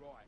boy.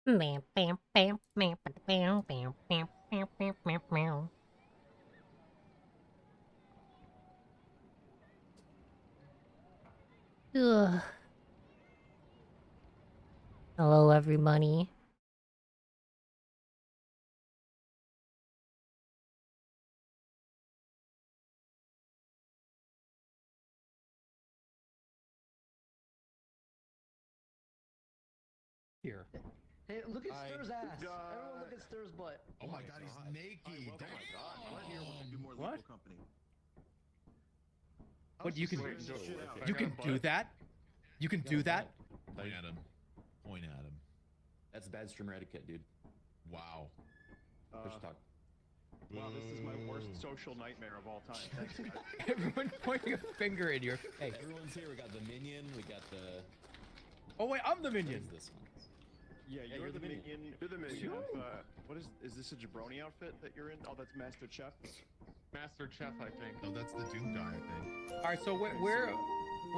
Bam, bam, bam, bam, bam, bam, bam, bam, bam, bam, bam. Ugh. Hello, everybody. Here. Hey, look at Stir's ass. Everyone look at Stir's butt. Oh my god, he's naked. Oh my god. Right here we'll do more What? legal company. What, you can Shit out. you can do that? You can do that? Point at him. Point at him. That's bad streamer etiquette, dude. Wow. Push talk. Wow, this is my worst social nightmare of all time. Thanks, guys. Everyone pointing a finger in your face. Everyone's here. We got the minion. We got the. Oh wait, I'm the What minion. is this one? Yeah, you're the minion. You're the minion. What is this a jabroni outfit that you're in? Oh, that's Master Chef. Master Chef, I think. No, that's the Doom guy, I think. All right, so where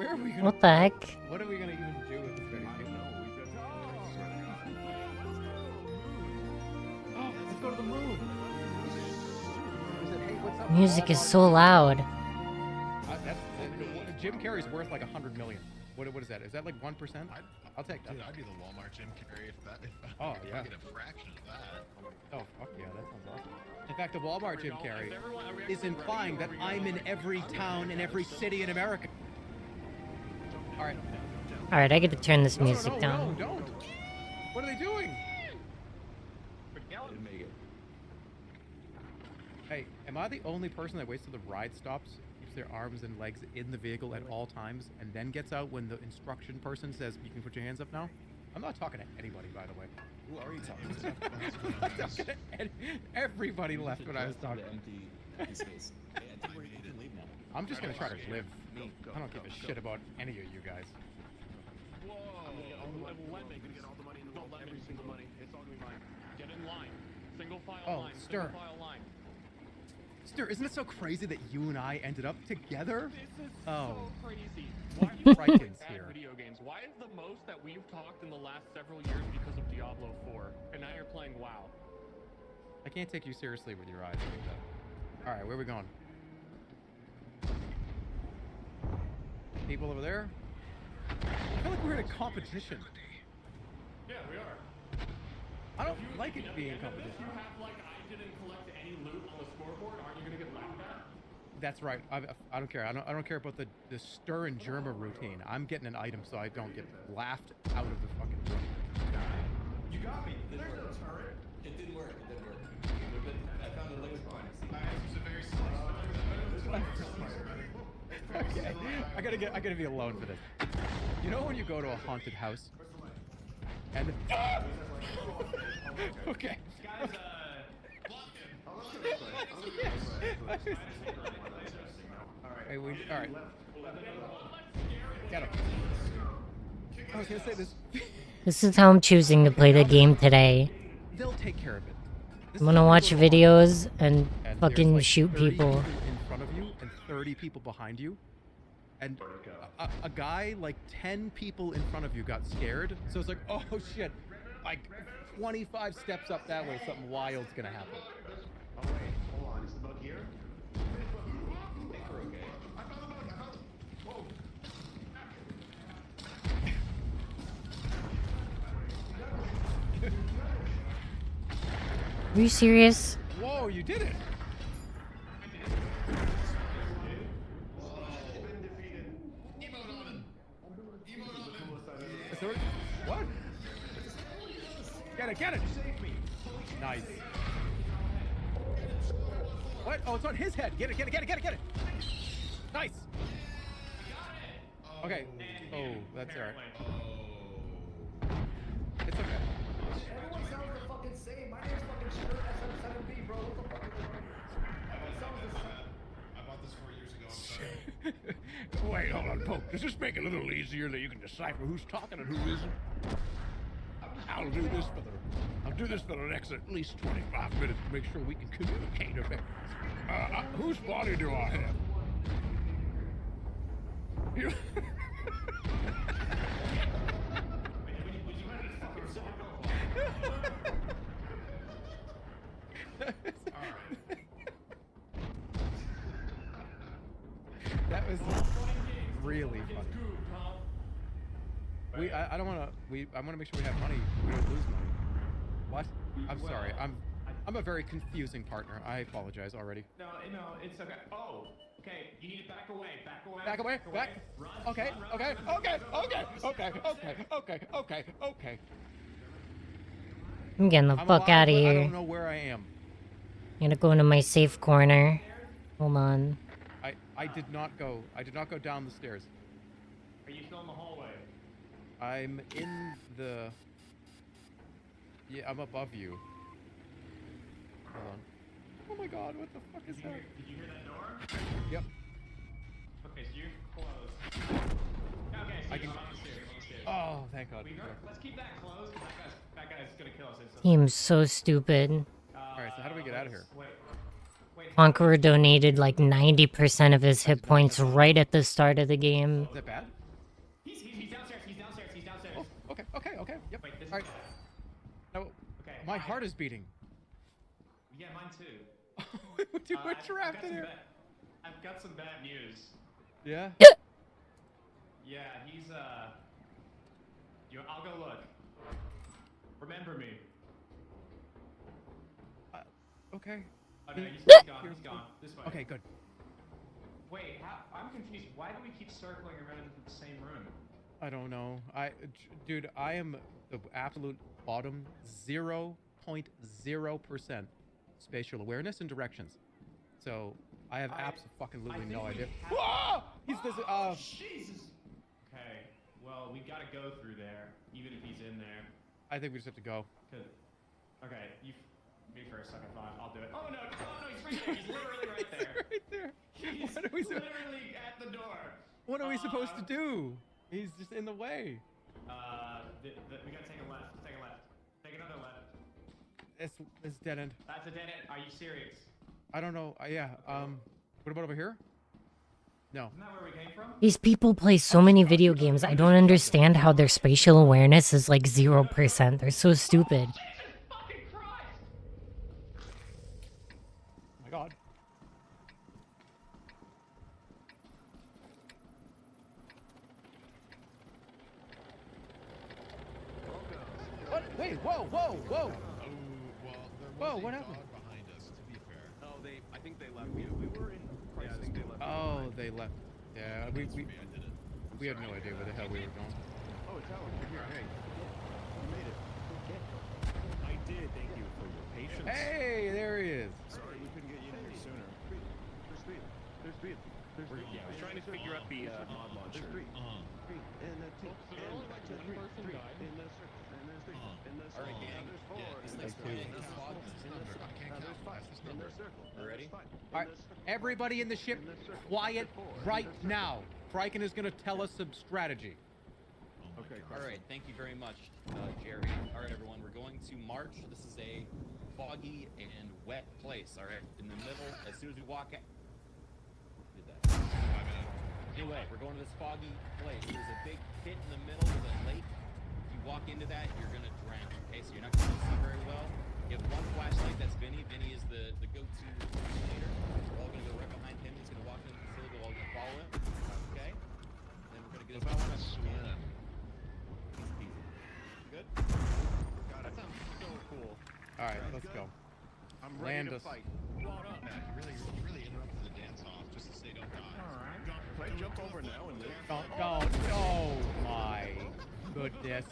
are we gonna? What the heck? What are we gonna even do with this very I thing? don't know. We've got. Oh, let's go to the moon. Hey, what's up? Music is so loud. Jim Carrey's worth like 100 million. What is that? Is that like 1%? I'll take that. Dude, I'd be the Walmart Jim Carrey if Oh, if yeah. I get a fraction of that. Oh, fuck yeah, that sounds awesome. In fact, the Walmart Jim Carrey is implying that I'm in every town and every city in America. All right. Alright, I get to turn this music No, down. don't. What are they doing? Didn't make it. Hey, am I the only person that waits till the ride stops, keeps their arms and legs in the vehicle at all times, and then gets out when the instruction person says, you can put your hands up now? I'm not talking to anybody, by the way. Who are you talking to? Everybody left when I was talking. Empty space. Hey, I think we can leave now. I'm just gonna try to live. Me. I don't give a shit about any of you guys. Whoa! Let me get all the money in the world. Every single money. It's all gonna be mine. Get in line. Single file Oh, line. Stir. Single file line. Stir, isn't it so crazy that you and I ended up together? This is Oh. so crazy. Why do you Frighten's bad here. video games? Why is the most that we've talked in the last several years because of Diablo 4, and now you're playing WoW? I can't take you seriously with your eyes like that. All right, where are we going? People over there? I feel like we're in a competition. Yeah, we are. I don't like it being a If competition. you have like I didn't collect any loot on the scoreboard, aren't you gonna get laughed at? That's right. I don't care. I don't care about the stir and Germa routine. I'm getting an item so I don't get laughed out of the fucking room. You got me. There's no turret. It didn't work. It didn't work. I found a link spine. Okay. I gotta be alone for this. You know when you go to a haunted house and okay. Hey, all right. Get him. I was gonna say this. This is how I'm choosing to play the game today. They'll take care of it. This I'm is gonna how watch people videos and and there's fucking like shoot 30 people. in front of of you and 30 people behind you. And a guy, like 10 people in front of you got scared. So it's like, oh shit. Like 25 steps up that way, something wild's gonna happen. Oh wait, hold on. Is the bug here? I think we're okay. I found the bug. I found the... Whoa. Are you serious? Whoa, you did it! What? Get it, get it! Nice. What? Oh, it's on his head. Get it, get it, get it, get it, get it! Nice! Okay. Oh, that's alright. It's okay. Everyone sounds the fucking same. My name's fucking Shirt SM7B, bro. What the fuck is going on? Everyone sounds the same. I bought this 4 years ago. I'm sorry. Wait, hold on, Poke. Does this make it a little easier that you can decipher who's talking and who isn't? I'll do this for the next at least 25 minutes to make sure we can communicate effectively. Whose body do I have? You- That was really funny. I don't want to. I want to make sure we have money. We don't lose money. What? I'm sorry. I'm a very confusing partner. I apologize already. No, it's okay. Oh, okay. You need to back away. Back away. Back away. Back. Run. Okay. Run, Okay. run, Okay. run, Okay. run, Okay. run, Okay. Okay. Okay. Okay. I'm getting the I'm fuck alive, out of but I here. don't know where I am. I'm gonna go into my safe corner. Hold on. I did not go. I did not go down the stairs. Are you still in the hallway? I'm in the. Yeah, I'm above you. Hold on. Oh my God! What the fuck is that? Did you hear that door? Yep. Okay, so you're close. Okay, so I you're can- on the stairs. Oh, thank God. Let's keep that closed, because that guy's gonna kill us instantly. Team's so stupid. Alright, so how do we get out of here? Wait. Conqueror donated like 90% of his hit points right at the start of the game. Is that bad? He's downstairs. He's downstairs. Oh, okay. Yep. Wait, this All right. is No, okay. my hi. heart is beating. Yeah, mine too. Dude, we're I've trapped got in some here. I've got some bad news. Yeah. Yeah, he's I'll go look. Remember me. Okay. Oh no, he's gone. He's gone. This way. Okay, good. Wait, I'm confused. Why do we keep circling around into the same room? I don't know. Dude, I am the absolute bottom 0.0% spatial awareness and directions. So I have absolutely no idea. Whoa! He's this. Jesus. Okay. Well, we gotta go through there, even if he's in there. I think we just have to go. Okay, me for a second, fine. I'll do it. Oh no, he's right there. He's literally right there. Right there. He's What are we literally at the door. What are we supposed to do? He's just in the way. We gotta take a left. Take a left. Take another left. It's dead end. That's a dead end. Are you serious? I don't know. Yeah. What about over here? No. Isn't that where we came from? These people play so many video games, I don't understand how their spatial awareness is like 0%. They're so stupid. Jesus fucking Christ! Oh my God. What? Wait, whoa. Oh, well, there Whoa, was what a happened? dog behind us, to be fair. Oh, I think they left. We were in crisis. I think they left. Oh, they left. Yeah, That's me, I did it. we had no idea where the hell we were going. Oh, it's Alan. You're here. Hey. You made it. I did. Thank you for your patience. Hey, there he is. Sorry we couldn't get you in here sooner. There's speed. There's speed. Yeah, I was trying to figure out the mod launcher. There's three. And that's two. And three. And that's six. And there's three. And that's All right, four. gang. And there's four. Yeah, this And thing's there's flying. five. This fog, this And number. there's I can't and count. there's five. This And number. there's circle. We're ready? All right, everybody in the ship, quiet right now. Friken is going to tell us some strategy. Okay. All right, thank you very much, Jerry. All right, everyone, we're going to march. This is a foggy and wet place. All right, in the middle. As soon as we walk out, Okay, we're going to this foggy place. There's a big pit in the middle of a lake. If you walk into that, you're gonna drown. Okay, so you're not gonna see very well. You have one flashlight. That's Vinny. Vinny is the go-to leader. We're all gonna go right behind him. He's gonna walk into the facility. We're all gonna follow him. Okay. Then we're gonna get his. If I want to swim. Easy peasy. Good. That sounds so cool. All right, let's go. I'm Land ready to us. fight. Matt, you really interrupted the dance off just to say don't die. Play jump over now and then. Don't. Oh my goodness.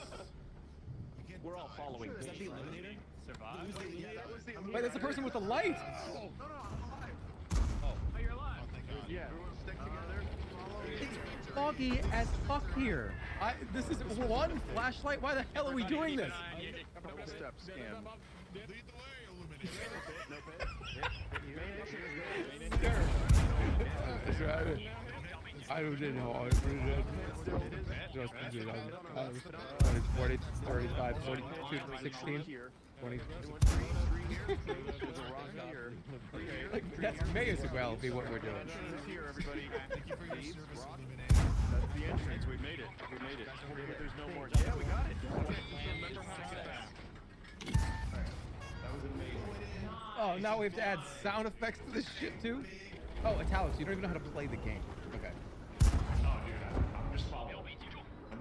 We're all following. Is that the eliminator? Survive? Yeah, that was the Wait, that's the person with the light. Oh, no, I'm alive. Oh. Oh, you're alive. Oh, thank God. Yeah. Everyone stick together. It's foggy as fuck here. This is one flashlight. Why the hell are we doing this? Couple steps, scan. Lead the way, Illuminator. I don't know. Just 40, 35, 42, 16, 20. Like, that's may as well be what we're doing. Here, everybody. Thank you for your service, Illuminator. That's the entrance. We made it. We made it. There's no more. Yeah, we got it. Remember how to get back. That was amazing. Oh, now we have to add sound effects to this shit too? Oh, Italics, you don't even know how to play the game. Okay.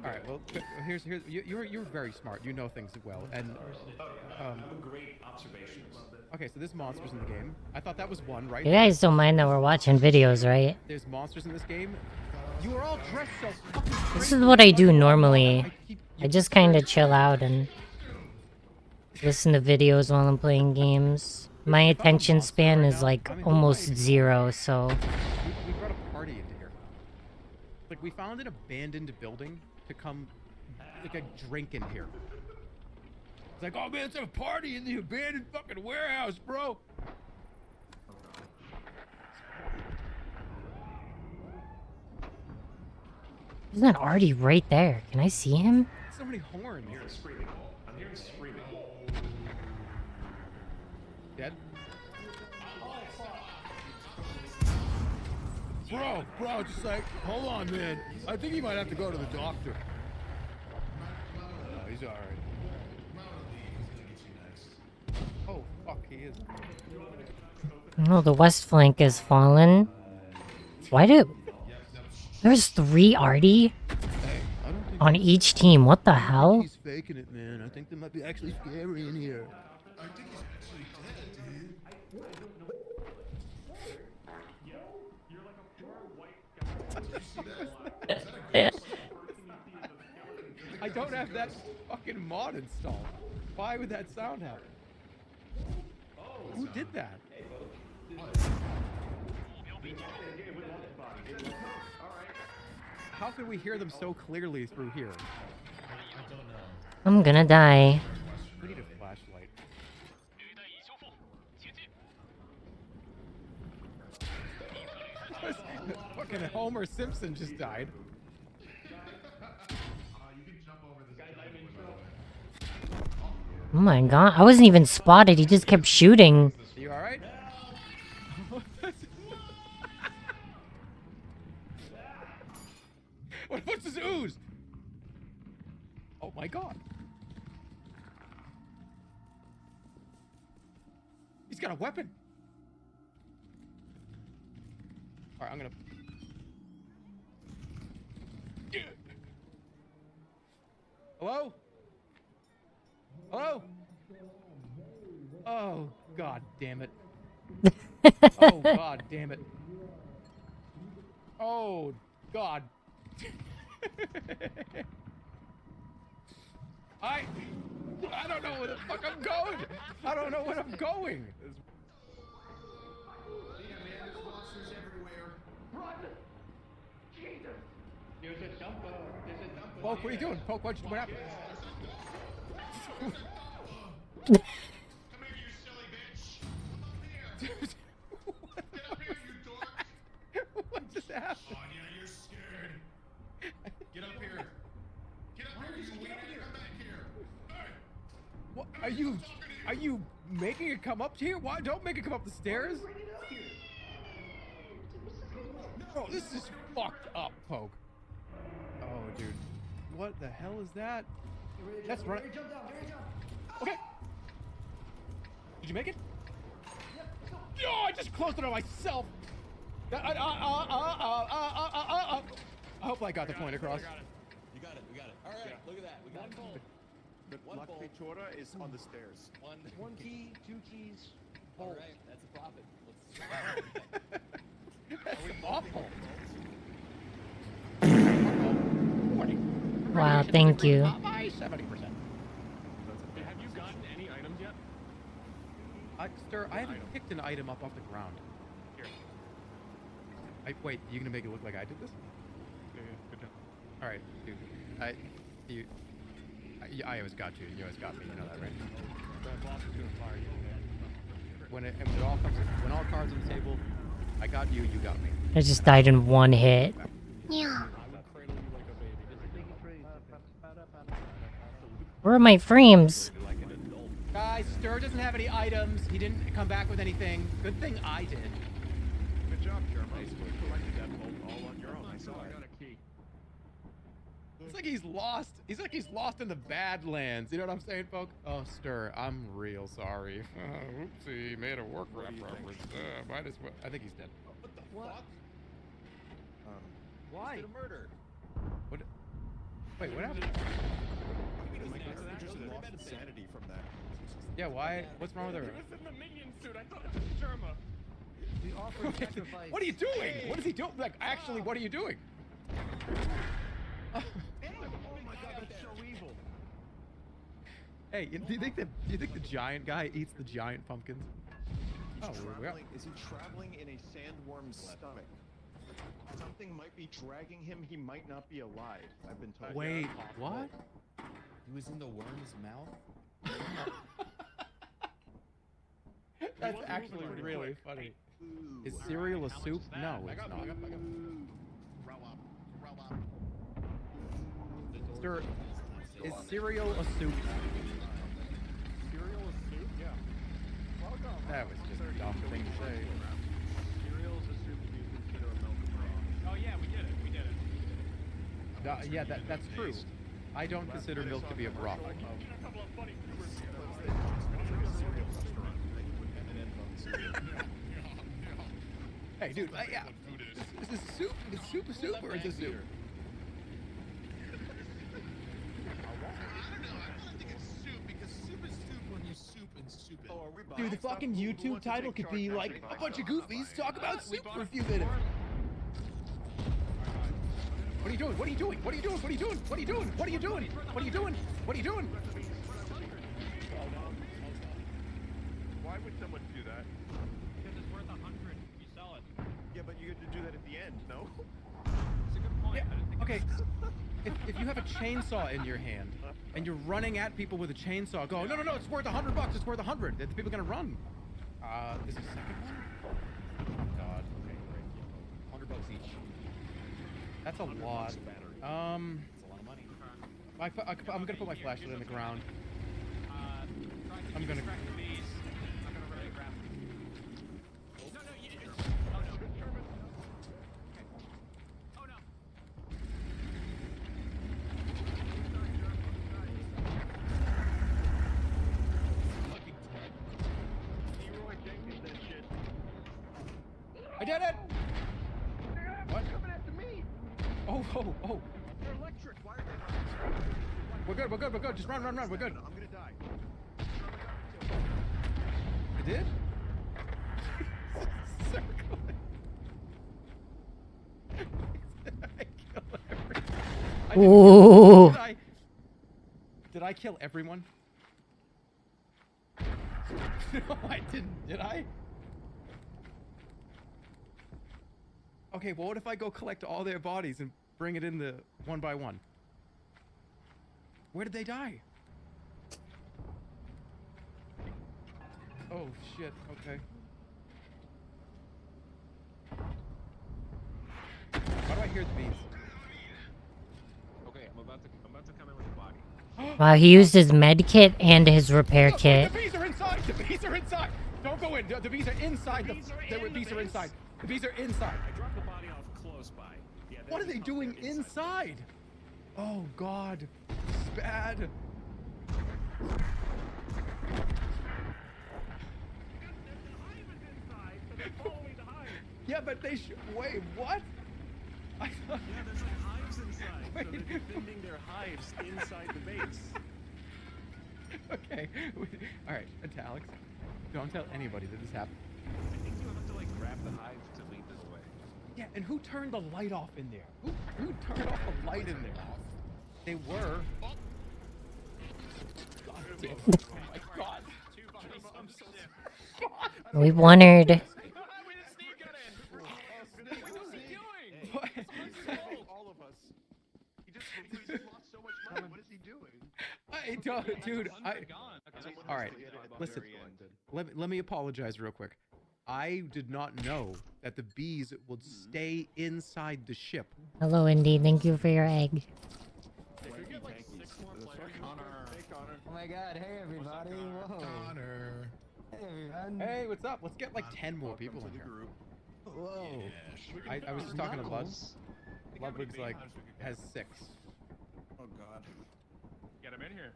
Alright, well, here's you're very smart. You know things well. And Great observations. okay, so there's monsters in the game. I thought that was one, right? You guys don't mind that we're watching videos, right? There's monsters in this game. You are all dressed so fucking This crazy. is what I do normally. keep- I just kind of chill out and listen to videos while I'm playing games. My attention span is like almost 0, so... We brought a party into here. Like, we found an abandoned building to come, like, a drink in here. It's like, oh man, it's a party in the abandoned fucking warehouse, bro. Isn't that Artie right there? Can I see him? So many horns. I'm hearing screaming. I'm hearing screaming. Dead? Bro, just like, hold on, man. I think he might have to go to the doctor. No, he's alright. Oh, fuck, he is. No, the west flank is fallen. Why do... There's 3 Artie Hey, I don't think on each team. What the hell? he's faking it, man. I think there might be actually scary in here. I think he's actually dead, dude. I don't have that fucking mod installed. Why would that sound happen? Who did that? How could we hear them so clearly through here? I'm gonna die. We need a flashlight. Fucking Homer Simpson just died. You can jump over this guy's Oh my god, I wasn't even spotted. He just kept shooting. Are you alright? What's this ooze? Oh my god. He's got a weapon. Alright, I'm gonna... Hello? Hello? Oh, god damn it. Oh, god damn it. Oh, god. I don't know where the fuck I'm going. I don't know where I'm going. Yeah, man, there's monsters everywhere. Run! Jesus! There's a dump. There's a dump. Poke, what are you doing? Poke, what happened? Come here, you silly bitch. Come up here. Get up here, you dork. What just happened? Oh, yeah, you're scared. Get up here. Get up here, you wiener. Come back here. Hey, What are you making it come up here? Why don't make it come up the stairs? Oh, this is fucked up, Poke. Oh, dude. What the hell is that? That's right. Jump down, jump. Okay. Did you make it? Oh, I just closed it on myself. I hope I got the point across. You got it. We got it. All right. Look at that. We got it. The One Luck bolt. Pichora is on the stairs. One key, 2 keys, All bolt. right. That's a profit. That's awful. Wow, thank you. By 70%. Have you gotten any items yet? Sir, I haven't picked an item up off the ground. Here. Wait, you gonna make it look like I did this? Yeah, good job. All right, dude. I always got you. You always got me. You know that, right? The boss is doing fire. When all cards on the table, I got you. You got me. I just died in one hit. Yeah. I would cradle you like a baby. Where are my frames? Like an adult. Guys, Stir doesn't have any items. He didn't come back with anything. Good thing I did. Good job, Jerma. You collected that bolt all on your own. I saw it. I got a key. It's like he's lost. He's like he's lost in the Badlands. You know what I'm saying, folks? Oh, Stir, I'm real sorry. Oopsie, made a work reference. Might as well. I think he's dead. What the fuck? Why? Did a murder. What? Wait, what happened? My character just lost insanity from that. Yeah, why? What's wrong with her? He was in the minion suit. I thought it was Jerma. We offer sacrifice. What are you doing? What is he doing? Like, actually, what are you doing? Oh my god, that's so evil. Hey, do you think the giant guy eats the giant pumpkins? Oh, Is he traveling in a sandworm's stomach? Something might be dragging him. He might not be alive. I've been told. wait, what? He was in the worm's mouth. That's actually really funny. Is cereal a soup? No, it's not. Sir, is cereal a soup? Cereal is soup? Yeah. Welcome. That was just a dumb thing to say. Cereal is a soup you consider a milk broth. Oh yeah, we did it. We did it. Yeah, that's true. I don't consider milk to be a broth. A couple of funny viewers. Hey, dude, yeah. Is this soup? Is soup a soup or is it soup? Dude, the fucking YouTube title could be like a bunch of goofies talk about soup for a few minutes. What are you doing? What are you doing? What are you doing? What are you doing? What are you doing? What are you doing? What are you doing? What are you doing? Why would someone do that? Because it's worth 100. You sell it. Yeah, but you get to do that at the end, no? It's a good point. Yeah, okay. If you have a chainsaw in your hand and you're running at people with a chainsaw, go, no, it's worth $100. It's worth 100. The people are gonna run. This is second one? Oh god. Okay, great. $100 each. That's a lot. It's a lot of money. I'm gonna put my flashlight in the ground. I'm gonna. I did it! What? Coming after me! Oh. They're electric. Why are they? We're good. Just run. We're good. I'm gonna die. I did? Circle. I killed everyone. Ooh. Did I kill everyone? No, I didn't. Did I? Okay, well, what if I go collect all their bodies and bring it in the one by one? Where did they die? Oh, shit. Okay. Why do I hear the bees? Okay, I'm about to come in with a body. Wow, he used his med kit and his repair Look, kit. the bees are inside! The bees are inside! Don't go in! The bees are inside! The bees are inside! The bees are inside! I dropped the body off close. close by. Yeah, What are they doing they're inside? Oh God, this is bad. Yeah, but they should. Wait, what? I thought. Yeah, there's like hives inside. Wait. So they're defending their hives inside the base. Okay. All right, Alex. Don't tell anybody that this happened. I think you have to like grab the hive to lead them away. Yeah, and who turned the light off in there? Who turned off the light in there? They were. God damn. Oh my God. We wondered. We didn't sneak it in. What is he doing? What? All of us. He just lost so much money. What is he doing? I don't, dude. All right. Listen. Let me apologize real quick. I did not know that the bees would stay inside the ship. Hello, Indy. Thank you for your egg. If we get like 6 more players, Hey, Connor. Oh my god, hey everybody, whoa. Connor. Hey everyone. Hey, what's up? Let's get like 10 more people in here. Whoa. I was just talking to Lud. Nice. Ludwig's like has 6. Oh God. get him in here.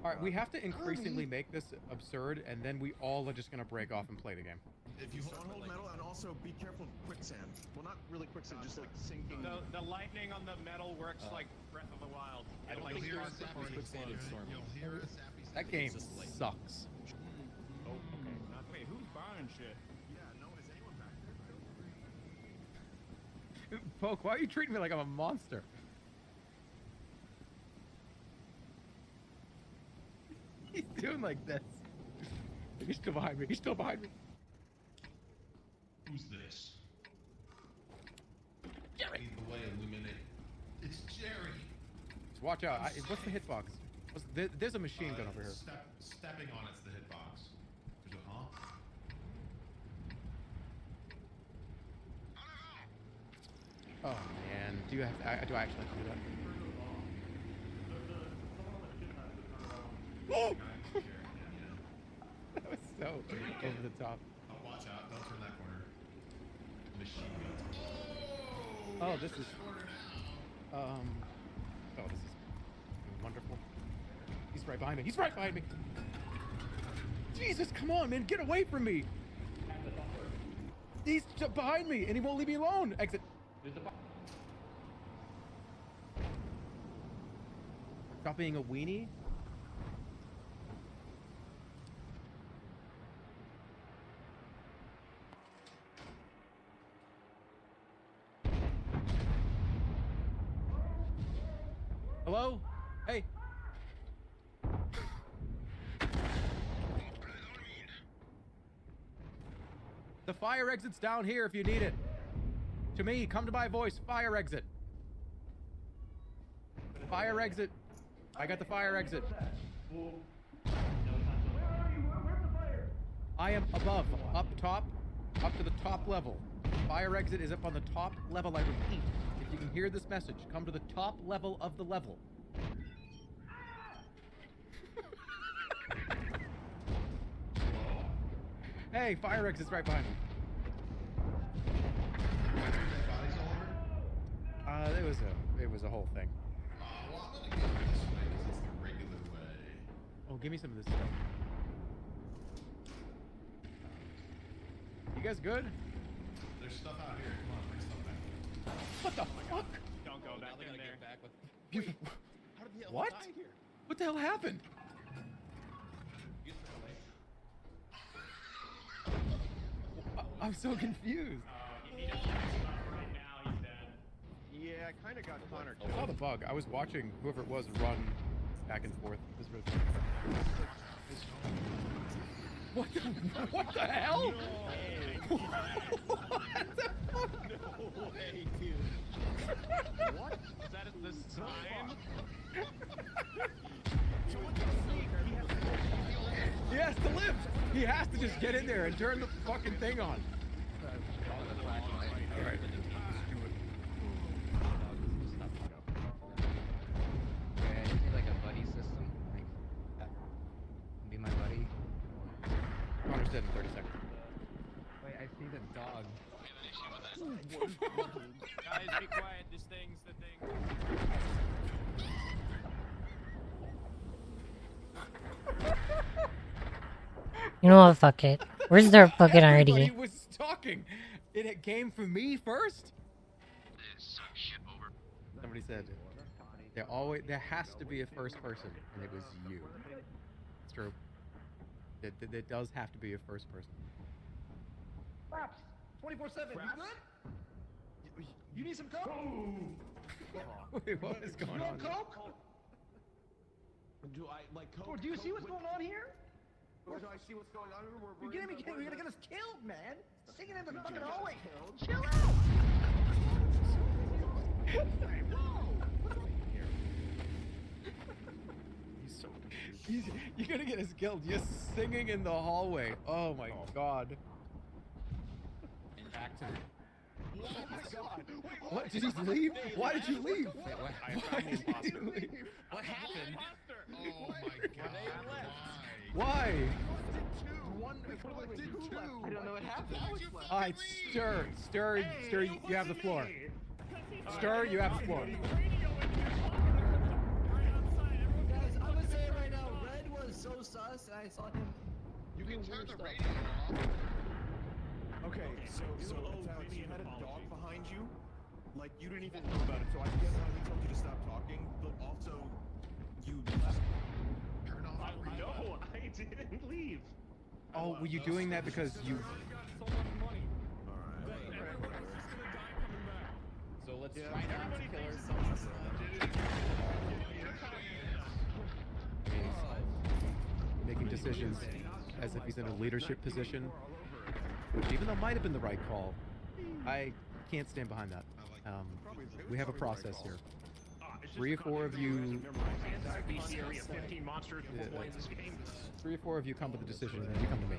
All right, we have to increasingly make this absurd, and then we all are just gonna break off and play the game. If you hold metal, and also be careful of quicksand. Well, not really quicksand, just like sinking. The lightning on the metal works like Breath of the Wild. I don't think hear there's a quicksand in storm. That game sucks. Oh, okay. Wait, who's buying shit? Yeah, no, is anyone back there? Poke, why are you treating me like I'm a monster? He's doing like this. He's still behind me. He's still behind me. Who's this? Jerry. Lead the way, illuminate. It's Jerry. Just watch out. What's the hitbox? There's a machine gun over here. Stepping on it's the hitbox. There's a Oh man, do I actually have to do that? Oh! That was so over the top. Oh, watch out. Don't turn that corner. Machine guns. Oh, this is oh, this is wonderful. He's right behind me. He's right behind me. Jesus, come on, man, get away from me. He's behind me, and he won't leave me alone. Exit. Stop being a weenie. Hello? Hey. The fire exit's down here if you need it. To me, come to my voice. Fire exit. Fire exit. I got the fire exit. I am above, up top, up to the top level. Fire exit is up on the top level, I repeat. If you can hear this message, come to the top level of the level. Hey, fire exit's right behind me. It was a whole thing. Well, I'm gonna go this way because it's the regular way. Oh, give me some of this stuff. You guys good? There's stuff out here. Come on, bring stuff back. What the fuck? Don't go back Now they're in gonna there. get back with. You- How did the hell What? die here? What the hell happened? You threw it away. I'm so confused. He needs to stop right now. He's dead. Yeah, I kind of got Connor. I saw the bug. I was watching whoever it was run back and forth. This was... What the hell? What the fuck? No way, dude. What? Is that the sign? He has to live. He has to just get in there and turn the fucking thing on. All right. Okay, I just need like a buddy system. Like, be my buddy. Connor's dead in 30 seconds. Wait, I see the dog. Guys, You know what? Fuck it. Where's their fucking Everybody RD? was talking. It came from me first. Somebody said there has to be a first person, and it was you. It's true. It does have to be a first person. Raps, 24/7. You good? You need some coke? Wait, what is going You on? want coke? Do I like coke? Oh, do you see what's going on here? Or do I see what's going on? You're gonna get us killed, man. Singing in the fucking hallway. Chill out. You're gonna get us killed. You're singing in the hallway. Oh my god. And back to Oh my god! What? Did he leave? Why did you leave? I found the imposter. what happened? Oh my god. Why? I don't know what happened. Alright, Stir, you have the floor. Stir, you have the floor. Guys, I'm gonna say it right now. Red was so sus, and I saw him. You can turn the radio off. Okay, so Alex, you had a dog behind you. Like you didn't even know about it. So I get why we told you to stop talking, but also you left. Turn off the radio. No, I didn't leave. Oh, were you doing that because you... So let's try not to kill ourselves. Making decisions as if he's in a leadership position, which even though might have been the right call, I can't stand behind that. We have a process here. 3 or 4 of you... 3 or 4 of you come to the decision, and then you come to me,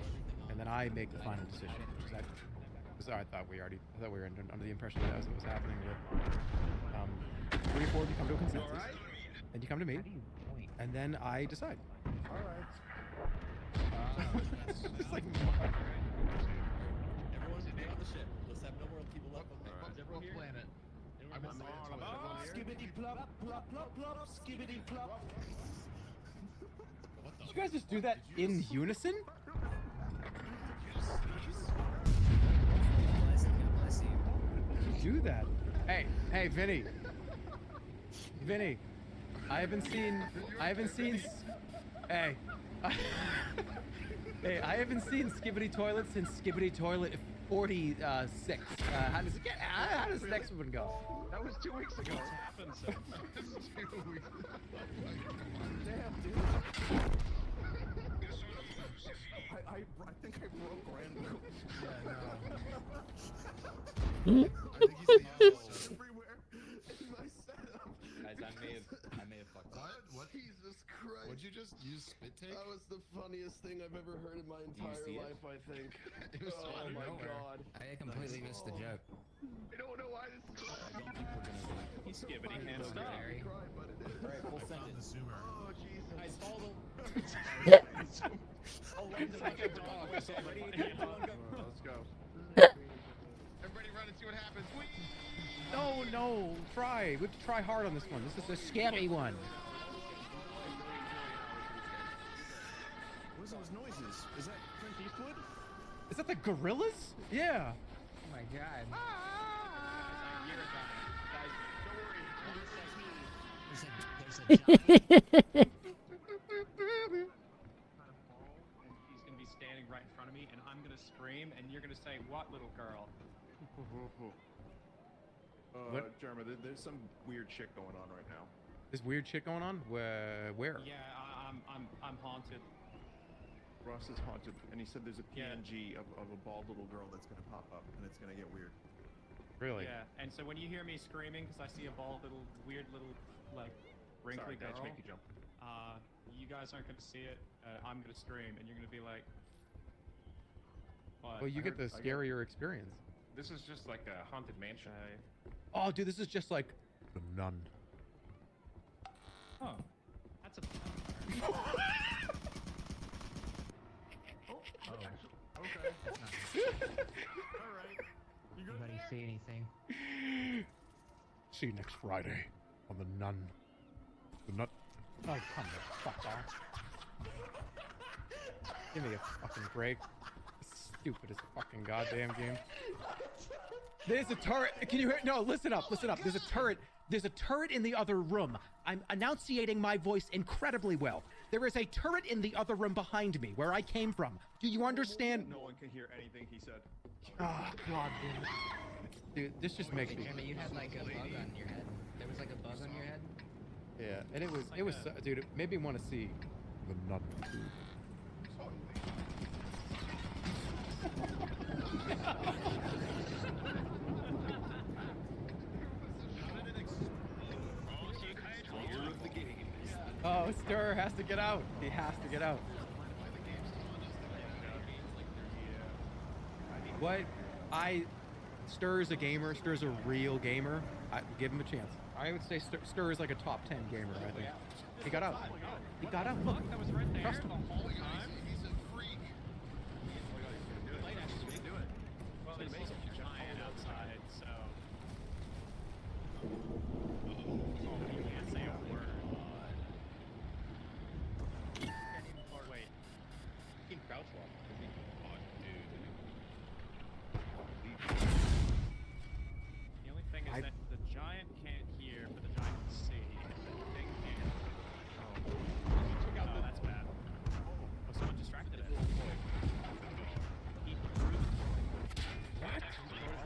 and then I make the final decision. Which is I thought we were under the impression that was what was happening. With 3 or 4 of you come to a consensus, and you come to me, and then I decide. All right. It's like Everyone get on the ship. Let's have no more people left. Okay. Everyone here? Planet. I'm on Skibbity plop, plop, plop, plop, skibbity plop. Did you guys just do that in unison? Bless you. Do that? Hey, Vinny. Vinny, I haven't seen. Hey. Hey, I haven't seen Skibbity Toilet since Skibbity Toilet 46. How does the next one go? That was 2 weeks ago. Damn, dude. I think I broke Randall. I think he's the asshole. Everywhere in my setup. Guys, I may have fucked up. What? Jesus Christ. Would you just use spit take? That was the funniest thing I've ever heard in my entire see it? life, I think. It was so out Oh of my nowhere. god. I completely missed the joke. I don't know why this is He's skibbity, can't stop. Harry. cry, but it is. Alright, full Found the sentence. zoomer. Oh, Jesus. Guys, follow the... Let's go. Everybody run and see what happens. Whee! No, try. We have to try hard on this one. This is a scary one. What is those noises? Is that Clint Eastwood? Is that the gorillas? Yeah. Oh my god. There's a giant... And he's gonna be standing right in front of me, and I'm gonna scream, and you're gonna say, "What, little girl?" What? Jeremy, there's some weird shit going on right now. There's weird shit going on. Where? Yeah, I'm haunted. Ross is haunted, and he said there's a Yeah. PNG of a bald little girl that's gonna pop up, and it's gonna get weird. Really? Yeah, and so when you hear me screaming, because I see a bald little, weird little, like, wrinkly Sorry, guys, girl, make you jump. you guys aren't gonna see it. I'm gonna scream, and you're gonna be like, "What?" Well, you get the scarier experience. This is just like a haunted mansion. Oh, dude, this is just like the Nun. Oh, that's a. Okay. Alright. Anybody see anything? See you next Friday on the Nun. The Nut. Oh, come the fuck off. Give me a fucking break. Stupidest fucking goddamn game. There's a turret. Can you hear? No, listen up, listen up. There's a turret. There's a turret in the other room. I'm enunciating my voice incredibly well. There is a turret in the other room behind me, where I came from. Do you understand? No one can hear anything he said. Oh, God, dude, this just makes me. Jeremy, you had like a bug on your head. There was like a bug on your head. Yeah, and it was, dude, it made me want to see the nut tube. Oh, Stir has to get out. He has to get out. What? Stir's a gamer. Stir's a real gamer. I give him a chance. I would say Stir is like a top 10 gamer, I think. He got out. He got out. Look. That was right there Trust him. the whole time. He's a freak. Well, there's also a giant outside, so. You can't say a word. Wait. You can crouch walk. The only thing is that the giant can't hear, but the giant can see. The thing can't. Oh, that's bad. Oh, someone distracted it. He threw the toy. What?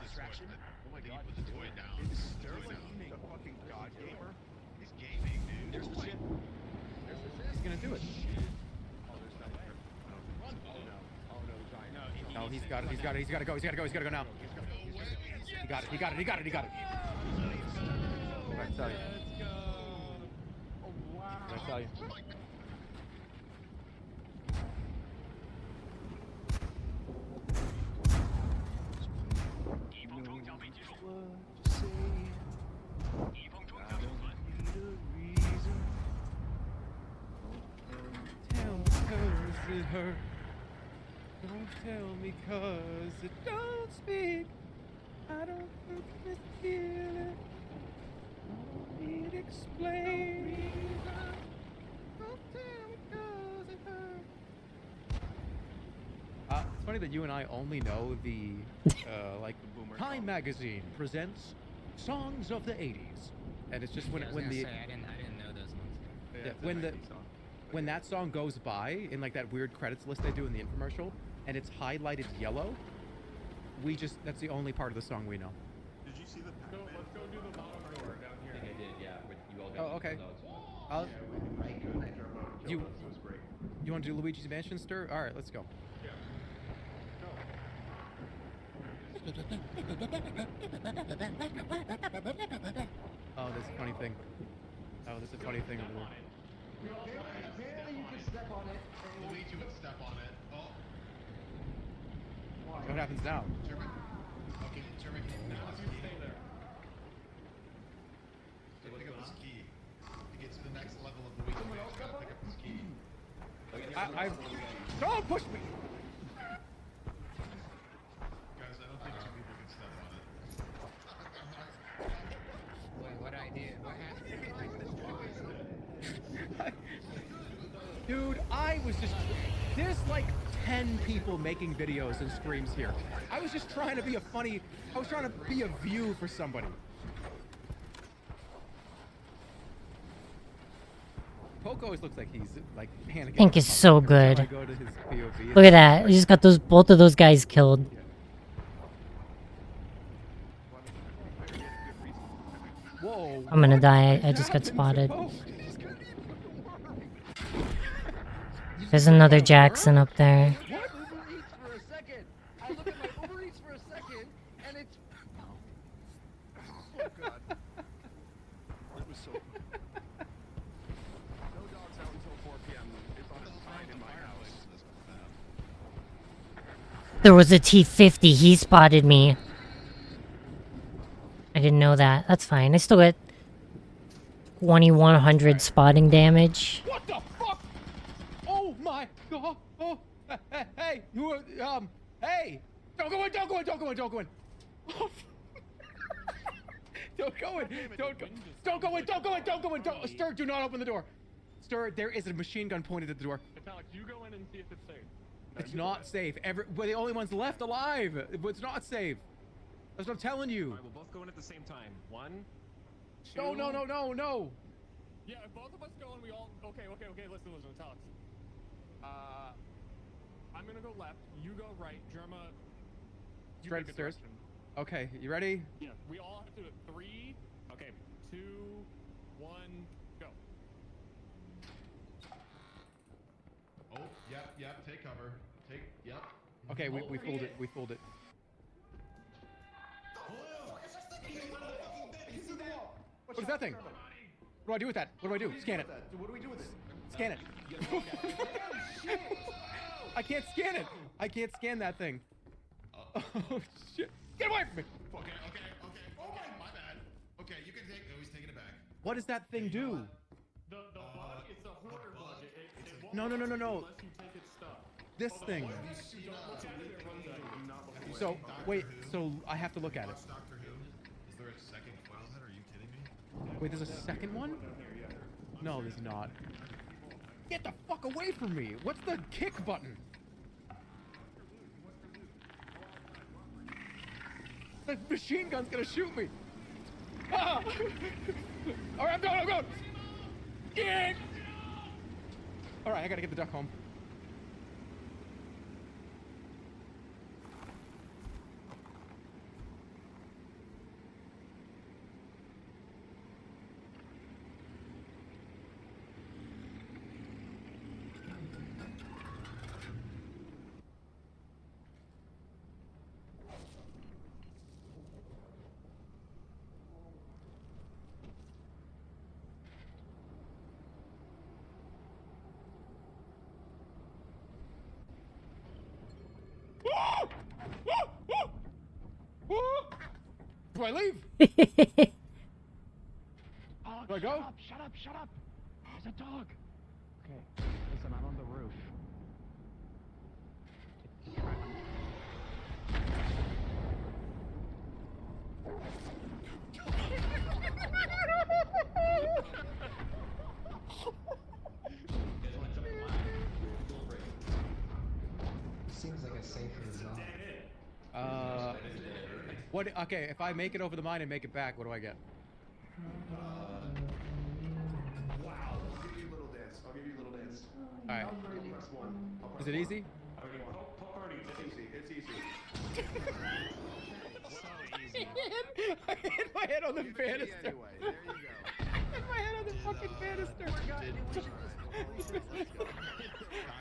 Distraction? Oh my god. Put the toy down. Is Toy Sterling down. a fucking god gamer? He's gaming, dude. There's the shit. He's gonna do it. Oh, there's no way. Run. Oh no. Oh no, giant. No, No, he's got it. He's got it. He's got to go. He's got to go. He's got to go now. He got it. He got it. He got it. He got it. What did I tell you? Let's go. Oh wow. What did I tell you? Tell me 'cause it hurt. Don't tell me 'cause it don't speak. I don't think it's feel it. Don't need explain. Don't tell me 'cause it hurt. It's funny that you and I only know the like Time magazine presents songs of the 80s, and it's just when I was when gonna the say, I didn't know those ones. yeah, when that song goes by in like that weird credits list they do in the infomercial, and it's highlighted yellow, that's the only part of the song we know. Did you see the Pac-Man? Let's go do the bottom door down here. I think I did, yeah. But you all got Oh, okay. I'll, you you want to do Luigi's Mansion Stir? All right, let's go. Oh, there's a funny thing. Oh, there's a funny thing over there. Apparently you can step on it. Luigi would step on it. Oh, What happens now? Jeremy. Okay, Jeremy, can you pick up his key? Pick up his key. To get to the next level of Luigi, you gotta pick up his key. Don't push me! Guys, I don't think two people can step on it. Wait, what I did? What happened? Dude, I was just... There's like 10 people making videos and streams here. I was just trying to be I was trying to be a view for somebody. Poco always looks like he's like panicking. Tank is so good. I go to his POV. Look at that. He just got both of those guys killed. Whoa. I'm gonna die. I just got spotted. Oh. There's another Jackson up there. Uber Eats for a second. I look at my Uber Eats for a second, and it's. Oh god. It was so. No dogs out until 4 p.m. It's on a sign in my house. There was a T-50. He spotted me. I didn't know that. That's fine. I still got 2100 spotting damage. What the fuck? Oh my god. Oh, hey, you hey. Don't go in, don't go in, don't go in, don't go in. Don't go in, don't go in, don't go in, don't go in, don't go in, don't, Stir, do not open the door. Stir, there is a machine gun pointed at the door. Alex, you go in and see if it's safe. It's not safe. We're the only ones left alive. It's not safe. That's what I'm telling you. All right, we'll both go in at the same time. 1, 2. No, no, no, no, no. Yeah, if both of us go and we all... Okay, listen, Alex. I'm gonna go left, you go right, Jerma... Straight upstairs. Okay, you ready? Yeah, we all have to do it. 3, okay, 2, 1, go. Oh, yep, take cover. Yep. Okay, we fooled it. We fooled it. What is that thing? What do I do with that? What do I do? Scan it. What do we do with it? Scan it. I can't scan it. I can't scan that thing. Oh shit! Get away from me! Okay, my bad. Okay, you can take. Oh, he's taking it back. What does that thing do? The bug, it's a hoarder bug. It won't No. unless you take its stuff. This thing. So wait. So I have to look at it. Doctor Who? Is there a second closet? Are you kidding me? Wait, there's a second one? No, there's not. Get the fuck away from me! What's the kick button? The machine gun's gonna shoot me! Ah! Alright, I'm going! Yeah! Alright, I gotta get the duck home. Do I leave? Do I go? Shut up! There's a dog! Okay, listen, I'm on the roof. Seems like a safer zone. What? Okay, if I make it over the mine and make it back, what do I get? Wow. I'll give you a little dance. All right. Is it easy? It's easy. I hit my head on the banister. Anyway, there you go. I hit my head on the fucking banister.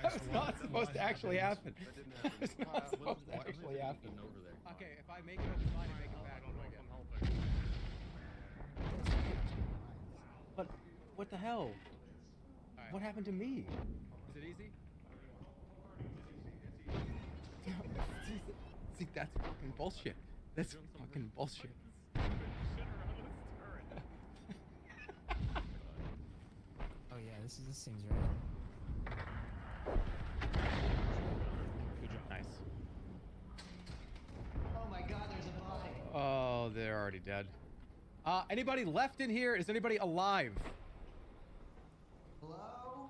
That was not supposed to actually happen. That was not supposed to actually happen. Okay, if I make it over the line and make it back, what do I get? What the hell? What happened to me? Is it easy? See, that's fucking bullshit. That's fucking bullshit. Oh yeah, this seems right. Good job. Nice. Oh my god, there's a body. Oh, they're already dead. Anybody left in here? Is anybody alive? Hello?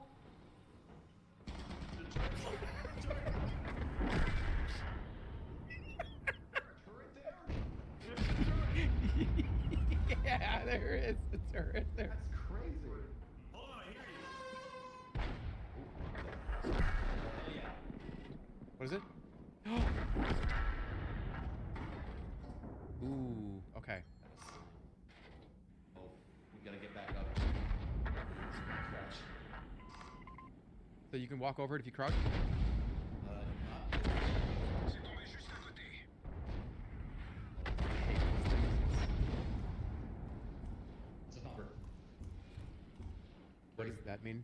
Yeah, there is a turret there. That's crazy. Hold on, I hear you. What is it? Ooh, okay. Oh, we gotta get back up. Crouch. So you can walk over it if you crouch? It's a bumper. What does that mean?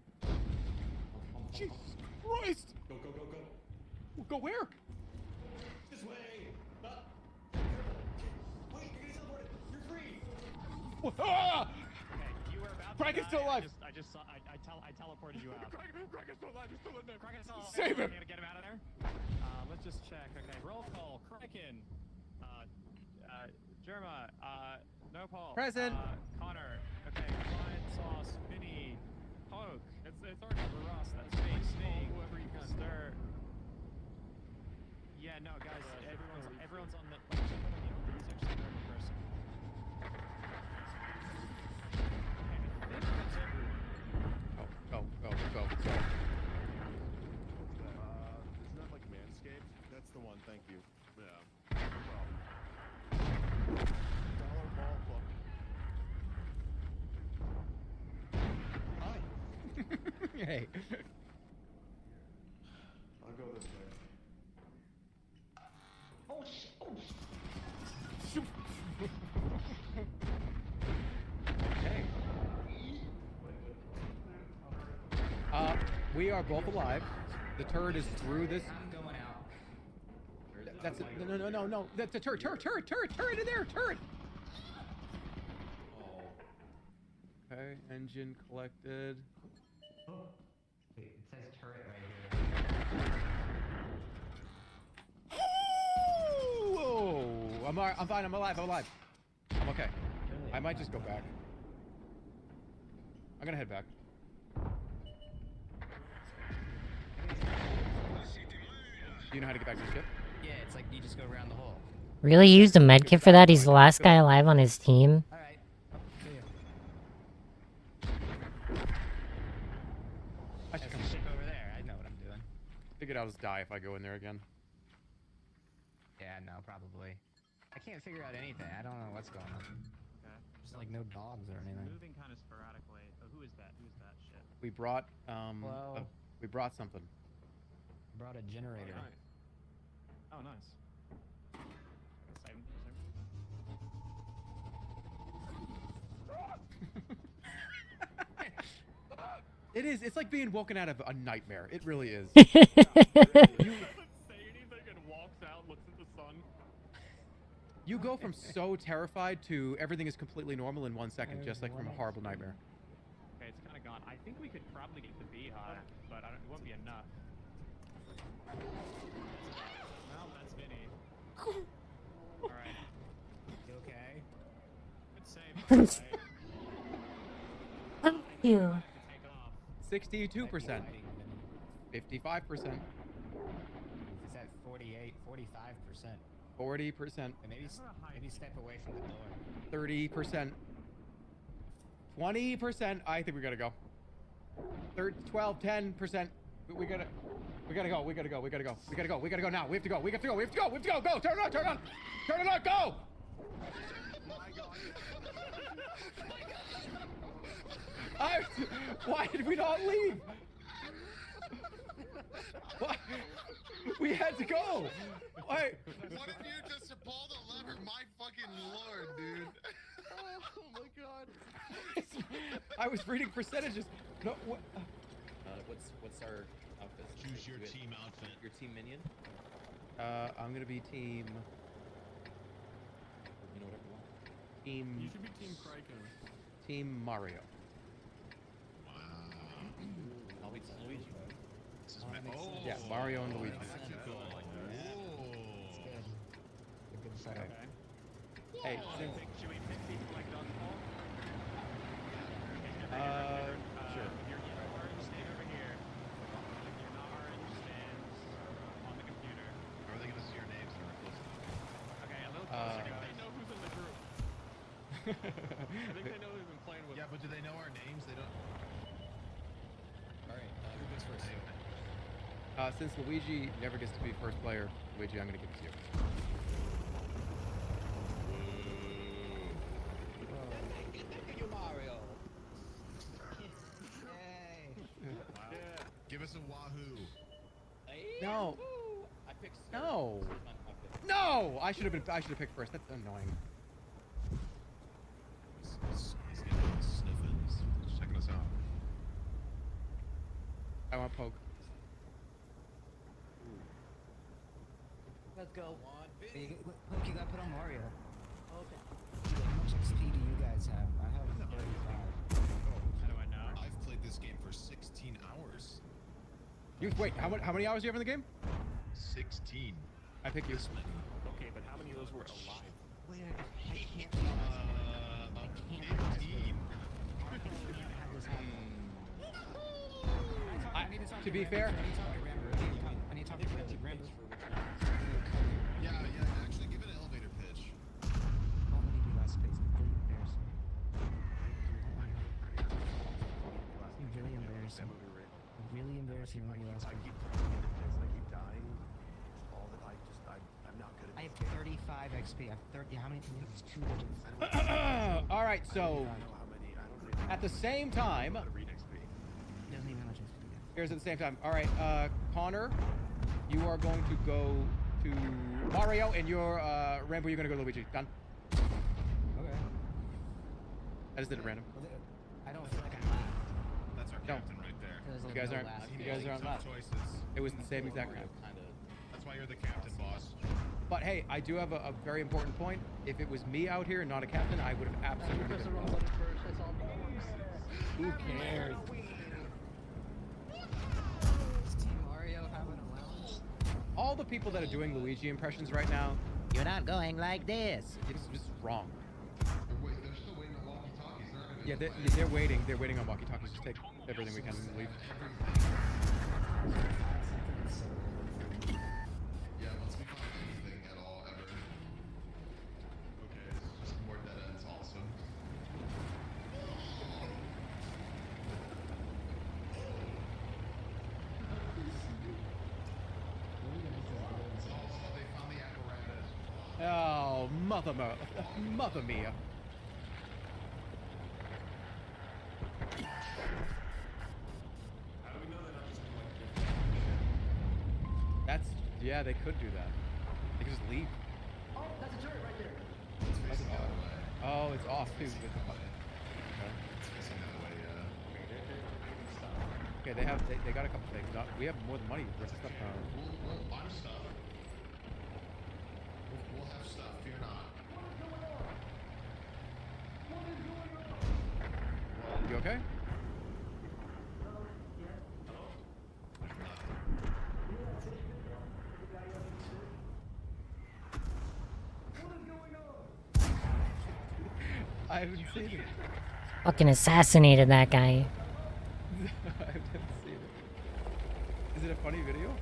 Jesus Christ! Go. Go where? This way. Wait, you're getting teleported. You're free. Ah! Okay, you were about to Kraken's die, still alive. I just saw, I teleported you out. Kraken's still alive. He's still in there. Kraken's still alive. Save him. You gotta get him out of there. Let's just check. Okay, roll call. Kraken. Jerma. No Paul. Present. Connor. Okay, Ryan, Sauce, Vinny, Poke. It's already for Ross. That's me. Sting. Whoever you can stir. Yeah, no, guys, everyone's on the like, check on the open section of the person. Okay, I think that's everyone. Go. Isn't that like Manscaped? That's the one, thank you. Yeah. No problem. Dollar ball club. Hi. Hey. I'll go this way. Oh shit! Oh Okay. We are both alive. The turret is through this. I'm going out. That's it. No. That's a turret in there, turret. Okay, engine collected. Wait, it says turret right here. Whoa! I'm fine. I'm alive. I'm okay. I might just go back. I'm gonna head back. Do you know how to get back to the ship? Yeah, it's like you just go around the hole. Really used a medkit for that? He's the last guy alive on his team. Alright. See ya. I should That's come. the ship over there. I know what I'm doing. I figured I'll just die if I go in there again. Yeah, no, probably. I can't figure out anything. I don't know what's going on. Okay. There's like no dogs or anything. Moving kind of sporadically. Oh, who is that? Who's that shit? We brought Hello? we brought something. Brought a generator. Oh, nice. Same. It is. It's like being woken out of a nightmare. It really is. Doesn't say anything and walks out, looks at the sun. You go from so terrified to everything is completely normal in 1 second, just like from a horrible nightmare. Okay, it's kind of gone. I think we could probably get the beehive, but it won't be enough. Well, that's Vinny. Alright. You okay? Good save. Thank you. To take off. 62%. 55%. It's at 48, 45%. 40%. Maybe step away from the door. 30%. 20%. I think we gotta go. 12, 10%. We gotta go. We gotta go now. We have to go. Go. Turn it on. Go. Why did we not leave? Why? We had to go. Why? What if you just pull the lever? My fucking lord, dude. Oh my god. I was reading percentages. No. What? What's our outfit? Choose your team outfit. Your team minion? I'm gonna be team. You know, whatever you want. Team. You should be Team Kraken. Team Mario. Wow. I'll be Luigi. This is Yeah, Mario and Luigi. Cool. It's good. A good setup. Okay. Hey, since, Should we pick people like dodgeball? sure. If you're orange, stand over here. If you're not orange, stand on the computer. How are they gonna see your names when we're close enough? Okay, a little closer, guys. They know who's in the group. I think they know who've been playing with. Yeah, but do they know our names? They don't. Alright, who goes first? Since Luigi never gets to be first player, Luigi, I'm gonna give it to you. You Mario. Yay! Give us a wahoo. No. I picked No. Scarlet. My pick. No! I should have picked first. That's annoying. He's getting sniffing. He's checking us out. I want poke. Let's go. Look, you gotta put on Mario. Okay. How much XP do you guys have? I have 35. How do I know? I've played this game for 16 hours. Wait, how many hours do you have in the game? 16. I pick you. This many. Okay, but how many of those were alive? Wait, I can't be About 15. To be fair, I need to talk to Rambo. I need to talk to Rambo. embarrassing. Really embarrassing movie last week. I keep dying. All that I'm not good at. I have 35 XP. I have 30. How many? It's 2 digits. All right, so I don't know how many. I don't really at the same time, know how to read XP. It doesn't even have much XP. here's at the same time. All right, Connor, you are going to go to Mario, and you're Rambo. You're gonna go to Luigi. Done. Okay. I just did it random. I don't feel like I'm last. That's our No. captain right there. There's You guys no aren't. last. You guys aren't Tough last. choices. It was the same exact time. That's why you're the captain, boss. But hey, I do have a very important point. If it was me out here and not a captain, I would have absolutely been wrong. Who cares? Is Team Mario having a lounge? All the people that are doing Luigi impressions right now, you're not going like this. It's just wrong. They're still waiting on walkie-talkies. They're not gonna Yeah, do they're waiting. They're waiting on walkie-talkies. Just take everything we can and leave. Yeah, once we find anything at all, ever. Okay, it's just more dead ends also. Also, they found the apparatus. Oh, mother mia. How do we know they're not just like That's yeah. They could do that. They could just leave. Oh, that's a turret right there. it's facing the other way? Oh, it's off too. It's facing the other way, yeah. Okay, they got a couple things. We have more than money. There's stuff. We'll buy stuff. We'll have stuff, fear not. You okay? I haven't seen it. Fucking assassinated that guy. I haven't seen it. Is it a funny video?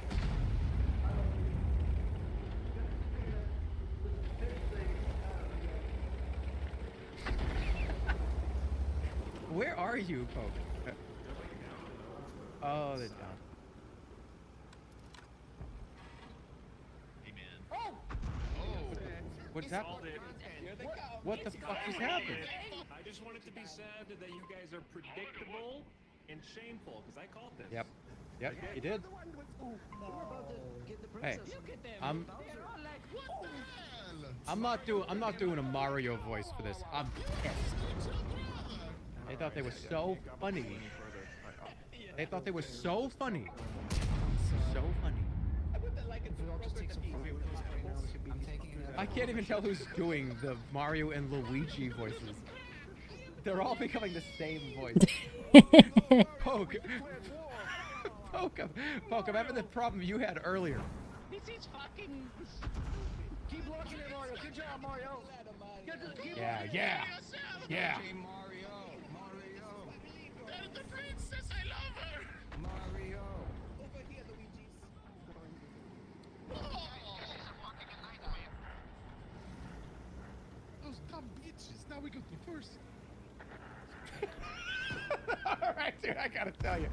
Where are you, Poke? Oh, they're down. Hey, man. What's happening? What the fuck just happened? I just want it to be said that you guys are predictable and shameful because I called this. Yep. Yep, you did. Hey, I'm not doing a Mario voice for this. I'm pissed. They thought they were so funny. They thought they were so funny. So funny. I'm taking it. I can't even tell who's doing the Mario and Luigi voices. They're all becoming the same voice. Poke. Poke, I'm having the problem you had earlier. This is fucking. Keep blocking it, Mario. Good job, Mario. Yeah. Team Mario. That is the princess, I love her! Mario. Those dumb bitches. Now we go to first. Alright, dude, I gotta tell you.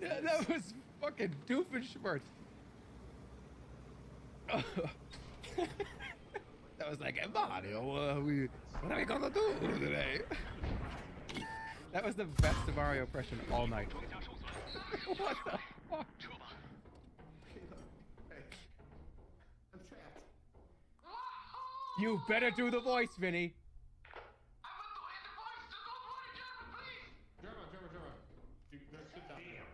That was fucking Doofenshmirtz. That was like, hey, Mario, what are we gonna do today? That was the best Mario impression all night. What the fuck? I'm trapped. You better do the voice, Vinny. German. There's shit down there.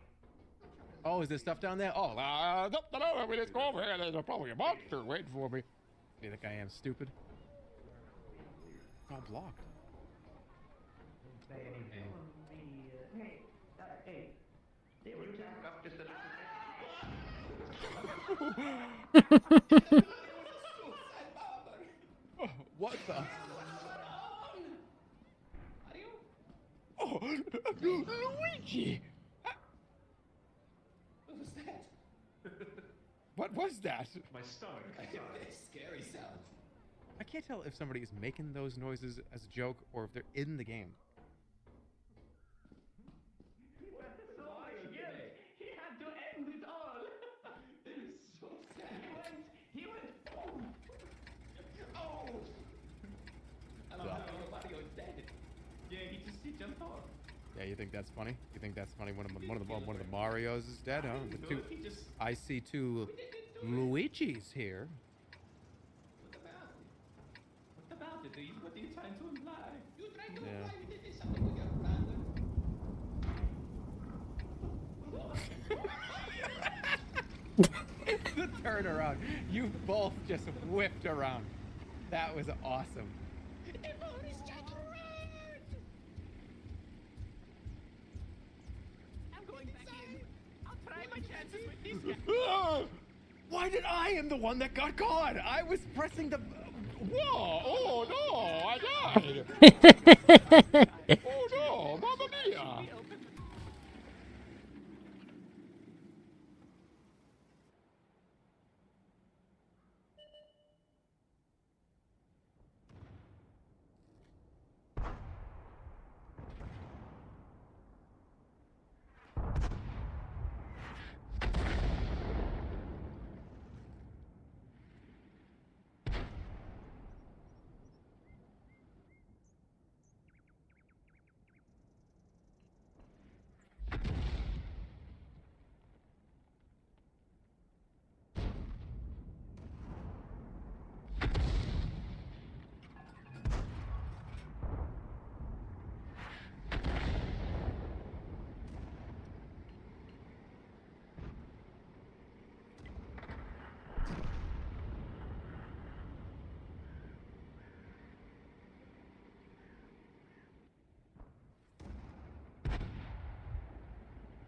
Oh, is there stuff down there? Oh, no, we just go over here. There's probably a monster waiting for me. You think I am stupid? It's all blocked. What the? Oh, Luigi! What was that? What was that? My stomach. Scary sound. I can't tell if somebody is making those noises as a joke or if they're in the game. He had to end it all. This is so sad. He went. Oh. I don't know. Mario's dead. Yeah, he jumped off. Yeah, you think that's funny? You think that's funny? One of the Marios is dead, huh? The two, He just. I see two Luigi's here. What about it? What are you trying to imply? You tried to Yeah. imply we did this something with your brother. The turnaround. You both just whipped around. That was awesome. I'm going back in. I'll try my chances with these guys. Why did I am the one that got caught? I was pressing the. Whoa! Oh no! I died! Oh no! Mamma mia!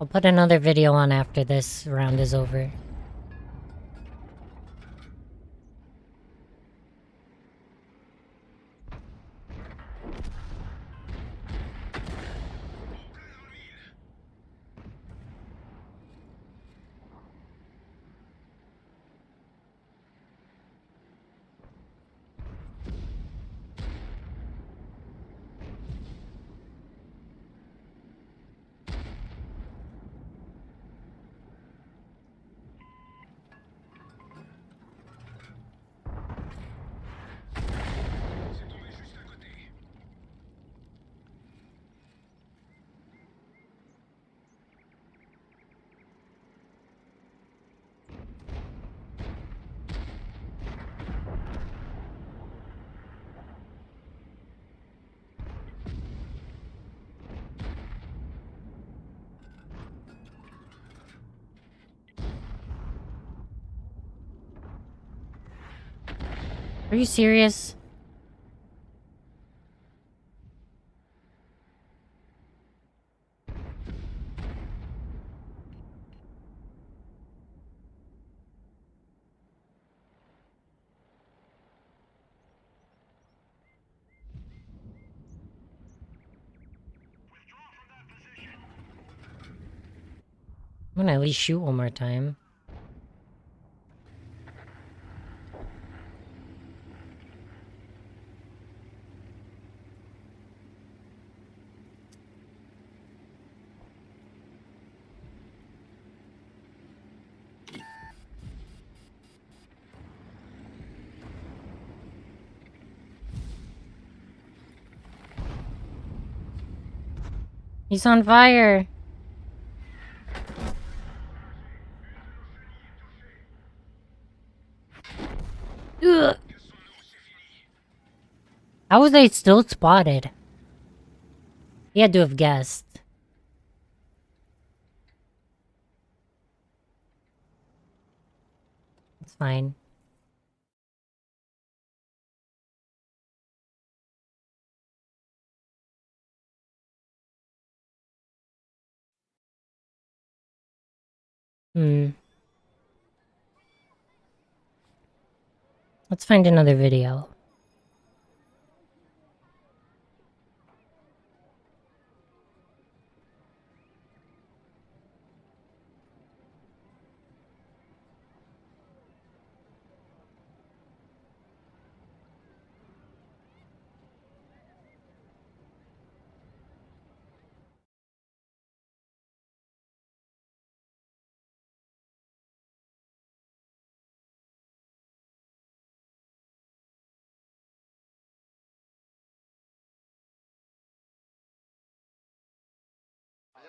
I'll put another video on after this round is over. Are you serious? I'm gonna at least shoot one more time. He's on fire. Ugh. How was I still spotted? He had to have guessed. It's fine. Let's find another video.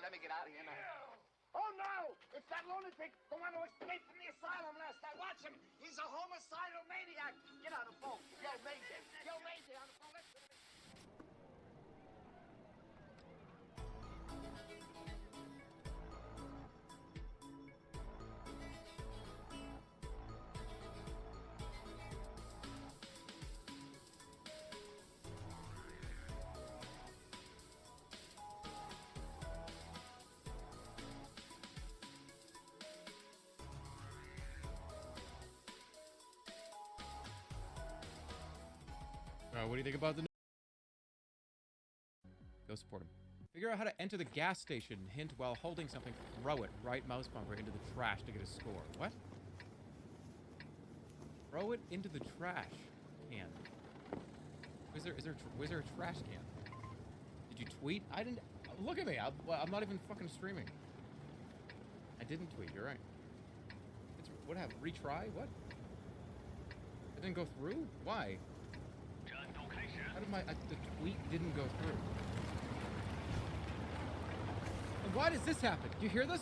let me get out of here now. Oh no! It's that lunatic, the one who escaped from the asylum last night. Watch him! He's a homicidal maniac! Get on the phone. Yo, Mayday! Yo, Mayday on the phone. Let's... What do you think about the new... Go support him. Figure out how to enter the gas station. Hint, while holding something, throw it right mouse bumper into the trash to get a score. What? Throw it into the trash can. Is there a trash can? Did you tweet? I didn't... Look at me. I'm not even fucking streaming. I didn't tweet. You're right. It's, what happened? Retry? What? It didn't go through? Why? How did the tweet didn't go through? And why does this happen? Did you hear this?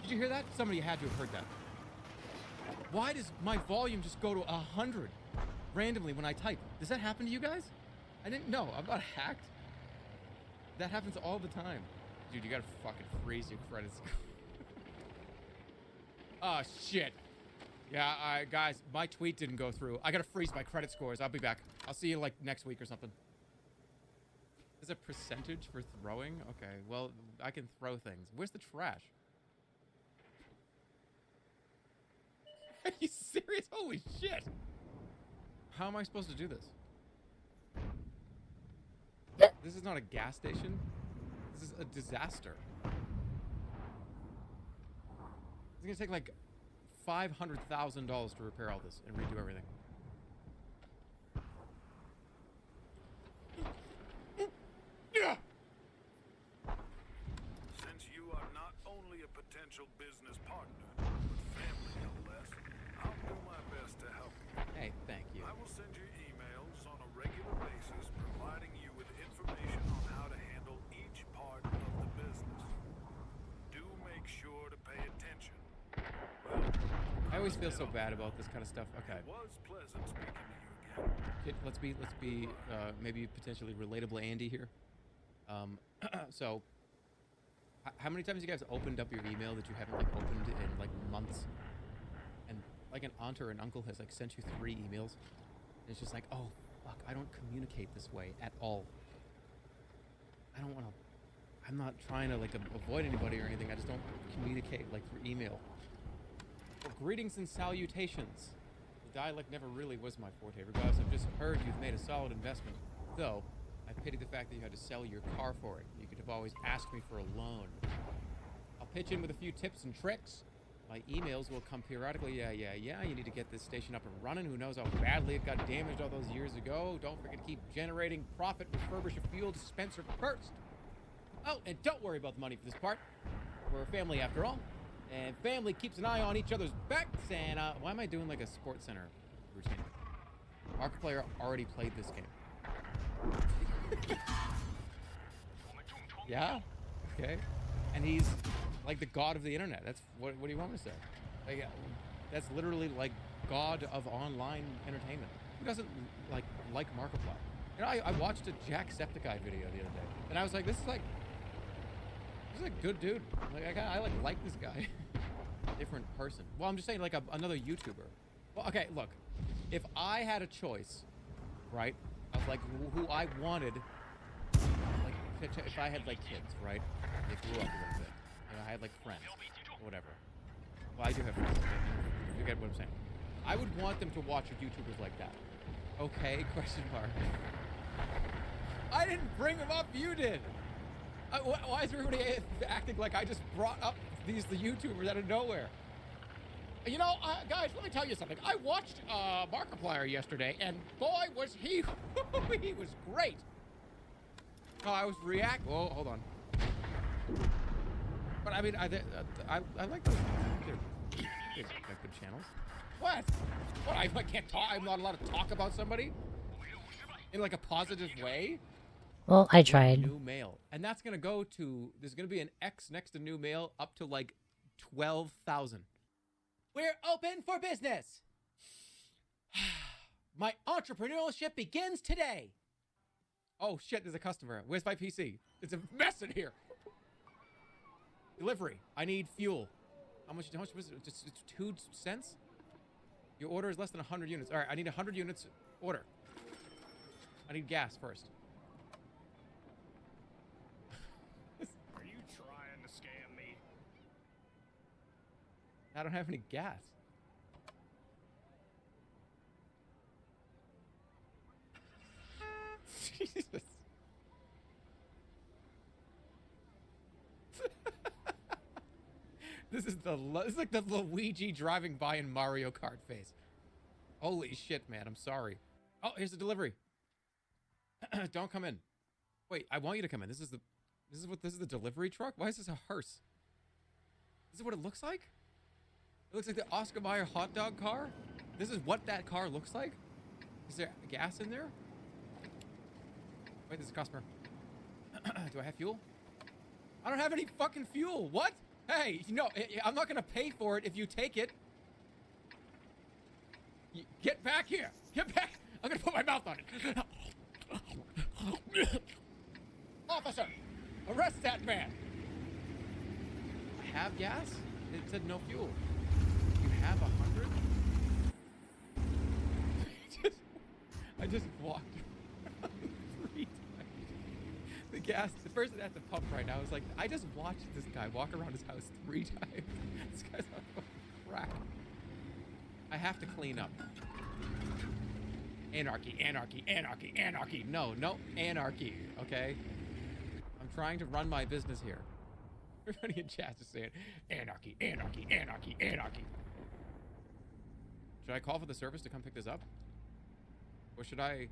Did you hear that? Somebody had to have heard that. Why does my volume just go to 100 randomly when I type? Does that happen to you guys? I didn't know. I'm not hacked. That happens all the time. Dude, you gotta fucking freeze your credits. Oh, shit. Yeah, guys, my tweet didn't go through. I gotta freeze my credit scores. I'll be back. I'll see you, like, next week or something. There's a percentage for throwing? Okay, well, I can throw things. Where's the trash? Are you serious? Holy shit! How am I supposed to do this? This is not a gas station. This is a disaster. It's gonna take, like, $500,000 to repair all this and redo everything. Since you are not only a potential business partner, but family no less, I'll do my best to help you. Hey, thank you. I will send you emails on a regular basis, providing you with information on how to handle each part of the business. Do make sure to pay attention. I always feel so bad about this kind of stuff. Okay. It was pleasant speaking to you again. Let's be maybe potentially relatable Andy here. So how many times you guys opened up your email that you haven't like opened in like months, and like an aunt or an uncle has like sent you 3 emails, and it's just like, oh fuck, I don't communicate this way at all. I don't want to. I'm not trying to like avoid anybody or anything. I just don't communicate like through email. Well, greetings and salutations. The dialect never really was my forte. Regardless, I've just heard you've made a solid investment. Though, I pity the fact that you had to sell your car for it. You could have always asked me for a loan. I'll pitch in with a few tips and tricks. My emails will come periodically. Yeah. You need to get this station up and running. Who knows how badly it got damaged all those years ago. Don't forget to keep generating profit. Refurbish a fuel dispenser first. Oh, and don't worry about the money for this part. We're a family after all. And family keeps an eye on each other's backs. And why am I doing like a Sports Center routine? Markiplier already played this game. Yeah? Okay. And he's like the god of the internet. That's what do you want me to say? Like, that's literally like god of online entertainment. Who doesn't like Markiplier? You know, I watched a Jacksepticeye video the other day, and I was like, this is a good dude. Like I like this guy. Different person. Well, I'm just saying like another YouTuber. Well, okay, look. If I had a choice, right, of like who I wanted, like if I had like kids, right, they grew up a little bit, you know, I had like friends or whatever. Well, I do have friends. You get what I'm saying? I would want them to watch YouTubers like that. Okay? Question mark. I didn't bring them up. You did. Why is everybody acting like I just brought up the YouTubers out of nowhere? You know, guys, let me tell you something. I watched Markiplier yesterday, and boy, was he he was great. Oh, I was Oh, hold on. But I mean, I like those. They're good channels. What? What? I can't talk. I'm not allowed to talk about somebody in like a positive way. Well, I with tried. New mail. And that's going to go to, there's going to be an X next to new mail up to like 12,000. We're open for business. My entrepreneurship begins today. Oh shit, there's a customer. Where's my PC? It's a mess in here. Delivery. I need fuel. How much was it? Just it's 2 cents? Your order is less than 100 units. All right, I need 100 units. Order. I need gas first. Are you trying to scam me? I don't have any gas. Jesus. This is like the Luigi driving by in Mario Kart face. Holy shit, man! I'm sorry. Oh, here's the delivery. Don't come in. Wait, I want you to come in. This is the delivery truck. Why is this a hearse? This is what it looks like. It looks like the Oscar Mayer hot dog car. This is what that car looks like. Is there gas in there? Wait, there's a customer. Do I have fuel? I don't have any fucking fuel. What? Hey, no, I'm not gonna pay for it if you take it. Get back here. Get back. I'm gonna put my mouth on it. Officer, arrest that man. I have gas? It said no fuel. You have 100? I just walked 3 times. The person at the pump right now is like, I just watched this guy walk around his house 3 times. This guy's on fucking crack. I have to clean up. Anarchy, anarchy, anarchy, anarchy. No, anarchy, okay? I'm trying to run my business here. Everybody in chat is saying, anarchy, anarchy, anarchy, anarchy. Should I call for the service to come pick this up? Or should I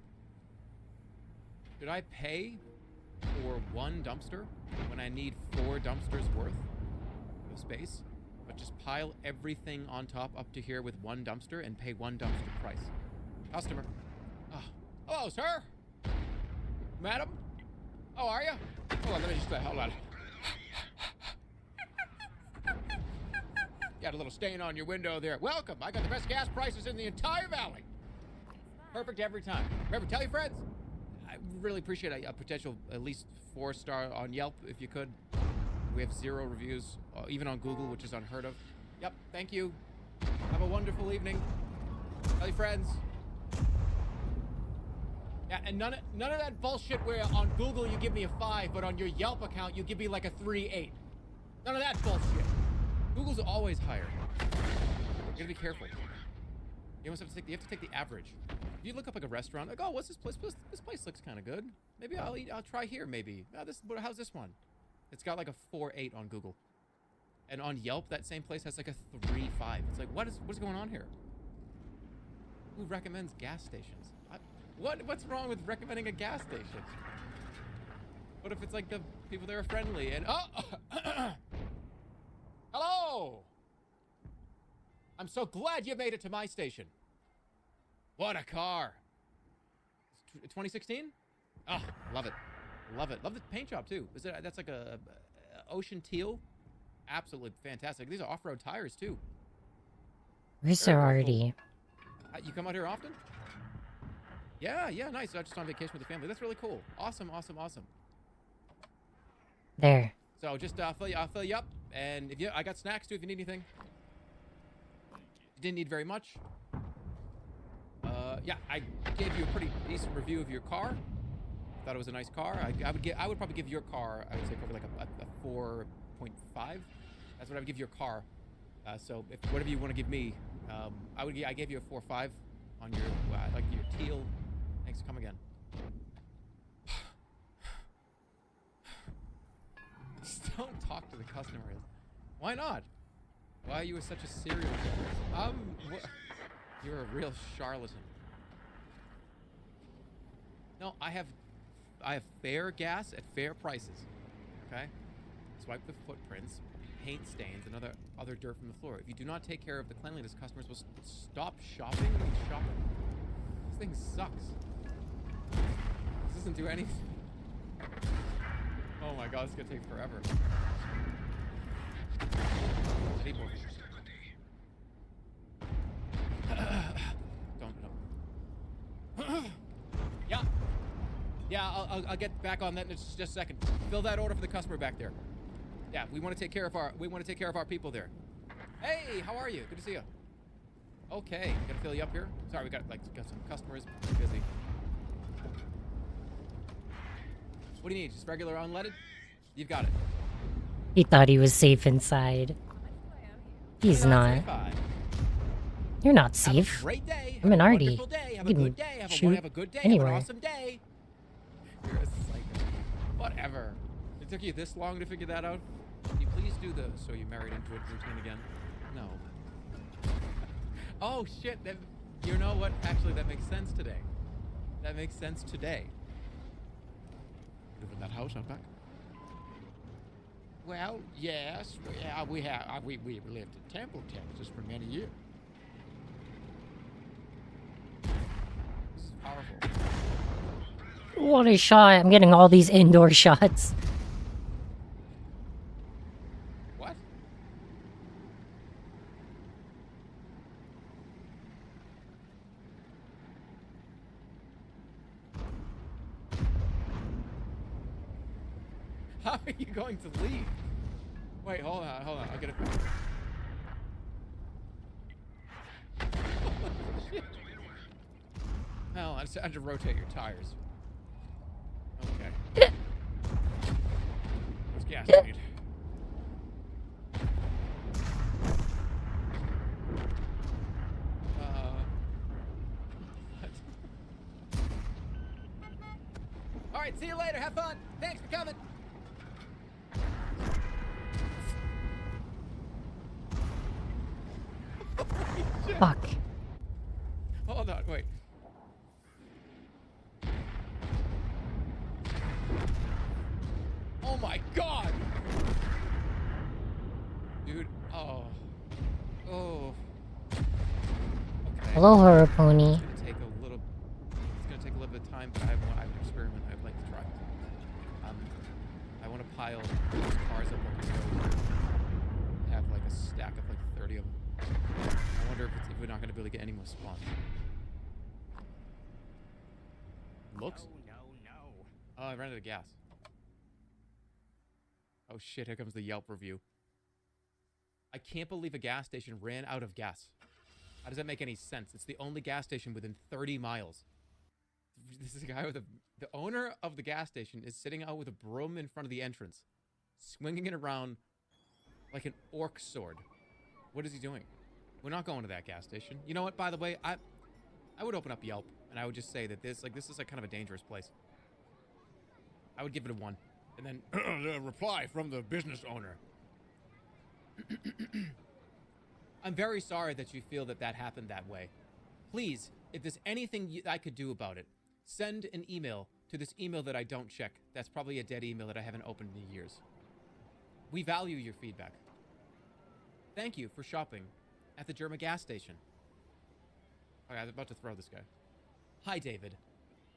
pay for 1 dumpster when I need 4 dumpsters worth of space, but just pile everything on top up to here with 1 dumpster and pay 1 dumpster price? Customer. Oh. Hello, sir. Madam. How are you? Hold on, let me just hold on. Got a little stain on your window there. Welcome. I got the best gas prices in the entire valley. Perfect every time. Remember, tell your friends. I really appreciate a potential at least 4-star on Yelp if you could. We have 0 reviews, even on Google, which is unheard of. Yep, thank you. Have a wonderful evening. Tell your friends. Yeah, and none of that bullshit where on Google you give me a 5, but on your Yelp account you give me like a 3.8. None of that bullshit. Google's always higher. You gotta be careful. You almost have to take the average. If you look up like a restaurant, like, oh, what's this place? This place looks kind of good. Maybe I'll try here. Maybe. How's this one? It's got like a 4.8 on Google, and on Yelp that same place has like a 3.5. It's like, what's going on here? Who recommends gas stations? What's wrong with recommending a gas station? What if it's like the people there are friendly and hello? I'm so glad you made it to my station. What a car. 2016? Oh, love it. Love it. Love the paint job too. That's like a ocean teal? Absolutely fantastic. These are off-road tires too. Where's sorority? You come out here often? Yeah, nice. I'm just on vacation with the family. That's really cool. Awesome. There. So just I'll fill you up, and I got snacks too if you need anything. You didn't need very much. Yeah, I gave you a pretty decent review of your car. Thought it was a nice car. I would probably give your car, I would say probably like a 4.5. That's what I would give your car. So if whatever you want to give me, I gave you a 4.5 on your like your teal. Thanks. Come again. Just don't talk to the customers. Why not? Why are you such a serial killer? You're a real charlatan. No, I have fair gas at fair prices. Okay? Swipe the footprints, paint stains, and other dirt from the floor. If you do not take care of the cleanliness, customers will stop shopping and shopping. This thing sucks. This doesn't do anything. Oh my god, it's gonna take forever. I need more. Don't. Yeah. Yeah, I'll get back on that in just a second. Fill that order for the customer back there. Yeah, we want to take care of our people there. Hey, how are you? Good to see you. Okay, gonna fill you up here. Sorry, we got some customers. We're busy. What do you need? Just regular unleaded? You've got it. He thought he was safe inside. He's not. You're not safe. Have a great day. I'm an Have a arty. wonderful day. Have a You can good day. shoot Have a good day. anywhere. Have an awesome day. You're a psycho. Whatever. It took you this long to figure that out? Can you please do the so you married into it routine again? No. Oh shit, that, you know what? Actually, that makes sense today. That makes sense today. Live in that house out back? Well, yes, we lived in Temple, Texas for many years. This is powerful. What a shot. I'm getting all these indoor shots. What? How are you going to leave? Wait, hold on. I'll get it back. Shit. Well, I just had to rotate your tires. Okay. What's gas you need? What? All right, see you later. Have fun. Thanks for coming. Fuck. Hold on, wait. Oh my god! Dude, oh. Oh. Okay. Hello, horror pony. It's gonna take a little bit of time, but I have an experiment I'd like to try. I want to pile these cars up on the road. Have like a stack of like 30 of them. I wonder if we're not gonna be able to get any more spawns. Looks? No. Oh, I ran out of gas. Oh shit, here comes the Yelp review. I can't believe a gas station ran out of gas. How does that make any sense? It's the only gas station within 30 miles. This is a guy with the owner of the gas station is sitting out with a broom in front of the entrance, swinging it around like an orc sword. What is he doing? We're not going to that gas station. You know what, by the way, I would open up Yelp and I would just say that this is like kind of a dangerous place. I would give it a 1. And then the reply from the business owner. I'm very sorry that you feel that happened that way. Please, if there's anything I could do about it, send an email to this email that I don't check. That's probably a dead email that I haven't opened in years. We value your feedback. Thank you for shopping at the German gas station. Okay, I was about to throw this guy. Hi, David.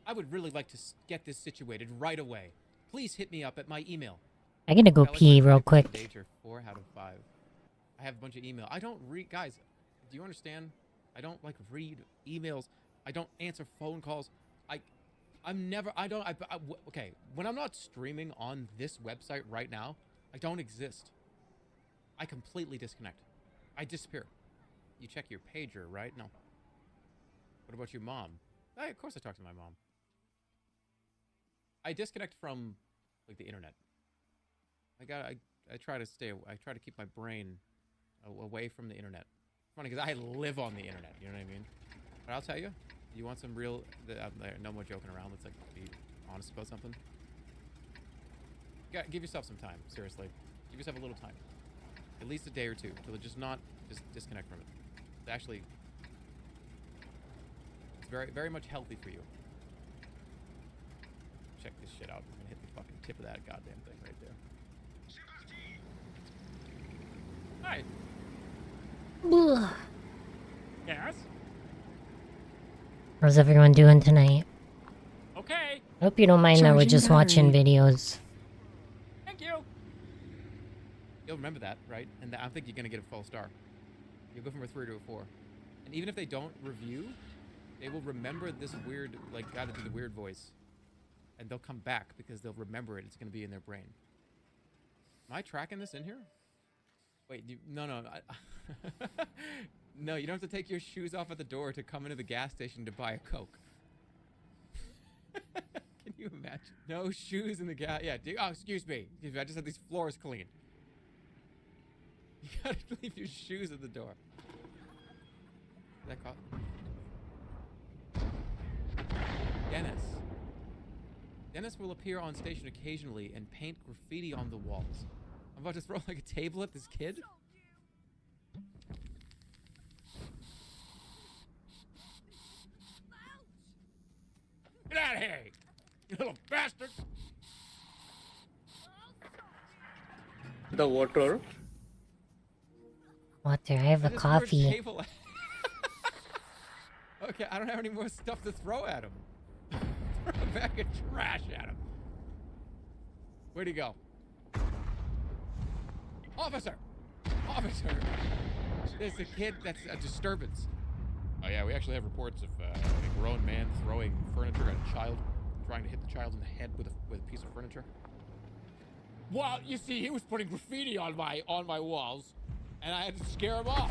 I would really like to get this situated right away. Please hit me up at my email. I'm gonna go pee real quick. 4 out of 5. I have a bunch of email. I don't read, guys. Do you understand? I don't like read emails. I don't answer phone calls. Okay. When I'm not streaming on this website right now, I don't exist. I completely disconnect. I disappear. You check your pager, right? No. What about your mom? Of course I talk to my mom. I disconnect from like the internet. I try to keep my brain away from the internet. It's funny because I live on the internet, you know what I mean? But I'll tell you, you want some real, no more joking around, let's like be honest about something. Give yourself some time, seriously. Give yourself a little time. At least a day or two, to just disconnect from it. It's actually, it's very, very much healthy for you. Check this shit out. I'm gonna hit the fucking tip of that goddamn thing right there. Hi. Yes? How's everyone doing tonight? Okay. I hope you don't mind that we're Charging just watching battery. videos. Thank you. You'll remember that, right? And I think you're gonna get a full star. You'll go from a 3 to a 4. And even if they don't review, they will remember this weird, like, guy to do the weird voice. And they'll come back because they'll remember it. It's gonna be in their brain. Am I tracking this in here? Wait, no. No, you don't have to take your shoes off at the door to come into the gas station to buy a Coke. Can you imagine? No shoes in the gas. Yeah, oh, excuse me. I just had these floors cleaned. You gotta leave your shoes at the door. Is that called? Dennis will appear on station occasionally and paint graffiti on the walls. I'm about to throw like a table at this kid? Get out of here, you little bastard! The water. Water, I have a just threw coffee. table Okay, I don't have any more stuff to throw at him. Throw a bag of trash at him. Where'd he go? Officer! Officer! There's a kid that's a disturbance. Oh yeah, we actually have reports of a grown man throwing furniture at a child, trying to hit the child in the head with a piece of furniture. Well, you see, he was putting graffiti on my walls, and I had to scare him off.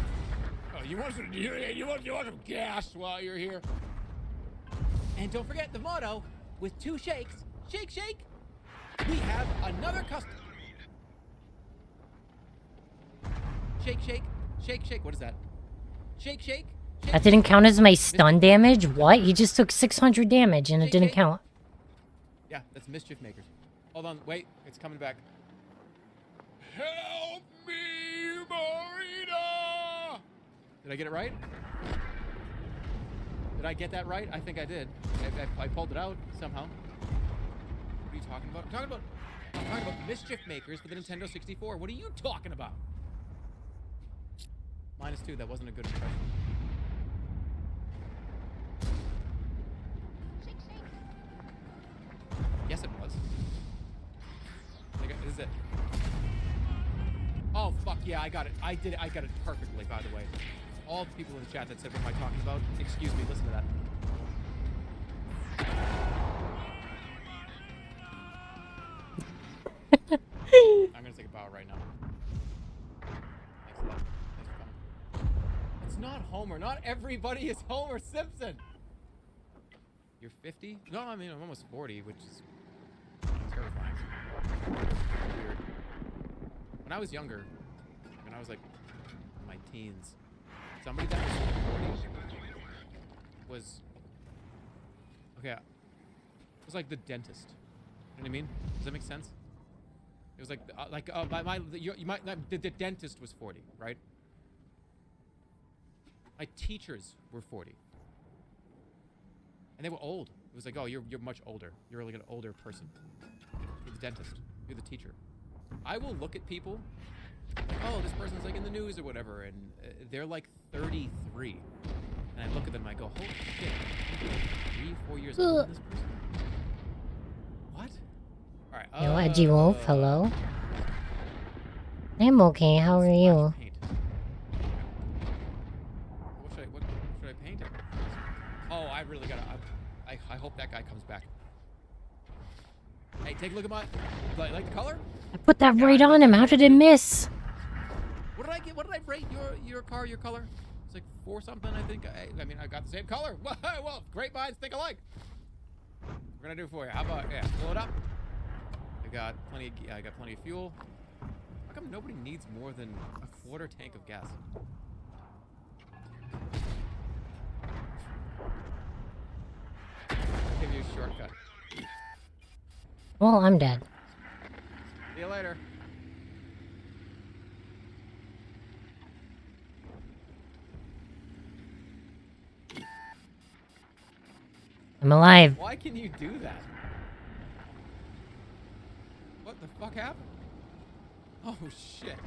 Oh, you want some gas while you're here? And don't forget the motto, with 2 shakes, shake, shake, we have another customer. Shake, shake, shake, shake. What is that? Shake, shake, shake. That didn't count as my stun damage? What? He just took 600 damage and it didn't count. Yeah, that's mischief makers. Hold on, wait, it's coming back. Help me, Marina! Did I get it right? Did I get that right? I think I did. I pulled it out somehow. What are you talking about? I'm talking about mischief makers for the Nintendo 64. What are you talking about? -2, that wasn't a good impression. Yes, it was. Is it? Oh, fuck yeah, I got it. I did it. I got it perfectly, by the way. All the people in the chat that said, what am I talking about? Excuse me, listen to that. I'm gonna take a bow right now. Thanks a lot. Thanks for coming. It's not Homer. Not everybody is Homer Simpson. You're 50? No, I mean, I'm almost 40, which is terrifying. Weird. When I was younger, when I was like in my teens, somebody that was 40 was, okay, it was like the dentist. You know what I mean? Does that make sense? It was like, the dentist was 40, right? My teachers were 40. And they were old. It was like, oh, you're much older. You're like an older person. You're the dentist. You're the teacher. I will look at people like, oh, this person's like in the news or whatever, and they're like 33. And I look at them and I go, holy shit, I'm 3, 4 years older than this person. What? Alright, Yo, Edgy Wolf, hello? I'm okay, how are you? What should I paint it? Oh, I really gotta, I hope that guy comes back. Hey, take a look at my, like the color? I put that right on him, how did it miss? What did I get? What did I rate your car, your color? It's like 4 something, I think. I mean, I got the same color. Well, great minds think alike. We're gonna do it for you. How about, yeah, fill it up. I got plenty of fuel. How come nobody needs more than a quarter tank of gas? I'll give you a shortcut. Well, I'm dead. See you later. I'm alive. Why can you do that? What the fuck happened? Oh shit.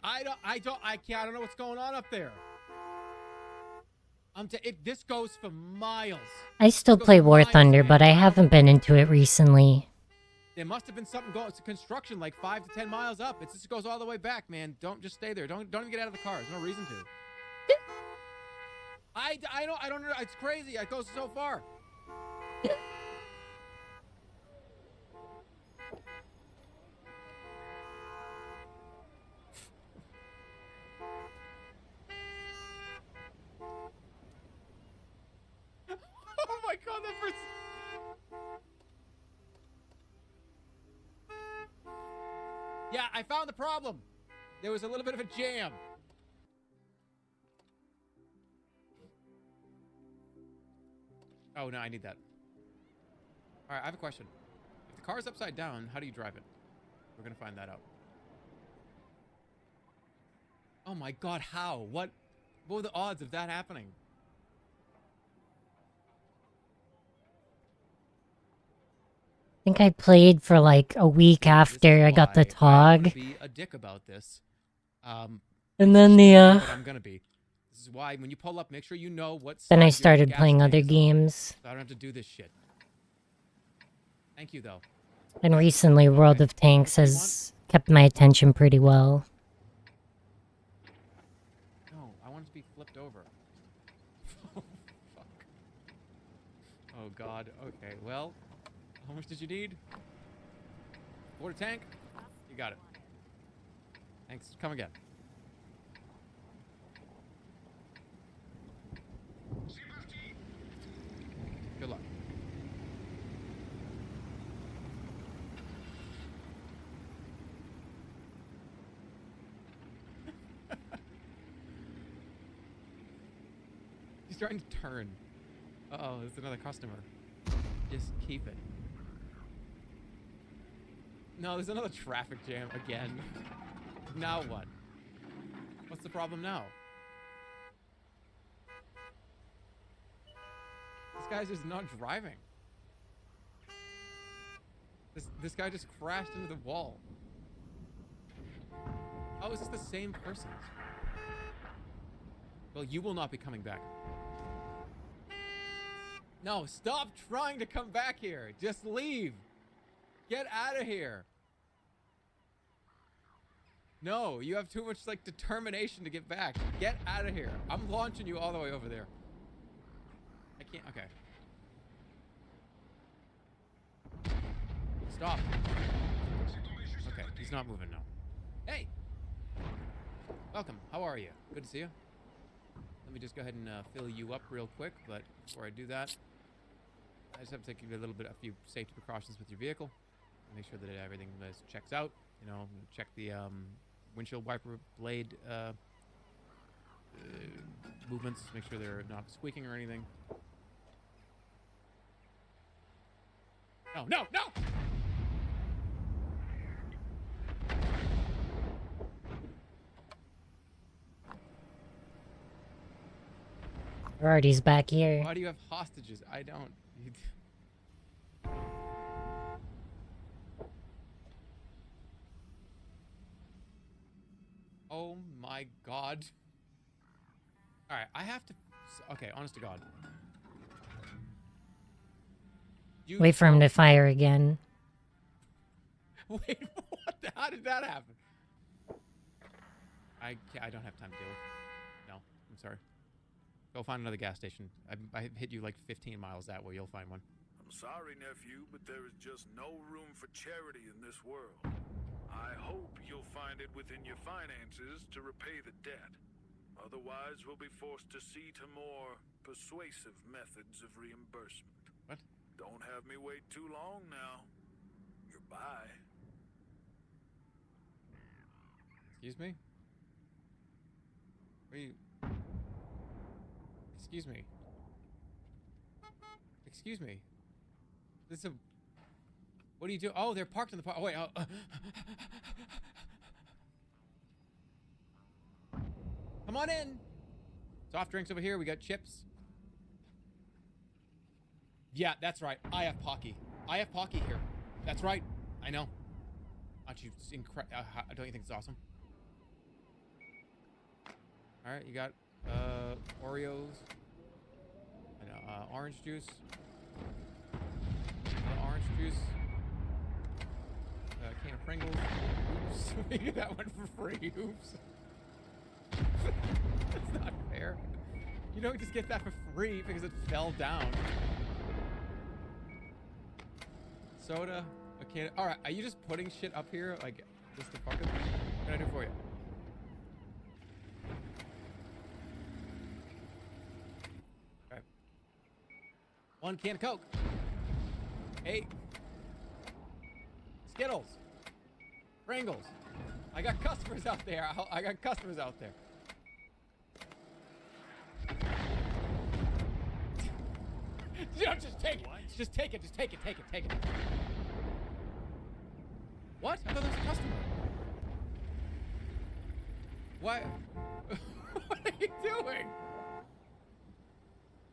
I don't know what's going on up there. This goes for miles. I still play War Thunder, but I haven't been into it recently. There must have been something going. It's a construction like 5 to 10 miles up. It just goes all the way back, man. Don't just stay there. Don't even get out of the car. There's no reason to. I don't know. It's crazy. It goes so far. Oh my god, that first... Yeah, I found the problem. There was a little bit of a jam. Oh, no, I need that. All right, I have a question. If the car is upside down, how do you drive it? We're going to find that out. Oh my god, how? What were the odds of that happening? I think I played for like a week after I got the TOG. Be a dick about this. And then the I'm gonna be. This is why when you pull up, make sure you know what. Then I started playing other games. So I don't have to do this shit. Thank you though. And recently World of Tanks has kept my attention pretty well. No, I want it to be flipped over. Oh fuck. Oh god. Okay, well. How much did you need? Quarter tank? You got it. Thanks. Come again. Good luck. He's trying to turn. Uh-oh, there's another customer. Just keep it. No, there's another traffic jam again. Now what? What's the problem now? This guy's just not driving. This guy just crashed into the wall. Oh, is this the same person? Well, you will not be coming back. No, stop trying to come back here. Just leave. Get out of here. No, you have too much like determination to get back. Get out of here. I'm launching you all the way over there. I can't. Okay. Stop. Okay, he's not moving now. Hey. Welcome. How are you? Good to see you. Let me just go ahead and fill you up real quick, but before I do that, I just have to take a few safety precautions with your vehicle. Make sure that everything checks out. You know, check the windshield wiper blade movements. Make sure they're not squeaking or anything. No, no, no! Alrighty's back here. Why do you have hostages? I don't. Oh my god. Alright, I have to... Okay, honest to god. Wait for him to fire again. Wait, what? How did that happen? I don't have time to deal with it. No, I'm sorry. Go find another gas station. I hit you like 15 miles that way. You'll find one. I'm sorry, nephew, but there is just no room for charity in this world. I hope you'll find it within your finances to repay the debt. Otherwise, we'll be forced to see to more persuasive methods of reimbursement. What? Don't have me wait too long now. Goodbye. Excuse me? Where are you? Excuse me. Excuse me. This is a... What do you do? Oh, they're parked in the park. Oh, wait. Come on in. Soft drinks over here. We got chips. Yeah, that's right. I have Pocky. I have Pocky here. That's right. I know. Aren't you don't you think it's awesome? All right, you got Oreos and orange juice. Orange juice. Can of Pringles. Oops, we get that one for free. Oops. That's not fair. You don't just get that for free because it fell down. Soda. A can. All right, are you just putting shit up here like just to fucking? What can I do for you? Okay. 1 can of Coke. 8. Skittles. Pringles. I got customers out there. I got customers out there. You know, just take it. Just take it. Just take it. Take it. Take it. What? I thought there was a customer. Why? What are you doing?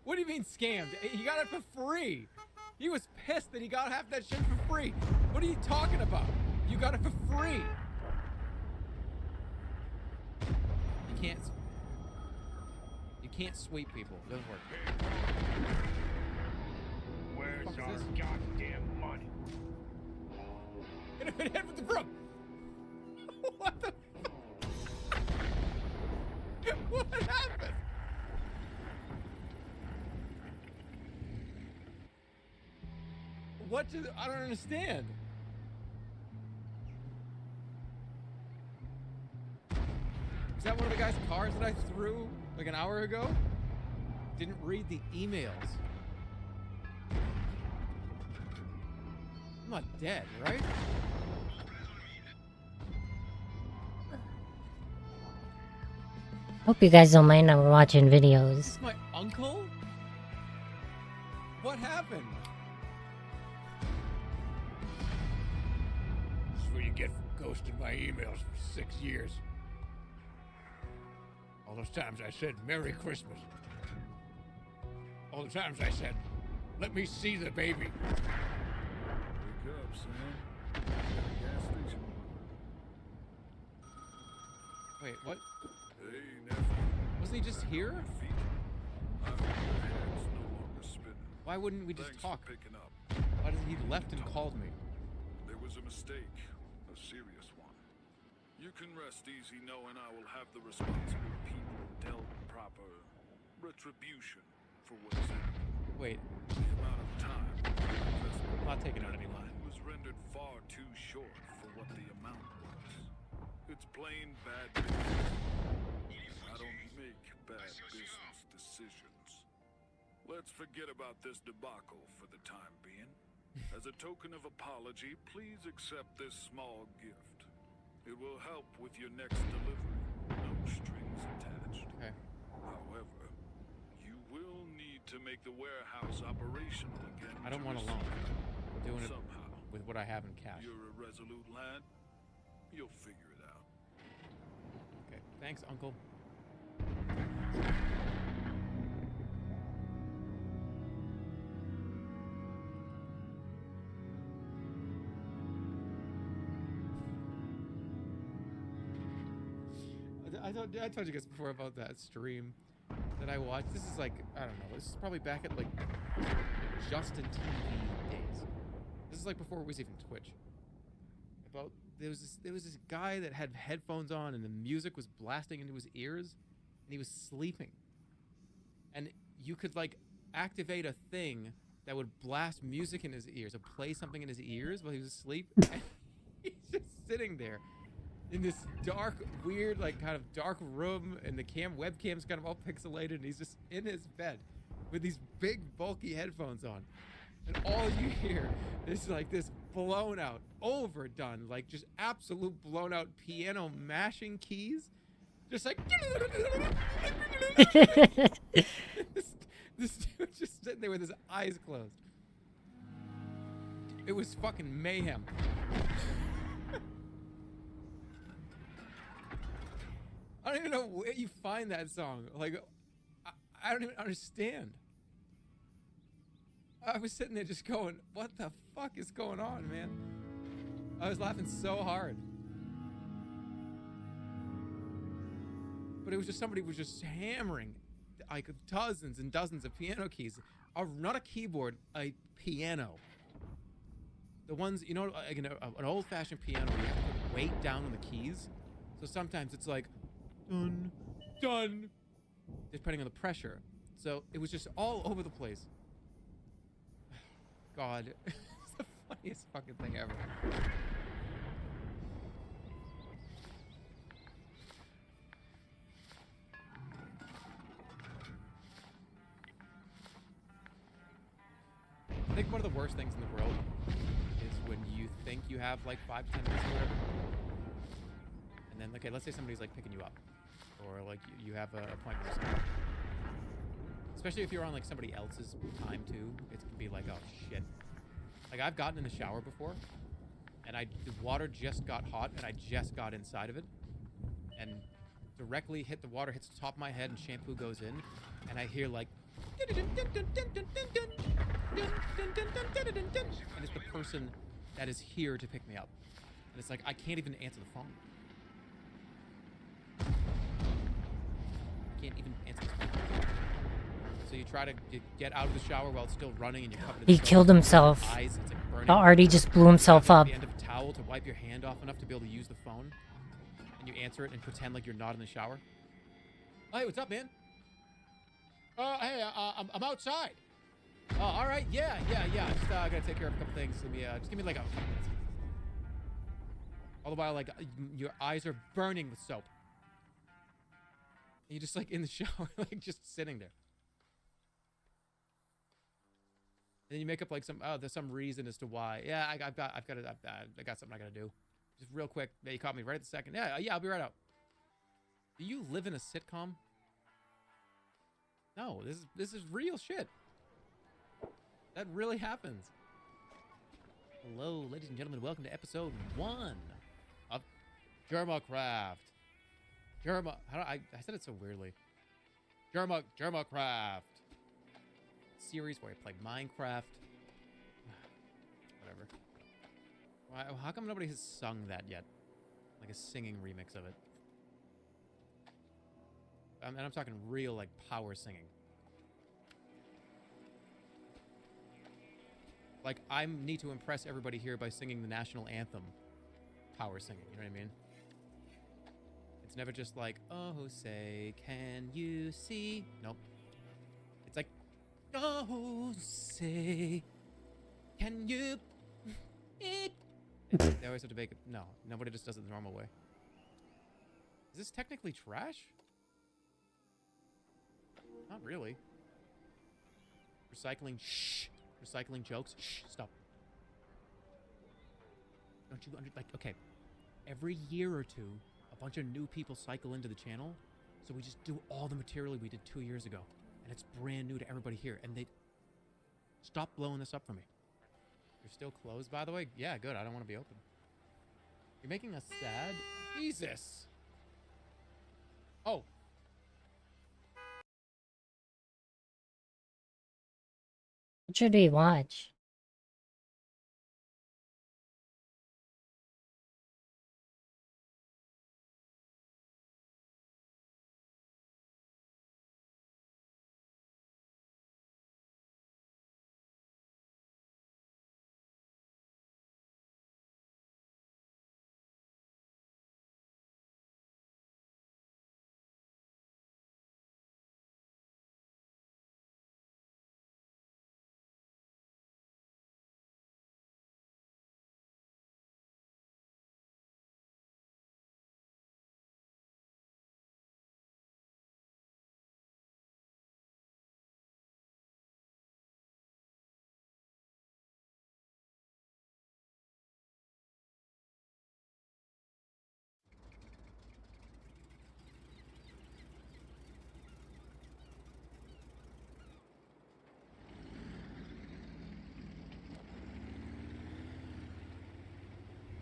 What do you mean scammed? He got it for free. He was pissed that he got half that shit for free. What are you talking about? You got it for free. You can't sweep people. It doesn't work. Where's our goddamn money? Hit him in the head with the broom. What the? What happened? What did I don't understand? Is that one of the guy's cars that I threw like an hour ago? Didn't read the emails. I'm not dead, right? Hope you guys don't mind that we're watching videos. Is this my uncle? What happened? This is what you get for ghosting my emails for 6 years. All those times I said, Merry Christmas. All the times I said, let me see the baby. Wake up, Sam. Gas station. Wait, what? Hey, nephew. Wasn't he just here? Feet. I hope your head's no longer spinning. Why wouldn't we just Thanks talk? for picking up. Why did he left and called me? There was a mistake, a serious one. You can rest easy knowing I will have the responsible people dealt proper retribution for what is happened. Wait, The amount of time I'm not taking out any line. was rendered far too short for what the amount was. It's plain bad business. I don't make bad business decisions. Let's forget about this debacle for the time being. As a token of apology, please accept this small gift. It will help with your next delivery. No strings attached. Okay. However, you will need to make the warehouse operational again. I don't to want a receive loan. it. I'm doing it Somehow. with what I have in cash. You're a resolute lad. You'll figure it out. Okay, thanks, Uncle. I told you guys before about that stream that I watched. This is like, I don't know, this is probably back at like Justin TV days. This is like before it was even Twitch. About there was this guy that had headphones on and the music was blasting into his ears and he was sleeping. And you could like activate a thing that would blast music in his ears or play something in his ears while he was asleep. And he's just sitting there in this dark, weird, like kind of dark room, and the webcam's kind of all pixelated, and he's just in his bed with these big, bulky headphones on. And all you hear is like this blown out, overdone, like just absolute blown out piano mashing keys. Just like this dude just sitting there with his eyes closed. It was fucking mayhem. I don't even know where you find that song. Like, I don't even understand. I was sitting there just going, what the fuck is going on, man? I was laughing so hard. But it was just somebody was just hammering like dozens and dozens of piano keys. Not a keyboard, a piano. The ones, you know, like an old-fashioned piano where you have to put weight down on the keys. So sometimes it's like, dun, dun, depending on the pressure. So it was just all over the place. God, it's the funniest fucking thing ever. I think one of the worst things in the world is when you think you have like 5 to 10 minutes or whatever, and then, okay, let's say somebody's like picking you up, or like you have an appointment or something. Especially if you're on like somebody else's time too, it can be like, oh shit. Like I've gotten in the shower before, and the water just got hot, and I just got inside of it, and directly hit the water, hits the top of my head, and shampoo goes in, and I hear like, and it's the person that is here to pick me up, and it's like I can't even answer the phone. I can't even answer the phone. So you try to get out of the shower while it's still running, and you're covered in He soap. killed himself. Eyes, it's like burning. Artie just blew himself up. The end of a towel to wipe your hand off enough to be able to use the phone, and you answer it and pretend like you're not in the shower. Hey, what's up, man? Hey, I'm outside. Oh, all right, yeah. I just gotta take care of a couple things. Let me just give me like a couple minutes. All the while, like your eyes are burning with soap. And you're just like in the shower, like just sitting there. And then you make up like there's some reason as to why. Yeah, I got something I gotta do. Just real quick. Yeah, you caught me right at the second. Yeah, I'll be right out. Do you live in a sitcom? No, this is real shit. That really happens. Hello, ladies and gentlemen. Welcome to episode 1 of Germacraft. I said it so weirdly. Germacraft. Series where I play Minecraft. Whatever. How come nobody has sung that yet? Like a singing remix of it. And I'm talking real, like, power singing. Like, I need to impress everybody here by singing the national anthem. Power singing, you know what I mean? It's never just like, oh, say, can you see? Nope. It's like, oh, say, can you... They always have to make it... No, nobody just does it the normal way. Is this technically trash? Not really. Recycling, shh. Recycling jokes, shh, stop. Don't you like, okay. Every year or two, a bunch of new people cycle into the channel, so we just do all the material we did 2 years ago. And it's brand new to everybody here, and they... Stop blowing this up for me. You're still closed, by the way? Yeah, good, I don't want to be open. You're making us sad? Jesus! Oh. What should we watch?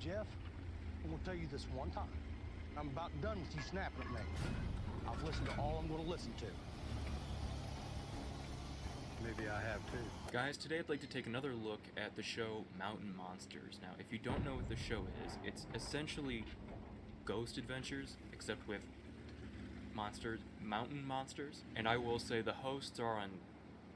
Jeff, I'm gonna tell you this one time. I'm about done with you snapping at me. I've listened to all I'm gonna listen to. Maybe I have too. Guys, today I'd like to take another look at the show Mountain Monsters. Now, if you don't know what the show is, it's essentially Ghost Adventures, except with mountain monsters, and I will say the hosts are on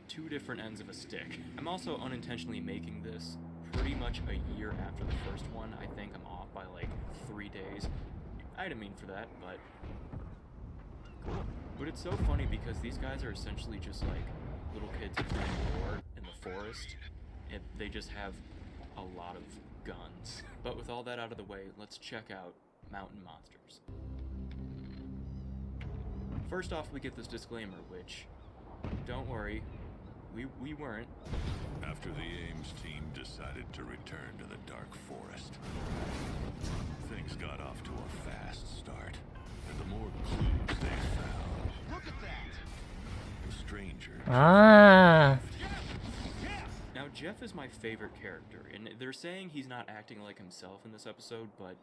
two different ends of a stick. I'm also unintentionally making this pretty much a year after the first one. I think I'm off by like 3 days. I didn't mean for that, but cool. But it's so funny because these guys are essentially just like little kids playing war in the forest, and they just have a lot of guns. But with all that out of the way, let's check out mountain monsters. First off, we get this disclaimer, which, don't worry, we weren't. After the Ames team decided to return to the Dark Forest, things got off to a fast start, and the more clues they found, Look at that! the stranger. Ah. Now, Jeff is my favorite character, and they're saying he's not acting like himself in this episode, but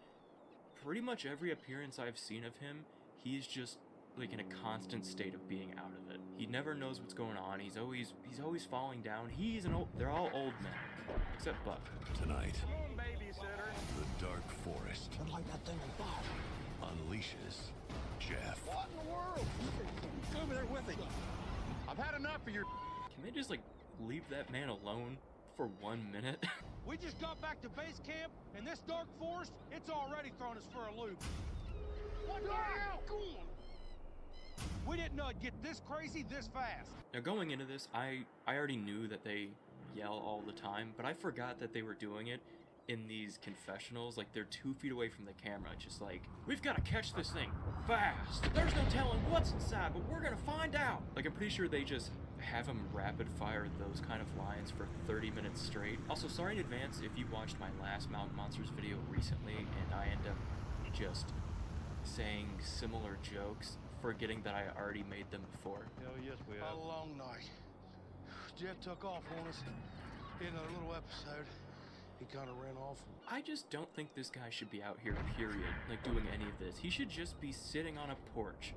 pretty much every appearance I've seen of him, he's just like in a constant state of being out of it. He never knows what's going on. He's always falling down. They're all old men, except Buck. Tonight, the Dark Forest unleashes Jeff. What in the world? Go over there with him. I've had enough of your... Can they just like leave that man alone for 1 minute? We just got back to base camp, and this Dark Forest, it's already thrown us for a loop. What the hell? Go on. We didn't know it'd get this crazy this fast. Now going into this, I already knew that they yell all the time, but I forgot that they were doing it in these confessionals. Like, they're 2 feet away from the camera, just like, we've got to catch this thing fast. There's no telling what's inside, but we're gonna find out. Like, I'm pretty sure they just have them rapid fire those kind of lines for 30 minutes straight. Also, sorry in advance if you watched my last Mountain Monsters video recently and I end up just saying similar jokes, forgetting that I already made them before. Hell yes, we have. A long night. Jeff took off on us. In a little episode, he kind of ran off. I just don't think this guy should be out here, period, like doing any of this. He should just be sitting on a porch.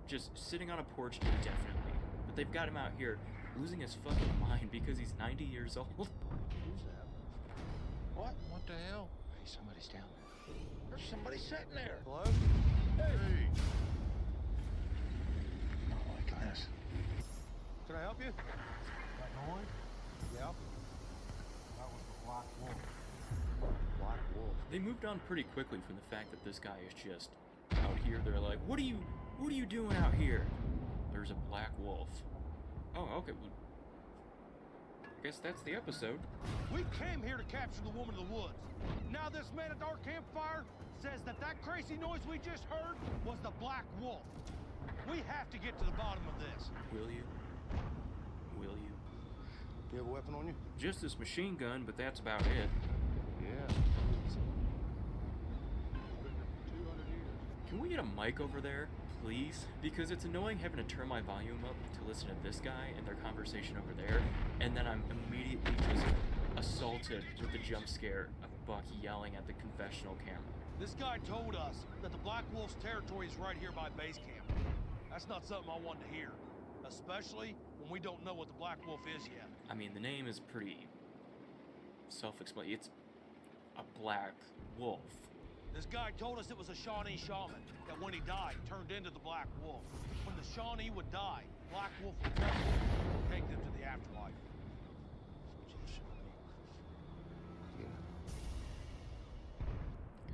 Just sitting on a porch indefinitely. But they've got him out here losing his fucking mind because he's 90 years old. Who's that? What? What the hell? Hey, somebody's down there. There's somebody sitting there. Hello? Hey! Not like this. Can I help you? That noise? Yeah. That was the Black Wolf. Black Wolf. They moved on pretty quickly from the fact that this guy is just out here. They're like, what are you doing out here? There's a black wolf. Oh, okay. Well, I guess that's the episode. We came here to capture the woman of the woods. Now this man at our campfire says that crazy noise we just heard was the Black Wolf. We have to get to the bottom of this. Will you? Will you? You have a weapon on you? Just this machine gun, but that's about it. Yeah. Can we get a mic over there, please? Because it's annoying having to turn my volume up to listen to this guy and their conversation over there, and then I'm immediately just assaulted with the jump scare of Buck yelling at the confessional camera. This guy told us that the Black Wolf's territory is right here by base camp. That's not something I want to hear, especially when we don't know what the Black Wolf is yet. I mean, the name is pretty self-explanatory. It's a black wolf. This guy told us it was a Shawnee shaman that when he died turned into the Black Wolf. When the Shawnee would die, Black Wolf would come and take them to the afterlife.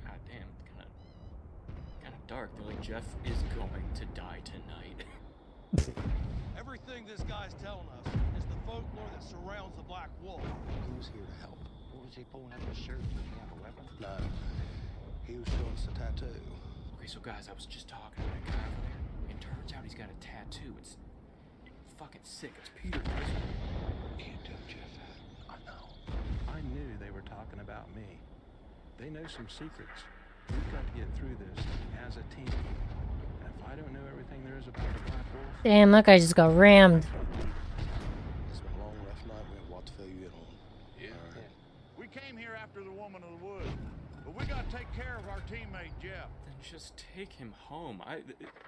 God damn, kind of dark. They're like, Jeff is going to die tonight. Everything this guy's telling us is the folklore that surrounds the Black Wolf. He was here to help. What was he pulling out of his shirt? Did he have a weapon? No. He was showing us a tattoo. Okay, so guys, I was just talking to that guy over there, and turns out he's got a tattoo. It's fucking sick. It's Peter. Can't do it, Jeff. I know. I knew they were talking about me. They know some secrets. We've got to get through this as a team. And if I don't know everything there is about the Black Wolf... Damn, that guy just got rammed. It's been a long, rough night. We have a lot to fill you in on. Yeah. Right. We came here after the woman of the woods, but we got to take care of our teammate, Jeff. Then just take him home.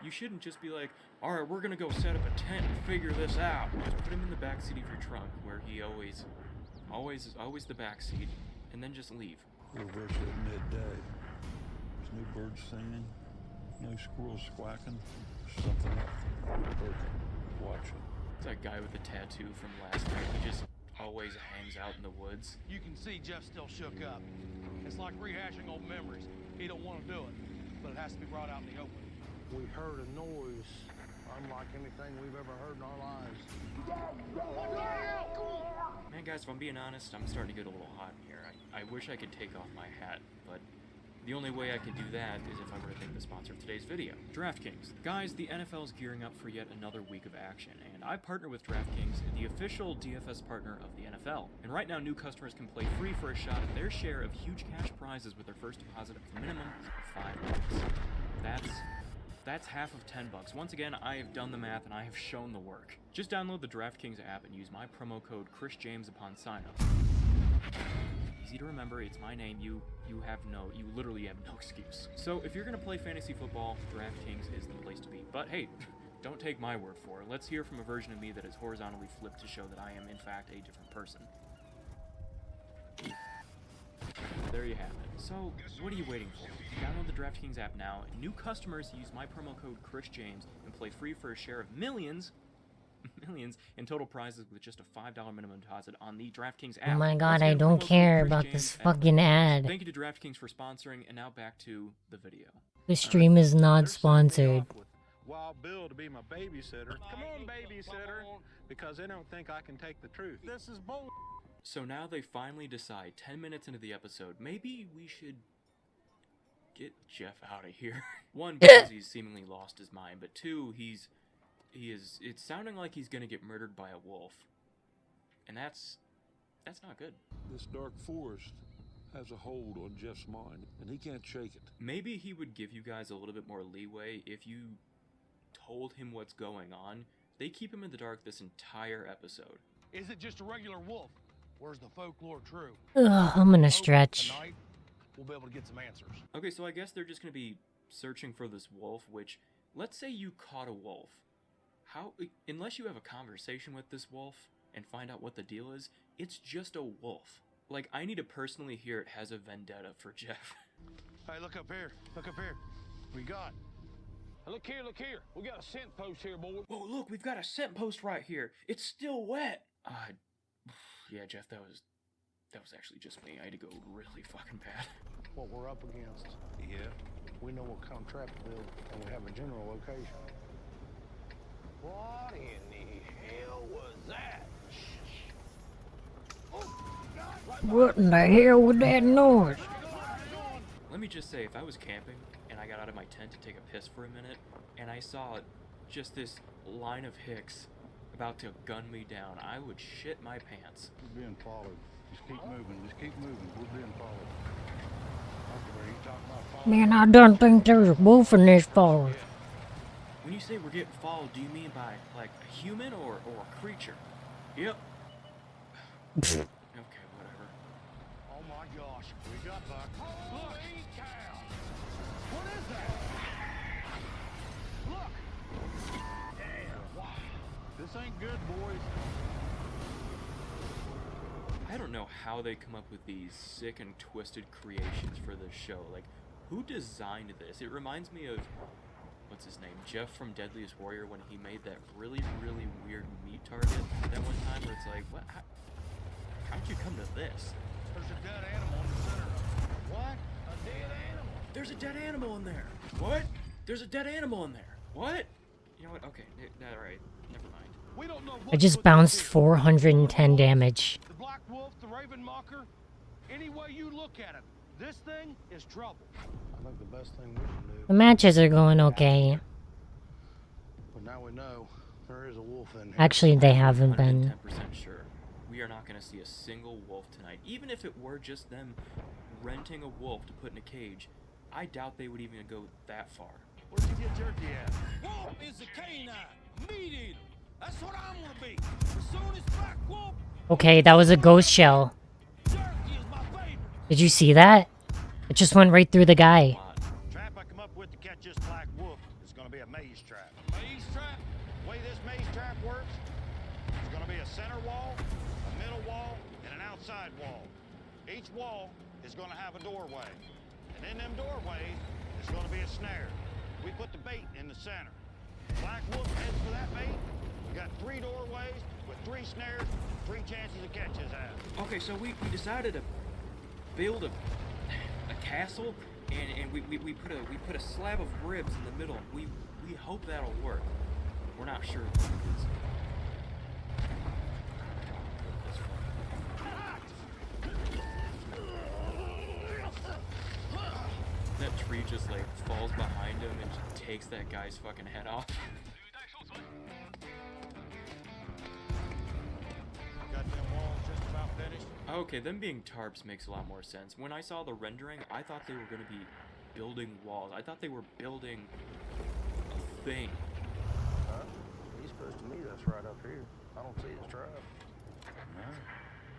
You shouldn't just be like, all right, we're gonna go set up a tent and figure this out. Just put him in the backseat of your trunk, where he always the backseat, and then just leave. We're virtually at midday. There's no birds singing, no squirrels squawking. something else. Watching. It's that guy with the tattoo from last night. He just always hangs out in the woods. You can see Jeff's still shook up. It's like rehashing old memories. He don't want to do it, but it has to be brought out in the open. We heard a noise unlike anything we've ever heard in our lives. Man, guys, if I'm being honest, I'm starting to get a little hot in here. I wish I could take off my hat, but the only way I can do that is if I were to thank the sponsor of today's video, DraftKings. Guys, the NFL is gearing up for yet another week of action, and I partner with DraftKings, the official DFS partner of the NFL. And right now, new customers can play free for a shot at their share of huge cash prizes with their first deposit of a minimum of $5. That's half of $10. Once again, I have done the math and I have shown the work. Just download the DraftKings app and use my promo code ChrisJames upon sign up. Easy to remember, it's my name. You literally have no excuse. So if you're gonna play fantasy football, DraftKings is the place to be. But hey, don't take my word for it. Let's hear from a version of me that is horizontally flipped to show that I am in fact a different person. There you have it. So, what are you waiting for? Download the DraftKings app now. New customers use my promo code ChrisJames and play free for a share of millions in total prizes with just a $5 minimum deposit on the DraftKings app. Oh my god, I don't care about this fucking ad. Thank you to DraftKings for sponsoring, and now back to the video. This stream is not sponsored. Wild Bill to be my babysitter. Come on, babysitter, because they don't think I can take the truth. This is bull. So now they finally decide, 10 minutes into the episode, maybe we should get Jeff out of here. One, because he's seemingly lost his mind, but two, it's sounding like he's gonna get murdered by a wolf. And that's not good. This dark forest has a hold on Jeff's mind, and he can't shake it. Maybe he would give you guys a little bit more leeway if you told him what's going on. They keep him in the dark this entire episode. Is it just a regular wolf? Where's the folklore true? Ugh, I'm gonna stretch. Tonight, we'll be able to get some answers. Okay, so I guess they're just gonna be searching for this wolf, which, let's say you caught a wolf. Unless you have a conversation with this wolf and find out what the deal is, it's just a wolf. Like, I need to personally hear it has a vendetta for Jeff. Hey, look up here. Look up here. We got. Look here, look here. We got a scent post here, boy. Whoa, look, we've got a scent post right here. It's still wet. Yeah, Jeff, that was actually just me. I had to go really fucking bad. What we're up against. Yeah. We know what kind of trap to build, and we have a general location. What in the hell was that? What in the hell was that noise? Let me just say, if I was camping and I got out of my tent to take a piss for a minute, and I saw just this line of hicks about to gun me down, I would shit my pants. We're being followed. Just keep moving. Just keep moving. We're being followed. Okay, you talking about following? Man, I don't think there's a wolf in this forest. When you say we're getting followed, do you mean by, like, a human or a creature? Yep. Okay, whatever. Oh my gosh. We got Buck. Holy cow! What is that? Look! Damn. Wow. This ain't good, boys. I don't know how they come up with these sick and twisted creations for this show. Like, who designed this? It reminds me of, what's his name? Jeff from Deadliest Warrior, when he made that really, really weird meat target that one time where it's like, what? How'd you come to this? There's a dead animal in the center. What? A dead animal? There's a dead animal in there. What? There's a dead animal in there. What? You know what? Okay, alright. Never mind. We don't know I just bounced 410 damage. The Black Wolf, the Raven Mocker, any way you look at it, this thing is trouble. I think the best thing we can do. The matches are going okay. But now we know there is a wolf in here. Actually, they haven't been. 10% sure. We are not going to see a single wolf tonight. Even if it were just them renting a wolf to put in a cage, I doubt they would even go that far. Where'd you get jerky at? Wolf is a canine, meat eater. That's what I'm gonna be. As soon as Black Wolf. Okay, that was a ghost shell. Jerky is my favorite. Did you see that? It just went right through the guy. Trap I come up with to catch this Black Wolf is gonna be a maze trap. Maze trap? The way this maze trap works, it's gonna be a center wall, a middle wall, and an outside wall. Each wall is gonna have a doorway. And in them doorways is gonna be a snare. We put the bait in the center. Black Wolf heads for that bait. We got 3 doorways with 3 snares, 3 chances to catch his ass. Okay, so we decided to build a castle, and we put a slab of ribs in the middle. We hope that'll work. We're not sure if it is. That tree just like falls behind him and just takes that guy's fucking head off. Got them walls just about finished. Okay, them being tarps makes a lot more sense. When I saw the rendering, I thought they were going to be building walls. I thought they were building a thing. Huh? He's supposed to meet us right up here. I don't see his tribe. No.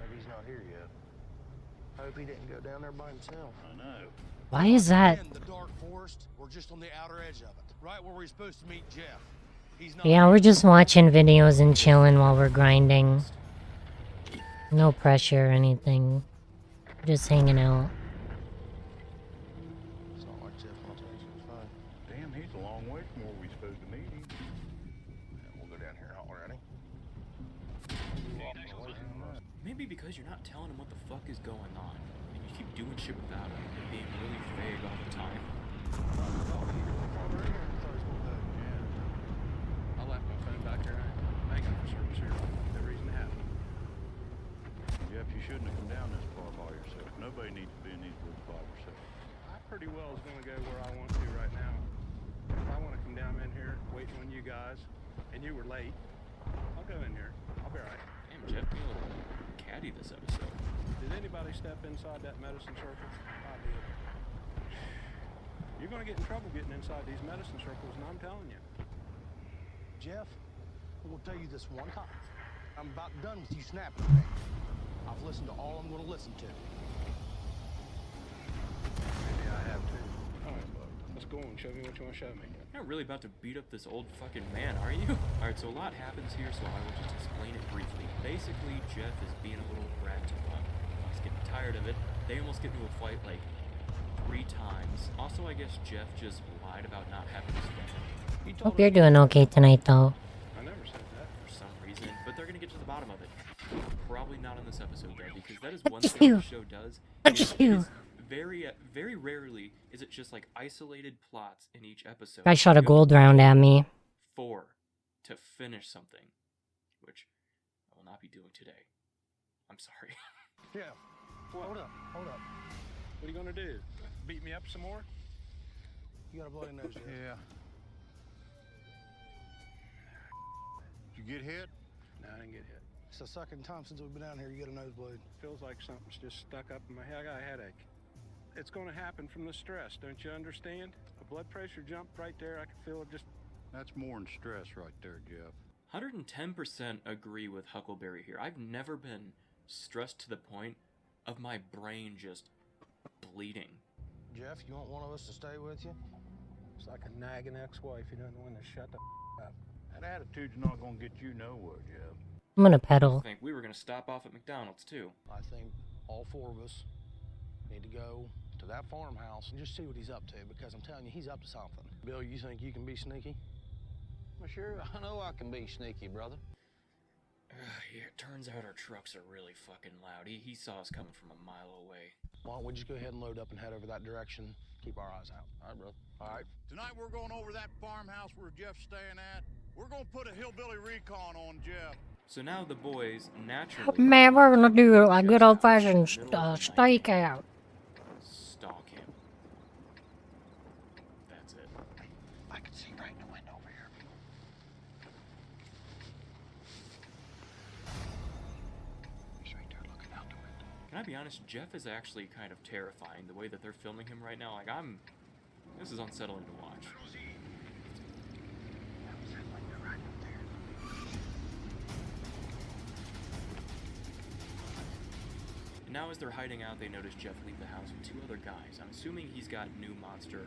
Maybe he's not here yet. I hope he didn't go down there by himself. I know. Why is that? In the dark forest, we're just on the outer edge of it, right where we're supposed to meet Jeff. He's not. Yeah, we're just watching videos and chilling while we're grinding. No pressure or anything. Just hanging out. It's not like Jeff wants to actually fight. Damn, he's a long way from where we're supposed to meet him. Yeah, we'll go down here and holler at him. Maybe because you're not telling him what the fuck is going on, and you keep doing shit without him, and being really vague all the time. I left my phone back here. I ain't got for service here. No reason to have it. Jeff, you shouldn't have come down this far by yourself. Nobody needs to be in these woods by yourself. I pretty well is going to go where I want to right now. If I want to come down in here, waiting on you guys, and you were late, I'll go in here. I'll be alright. Damn, Jeff being a little catty this episode. Did anybody step inside that medicine circle? I did. You're going to get in trouble getting inside these medicine circles, and I'm telling you. Jeff, I will tell you this one time. I'm about done with you snapping at me. I've listened to all I'm going to listen to. Maybe I have too. Alright, bud. Let's go on. Show me what you want to show me. You're not really about to beat up this old fucking man, are you? Alright, so a lot happens here, so I will just explain it briefly. Basically, Jeff is being a little rat to Buck. He's getting tired of it. They almost get into a fight like 3 times. Also, I guess Jeff just lied about not having his phone. Hope you're doing okay tonight, though. I never said that. For some reason, but they're gonna get to the bottom of it. Probably not on this episode, though, because that is one thing the show does. Very rarely is it just like isolated plots in each episode. I shot a gold round at me. To finish something, which I will not be doing today. I'm sorry. Yeah. Hold up. What are you gonna do? Beat me up some more? You got a bloody nose, Jeff. Yeah. Did you get hit? No, I didn't get hit. It's the second time since we've been down here you get a nosebleed. Feels like something's just stuck up in my head. I got a headache. It's gonna happen from the stress, don't you understand? The blood pressure jumped right there. I could feel it just... That's more than stress right there, Jeff. 110% agree with Huckleberry here. I've never been stressed to the point of my brain just bleeding. Jeff, you want one of us to stay with you? It's like a nagging ex-wife. You don't know when to shut the up. That attitude's not gonna get you nowhere, Jeff. I'm gonna pedal. I think we were gonna stop off at McDonald's too. I think all 4 of us need to go to that farmhouse and just see what he's up to, because I'm telling you, he's up to something. Bill, you think you can be sneaky? Well, sure, I know I can be sneaky, brother. Yeah, it turns out our trucks are really fucking loud. He saw us coming from a mile away. Why don't we just go ahead and load up and head over that direction? Keep our eyes out. All right, brother. All right. Tonight we're going over that farmhouse where Jeff's staying at. We're gonna put a hillbilly recon on Jeff. So now the boys naturally... Man, we're gonna do a good old-fashioned stakeout. Stalk him. That's it. I can see right in the window over here. He's right there looking out the window. Can I be honest? Jeff is actually kind of terrifying. The way that they're filming him right now, like this is unsettling to watch. And now as they're hiding out, they notice Jeff leave the house with 2 other guys. I'm assuming he's got new monster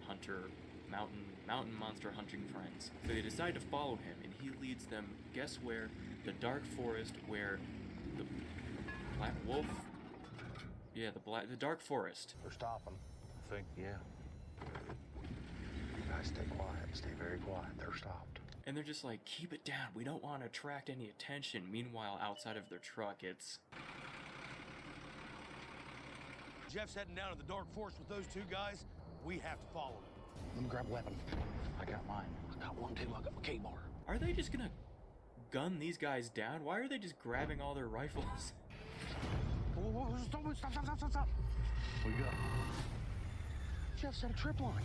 hunter, mountain monster hunting friends. So they decide to follow him, and he leads them, guess where? The dark forest where the Black Wolf... Yeah, the dark forest. We're stopping. I think, yeah. Guys, stay quiet. Stay very quiet. They're stopped. And they're just like, keep it down. We don't want to attract any attention. Meanwhile, outside of their truck, it's... Jeff's heading down to the dark forest with those two guys. We have to follow him. Let me grab a weapon. I got mine. I got one too. I got my K-bar. Are they just gonna gun these guys down? Why are they just grabbing all their rifles? Whoa, stop. What you got? Jeff set a trip line.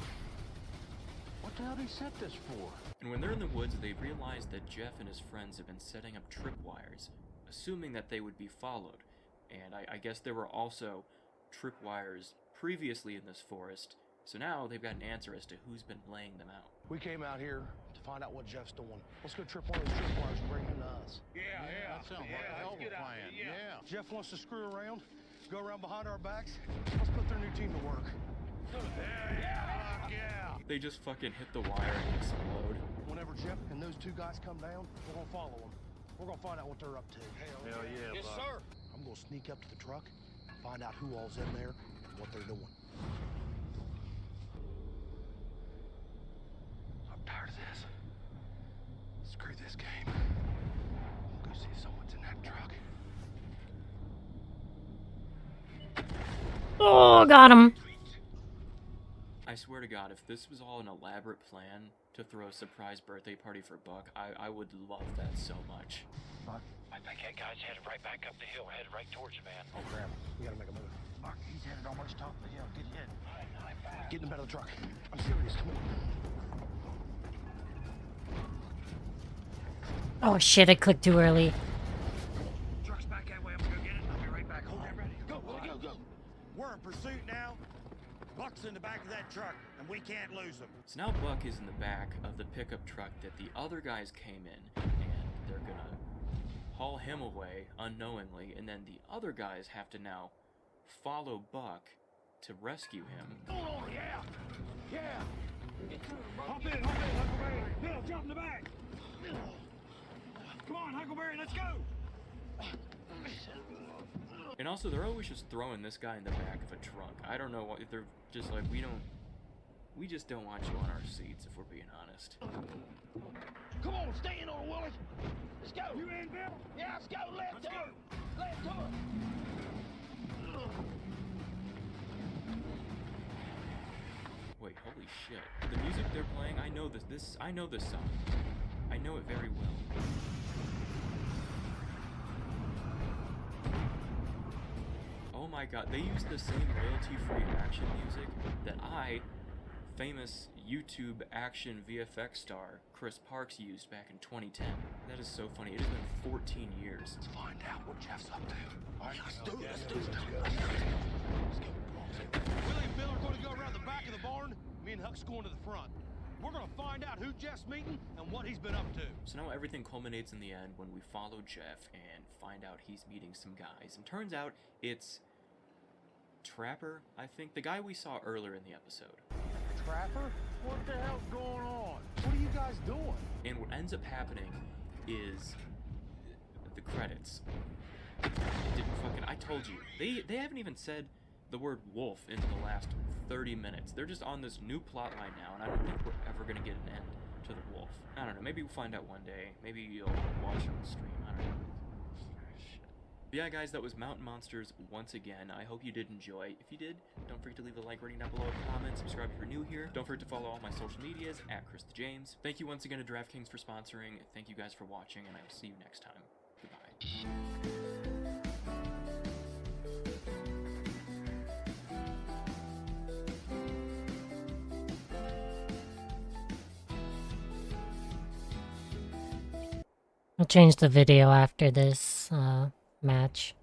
What the hell did he set this for? And when they're in the woods, they realize that Jeff and his friends have been setting up tripwires, assuming that they would be followed. And I guess there were also tripwires previously in this forest, so now they've got an answer as to who's been laying them out. We came out here to find out what Jeff's doing. Let's go trip one of those tripwires and bring him to us. Yeah, that sounds like a hell of a plan. Yeah. Jeff wants to screw around, go around behind our backs. Let's put their new team to work. Yeah. They just fucking hit the wire and explode. Whenever Jeff and those two guys come down, we're gonna follow them. We're gonna find out what they're up to. Hell yeah, Yes, Buck. sir. I'm gonna sneak up to the truck, find out who all's in there and what they're doing. I'm tired of this. Screw this game. I'm gonna go see if someone's in that truck. Oh, got him. I swear to God, if this was all an elaborate plan to throw a surprise birthday party for Buck, I would love that so much. I think that guy's headed right back up the hill, headed right towards you, man. Oh, grab him. We gotta make a move. Mark, he's headed almost top of the hill. Get in. Get in the back of the truck. I'm serious. Come on. Oh shit, I clicked too early. Truck's back that way. I'm gonna go get it. I'll be right back. Hold that ready. Go. We're in pursuit now. Buck's in the back of that truck, and we can't lose him. So now Buck is in the back of the pickup truck that the other guys came in, and they're gonna haul him away unknowingly, and then the other guys have to now follow Buck to rescue him. Oh, yeah. Hop in, Huckleberry. Bill, jump in the back. Come on, Huckleberry, let's go. And also, they're always just throwing this guy in the back of a trunk. I don't know what, if they're just like, we just don't want you on our seats, if we're being honest. Come on, stay in on Willie. Let's go. You in, Bill? Yeah, let's go. Left to her. Wait, holy shit. The music they're playing, I know this song. I know it very well. Oh my god, they use the same royalty-free action music that famous YouTube action VFX star Chris Parks used back in 2010. That is so funny. It has been 14 years. Let's find out what Jeff's up to. All right, let's do it. Let's go. Willie and Bill are going to go around the back of the barn. Me and Huck's going to the front. We're going to find out who Jeff's meeting and what he's been up to. So now everything culminates in the end when we follow Jeff and find out he's meeting some guys. And turns out it's Trapper, I think, the guy we saw earlier in the episode. Trapper? What the hell's going on? What are you guys doing? And what ends up happening is the credits. I told you. They haven't even said the word wolf in the last 30 minutes. They're just on this new plot line now, and I don't think we're ever gonna get an end to the wolf. I don't know, maybe we'll find out one day. Maybe you'll watch on the stream, I don't know. But yeah, guys, that was Mountain Monsters once again. I hope you did enjoy. If you did, don't forget to leave a like rating down below, comment, subscribe if you're new here. Don't forget to follow all my social medias at @ChrisTheJames. Thank you once again to DraftKings for sponsoring. Thank you guys for watching, and I will see you next time. Goodbye. I'll change the video after this match.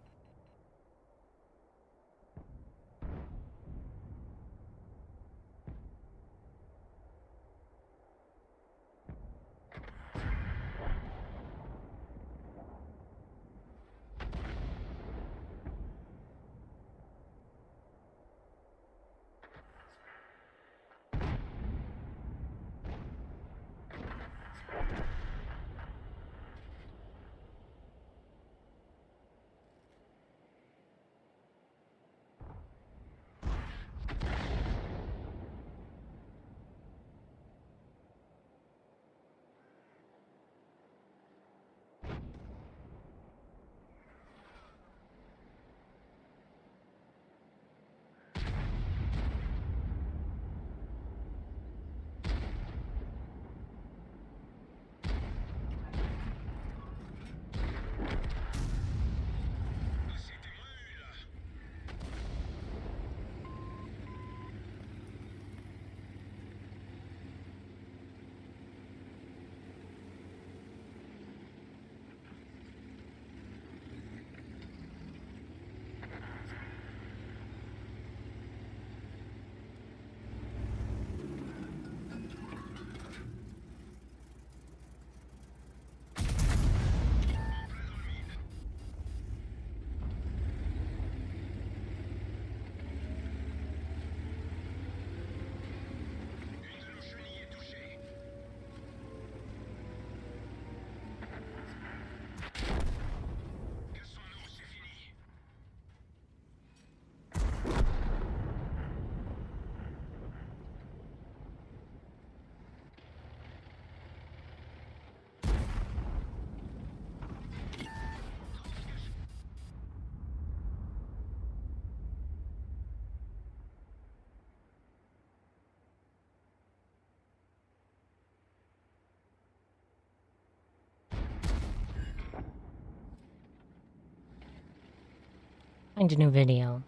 Find a new video.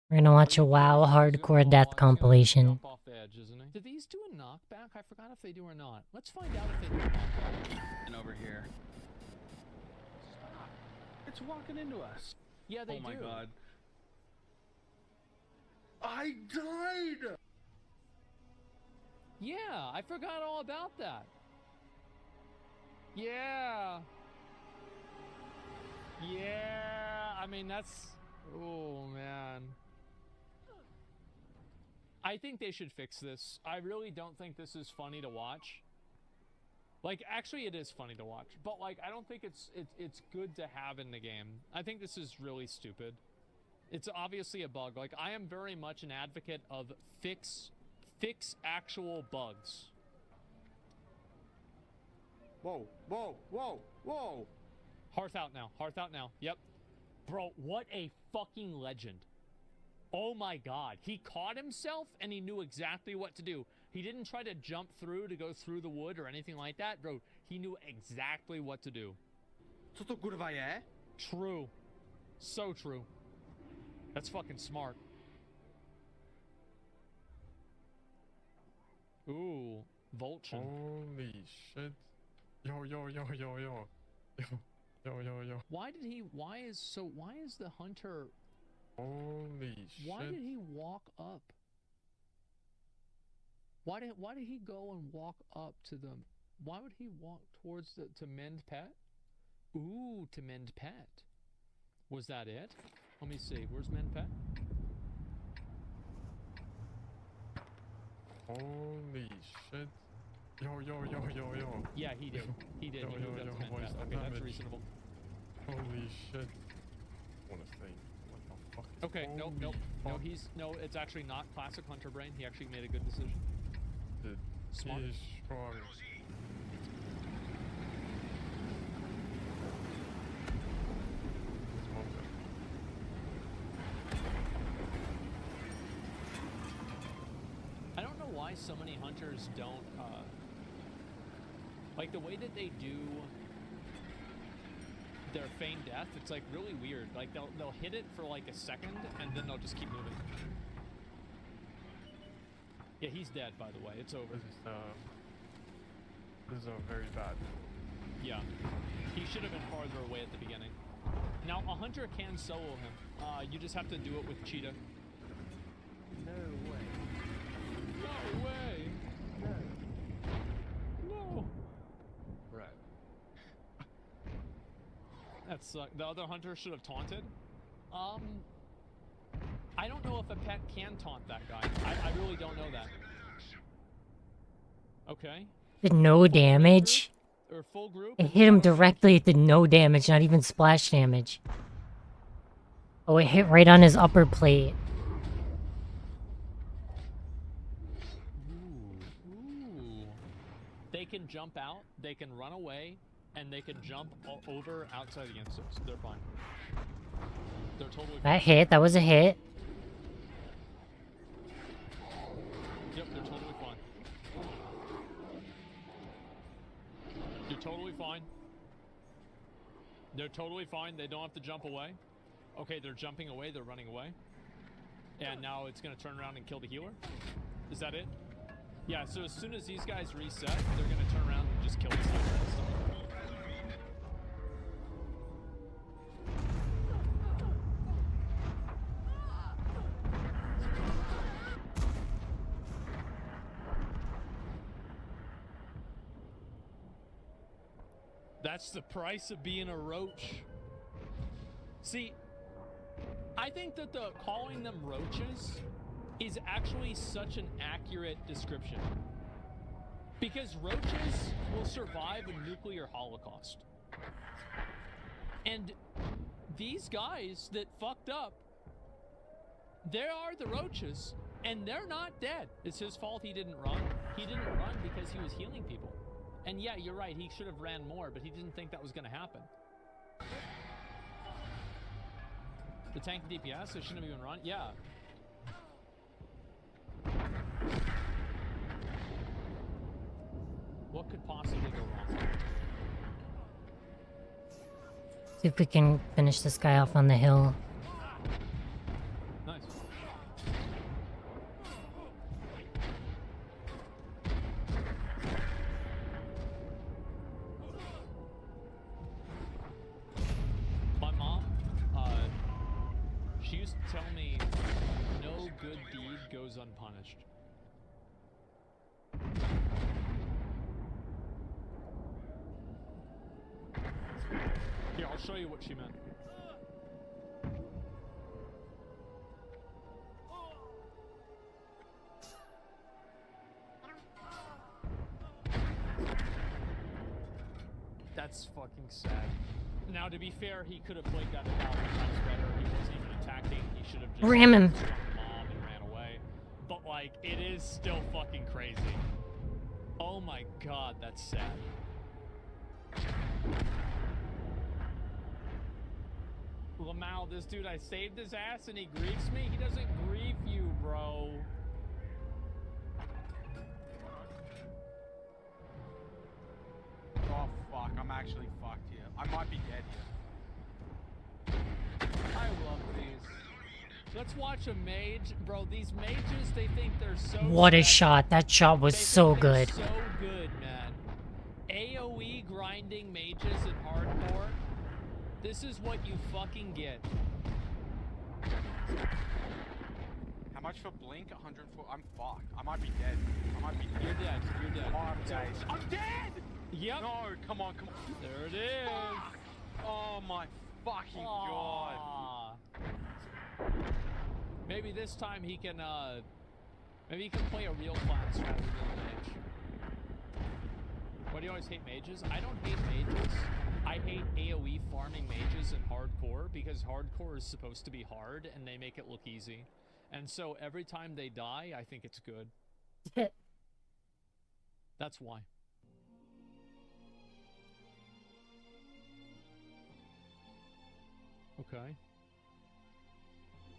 We're gonna watch a WoW hardcore death compilation. Off the edge, isn't he? Do these do a knockback? I forgot if they do or not. Let's find out if they do a knockback. And over here. It's walking into us. Yeah, they do. Oh my god. I died! Yeah, I forgot all about that. Yeah. Yeah, I mean, that's... Oh, man. I think they should fix this. I really don't think this is funny to watch. Like, actually, it is funny to watch. But, like, I don't think it's good to have in the game. I think this is really stupid. It's obviously a bug. Like, I am very much an advocate of fix actual bugs. Whoa, whoa, whoa, whoa! Hearth out now. Hearth out now. Yep. Bro, what a fucking legend. Oh my god. He caught himself and he knew exactly what to do. He didn't try to jump through to go through the wood or anything like that. Bro, he knew exactly what to do. Co to kurwa je? True. So true. That's fucking smart. Ooh, Vulcan. Holy shit. Yo, yo, yo, yo, yo. Yo, yo, yo. Why is the hunter... Holy shit. Why did he walk up? Why did he go and walk up to them? Why would he walk towards to mend pet? Ooh, to mend pet. Was that it? Let me see. Where's mend pet? Holy shit. Yo, yo, yo, yo, yo. Yeah, he did. He did. Yo, He yo, moved up yo, to mend boys, pet. the Okay, that's damage. reasonable. Holy shit. I wanna say, what the fuck is Okay, nope, holy nope. fuck? No, it's actually not classic hunter brain. He actually made a good decision. Dude, Smart. he is strong. I don't know why so many hunters don't, like the way that they do their feigned death, it's like really weird. Like they'll hit it for like a second and then they'll just keep moving. Yeah, he's dead, by the way. It's over. This is very bad. Yeah. He should have been farther away at the beginning. Now, a hunter can solo him. You just have to do it with Cheetah. No way. No way! No! Right. That sucked. The other hunter should have taunted. I don't know if a pet can taunt that guy. I really don't know that. Okay. Did no damage? Or full group? It hit him directly, it did no damage, not even splash damage. Oh, it hit right on his upper plate. Ooh. They can jump out, they can run away, and they can jump over outside the instance. They're fine. They're totally fine. That hit, that was a hit. Yep, they're totally fine. You're totally fine. They're totally fine. They don't have to jump away. Okay, they're jumping away. They're running away. And now it's going to turn around and kill the healer. Is that it? Yeah, so as soon as these guys reset, they're going to turn around and just kill this healer. That's the price of being a roach. See, I think that calling them roaches is actually such an accurate description. Because roaches will survive a nuclear holocaust. And these guys that fucked up, there are the roaches, and they're not dead. It's his fault he didn't run. He didn't run because he was healing people. And yeah, you're right, he should have ran more, but he didn't think that was going to happen. The tank DPS, so shouldn't have even run? Yeah. What could possibly go wrong? See if we can finish this guy off on the hill. Nice. My mom, she used to tell me, no good deed goes unpunished. Here, I'll show you what she meant. That's fucking sad. Now, to be fair, he could have played that 1,000 times better. He wasn't even attacking. He should have just Ram him. struck the mom and ran away. But, like, it is still fucking crazy. Oh my god, that's sad. Lamau, this dude, I saved his ass and he griefs me? He doesn't grief you, bro. Oh fuck, I'm actually fucked here. I might be dead here. I love these. Let's watch a mage. Bro, these mages, they think they're so What a special. shot. That shot was They so think they're good. So good, man. AoE grinding mages in hardcore. This is what you fucking get. How much for Blink? 104. I'm fucked. I might be dead. I might be dead. You're dead. You're dead. Oh, I'm dead. I'm dead! Yep. No, come on, come on. There it is. Fuck. Oh my fucking god. Maybe this time he can, maybe he can play a real class rather than a mage. Why do you always hate mages? I don't hate mages. I hate AoE farming mages in hardcore because hardcore is supposed to be hard and they make it look easy. And so every time they die, I think it's good. That's why. Okay.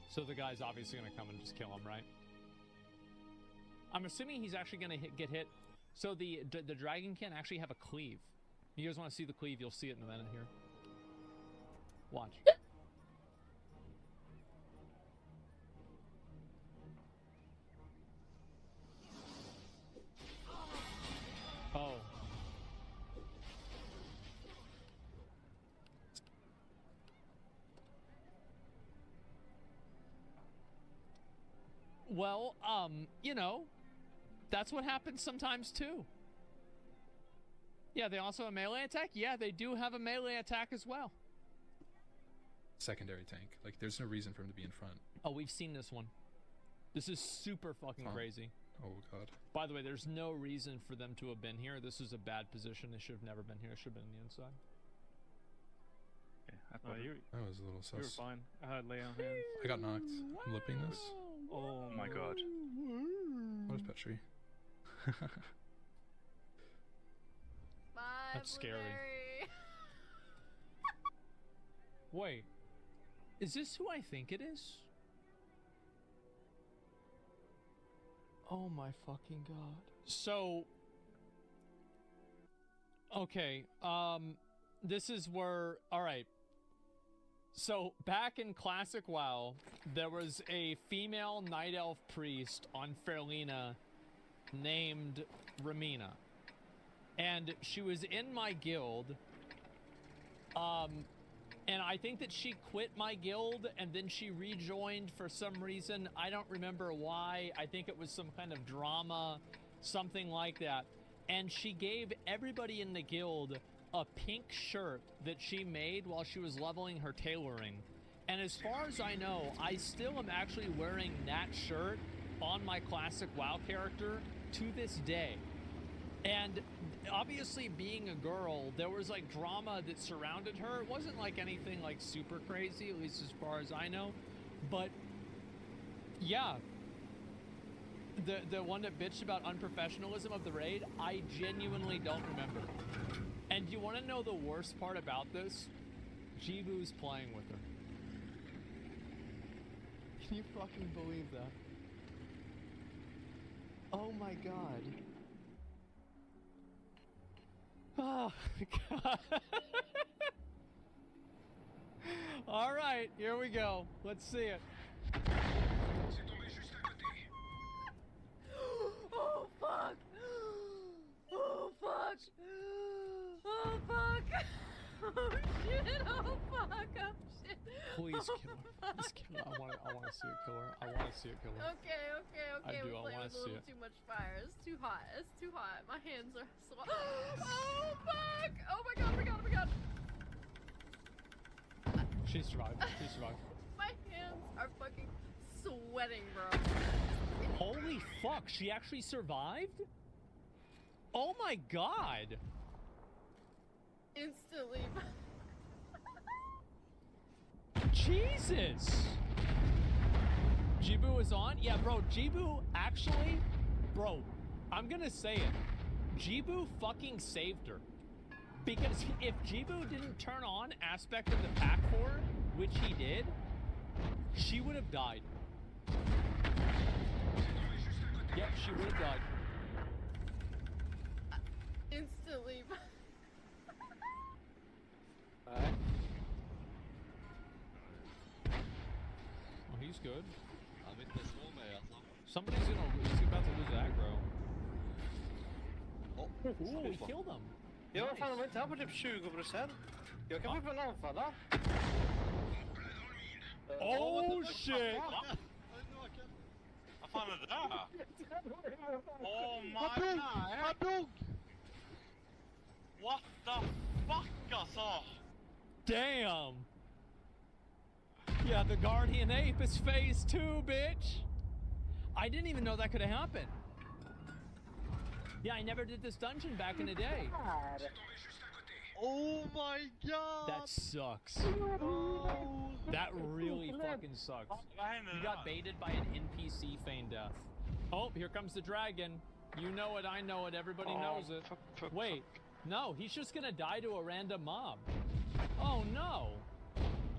So the guy's obviously going to come and just kill him, right? I'm assuming he's actually going to get hit. So the dragon can actually have a cleave. You guys want to see the cleave? You'll see it in a minute here. Watch. Oh. Well, you know, that's what happens sometimes too. Yeah, they also have a melee attack? Yeah, they do have a melee attack as well. Secondary tank. Like, there's no reason for him to be in front. Oh, we've seen this one. This is super fucking crazy. Oh, God. By the way, there's no reason for them to have been here. This is a bad position. They should have never been here. It should have been on the inside. That was a little sus. You were fine. I had lay on hands. I got knocked. I'm lipping this. Oh my god. What is Petri? That's scary. Wait. Is this who I think it is? Oh my fucking god. So... Okay, this is where... Alright. So, back in Classic WoW, there was a female Night Elf priest on Fairlina named Ramina. And she was in my guild. And I think that she quit my guild and then she rejoined for some reason. I don't remember why. I think it was some kind of drama, something like that. And she gave everybody in the guild a pink shirt that she made while she was leveling her tailoring. And as far as I know, I still am actually wearing that shirt on my classic WoW character to this day. And obviously being a girl, there was like drama that surrounded her. It wasn't like anything like super crazy, at least as far as I know. But yeah, the one that bitched about unprofessionalism of the raid, I genuinely don't remember. And you want to know the worst part about this? Jibu's playing with her. Can you fucking believe that? Oh my god. Oh god. All right, here we go. Let's see it. Oh fuck! Oh fuck! Oh fuck! Oh shit! Oh fuck! Oh shit! Please kill her. Please kill her. I want to see it kill her. I want to see it kill her. Okay. I do. We're I playing want with to a see little it. too much fire. It's too hot. It's too hot. My hands are so. Oh fuck! Oh my god! Oh my god! Oh my god! She survived. She survived. My hands are fucking sweating, bro. Holy fuck! She actually survived? Oh my god! Instantly. Jesus! Jibu is on? Yeah, bro, Jibu actually, bro, I'm gonna say it. Jibu fucking saved her. Because if Jibu didn't turn on aspect of the pack for her, which he did, she would have died. Yep, she would have died. Instantly. Alright. Oh, he's good. Somebody's he's about to lose aggro. Ooh, he killed him. Ja, Nice. fan de var inte här på typ 20%. Jag kan få en anfalla. Oh shit! Vad fan är det där? Oh my god! Han dog! What the fuck alltså? Damn! Yeah, the Guardian Ape is phase 2, bitch! I didn't even know that could have happened. Yeah, I never did this dungeon back in the day. Oh my god! That sucks. That really fucking sucks. You got baited by an NPC feign death. Oh, here comes the dragon. You know it, I know it, everybody knows it. Wait, no, he's just gonna die to a random mob. Oh no.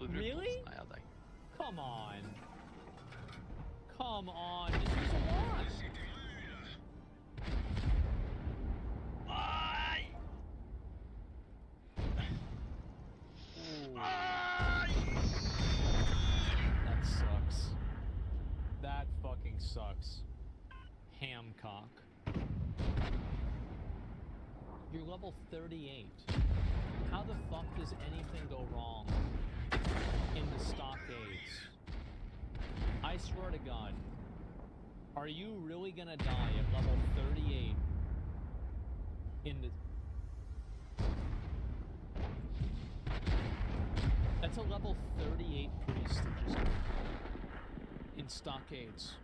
Really? Come on. Come on, just use a wand. That sucks. That fucking sucks. Hamcock. You're level 38. How the fuck does anything go wrong in the stockades? I swear to God. Are you really gonna die at level 38 in the... That's a level 38 priest that just in stockades.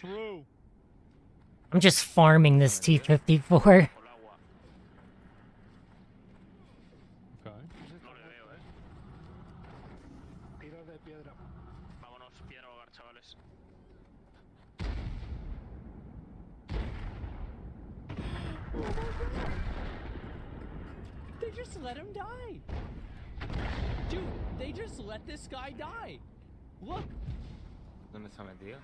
True. I'm just farming this T-54. Okay. Piedra de piedra. Vámonos, piedra hogar, chavales. They just let him die. Dude, they just let this guy die. Look. ¿Dónde está metido?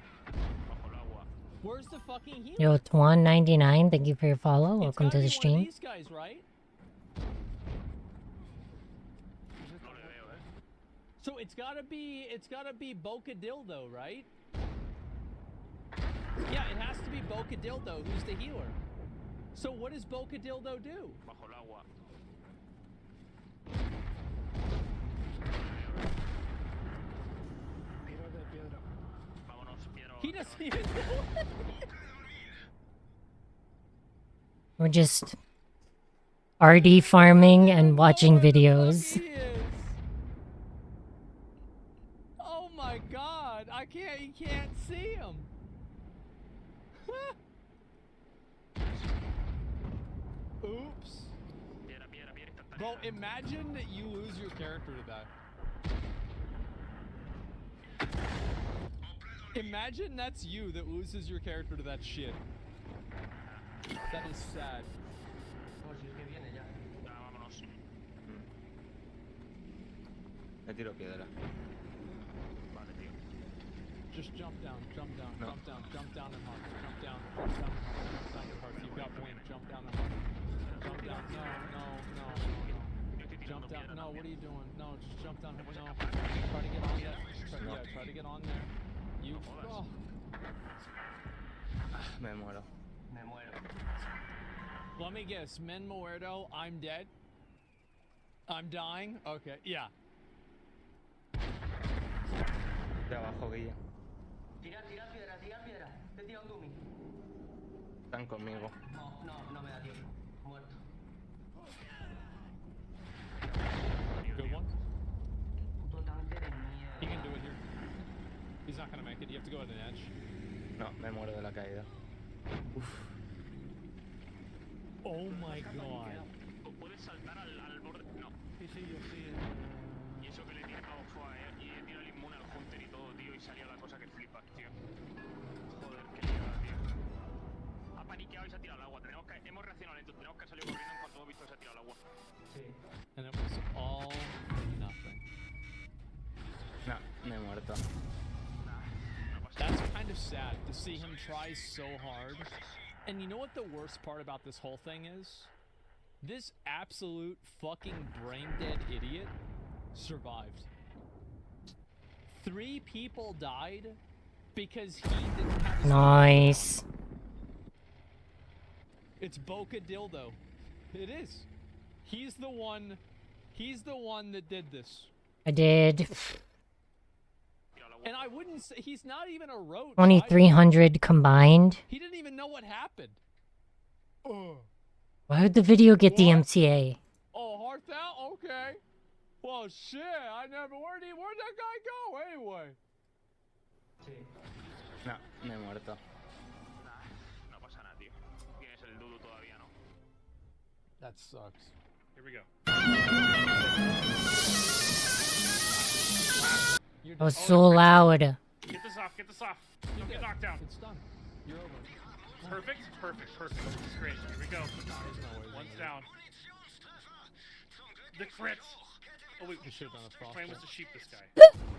Where's the fucking healer? Yo, Twan99, thank you for your follow. Welcome to the One of stream. these guys, right? So it's gotta be Boca Dildo, right? Yeah, it has to be Boca Dildo who's the healer. So what does Boca Dildo do? Bajo el agua. Piedra de piedra. Vámonos, piedra. He doesn't even know. We're just RD farming and watching videos. Oh my god, you can't see him. Oops. Bro, imagine that you lose your character to that. Imagine that's you that loses your character to that shit. That is sad. Le tiro piedra. Just jump down, jump down, No. jump down, jump down and hearts, jump down, jump down, jump down and hearts. You've got wind, jump down and hearts. Jump down, no. Jump down, no, what are you doing? No, just jump down, no. Try to get on there. Try to get on there. You, oh. Me muero. Let me guess, Men Muerto, I'm dead? I'm dying? Okay, yeah. De abajo, Guille. Tira piedra. Te tira un dummy. Están conmigo. No me da tiempo. Muerto. Good one. Totalmente de mierda. He can do it here. He's not gonna make it. You have to go at an edge. No, me muero de la caída. Uf. Oh my god. Puedes saltar al borde. No. Sí, yo sí. Y eso que le tira y le tira el inmune al Hunter y todo, tío, y salió la cosa que flipas, tío. Joder, qué liada, tío. Ha paniqueado y se ha tirado al agua. Hemos reaccionado lento, tenemos que haber salido corriendo en cuanto hemos visto que se ha tirado al agua. Sí. And it was all nothing. No, me he muerto. That's kind of sad to see him try so hard. And you know what the worst part about this whole thing is? This absolute fucking brain-dead idiot survived. 3 people died because he didn't have his Nice. It's Boca Dildo. It is. He's the one that did this. I did. And I wouldn't say he's not even a roach. 2,300 combined. He didn't even know what happened. Why would the video get DMCA? Oh, heart out? Okay. Well, shit. Where'd that guy go anyway? No, me he muerto. No pasa nada, tío. Tienes el dudu todavía, ¿no? That sucks. Here we go. That was so loud. Get this off. Don't get knocked down. It's done. You're over. Perfect. This is great. Here we go. One's down. The crits. Oh wait, We should have done a the frost. plan was to sheep this guy.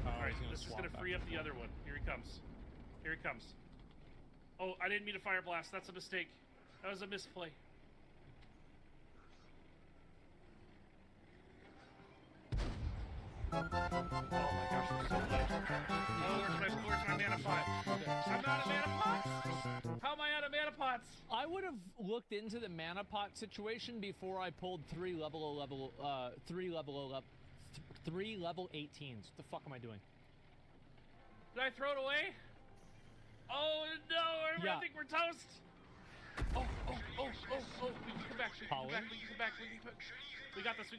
Alright, this is gonna free up the other one. Here he comes. Oh, I didn't mean to fire blast. That's a mistake. That was a misplay. Oh my gosh, I'm so late. Oh, where's my mana pot? I'm out of mana pots! How am I out of mana pots? I would have looked into the mana pot situation before I pulled 3 level 18s. What the fuck am I doing? Did I throw it away? Oh no, I think we're toast! Oh, we can come back, we can come back. We got this.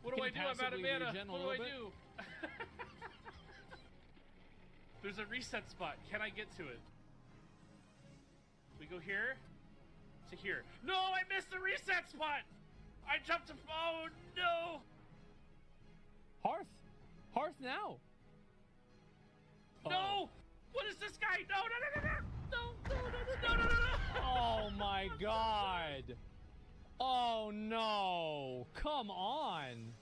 What do I do? I'm out of mana. What do I do? There's a reset spot. Can I get to it? We go here to here. No, I missed the reset spot. I jumped to. Oh no. Hearth now. No. What is this guy? No. Oh my god. Oh no. Come on.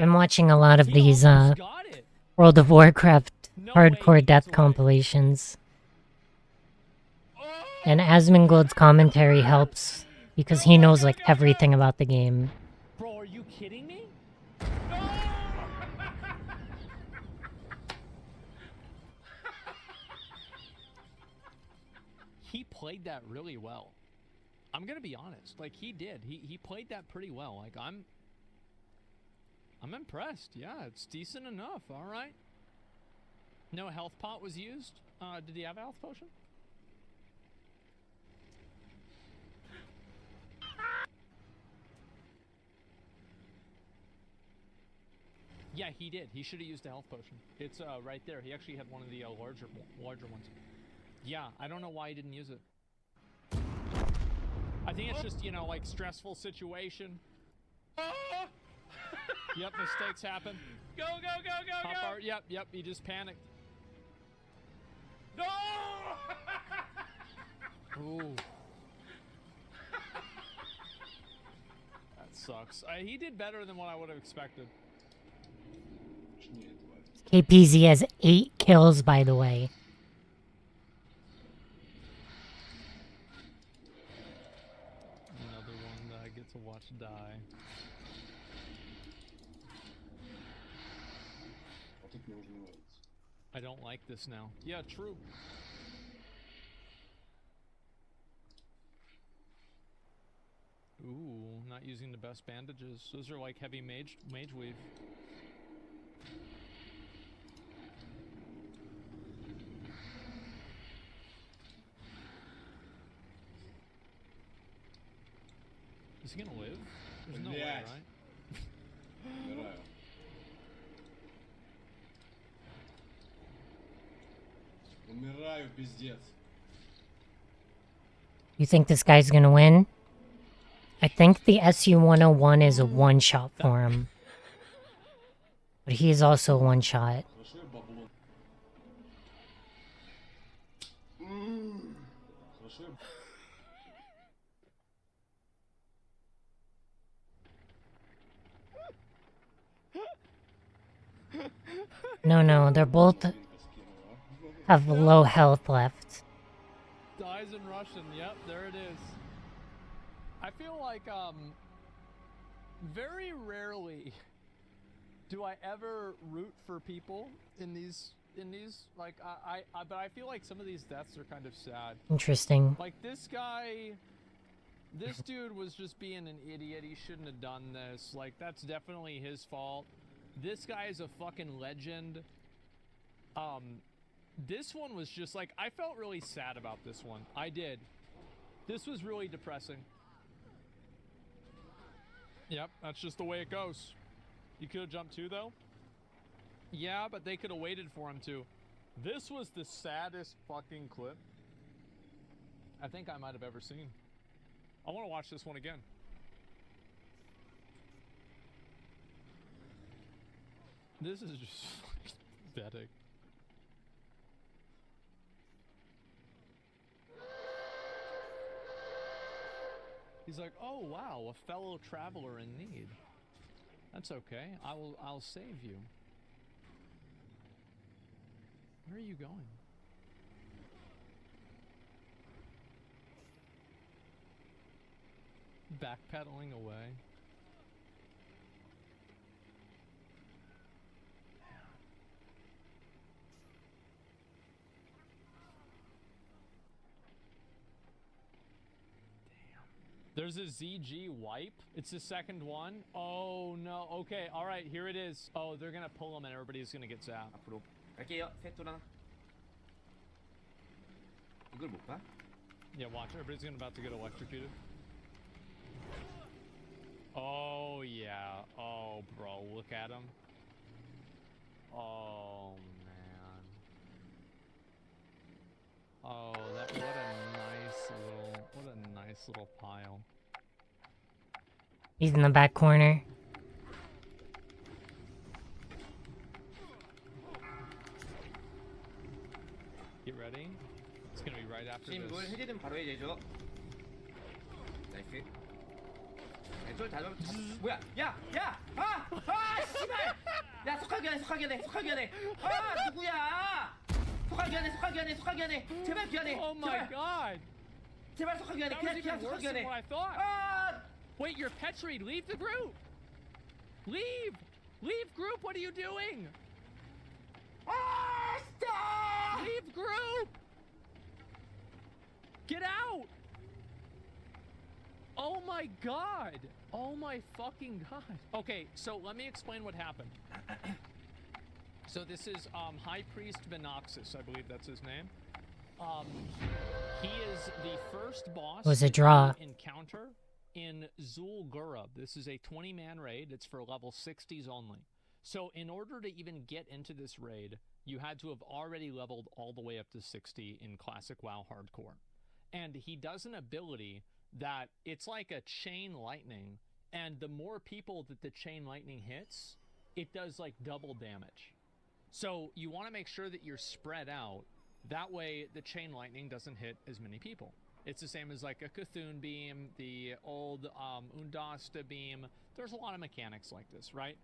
I'm watching a lot of these World of Warcraft hardcore death compilations. And Asmongold's commentary helps because he knows like everything about the game. Bro, are you kidding me? He played that really well. I'm gonna be honest. Like he did. He played that pretty well. Like I'm impressed. Yeah, it's decent enough. All right. No health pot was used. Did he have a health potion? Yeah, he did. He should have used a health potion. It's right there. He actually had one of the larger ones. Yeah, I don't know why he didn't use it. I think it's just, you know, like stressful situation. Yep, mistakes happen. Go, go, go, go, go! Yep, he just panicked. No! Ooh. That sucks. He did better than what I would have expected. KPZ has 8 kills, by the way. Another one that I get to watch die. I don't like this now. Yeah, true. Ooh, not using the best bandages. Those are like heavy mage weave. Is he gonna live? There's no way, right? Умираю, пиздец. You think this guy's gonna win? I think the SU-101 is a one-shot for him. But he is also one-shot. No, they're both have low health left. Dies in Russian. Yep, there it is. I feel like very rarely do I ever root for people in these like but I feel like some of these deaths are kind of sad. Interesting. Like this guy, this dude was just being an idiot. He shouldn't have done this. Like that's definitely his fault. This guy is a fucking legend. This one was just like, I felt really sad about this one. I did. This was really depressing. Yep, that's just the way it goes. You could have jumped too, though. Yeah, but they could have waited for him to. This was the saddest fucking clip I think I might have ever seen. I want to watch this one again. This is just pathetic. He's like, oh wow, a fellow traveler in need. That's okay. I'll save you. Where are you going? Backpedaling away. There's a ZG wipe. It's the second one. Oh no. Okay. All right. Here it is. Oh, they're gonna pull him and everybody's gonna get zapped. 갈게요. 셋 돌아. 이걸 못 봐? Yeah, watch. Everybody's about to get electrocuted. Oh yeah. Oh bro, look at him. Oh man. Oh, what a nice little pile. He's in the back corner. Get ready. It's gonna be right after 지금 this. 이걸 해제되면 바로 해제죠. 나이스. 왼쪽 다 뭐야? 야! 씨발! 야, 속하기하네. 아, 누구야? 속하기하네. 제발 귀하네. Oh my god. 제발 속하기하네. That was even worse than what I thought. 아! Wait, you're Petri. Leave the group. Leave group. What are you doing? 아, stop! Leave group. Get out. Oh my god. Oh my fucking god. Okay, so let me explain what happened. So this is High Priest Venoxus, I believe that's his name. He is the first boss It was a draw. to encounter in Zul'Gurub. This is a 20-man raid. It's for level 60s only. So in order to even get into this raid, you had to have already leveled all the way up to 60 in Classic WoW Hardcore. And he does an ability that it's like a chain lightning, and the more people that the chain lightning hits, it does like double damage. So you want to make sure that you're spread out. That way the chain lightning doesn't hit as many people. It's the same as like a Cthulhu beam, the old Undasta beam. There's a lot of mechanics like this, right?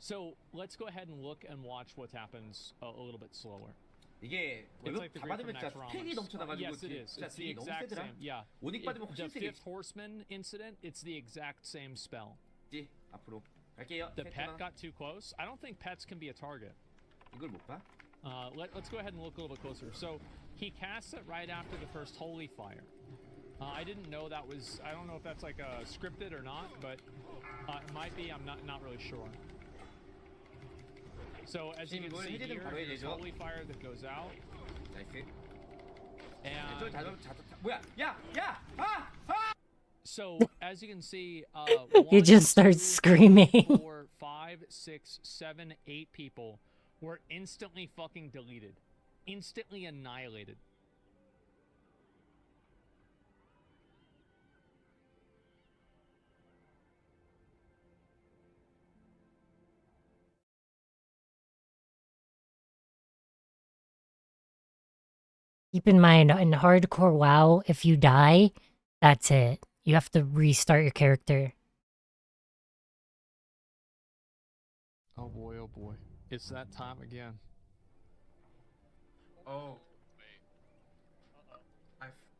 So let's go ahead and look and watch what happens a little bit slower. 이게 It's 월급 like the 다 Great 받으면 진짜 from 팩이 Necronomicon. 넘쳐나가지고 Yes, it is. 진짜 It's the 딜이 너무 exact 세더라. same. Yeah. 오닉 받으면 The 훨씬 세게. Fifth Horseman incident, it's the exact same spell. 있지 앞으로 갈게요. The pet got too close. I don't think pets can be a target. 이걸 못 봐? Let's go ahead and look a little bit closer. So he casts it right after the first holy fire. I didn't know that was. I don't know if that's like scripted or not, but it might be. I'm not really sure. So as you can see here, there's holy fire that goes out. 나이스. And 뭐야? 야! 야! 아! 아! so as you can see, He just starts screaming. 4, 5, 6, 7, 8 people were instantly fucking deleted, instantly annihilated. Keep in mind, in hardcore WoW, if you die, that's it. You have to restart your character. Oh boy, it's that time again. Oh.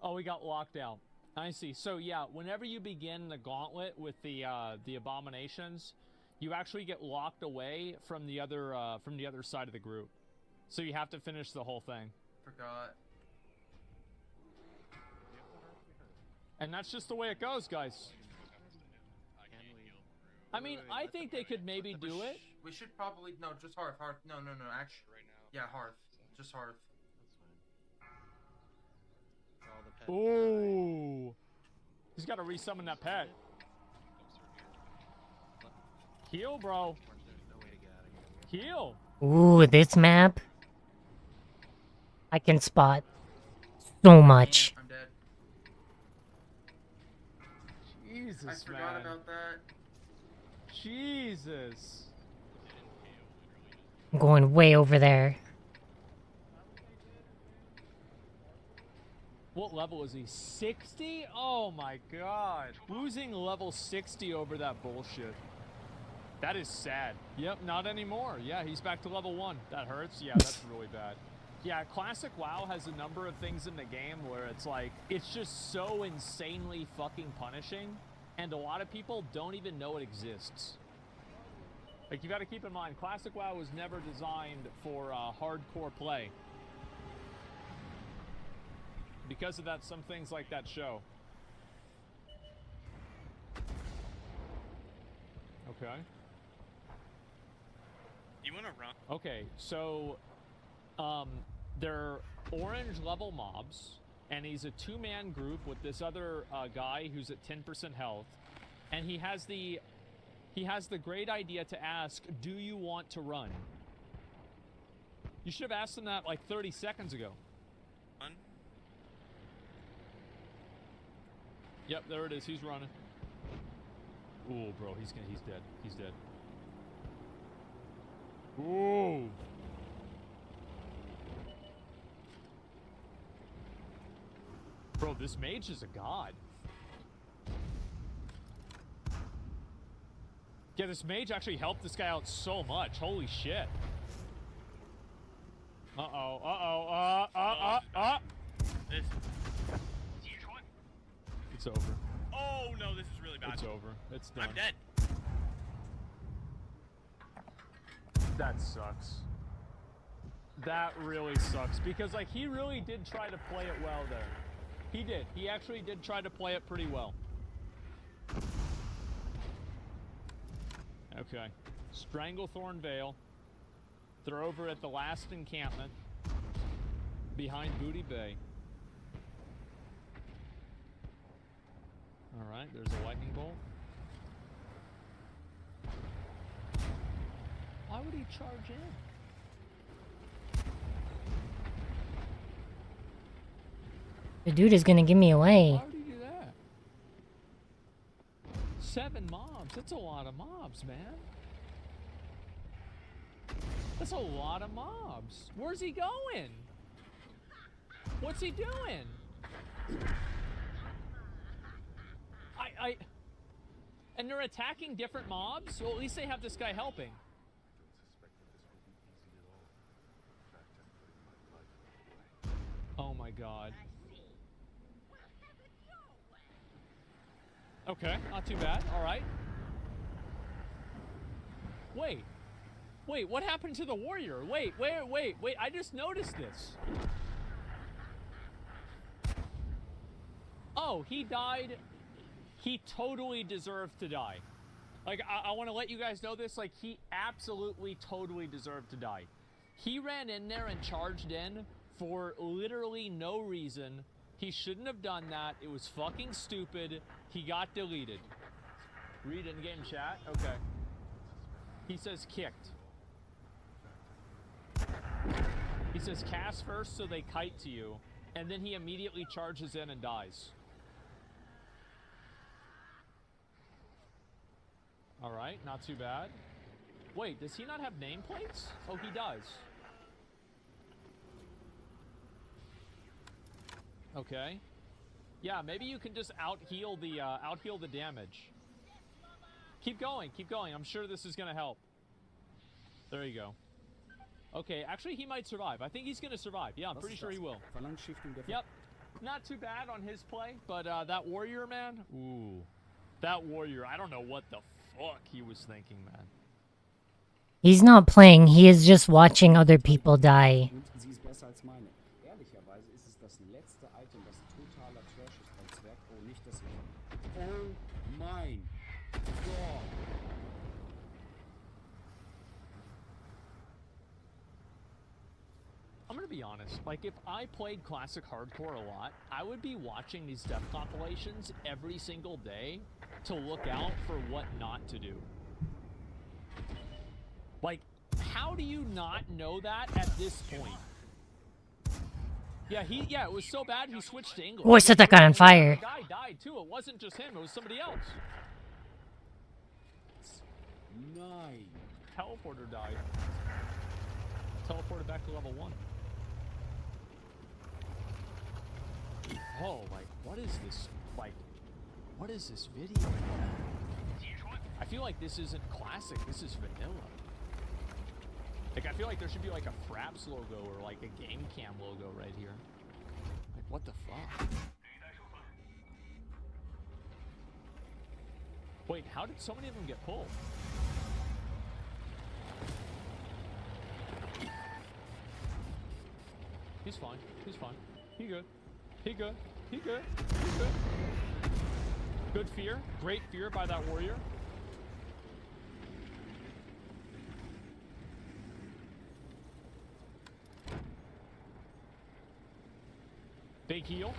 Oh, we got locked out. I see. So yeah, whenever you begin the gauntlet with the abominations, you actually get locked away from the other side of the group. So you have to finish the whole thing. Forgot. And that's just the way it goes, guys. I mean, I think they could maybe do it. We should probably no, just Hearth. No, actually, yeah, Hearth, just Hearth. Ooh, he's got to resummon that pet. Heal, bro. Heal. Ooh, this map. I can spot so much. I'm dead. Jesus, I forgot about that. Jesus. I'm going way over there. What level is he? 60? Oh my god. Losing level 60 over that bullshit. That is sad. Yep, not anymore. Yeah, he's back to level 1. That hurts. Yeah, that's really bad. Yeah, Classic WoW has a number of things in the game where it's like, it's just so insanely fucking punishing, and a lot of people don't even know it exists. Like, you gotta keep in mind, Classic WoW was never designed for hardcore play. Because of that, some things like that show. Okay. You wanna run? Okay, so they're orange level mobs, and he's a 2-man group with this other guy who's at 10% health, and he has the great idea to ask, do you want to run? You should have asked him that like 30 seconds ago. Run? Yep, there it is. He's running. Ooh, bro, he's dead. He's dead. Ooh. Bro, this mage is a god. Yeah, this mage actually helped this guy out so much. Holy shit. This. It's over. Oh no, this is really bad. It's over. It's done. I'm dead. That sucks. That really sucks. Because, like, he really did try to play it well there. He did. He actually did try to play it pretty well. Okay. Stranglethorn Vale. They're over at the last encampment. Behind Booty Bay. Alright, there's a lightning bolt. Why would he charge in? The dude is gonna give me away. Why would he do that? 7 mobs. That's a lot of mobs, man. That's a lot of mobs. Where's he going? What's he doing? And they're attacking different mobs? Well, at least they have this guy helping. Oh my god. Okay, not too bad. Alright. Wait. Wait, what happened to the warrior? Wait, I just noticed this. Oh, he died. He totally deserved to die. Like, I want to let you guys know this. Like, he absolutely, totally deserved to die. He ran in there and charged in for literally no reason. He shouldn't have done that. It was fucking stupid. He got deleted. Read in-game chat? Okay. He says kicked. He says cast first so they kite to you, and then he immediately charges in and dies. Alright, not too bad. Wait, does he not have nameplates? Oh, he does. Okay. Yeah, maybe you can just out-heal the damage. Keep going, keep going. I'm sure this is gonna help. There you go. Okay, actually he might survive. I think he's gonna survive. Yeah, I'm pretty sure he will. Yep. Not too bad on his play, but that warrior, man, ooh. That warrior, I don't know what the fuck he was thinking, man. He's not playing, he is just watching other people die. Sie ist besser als meine. Ehrlicherweise ist es das letzte Item, das totaler Trash ist beim Zwerg. Oh, nicht das hier. Oh mein Gott. I'm gonna be honest, like if I played Classic Hardcore a lot, I would be watching these death compilations every single day to look out for what not to do. Like, how do you not know that at this point? Yeah, it was so bad he switched to English. Oh, I set that guy on fire. The guy died too. It wasn't just him, it was somebody else. Nein. Teleporter died. Teleported back to level 1. Oh, like, what is this? Like, what is this video? I feel like this isn't classic, this is vanilla. Like, I feel like there should be like a Fraps logo or like a game cam logo right here. Like, what the fuck? Wait, how did so many of them get pulled? He's fine, he's fine. He good. He good. He good. He good. Good fear. Great fear by that warrior. Big heal.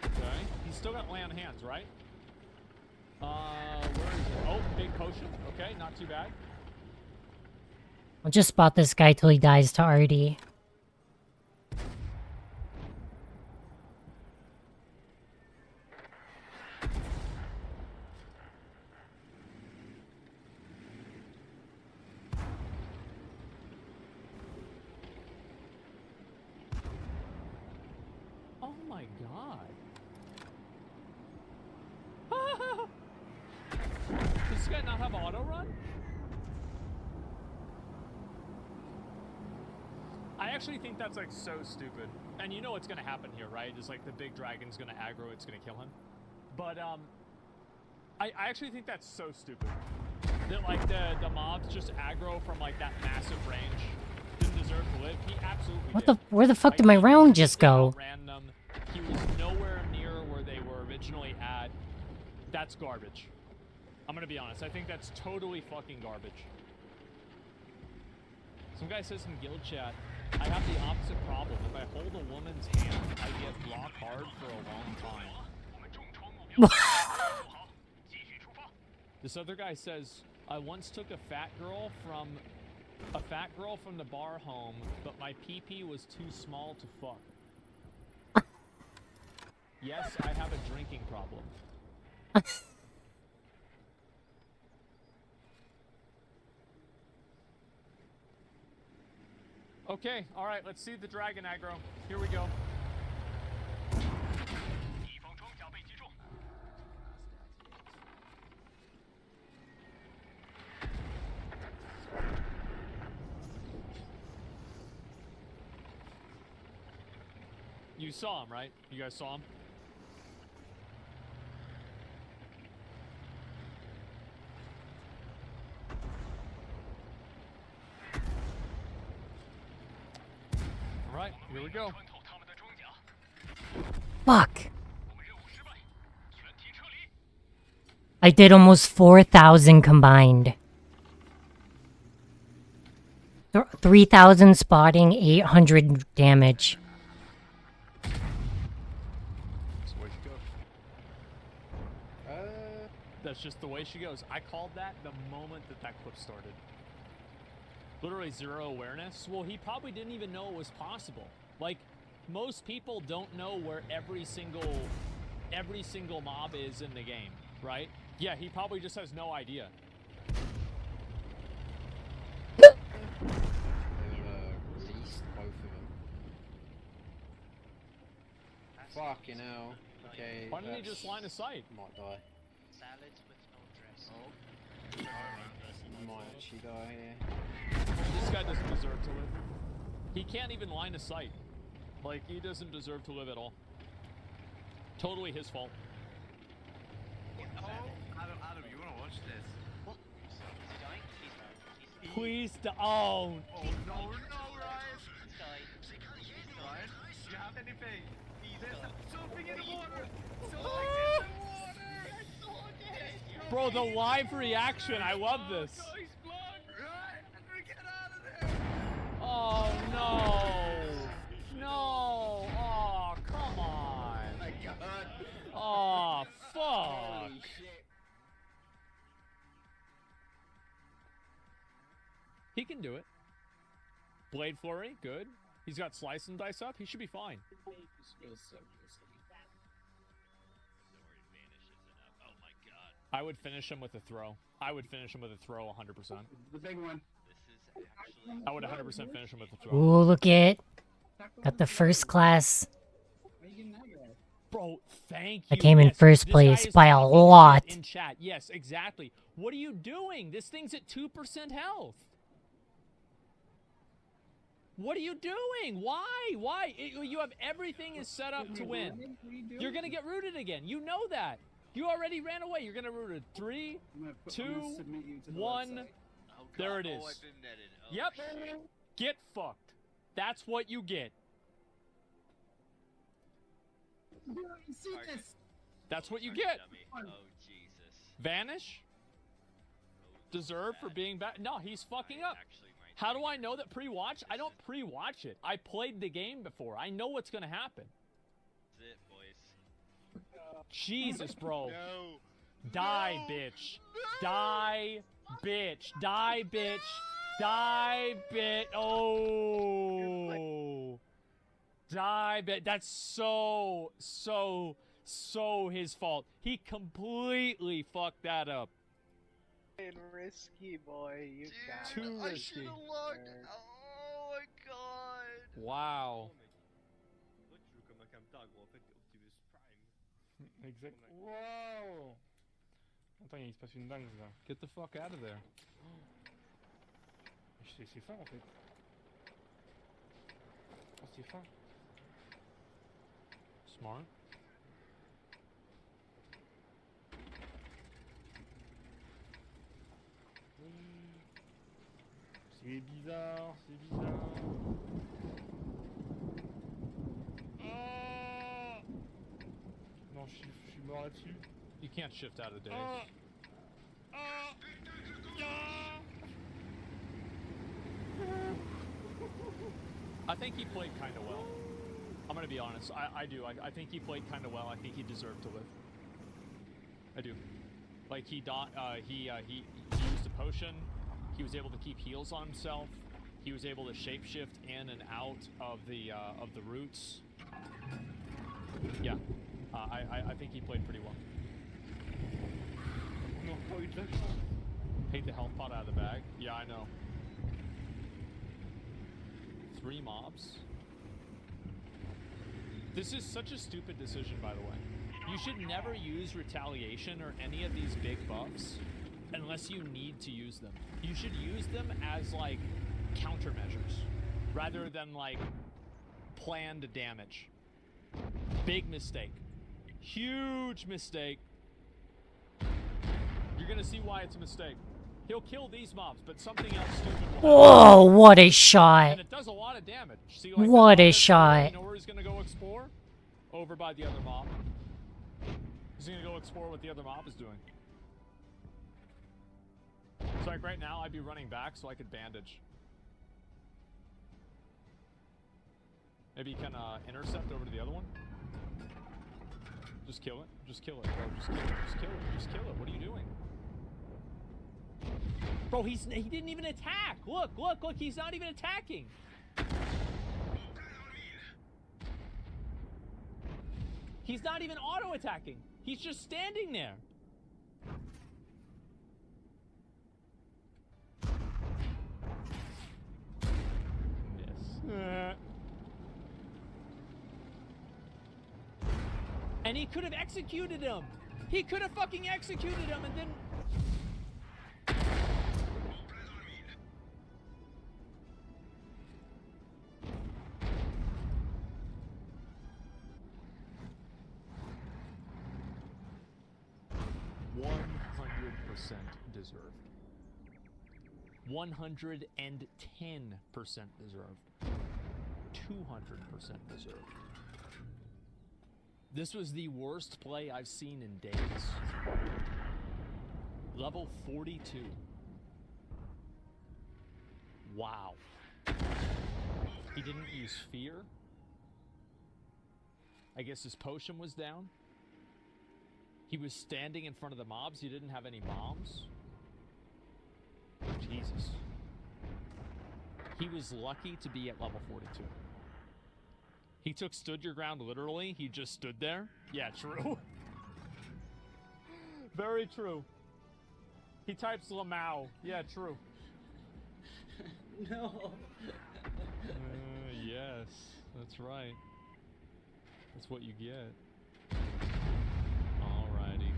Okay. He's still got lay on hands, right? Where is it? Oh, big potion. Okay, not too bad. I'll just spot this guy till he dies to Artie. Oh my god. Does this guy not have auto run? I actually think that's like so stupid. And you know what's gonna happen here, right? It's like the big dragon's gonna aggro, it's gonna kill him. But I actually think that's so stupid. That like the mobs just aggro from like that massive range. Didn't deserve to live. He absolutely What did. the? Where the fuck did my round just go? Ran them. He was nowhere near where they were originally at. That's garbage. I'm gonna be honest. I think that's totally fucking garbage. Some guy says in guild chat, I have the opposite problem. If I hold a woman's hand, I get block hard for a long time. This other guy says, I once took a fat girl from the bar home, but my pee-pee was too small to fuck. Yes, I have a drinking problem. Okay, alright, let's see the dragon aggro. Here we go. You saw him, right? You guys saw him? Alright, here we go. Fuck. I did almost 4,000 combined. 3,000 spotting, 800 damage. That's just the way she goes. I called that the moment that clip started. Literally 0 awareness. Well, he probably didn't even know it was possible. Like, most people don't know where every single mob is in the game, right? Yeah, he probably just has no idea. Released both of them. Fucking hell. Okay. Why didn't he just line of sight? Might die. Salads with no dressing. Might actually die here. This guy doesn't deserve to live. He can't even line of sight. Like, he doesn't deserve to live at all. Totally his fault. Adam, you wanna watch this? What? Is he dying? Please don't. Oh. Oh no, Ryan! He's dying. Ryan, do you have anything? There's something in the water! Bro, the live reaction, I love this. Oh no! No! Oh, come on! Oh, fuck! He can do it. Blade Flurry, good. He's got Slice and Dice up. He should be fine. I would finish him with a throw. I would finish him with a throw 100%. The big one. I would 100% finish him with a throw. Ooh, look it. Got the first class. Bro, thank you. I came in Yes, first this place guy is by a talking lot. shit in chat. Yes, exactly. What are you doing? This thing's at 2% health. What are you doing? Why? Why? You have everything is set up to win. You're going to get rooted again. You know that. You already ran away. You're going to root it. 3, 2, 1. There it is. Oh, I've been netted. Oh, yep. shit. Get fucked. That's what you get. That's what you get. Oh, Jesus. Vanish? Deserve for being back? No, he's fucking up. How do I know that pre-watch? I don't pre-watch it. I played the game before. I know what's gonna happen. That's it, boys. Jesus, bro. No. Die, bitch. Die, bitch. Die, bitch. Die, bitch. Oh. Die, bitch. That's so his fault. He completely fucked that up. Risky, boy. You got Too it. risky. Logged. Oh my god. Wow. Exactly. Wow. Attends, il se passe une dingue là. Get the fuck out of there. C'est fin en fait. Oh, c'est fin. Smart. C'est bizarre, c'est bizarre. Ah non, je suis mort là-dessus. You can't shift out of Dave. I think he played kind of well. I'm gonna be honest. I do. I think he played kind of well. I think he deserved to live. I do. Like he used a potion. He was able to keep heals on himself. He was able to shapeshift in and out of the roots. Yeah, I think he played pretty well. Hate the health pot out of the bag. Yeah, I know. 3 mobs. This is such a stupid decision, by the way. You should never use retaliation or any of these big buffs unless you need to use them. You should use them as like countermeasures rather than like planned damage. Big mistake. Huge mistake. You're gonna see why it's a mistake. He'll kill these mobs, but something else stupid will happen. Whoa, what a shot. And it does a lot of damage. See, like, What a shot. You know where he's gonna go explore? Over by the other mob. He's gonna go explore what the other mob is doing. So like right now, I'd be running back so I could bandage. Maybe you can intercept over to the other one. Just kill it. Just kill it, bro. Just kill it. Just kill it. Just kill it. What are you doing? Bro, he didn't even attack. Look, look, look. He's not even attacking. He's not even auto-attacking. He's just standing there. Yes. And he could have executed him. He could have fucking executed him and then... deserved. 110% deserved. 200% deserved. This was the worst play I've seen in days. Level 42. Wow. He didn't use fear. I guess his potion was down. He was standing in front of the mobs. He didn't have any bombs. Jesus. He was lucky to be at level 42. He took stood your ground literally. He just stood there. Yeah, true. Very true. He types Lamau. Yeah, true. No. Yes, that's right. That's what you get. Alrighty.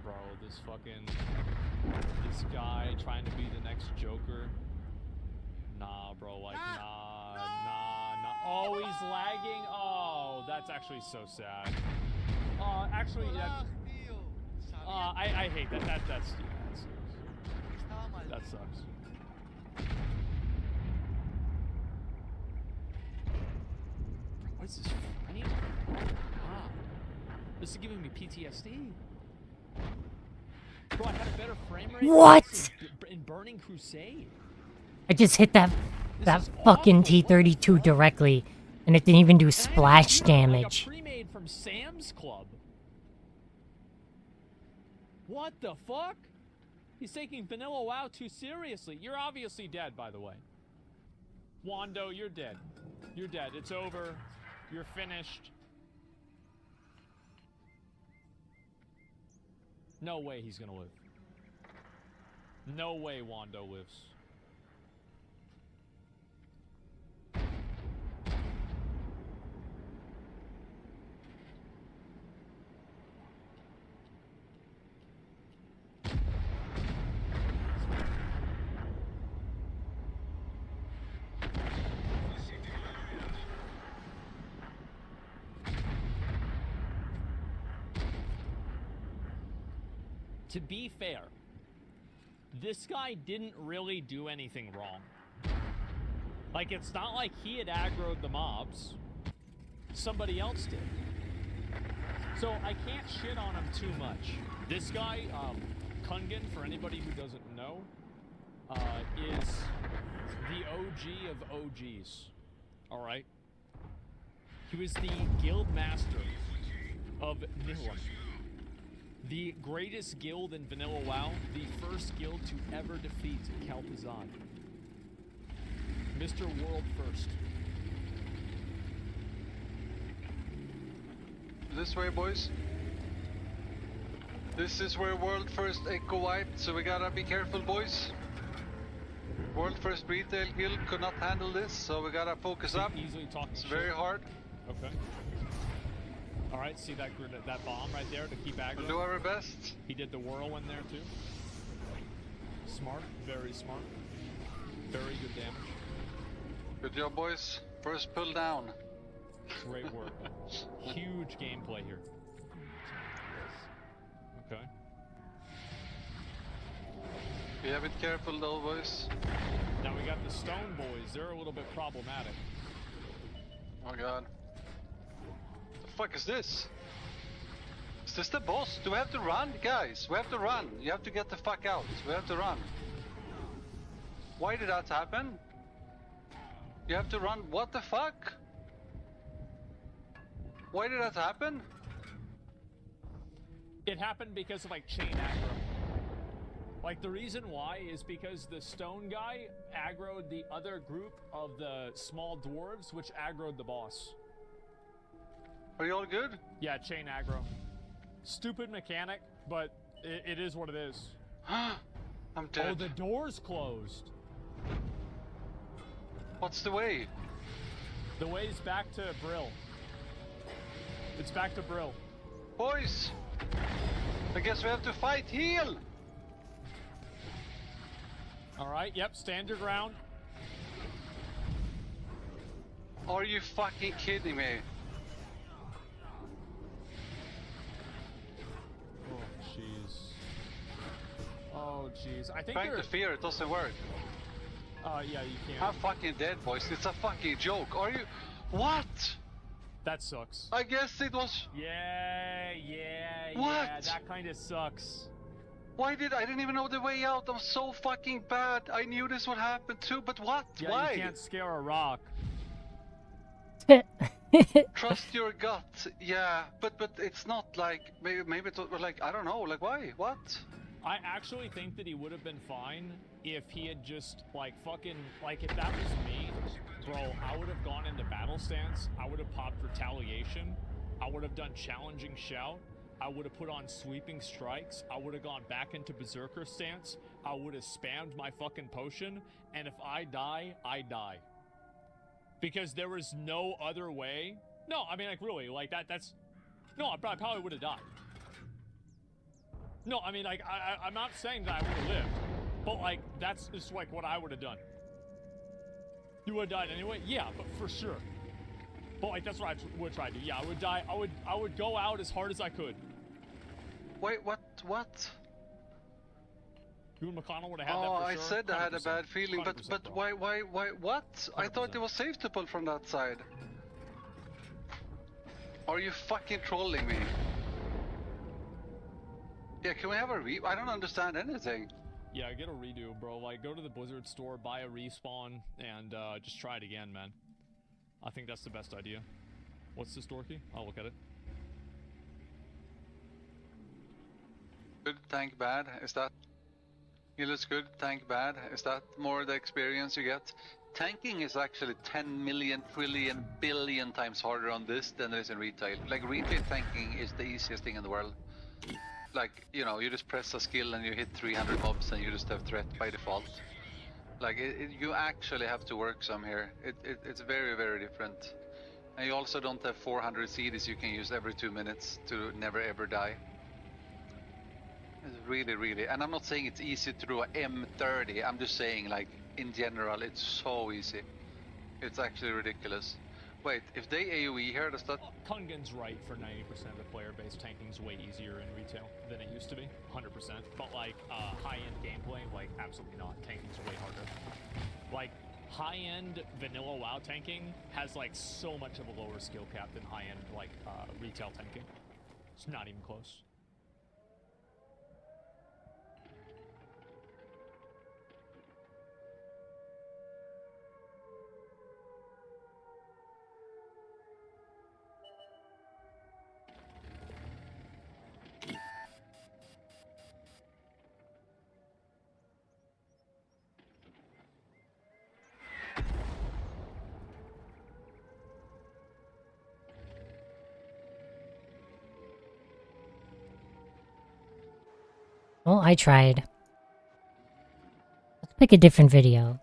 Bro, this guy trying to be the next Joker. Nah, bro, like, nah. Oh, he's lagging. Oh, that's actually so sad. Actually, that's... I hate that. That sucks. What is this frame? Oh, God. This is giving me PTSD. Bro, I had a better frame rate. What? In Burning Crusade. I just hit that fucking T-32 directly, and it didn't even do splash damage. Like a pre-made from Sam's Club. What the fuck? He's taking Vanilla WoW too seriously. You're obviously dead, by the way. Wando, you're dead. You're dead. It's over. You're finished. No way he's gonna live. No way Wando lives. To be fair, this guy didn't really do anything wrong. Like, it's not like he had aggroed the mobs. Somebody else did. So I can't shit on him too much. This guy, Chigens, for anybody who doesn't know, is the OG of OGs. Alright? He was the guild master of Nihilum. The greatest guild in Vanilla WoW, the first guild to ever defeat Kalpazad. Mr. World First. This way, boys. This is where World First Echo wiped, so we gotta be careful, boys. World First Retail Guild could not handle this, so we gotta focus up. Easily talking It's shit. very hard. Okay. Alright, see that bomb right there to keep aggro? We'll do our best. He did the whirlwind there too. Smart, very smart. Very good damage. Good job, boys. First pull down. Great work. Huge gameplay here. Okay. Be a bit careful though, boys. Now we got the stone boys. They're a little bit problematic. Oh god. The fuck is this? Is this the boss? Do we have to run? Guys, we have to run. You have to get the fuck out. We have to run. Why did that happen? You have to run. What the fuck? Why did that happen? It happened because of like chain aggro. Like the reason why is because the stone guy aggroed the other group of the small dwarves, which aggroed the boss. Are you all good? Yeah, chain aggro. Stupid mechanic, but it is what it is. I'm dead. Oh, the door's closed. What's the way? The way's back to Brill. It's back to Brill. Boys! I guess we have to fight. Heal! Alright, yep, stand your ground. Are you fucking kidding me? Oh, jeez. Oh, jeez. I think Trying to fear, it doesn't work. Yeah, you can't. I'm fucking dead, boys. It's a fucking joke. Are you... What? That sucks. I guess it was... Yeah, What? that kind of sucks. Why did... I didn't even know the way out. I'm so fucking bad. I knew this would happen too, but what? Yeah, Why? you can't scare a rock. Trust your gut. Yeah, but it's not like... Maybe it's like... I don't know. Like, why? What? I actually think that he would have been fine if he had just, like, fucking... Like, if that was me, bro, I would have gone into battle stance. I would have popped retaliation. I would have done challenging shout. I would have put on sweeping strikes. I would have gone back into berserker stance. I would have spammed my fucking potion. And if I die, I die. Because there was no other way. No, I mean, like, really, like, that's... No, I probably would have died. No, I mean, like, I'm not saying that I would have lived. But, like, that's just, like, what I would have done. You would have died anyway? Yeah, but for sure. But, like, that's what I would try to do. Yeah, I would die. I would go out as hard as I could. Wait, what? You and McConnell would have had that Oh, for I sure. said I had a bad feeling, but 100%, bro. why, what? I thought it was safe to pull from that side. Are you fucking trolling me? Yeah, can we have a I don't understand anything. Yeah, get a redo, bro. Like, go to the Blizzard store, buy a respawn, and just try it again, man. I think that's the best idea. What's this door key? I'll look at it. Good, tank, bad. Is that... Heal is good, tank, bad. Is that more the experience you get? Tanking is actually 10 million, trillion, billion times harder on this than it is in retail. Like, retail tanking is the easiest thing in the world. Like, you know, you just press a skill and you hit 300 mobs and you just have threat by default. Like, you actually have to work some here. It's very, very different. And you also don't have 400 CDs you can use every 2 minutes to never ever die. It's really, really... And I'm not saying it's easy to do a M30, I'm just saying, like, in general, it's so easy. It's actually ridiculous. Wait, if they AoE here, does that... Kungan's right for 90% of the player base. Tanking's way easier in retail than it used to be, 100%. But like, high-end gameplay, like, absolutely not. Tanking's way harder. Like, high-end vanilla WoW tanking has, like, so much of a lower skill cap than high-end, like, retail tanking. It's not even close. Well, I tried. Let's pick a different video.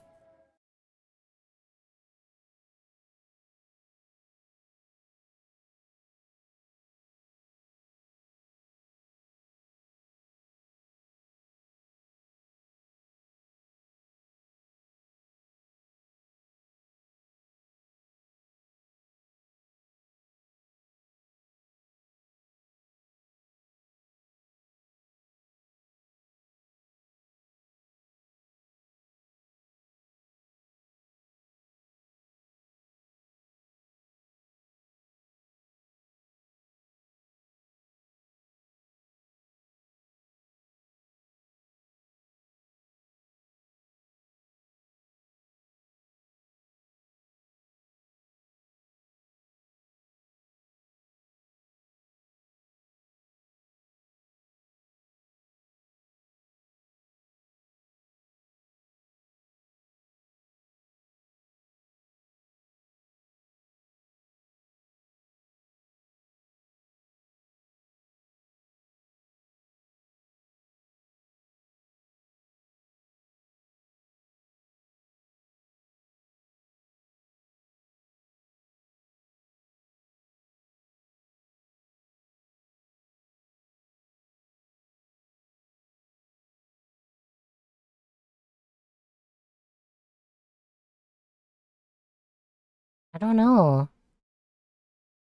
I don't know.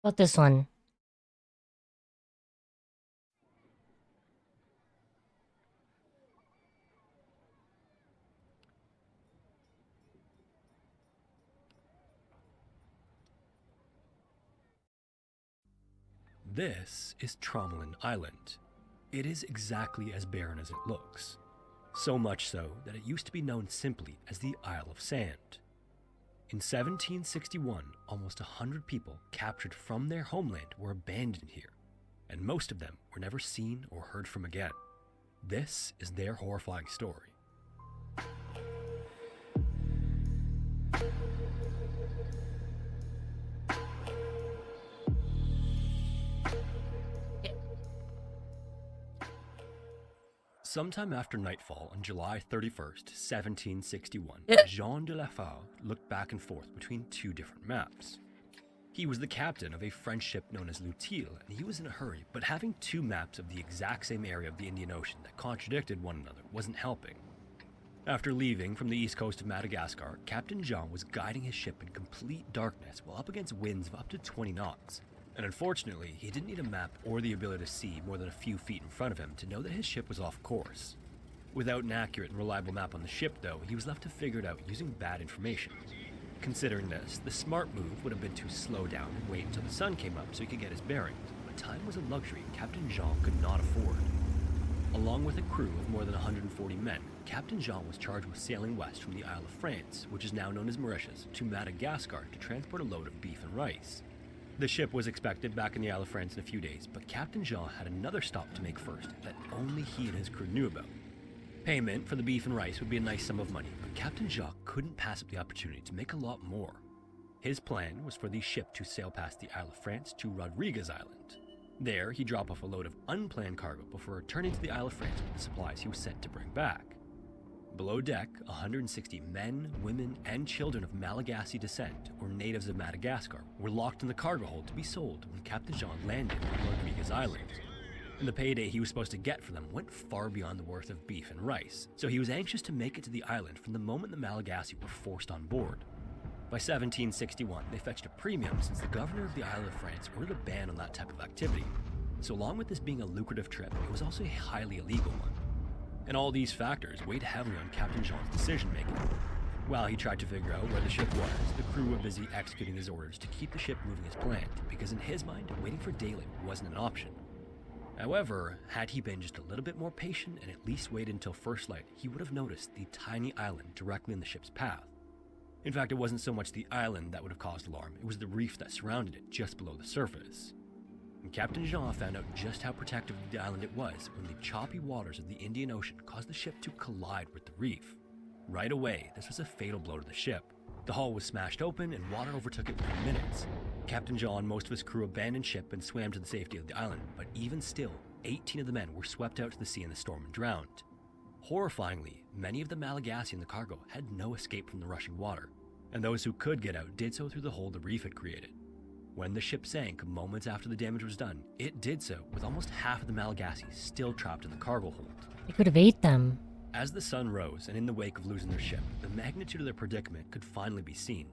What about this one? This is Tromelin Island. It is exactly as barren as it looks. So much so that it used to be known simply as the Isle of Sand. In 1761, almost 100 people captured from their homeland were abandoned here, and most of them were never seen or heard from again. This is their horrifying story. Sometime after nightfall on July 31st, 1761, Jean de la Fare looked back and forth between two different maps. He was the captain of a French ship known as L'Utile, and he was in a hurry, but having two maps of the exact same area of the Indian Ocean that contradicted one another wasn't helping. After leaving from the east coast of Madagascar, Captain Jean was guiding his ship in complete darkness while up against winds of up to 20 knots. And unfortunately, he didn't need a map or the ability to see more than a few feet in front of him to know that his ship was off course. Without an accurate and reliable map on the ship, though, he was left to figure it out using bad information. Considering this, the smart move would have been to slow down and wait until the sun came up so he could get his bearings, but time was a luxury Captain Jean could not afford. Along with a crew of more than 140 men, Captain Jean was charged with sailing west from the Isle of France, which is now known as Mauritius, to Madagascar to transport a load of beef and rice. The ship was expected back in the Isle of France in a few days, but Captain Jean had another stop to make first that only he and his crew knew about. Payment for the beef and rice would be a nice sum of money, but Captain Jean couldn't pass up the opportunity to make a lot more. His plan was for the ship to sail past the Isle of France to Rodriguez Island. There, he'd drop off a load of unplanned cargo before returning to the Isle of France with the supplies he was sent to bring back. Below deck, 160 men, women, and children of Malagasy descent, or natives of Madagascar, were locked in the cargo hold to be sold when Captain Jean landed on Rodriguez Island. And the payday he was supposed to get for them went far beyond the worth of beef and rice, so he was anxious to make it to the island from the moment the Malagasy were forced on board. By 1761, they fetched a premium since the governor of the Isle of France ordered a ban on that type of activity. So along with this being a lucrative trip, it was also a highly illegal one. And all these factors weighed heavily on Captain Jean's decision-making. While he tried to figure out where the ship was, the crew were busy executing his orders to keep the ship moving as planned, because in his mind, waiting for daylight wasn't an option. However, had he been just a little bit more patient and at least waited until first light, he would have noticed the tiny island directly in the ship's path. In fact, it wasn't so much the island that would have caused alarm, it was the reef that surrounded it just below the surface. And Captain Jean found out just how protective of the island it was when the choppy waters of the Indian Ocean caused the ship to collide with the reef. Right away, this was a fatal blow to the ship. The hull was smashed open and water overtook it within minutes. Captain Jean and most of his crew abandoned ship and swam to the safety of the island, but even still, 18 of the men were swept out to the sea in the storm and drowned. Horrifyingly, many of the Malagasy in the cargo had no escape from the rushing water, and those who could get out did so through the hole the reef had created. When the ship sank moments after the damage was done, it did so with almost half of the Malagasy still trapped in the cargo hold. They could have ate them. As the sun rose and in the wake of losing their ship, the magnitude of their predicament could finally be seen.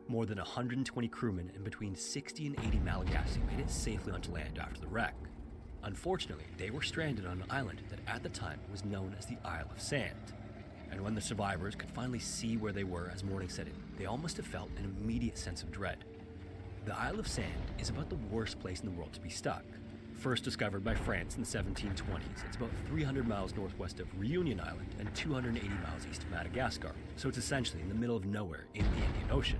More than 120 crewmen and between 60 and 80 Malagasy made it safely onto land after the wreck. Unfortunately, they were stranded on an island that at the time was known as the Isle of Sand. And when the survivors could finally see where they were as morning set in, they all must have felt an immediate sense of dread. The Isle of Sand is about the worst place in the world to be stuck. First discovered by France in the 1720s, it's about 300 miles northwest of Reunion Island and 280 miles east of Madagascar, so it's essentially in the middle of nowhere in the Indian Ocean.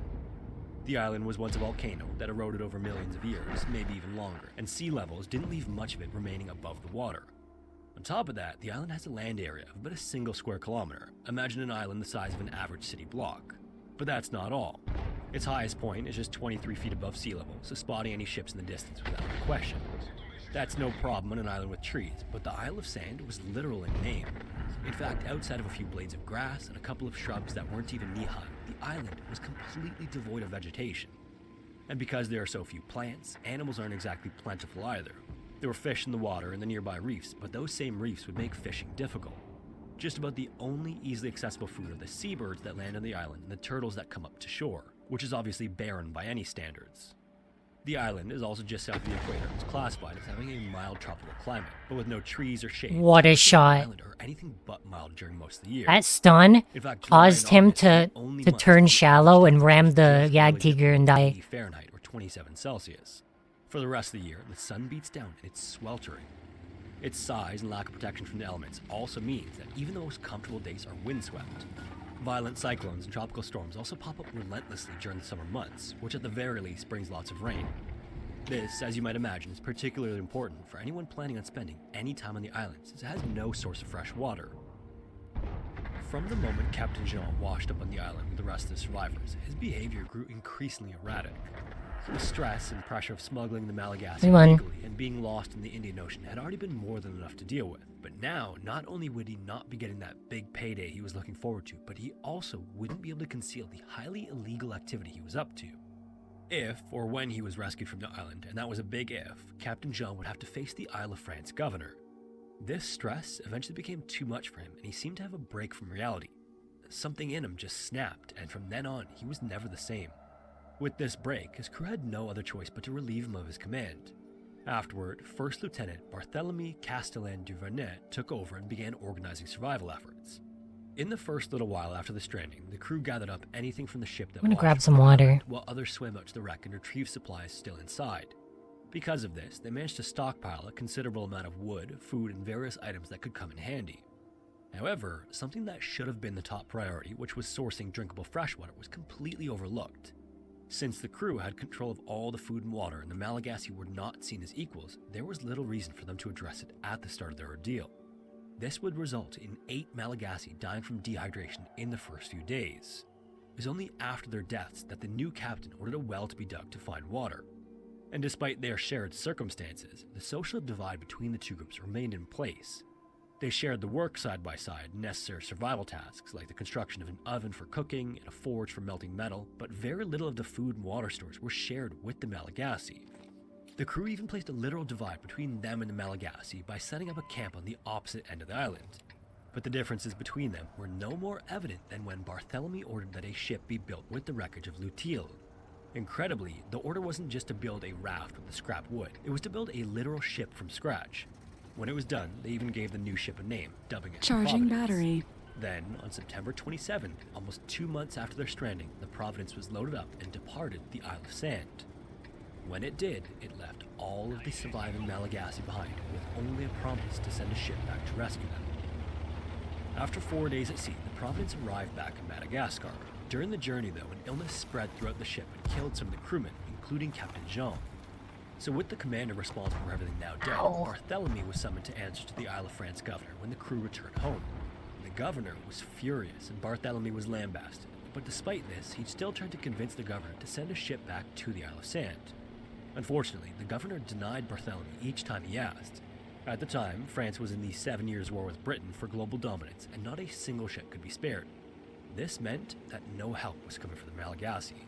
The island was once a volcano that eroded over millions of years, maybe even longer, and sea levels didn't leave much of it remaining above the water. On top of that, the island has a land area of about a single square kilometer. Imagine an island the size of an average city block. But that's not all. Its highest point is just 23 feet above sea level, so spotting any ships in the distance was out of question. That's no problem on an island with trees, but the Isle of Sand was literal in name. In fact, outside of a few blades of grass and a couple of shrubs that weren't even knee-high, the island was completely devoid of vegetation. And because there are so few plants, animals aren't exactly plentiful either. There were fish in the water in the nearby reefs, but those same reefs would make fishing difficult. Just about the only easily accessible food are the seabirds that land on the island and the turtles that come up to shore, which is obviously barren by any standards. The island is also just south of the equator and is classified as having a mild tropical climate, but with no trees or shade. What a shot. Or anything but mild during most of the year. That stun In fact, caused July and him August, to turn shallow and ram the Jagdtiger and die. Fahrenheit or 27 Celsius. For the rest of the year, the sun beats down and it's sweltering. Its size and lack of protection from the elements also means that even the most comfortable days are windswept. Violent cyclones and tropical storms also pop up relentlessly during the summer months, which at the very least brings lots of rain. This, as you might imagine, is particularly important for anyone planning on spending any time on the island, since it has no source of fresh water. From the moment Captain Jean washed up on the island with the rest of the survivors, his behavior grew increasingly erratic. The stress and pressure of smuggling the Malagasy illegally and being lost in the Indian Ocean had already been more than enough to deal with. But now, not only would he not be getting that big payday he was looking forward to, but he also wouldn't be able to conceal the highly illegal activity he was up to. If, or when he was rescued from the island, and that was a big if, Captain Jean would have to face the Isle of France governor. This stress eventually became too much for him, and he seemed to have a break from reality. Something in him just snapped, and from then on, he was never the same. With this break, his crew had no other choice but to relieve him of his command. Afterward, First Lieutenant Barthélemy Castellan du Vernet took over and began organizing survival efforts. In the first little while after the stranding, the crew gathered up anything from the ship that I'm gonna washed grab up some on the water. island, while others swam out to the wreck and retrieved supplies still inside. Because of this, they managed to stockpile a considerable amount of wood, food, and various items that could come in handy. However, something that should have been the top priority, which was sourcing drinkable freshwater, was completely overlooked. Since the crew had control of all the food and water and the Malagasy were not seen as equals, there was little reason for them to address it at the start of their ordeal. This would result in 8 Malagasy dying from dehydration in the first few days. It was only after their deaths that the new captain ordered a well to be dug to find water. And despite their shared circumstances, the social divide between the two groups remained in place. They shared the work side by side, necessary survival tasks like the construction of an oven for cooking and a forge for melting metal, but very little of the food and water stores were shared with the Malagasy. The crew even placed a literal divide between them and the Malagasy by setting up a camp on the opposite end of the island. But the differences between them were no more evident than when Barthélemy ordered that a ship be built with the wreckage of L'Utile. Incredibly, the order wasn't just to build a raft with the scrap wood, it was to build a literal ship from scratch. When it was done, they even gave the new ship a name, dubbing it Charging Providence. battery. Then, on September 27th, almost 2 months after their stranding, the Providence was loaded up and departed the Isle of Sand. When it did, it left all of the surviving Malagasy behind, with only a promise to send a ship back to rescue them. After 4 days at sea, the Providence arrived back in Madagascar. During the journey, though, an illness spread throughout the ship and killed some of the crewmen, including Captain Jean. So with the commander responsible for everything now dead, Barthélemy was summoned to answer to the Isle of France governor when the crew returned home. The governor was furious and Barthélemy was lambasted, but despite this, he still tried to convince the governor to send a ship back to the Isle of Sand. Unfortunately, the governor denied Barthélemy each time he asked. At the time, France was in the 7 Years' War with Britain for global dominance, and not a single ship could be spared. This meant that no help was coming for the Malagasy.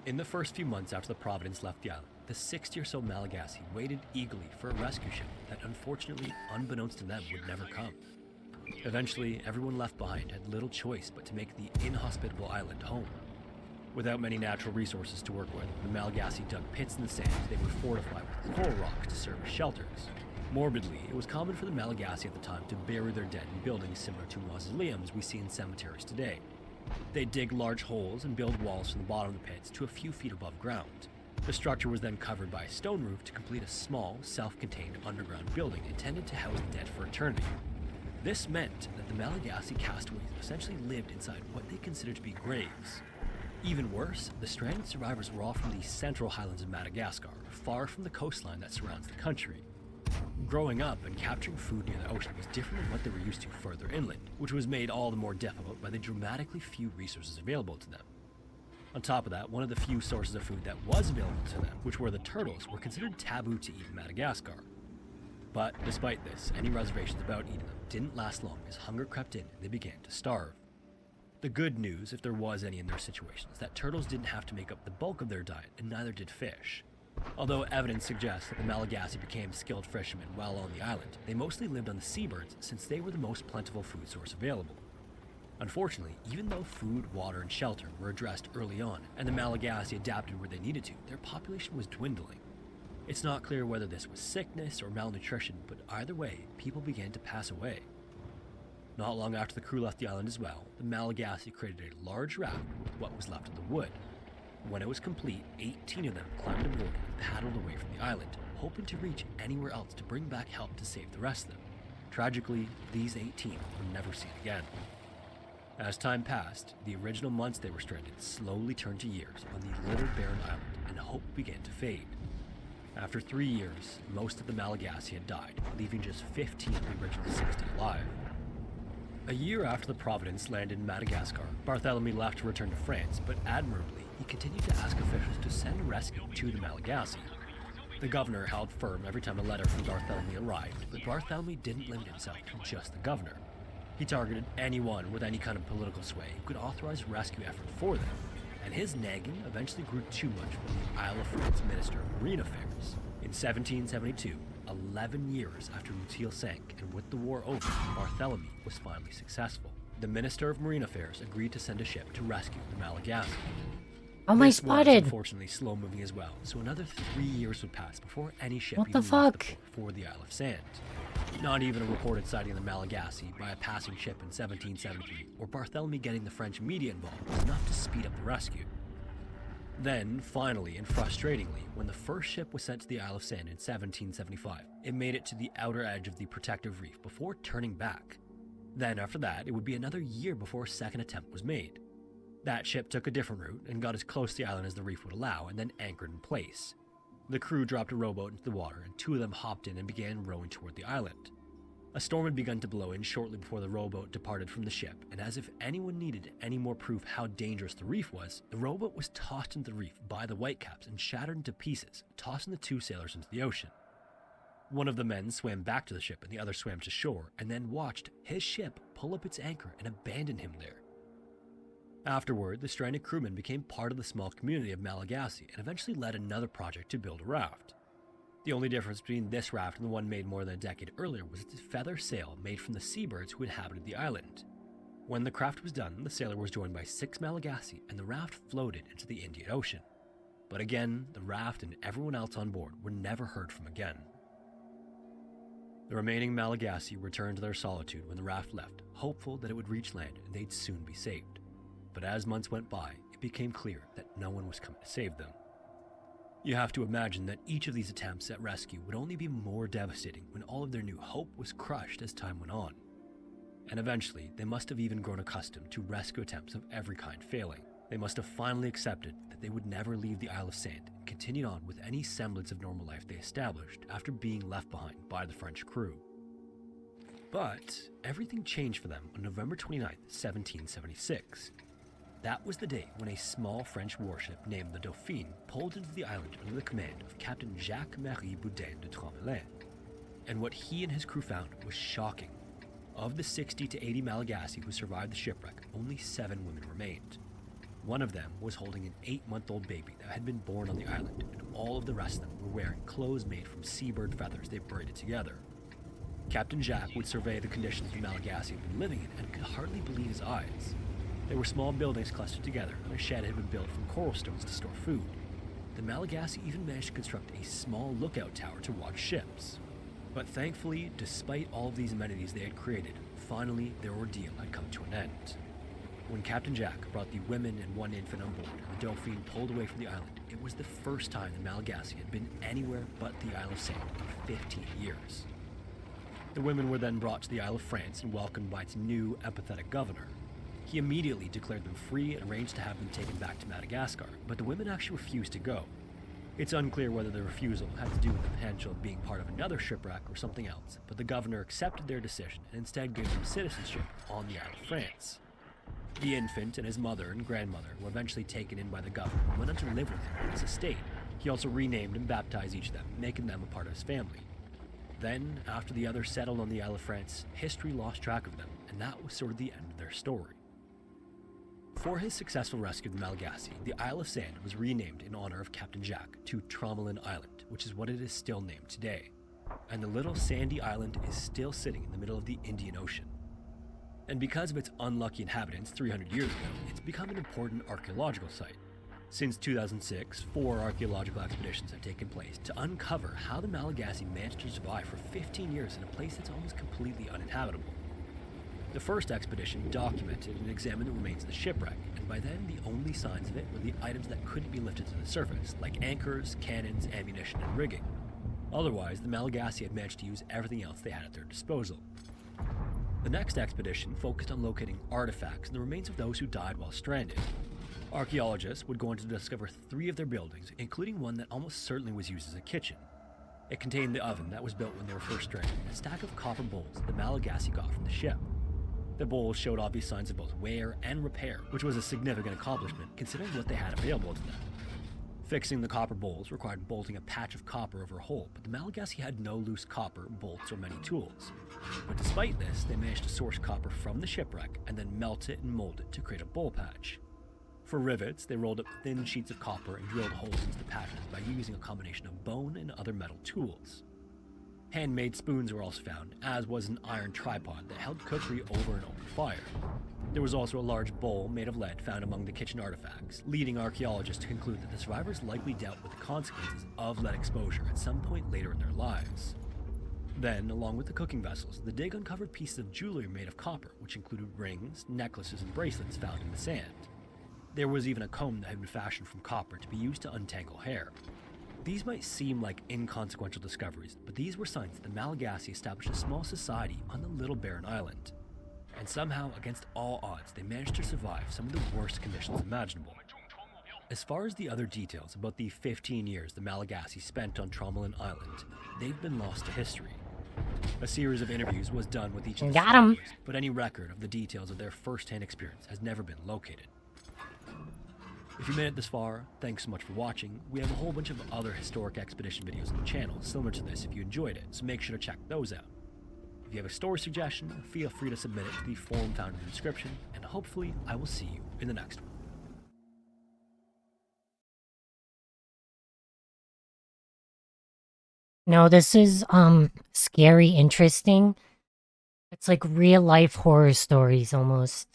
In the first few months after the Providence left the island, the 60 or so Malagasy waited eagerly for a rescue ship that unfortunately, unbeknownst to them, would never come. Eventually, everyone left behind had little choice but to make the inhospitable island home. Without many natural resources to work with, the Malagasy dug pits in the sand they would fortify with coral rocks to serve as shelters. Morbidly, it was common for the Malagasy at the time to bury their dead in buildings similar to mausoleums we see in cemeteries today. They'd dig large holes and build walls from the bottom of the pits to a few feet above ground. The structure was then covered by a stone roof to complete a small, self-contained underground building intended to house the dead for eternity. This meant that the Malagasy castaways essentially lived inside what they considered to be graves. Even worse, the stranded survivors were all from the central highlands of Madagascar, far from the coastline that surrounds the country. Growing up and capturing food near the ocean was different than what they were used to further inland, which was made all the more difficult by the dramatically few resources available to them. On top of that, one of the few sources of food that was available to them, which were the turtles, were considered taboo to eat in Madagascar. But despite this, any reservations about eating them didn't last long as hunger crept in and they began to starve. The good news, if there was any in their situation, is that turtles didn't have to make up the bulk of their diet, and neither did fish. Although evidence suggests that the Malagasy became skilled fishermen while on the island, they mostly lived on the seabirds since they were the most plentiful food source available. Unfortunately, even though food, water, and shelter were addressed early on, and the Malagasy adapted where they needed to, their population was dwindling. It's not clear whether this was sickness or malnutrition, but either way, people began to pass away. Not long after the crew left the island as well, the Malagasy created a large raft with what was left of the wood. When it was complete, 18 of them climbed aboard and paddled away from the island, hoping to reach anywhere else to bring back help to save the rest of them. Tragically, these 18 were never seen again. As time passed, the original months they were stranded slowly turned to years on the little barren island, and hope began to fade. After 3 years, most of the Malagasy had died, leaving just 15 of the original 60 alive. A year after the Providence landed in Madagascar, Barthélemy left to return to France, but admirably, he continued to ask officials to send rescue to the Malagasy. The governor held firm every time a letter from Barthélemy arrived, but Barthélemy didn't limit himself to just the governor. He targeted anyone with any kind of political sway who could authorize rescue effort for them, and his nagging eventually grew too much for the Isle of France Minister of Marine Affairs. In 1772, 11 years after Mutile sank and with the war over, Barthélemy was finally successful. The Minister of Marine Affairs agreed to send a ship to rescue the Malagasy. Oh, my This was spotted! unfortunately slow moving as well, so another 3 years would pass before any ship What even the left fuck? the port for the Isle of Sand. Not even a reported sighting of the Malagasy by a passing ship in 1773, or Barthélemy getting the French media involved was enough to speed up the rescue. Then, finally and frustratingly, when the first ship was sent to the Isle of Sand in 1775, it made it to the outer edge of the protective reef before turning back. Then after that, it would be another year before a second attempt was made. That ship took a different route and got as close to the island as the reef would allow, and then anchored in place. The crew dropped a rowboat into the water, and 2 of them hopped in and began rowing toward the island. A storm had begun to blow in shortly before the rowboat departed from the ship, and as if anyone needed any more proof how dangerous the reef was, the rowboat was tossed into the reef by the Whitecaps and shattered into pieces, tossing the 2 sailors into the ocean. One of the men swam back to the ship and the other swam to shore, and then watched his ship pull up its anchor and abandon him there. Afterward, the stranded crewmen became part of the small community of Malagasy and eventually led another project to build a raft. The only difference between this raft and the one made more than a decade earlier was its feather sail made from the seabirds who inhabited the island. When the craft was done, the sailor was joined by 6 Malagasy and the raft floated into the Indian Ocean. But again, the raft and everyone else on board were never heard from again. The remaining Malagasy returned to their solitude when the raft left, hopeful that it would reach land and they'd soon be saved. But as months went by, it became clear that no one was coming to save them. You have to imagine that each of these attempts at rescue would only be more devastating when all of their new hope was crushed as time went on. And eventually, they must have even grown accustomed to rescue attempts of every kind failing. They must have finally accepted that they would never leave the Isle of Sand and continued on with any semblance of normal life they established after being left behind by the French crew. But everything changed for them on November 29, 1776. That was the day when a small French warship named the Dauphine pulled into the island under the command of Captain Jacques-Marie Boudin de Tremblay. and what he and his crew found was shocking. Of the 60 to 80 Malagasy who survived the shipwreck, only 7 women remained. One of them was holding an 8-month-old baby that had been born on the island, and all of the rest of them were wearing clothes made from seabird feathers they braided together. Captain Jack would survey the conditions the Malagasy had been living in and could hardly believe his eyes. There were small buildings clustered together, and a shed had been built from coral stones to store food. The Malagasy even managed to construct a small lookout tower to watch ships. But thankfully, despite all of these amenities they had created, finally their ordeal had come to an end. When Captain Jack brought the women and 1 infant on board and the Dauphine pulled away from the island, it was the first time the Malagasy had been anywhere but the Isle of Sand in 15 years. The women were then brought to the Isle of France and welcomed by its new, empathetic governor. He immediately declared them free and arranged to have them taken back to Madagascar, but the women actually refused to go. It's unclear whether the refusal had to do with the potential of being part of another shipwreck or something else, but the governor accepted their decision and instead gave them citizenship on the Isle of France. The infant and his mother and grandmother were eventually taken in by the governor and went on to live with him in his estate. He also renamed and baptized each of them, making them a part of his family. Then, after the others settled on the Isle of France, history lost track of them, and that was sort of the end of their story. For his successful rescue of the Malagasy, the Isle of Sand was renamed in honor of Captain Jack to Tromelin Island, which is what it is still named today. And the little sandy island is still sitting in the middle of the Indian Ocean. And because of its unlucky inhabitants 300 years ago, it's become an important archaeological site. Since 2006, 4 archaeological expeditions have taken place to uncover how the Malagasy managed to survive for 15 years in a place that's almost completely uninhabitable. The first expedition documented and examined the remains of the shipwreck, and by then the only signs of it were the items that couldn't be lifted to the surface, like anchors, cannons, ammunition, and rigging. Otherwise, the Malagasy had managed to use everything else they had at their disposal. The next expedition focused on locating artifacts and the remains of those who died while stranded. Archaeologists would go on to discover 3 of their buildings, including one that almost certainly was used as a kitchen. It contained the oven that was built when they were first stranded, and a stack of copper bowls the Malagasy got from the ship. The bowls showed obvious signs of both wear and repair, which was a significant accomplishment considering what they had available to them. Fixing the copper bowls required bolting a patch of copper over a hole, but the Malagasy had no loose copper, bolts, or many tools. But despite this, they managed to source copper from the shipwreck and then melt it and mold it to create a bowl patch. For rivets, they rolled up thin sheets of copper and drilled holes into the patches by using a combination of bone and other metal tools. Handmade spoons were also found, as was an iron tripod that held cookery over an open fire. There was also a large bowl made of lead found among the kitchen artifacts, leading archaeologists to conclude that the survivors likely dealt with the consequences of lead exposure at some point later in their lives. Then, along with the cooking vessels, the dig uncovered pieces of jewelry made of copper, which included rings, necklaces, and bracelets found in the sand. There was even a comb that had been fashioned from copper to be used to untangle hair. These might seem like inconsequential discoveries, but these were signs that the Malagasy established a small society on the little barren island. And somehow, against all odds, they managed to survive some of the worst conditions imaginable. As far as the other details about the 15 years the Malagasy spent on Tromelin Island, they've been lost to history. A series of interviews was done with each of the survivors, but any record of the details of their first-hand experience has never been located. If you made it this far, thanks so much for watching. We have a whole bunch of other historic expedition videos on the channel similar to this if you enjoyed it, so make sure to check those out. If you have a story suggestion, feel free to submit it to the forum found in the description, and hopefully I will see you in the next one. No, this is scary, interesting. It's like real life horror stories almost.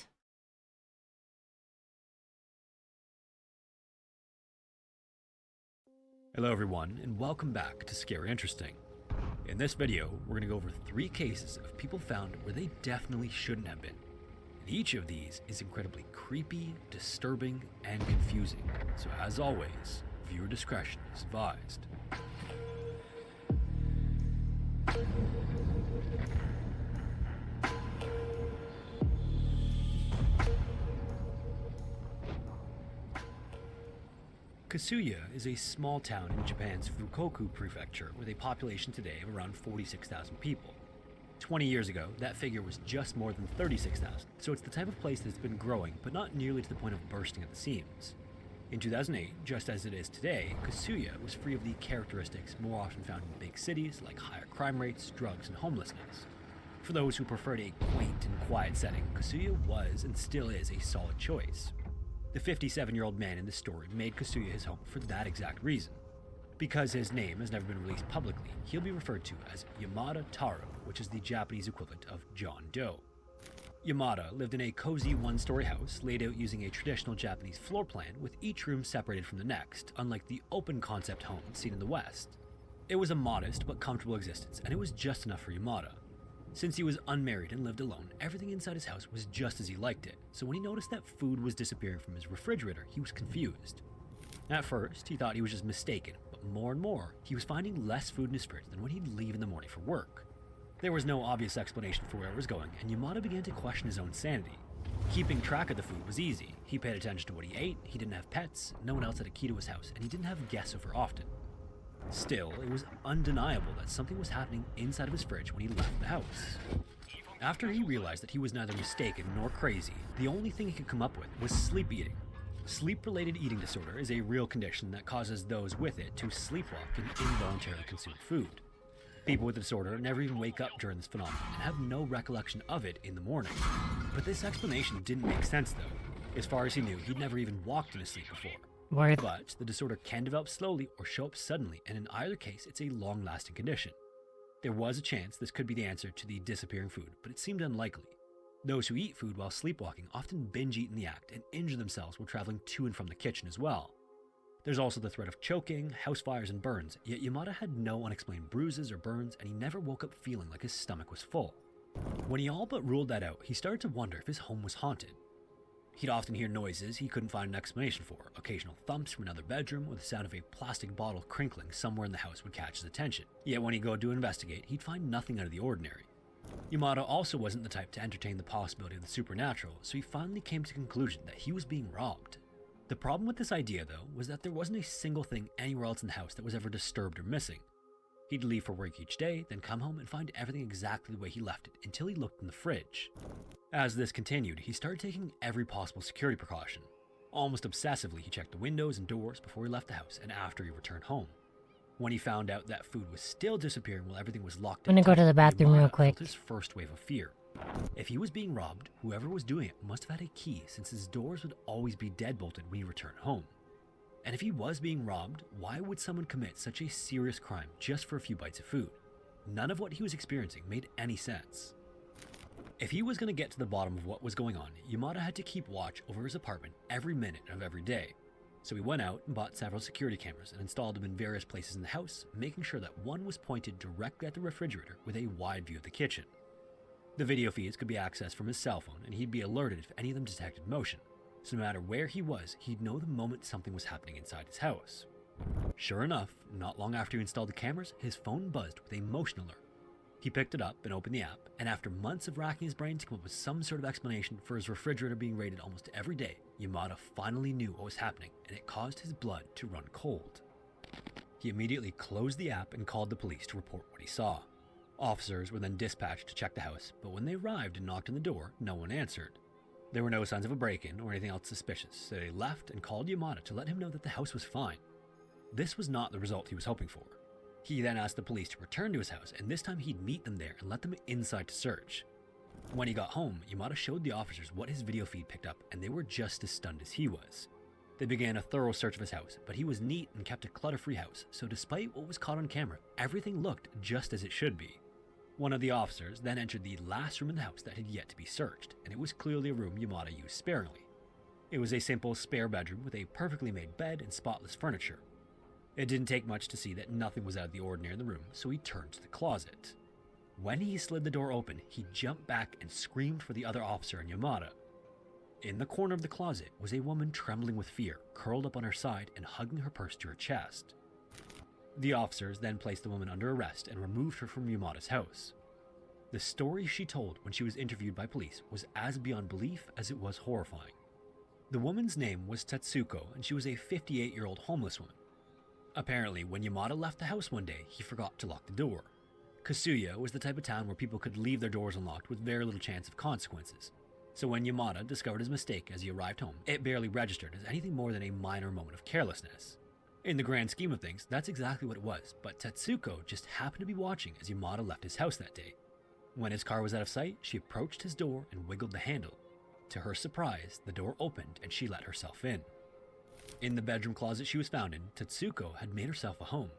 Hello everyone, and welcome back to Scary Interesting. In this video, we're going to go over 3 cases of people found where they definitely shouldn't have been. And each of these is incredibly creepy, disturbing, and confusing. So as always, viewer discretion is advised. Kasuya is a small town in Japan's Fukoku prefecture with a population today of around 46,000 people. 20 years ago, that figure was just more than 36,000, so it's the type of place that's been growing, but not nearly to the point of bursting at the seams. In 2008, just as it is today, Kasuya was free of the characteristics more often found in big cities like higher crime rates, drugs, and homelessness. For those who preferred a quaint and quiet setting, Kasuya was and still is a solid choice. The 57-year-old man in this story made Kasuya his home for that exact reason. Because his name has never been released publicly, he'll be referred to as Yamada Taro, which is the Japanese equivalent of John Doe. Yamada lived in a cozy one-story house laid out using a traditional Japanese floor plan with each room separated from the next, unlike the open-concept homes seen in the West. It was a modest but comfortable existence, and it was just enough for Yamada. Since he was unmarried and lived alone, everything inside his house was just as he liked it, so when he noticed that food was disappearing from his refrigerator, he was confused. At first, he thought he was just mistaken, but more and more, he was finding less food in his fridge than when he'd leave in the morning for work. There was no obvious explanation for where it was going, and Yamada began to question his own sanity. Keeping track of the food was easy. He paid attention to what he ate, he didn't have pets, no one else had a key to his house, and he didn't have guests over often. Still, it was undeniable that something was happening inside of his fridge when he left the house. After he realized that he was neither mistaken nor crazy, the only thing he could come up with was sleep eating. Sleep-related eating disorder is a real condition that causes those with it to sleepwalk and involuntarily consume food. People with the disorder never even wake up during this phenomenon and have no recollection of it in the morning. But this explanation didn't make sense though. As far as he knew, he'd never even walked in his sleep before. But the disorder can develop slowly or show up suddenly, and in either case, it's a long-lasting condition. There was a chance this could be the answer to the disappearing food, but it seemed unlikely. Those who eat food while sleepwalking often binge eat in the act and injure themselves while traveling to and from the kitchen as well. There's also the threat of choking, house fires, and burns, yet Yamada had no unexplained bruises or burns, and he never woke up feeling like his stomach was full. When he all but ruled that out, he started to wonder if his home was haunted. He'd often hear noises he couldn't find an explanation for. Occasional thumps from another bedroom or the sound of a plastic bottle crinkling somewhere in the house would catch his attention. Yet when he'd go to investigate, he'd find nothing out of the ordinary. Yamada also wasn't the type to entertain the possibility of the supernatural, so he finally came to the conclusion that he was being robbed. The problem with this idea, though, was that there wasn't a single thing anywhere else in the house that was ever disturbed or missing. He'd leave for work each day, then come home and find everything exactly the way he left it until he looked in the fridge. As this continued, he started taking every possible security precaution. Almost obsessively, he checked the windows and doors before he left the house and after he returned home. When he found out that food was still disappearing while everything was locked I'm gonna go to the bathroom real Yamada quick. felt his first wave of fear. If he was being robbed, whoever was doing it must have had a key, since his doors would always be deadbolted when he returned home. And if he was being robbed, why would someone commit such a serious crime just for a few bites of food? None of what he was experiencing made any sense. If he was going to get to the bottom of what was going on, Yamada had to keep watch over his apartment every minute of every day. So he went out and bought several security cameras and installed them in various places in the house, making sure that one was pointed directly at the refrigerator with a wide view of the kitchen. The video feeds could be accessed from his cell phone, and he'd be alerted if any of them detected motion. So no matter where he was, he'd know the moment something was happening inside his house. Sure enough, not long after he installed the cameras, his phone buzzed with a motion alert. He picked it up and opened the app, and after months of racking his brain to come up with some sort of explanation for his refrigerator being raided almost every day, Yamada finally knew what was happening, and it caused his blood to run cold. He immediately closed the app and called the police to report what he saw. Officers were then dispatched to check the house, but when they arrived and knocked on the door, no one answered. There were no signs of a break-in or anything else suspicious, so they left and called Yamada to let him know that the house was fine. This was not the result he was hoping for. He then asked the police to return to his house, and this time he'd meet them there and let them inside to search. When he got home, Yamada showed the officers what his video feed picked up, and they were just as stunned as he was. They began a thorough search of his house, but he was neat and kept a clutter-free house, so despite what was caught on camera, everything looked just as it should be. One of the officers then entered the last room in the house that had yet to be searched, and it was clearly a room Yamada used sparingly. It was a simple spare bedroom with a perfectly made bed and spotless furniture. It didn't take much to see that nothing was out of the ordinary in the room, so he turned to the closet. When he slid the door open, he jumped back and screamed for the other officer and Yamada. In the corner of the closet was a woman trembling with fear, curled up on her side and hugging her purse to her chest. The officers then placed the woman under arrest and removed her from Yamada's house. The story she told when she was interviewed by police was as beyond belief as it was horrifying. The woman's name was Tetsuko, and she was a 58-year-old homeless woman. Apparently, when Yamada left the house one day, he forgot to lock the door. Kasuya was the type of town where people could leave their doors unlocked with very little chance of consequences. So when Yamada discovered his mistake as he arrived home, it barely registered as anything more than a minor moment of carelessness. In the grand scheme of things, that's exactly what it was, but Tetsuko just happened to be watching as Yamada left his house that day. When his car was out of sight, she approached his door and wiggled the handle. To her surprise, the door opened and she let herself in. In the bedroom closet she was found in, Tetsuko had made herself a home.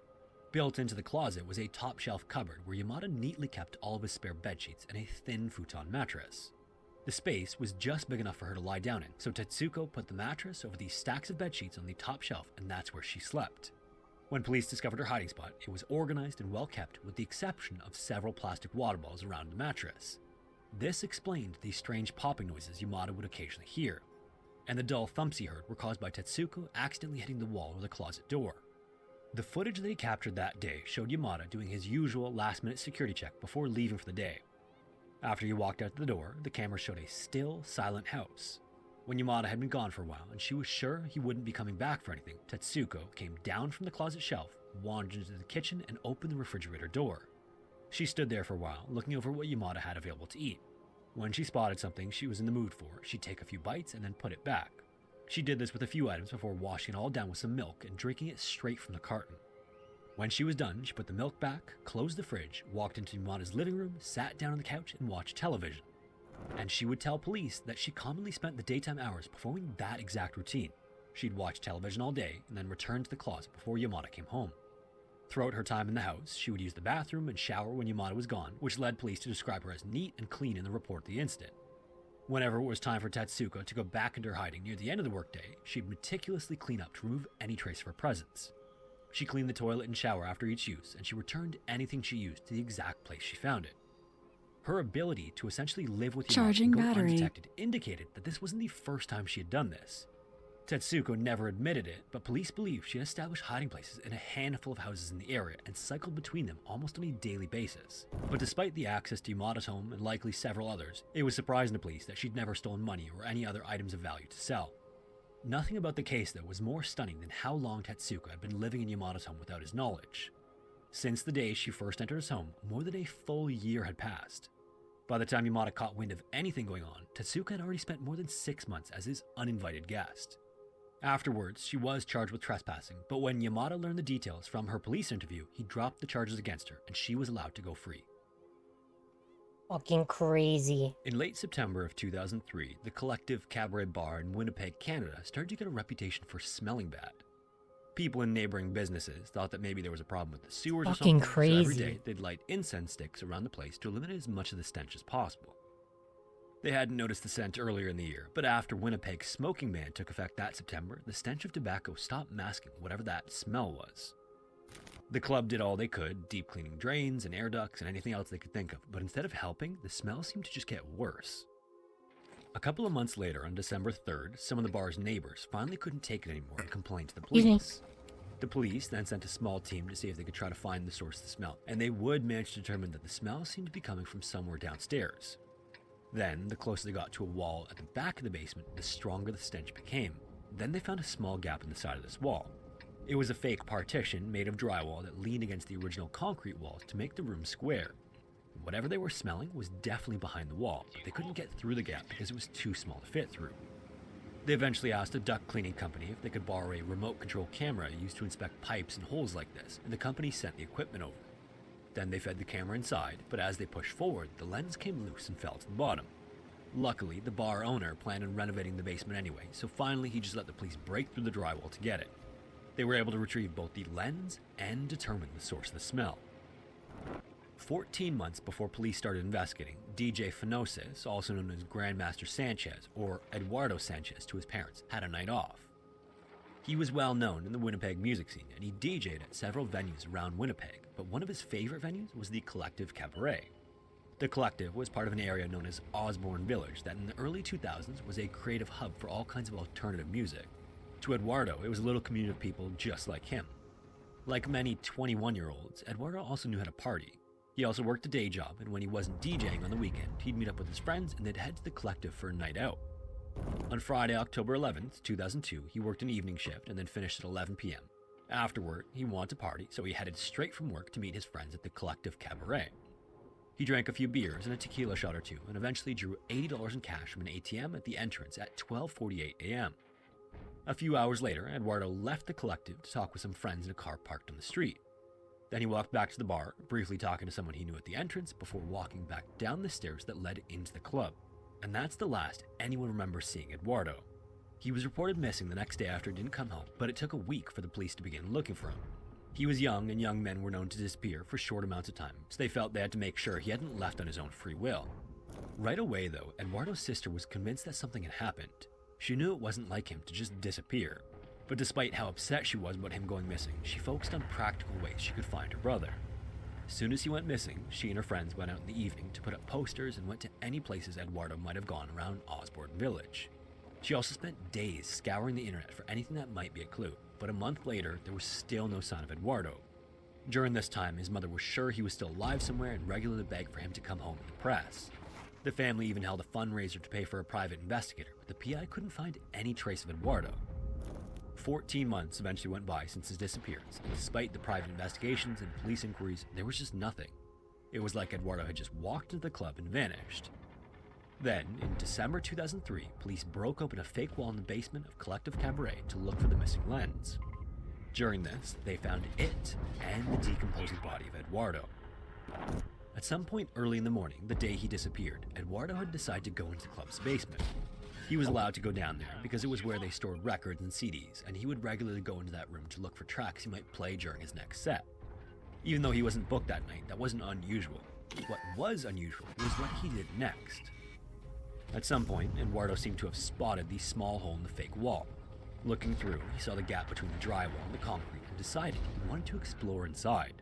Built into the closet was a top-shelf cupboard where Yamada neatly kept all of his spare bedsheets and a thin futon mattress. The space was just big enough for her to lie down in, so Tetsuko put the mattress over these stacks of bedsheets on the top shelf, and that's where she slept. When police discovered her hiding spot, it was organized and well kept, with the exception of several plastic water bottles around the mattress. This explained the strange popping noises Yamada would occasionally hear, and the dull thumps he heard were caused by Tetsuko accidentally hitting the wall or the closet door. The footage that he captured that day showed Yamada doing his usual last-minute security check before leaving for the day. After he walked out the door, the camera showed a still, silent house. When Yamada had been gone for a while and she was sure he wouldn't be coming back for anything, Tetsuko came down from the closet shelf, wandered into the kitchen, and opened the refrigerator door. She stood there for a while, looking over what Yamada had available to eat. When she spotted something she was in the mood for, she'd take a few bites and then put it back. She did this with a few items before washing it all down with some milk and drinking it straight from the carton. When she was done, she put the milk back, closed the fridge, walked into Yamada's living room, sat down on the couch, and watched television. And she would tell police that she commonly spent the daytime hours performing that exact routine. She'd watch television all day and then return to the closet before Yamada came home. Throughout her time in the house, she would use the bathroom and shower when Yamada was gone, which led police to describe her as neat and clean in the report of the incident. Whenever it was time for Tetsuko to go back into her hiding near the end of the workday, she'd meticulously clean up to remove any trace of her presence. She cleaned the toilet and shower after each use, and she returned anything she used to the exact place she found it. Her ability to essentially live with Yamada and go undetected indicated that this wasn't the first time she had done this. Tetsuko never admitted it, but police believe she had established hiding places in a handful of houses in the area and cycled between them almost on a daily basis. But despite the access to Yamada's home and likely several others, it was surprising to police that she'd never stolen money or any other items of value to sell. Nothing about the case, though, was more stunning than how long Tetsuko had been living in Yamada's home without his knowledge. Since the day she first entered his home, more than a full year had passed. By the time Yamada caught wind of anything going on, Tetsuko had already spent more than 6 months as his uninvited guest. Afterwards, she was charged with trespassing, but when Yamada learned the details from her police interview, he dropped the charges against her and she was allowed to go free. Fucking crazy. In late September of 2003, the Collective Cabaret Bar in Winnipeg, Canada started to get a reputation for smelling bad. People in neighboring businesses thought that maybe there was a problem with the sewers or something, so every day they'd light incense sticks around the place to eliminate as much of the stench as possible. They hadn't noticed the scent earlier in the year, but after Winnipeg's smoking ban took effect that September, the stench of tobacco stopped masking whatever that smell was. The club did all they could, deep cleaning drains and air ducts and anything else they could think of, but instead of helping, the smell seemed to just get worse. A couple of months later, on December 3rd, some of the bar's neighbors finally couldn't take it anymore and complained to the police. The police then sent a small team to see if they could try to find the source of the smell, and they would manage to determine that the smell seemed to be coming from somewhere downstairs. Then, the closer they got to a wall at the back of the basement, the stronger the stench became. Then they found a small gap in the side of this wall. It was a fake partition made of drywall that leaned against the original concrete walls to make the room square. Whatever they were smelling was definitely behind the wall, but they couldn't get through the gap because it was too small to fit through. They eventually asked a duct cleaning company if they could borrow a remote control camera used to inspect pipes and holes like this, and the company sent the equipment over. Then they fed the camera inside, but as they pushed forward, the lens came loose and fell to the bottom. Luckily, the bar owner planned on renovating the basement anyway, so finally he just let the police break through the drywall to get it. They were able to retrieve both the lens and determine the source of the smell. 14 months before police started investigating, DJ Fenosis, also known as Grandmaster Sanchez, or Eduardo Sanchez to his parents, had a night off. He was well known in the Winnipeg music scene, and he DJ'd at several venues around Winnipeg, but one of his favorite venues was the Collective Cabaret. The Collective was part of an area known as Osborne Village that in the early 2000s was a creative hub for all kinds of alternative music. To Eduardo, it was a little community of people just like him. Like many 21-year-olds, Eduardo also knew how to party. He also worked a day job, and when he wasn't DJing on the weekend, he'd meet up with his friends and they'd head to the Collective for a night out. On Friday, October 11th, 2002, he worked an evening shift and then finished at 11 p.m. Afterward, he wanted to party, so he headed straight from work to meet his friends at the Collective Cabaret. He drank a few beers and a tequila shot or two, and eventually drew $80 in cash from an ATM at the entrance at 12:48 a.m. A few hours later, Eduardo left the collective to talk with some friends in a car parked on the street. Then he walked back to the bar, briefly talking to someone he knew at the entrance before walking back down the stairs that led into the club. And that's the last anyone remembers seeing Eduardo. He was reported missing the next day after he didn't come home, but it took a week for the police to begin looking for him. He was young, and young men were known to disappear for short amounts of time, so they felt they had to make sure he hadn't left on his own free will. Right away, though, Eduardo's sister was convinced that something had happened. She knew it wasn't like him to just disappear. But despite how upset she was about him going missing, she focused on practical ways she could find her brother. As soon as he went missing, she and her friends went out in the evening to put up posters and went to any places Eduardo might have gone around Osborne Village. She also spent days scouring the internet for anything that might be a clue, but a month later, there was still no sign of Eduardo. During this time, his mother was sure he was still alive somewhere and regularly begged for him to come home in the press. The family even held a fundraiser to pay for a private investigator, but the PI couldn't find any trace of Eduardo. 14 months eventually went by since his disappearance, and despite the private investigations and police inquiries, there was just nothing. It was like Eduardo had just walked into the club and vanished. Then, in December 2003, police broke open a fake wall in the basement of Collective Cabaret to look for the missing lens. During this, they found it and the decomposing body of Eduardo. At some point early in the morning, the day he disappeared, Eduardo had decided to go into the club's basement. He was allowed to go down there because it was where they stored records and CDs, and he would regularly go into that room to look for tracks he might play during his next set. Even though he wasn't booked that night, that wasn't unusual. What was unusual was what he did next. At some point, Eduardo seemed to have spotted the small hole in the fake wall. Looking through, he saw the gap between the drywall and the concrete and decided he wanted to explore inside.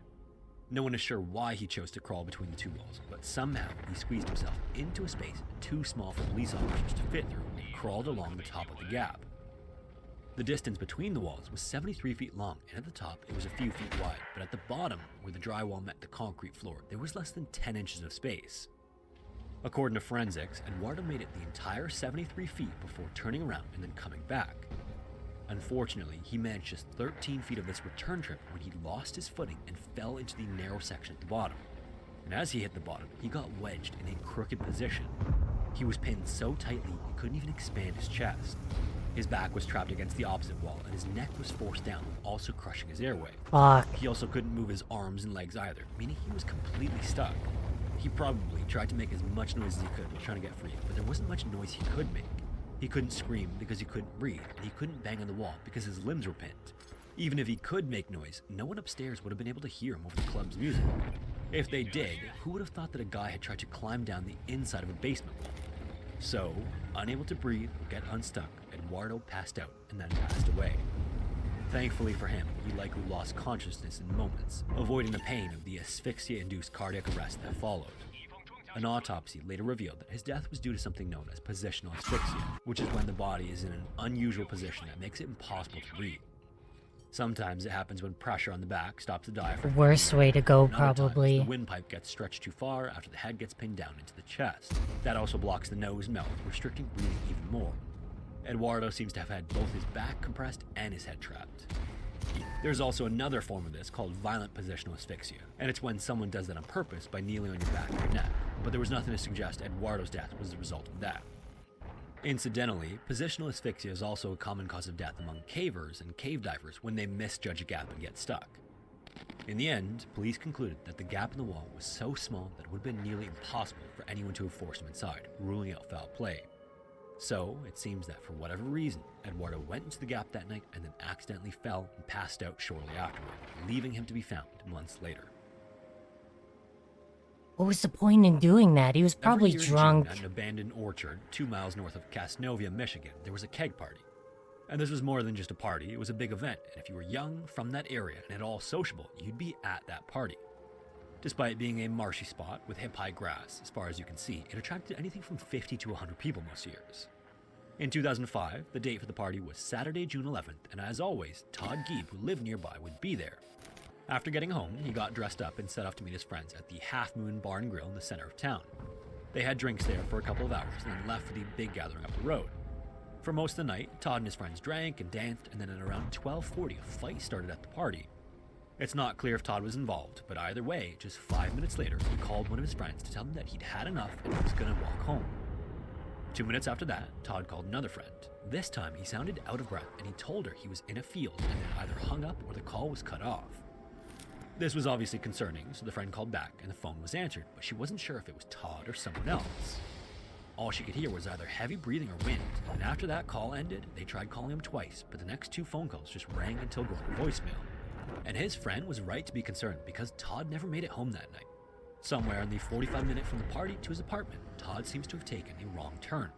No one is sure why he chose to crawl between the two walls, but somehow he squeezed himself into a space too small for police officers to fit through and crawled along the top of the gap. The distance between the walls was 73 feet long, and at the top it was a few feet wide, but at the bottom, where the drywall met the concrete floor, there was less than 10 inches of space. According to forensics, Eduardo made it the entire 73 feet before turning around and then coming back. Unfortunately, he managed just 13 feet of this return trip when he lost his footing and fell into the narrow section at the bottom. And as he hit the bottom, he got wedged in a crooked position. He was pinned so tightly he couldn't even expand his chest. His back was trapped against the opposite wall and his neck was forced down, also crushing his airway. Fuck. He also couldn't move his arms and legs either, meaning he was completely stuck. He probably tried to make as much noise as he could while trying to get free, but there wasn't much noise he could make. He couldn't scream because he couldn't breathe, and he couldn't bang on the wall because his limbs were pinned. Even if he could make noise, no one upstairs would have been able to hear him over the club's music. If they did, who would have thought that a guy had tried to climb down the inside of a basement wall? So, unable to breathe or get unstuck, Eduardo passed out and then passed away. Thankfully for him, he likely lost consciousness in moments, avoiding the pain of the asphyxia-induced cardiac arrest that followed. An autopsy later revealed that his death was due to something known as positional asphyxia, which is when the body is in an unusual position that makes it impossible to breathe. Sometimes it happens when pressure on the back stops the diaphragm. Worst way to go, And other times, probably. the windpipe gets stretched too far after the head gets pinned down into the chest. That also blocks the nose and mouth, restricting breathing even more. Eduardo seems to have had both his back compressed and his head trapped. There's also another form of this called violent positional asphyxia, and it's when someone does that on purpose by kneeling on your back or your neck, but there was nothing to suggest Eduardo's death was the result of that. Incidentally, positional asphyxia is also a common cause of death among cavers and cave divers when they misjudge a gap and get stuck. In the end, police concluded that the gap in the wall was so small that it would have been nearly impossible for anyone to have forced him inside, ruling out foul play. So, it seems that for whatever reason, Eduardo went into the gap that night and then accidentally fell and passed out shortly afterward, leaving him to be found months later. What was the point in doing that? He was probably Every year in drunk. June, at an abandoned orchard 2 miles north of Casnovia, Michigan, there was a keg party. And this was more than just a party, it was a big event, and if you were young, from that area, and at all sociable, you'd be at that party. Despite being a marshy spot with hip-high grass, as far as you can see, it attracted anything from 50 to 100 people most years. In 2005, the date for the party was Saturday, June 11th, and as always, Todd Geeb, who lived nearby, would be there. After getting home, he got dressed up and set off to meet his friends at the Half Moon Bar and Grill in the center of town. They had drinks there for a couple of hours and then left for the big gathering up the road. For most of the night, Todd and his friends drank and danced, and then at around 12:40, a fight started at the party. It's not clear if Todd was involved, but either way, just 5 minutes later, he called one of his friends to tell him that he'd had enough and he was gonna walk home. 2 minutes after that, Todd called another friend. This time, he sounded out of breath and he told her he was in a field and then either hung up or the call was cut off. This was obviously concerning, so the friend called back and the phone was answered, but she wasn't sure if it was Todd or someone else. All she could hear was either heavy breathing or wind, and after that call ended, they tried calling him twice, but the next 2 phone calls just rang until going to voicemail. And his friend was right to be concerned because Todd never made it home that night. Somewhere in the 45-minute from the party to his apartment, Todd seems to have taken a wrong turn.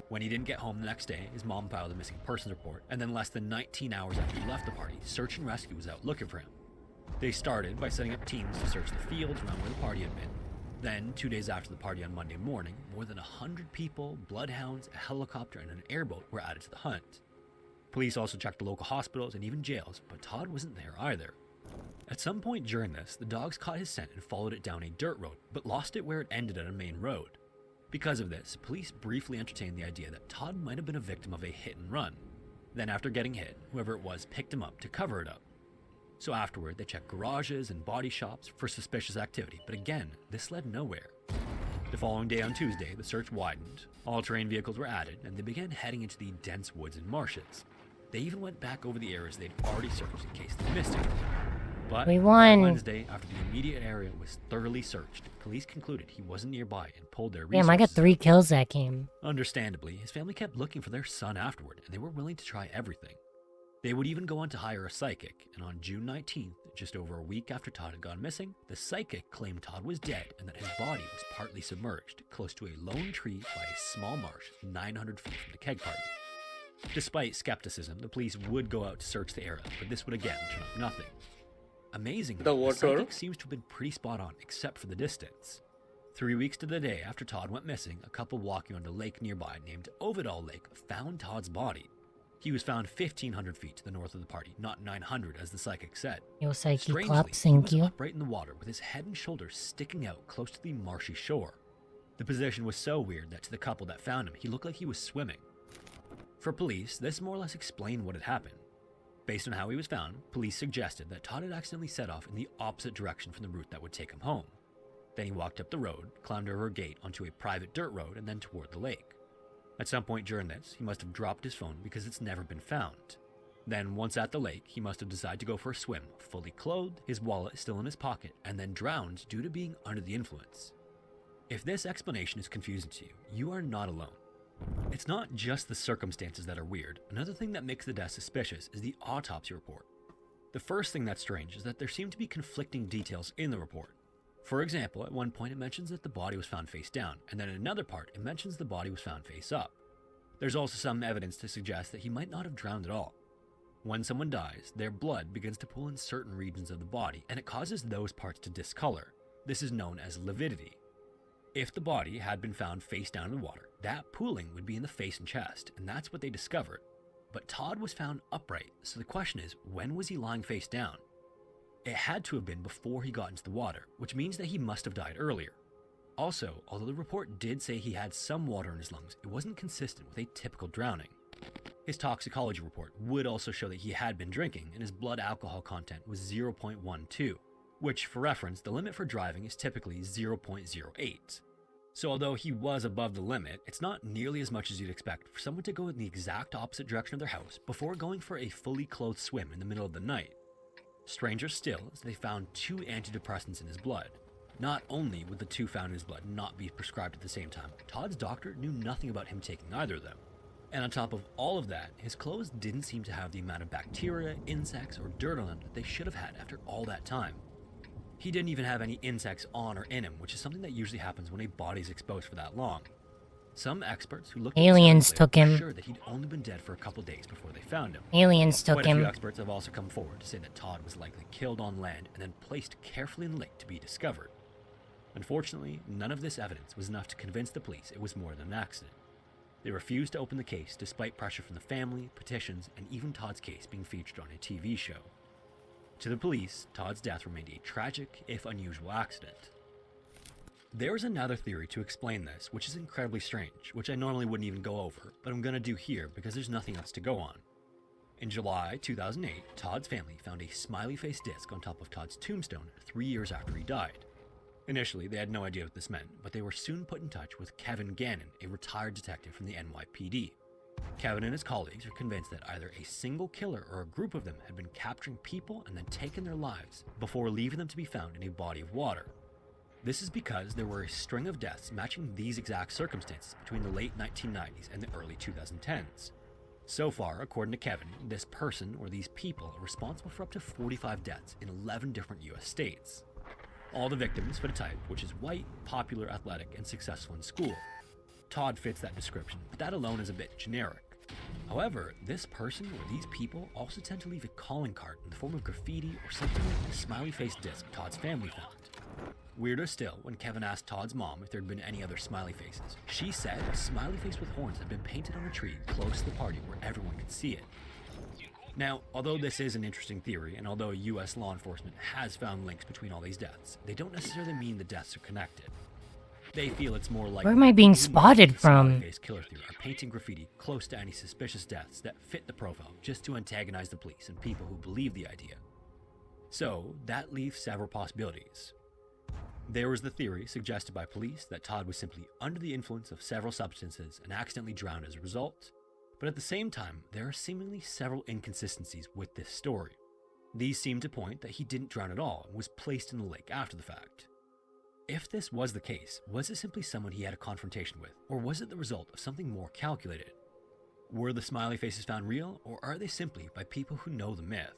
When he didn't get home the next day, his mom filed a missing persons report, and then less than 19 hours after he left the party, search and rescue was out looking for him. They started by setting up teams to search the fields around where the party had been. Then, 2 days after the party on Monday morning, more than 100 people, bloodhounds, a helicopter, and an airboat were added to the hunt. Police also checked the local hospitals and even jails, but Todd wasn't there either. At some point during this, the dogs caught his scent and followed it down a dirt road, but lost it where it ended at a main road. Because of this, police briefly entertained the idea that Todd might have been a victim of a hit and run. Then after getting hit, whoever it was picked him up to cover it up. So afterward, they checked garages and body shops for suspicious activity, but again, this led nowhere. The following day on Tuesday, the search widened. All-terrain vehicles were added, and they began heading into the dense woods and marshes. They even went back over the areas they'd already searched in case they missed anything. But We won. on Wednesday, after the immediate area was thoroughly searched, police concluded he wasn't nearby and pulled their resources. Damn, I got 3 kills that game. Understandably, his family kept looking for their son afterward, and they were willing to try everything. They would even go on to hire a psychic, and on June 19th, just over a week after Todd had gone missing, the psychic claimed Todd was dead and that his body was partly submerged close to a lone tree by a small marsh 900 feet from the keg party. Despite skepticism, the police would go out to search the area, but this would again turn up nothing. Amazingly, the psychic seems to have been pretty spot on, except for the distance. 3 weeks to the day after Todd went missing, a couple walking on a lake nearby named Ovidal Lake found Todd's body. He was found 1,500 feet to the north of the party, not 900 as the psychic said. Yo, psyche Strangely, claps, he thank was you. upright in the water with his head and shoulders sticking out close to the marshy shore. The position was so weird that to the couple that found him, he looked like he was swimming. For police, this more or less explained what had happened. Based on how he was found, police suggested that Todd had accidentally set off in the opposite direction from the route that would take him home. Then he walked up the road, climbed over a gate onto a private dirt road, and then toward the lake. At some point during this, he must have dropped his phone because it's never been found. Then, once at the lake, he must have decided to go for a swim, fully clothed, his wallet still in his pocket, and then drowned due to being under the influence. If this explanation is confusing to you, you are not alone. It's not just the circumstances that are weird. Another thing that makes the death suspicious is the autopsy report. The first thing that's strange is that there seem to be conflicting details in the report. For example, at one point it mentions that the body was found face down, and then in another part it mentions the body was found face up. There's also some evidence to suggest that he might not have drowned at all. When someone dies, their blood begins to pool in certain regions of the body, and it causes those parts to discolor. This is known as lividity. If the body had been found face down in the water, that pooling would be in the face and chest, and that's what they discovered. But Todd was found upright, so the question is, when was he lying face down? It had to have been before he got into the water, which means that he must have died earlier. Also, although the report did say he had some water in his lungs, it wasn't consistent with a typical drowning. His toxicology report would also show that he had been drinking, and his blood alcohol content was 0.12, which, for reference, the limit for driving is typically 0.08. So although he was above the limit, it's not nearly as much as you'd expect for someone to go in the exact opposite direction of their house before going for a fully clothed swim in the middle of the night. Stranger still is they found 2 antidepressants in his blood. Not only would the 2 found in his blood not be prescribed at the same time, Todd's doctor knew nothing about him taking either of them. And on top of all of that, his clothes didn't seem to have the amount of bacteria, insects, or dirt on them that they should have had after all that time. He didn't even have any insects on or in him, which is something that usually happens when a body is exposed for that long. Some experts who looked at Aliens the took were him. sure that he'd only been dead for a couple days before they found him. Aliens took Quite a him. few experts have also come forward to say that Todd was likely killed on land and then placed carefully in the lake to be discovered. Unfortunately, none of this evidence was enough to convince the police it was more than an accident. They refused to open the case despite pressure from the family, petitions, and even Todd's case being featured on a TV show. To the police, Todd's death remained a tragic, if unusual, accident. There is another theory to explain this, which is incredibly strange, which I normally wouldn't even go over, but I'm gonna do here because there's nothing else to go on. In July 2008, Todd's family found a smiley face disc on top of Todd's tombstone 3 years after he died. Initially, they had no idea what this meant, but they were soon put in touch with Kevin Gannon, a retired detective from the NYPD. Kevin and his colleagues are convinced that either a single killer or a group of them had been capturing people and then taking their lives before leaving them to be found in a body of water. This is because there were a string of deaths matching these exact circumstances between the late 1990s and the early 2010s. So far, according to Kevin, this person or these people are responsible for up to 45 deaths in 11 different US states. All the victims fit a type which is white, popular, athletic, and successful in school. Todd fits that description, but that alone is a bit generic. However, this person or these people also tend to leave a calling card in the form of graffiti or something like the smiley face disc Todd's family found. Weirder still, when Kevin asked Todd's mom if there had been any other smiley faces, she said a smiley face with horns had been painted on a tree close to the party where everyone could see it. Now, although this is an interesting theory, and although US law enforcement has found links between all these deaths, they don't necessarily mean the deaths are connected. They feel it's more like Where am I being spotted from? Smiley-face killer theory are painting graffiti close to any suspicious deaths that fit the profile just to antagonize the police and people who believe the idea. So, that leaves several possibilities. There was the theory suggested by police that Todd was simply under the influence of several substances and accidentally drowned as a result. But at the same time, there are seemingly several inconsistencies with this story. These seem to point that he didn't drown at all and was placed in the lake after the fact. If this was the case, was it simply someone he had a confrontation with, or was it the result of something more calculated? Were the smiley faces found real, or are they simply by people who know the myth?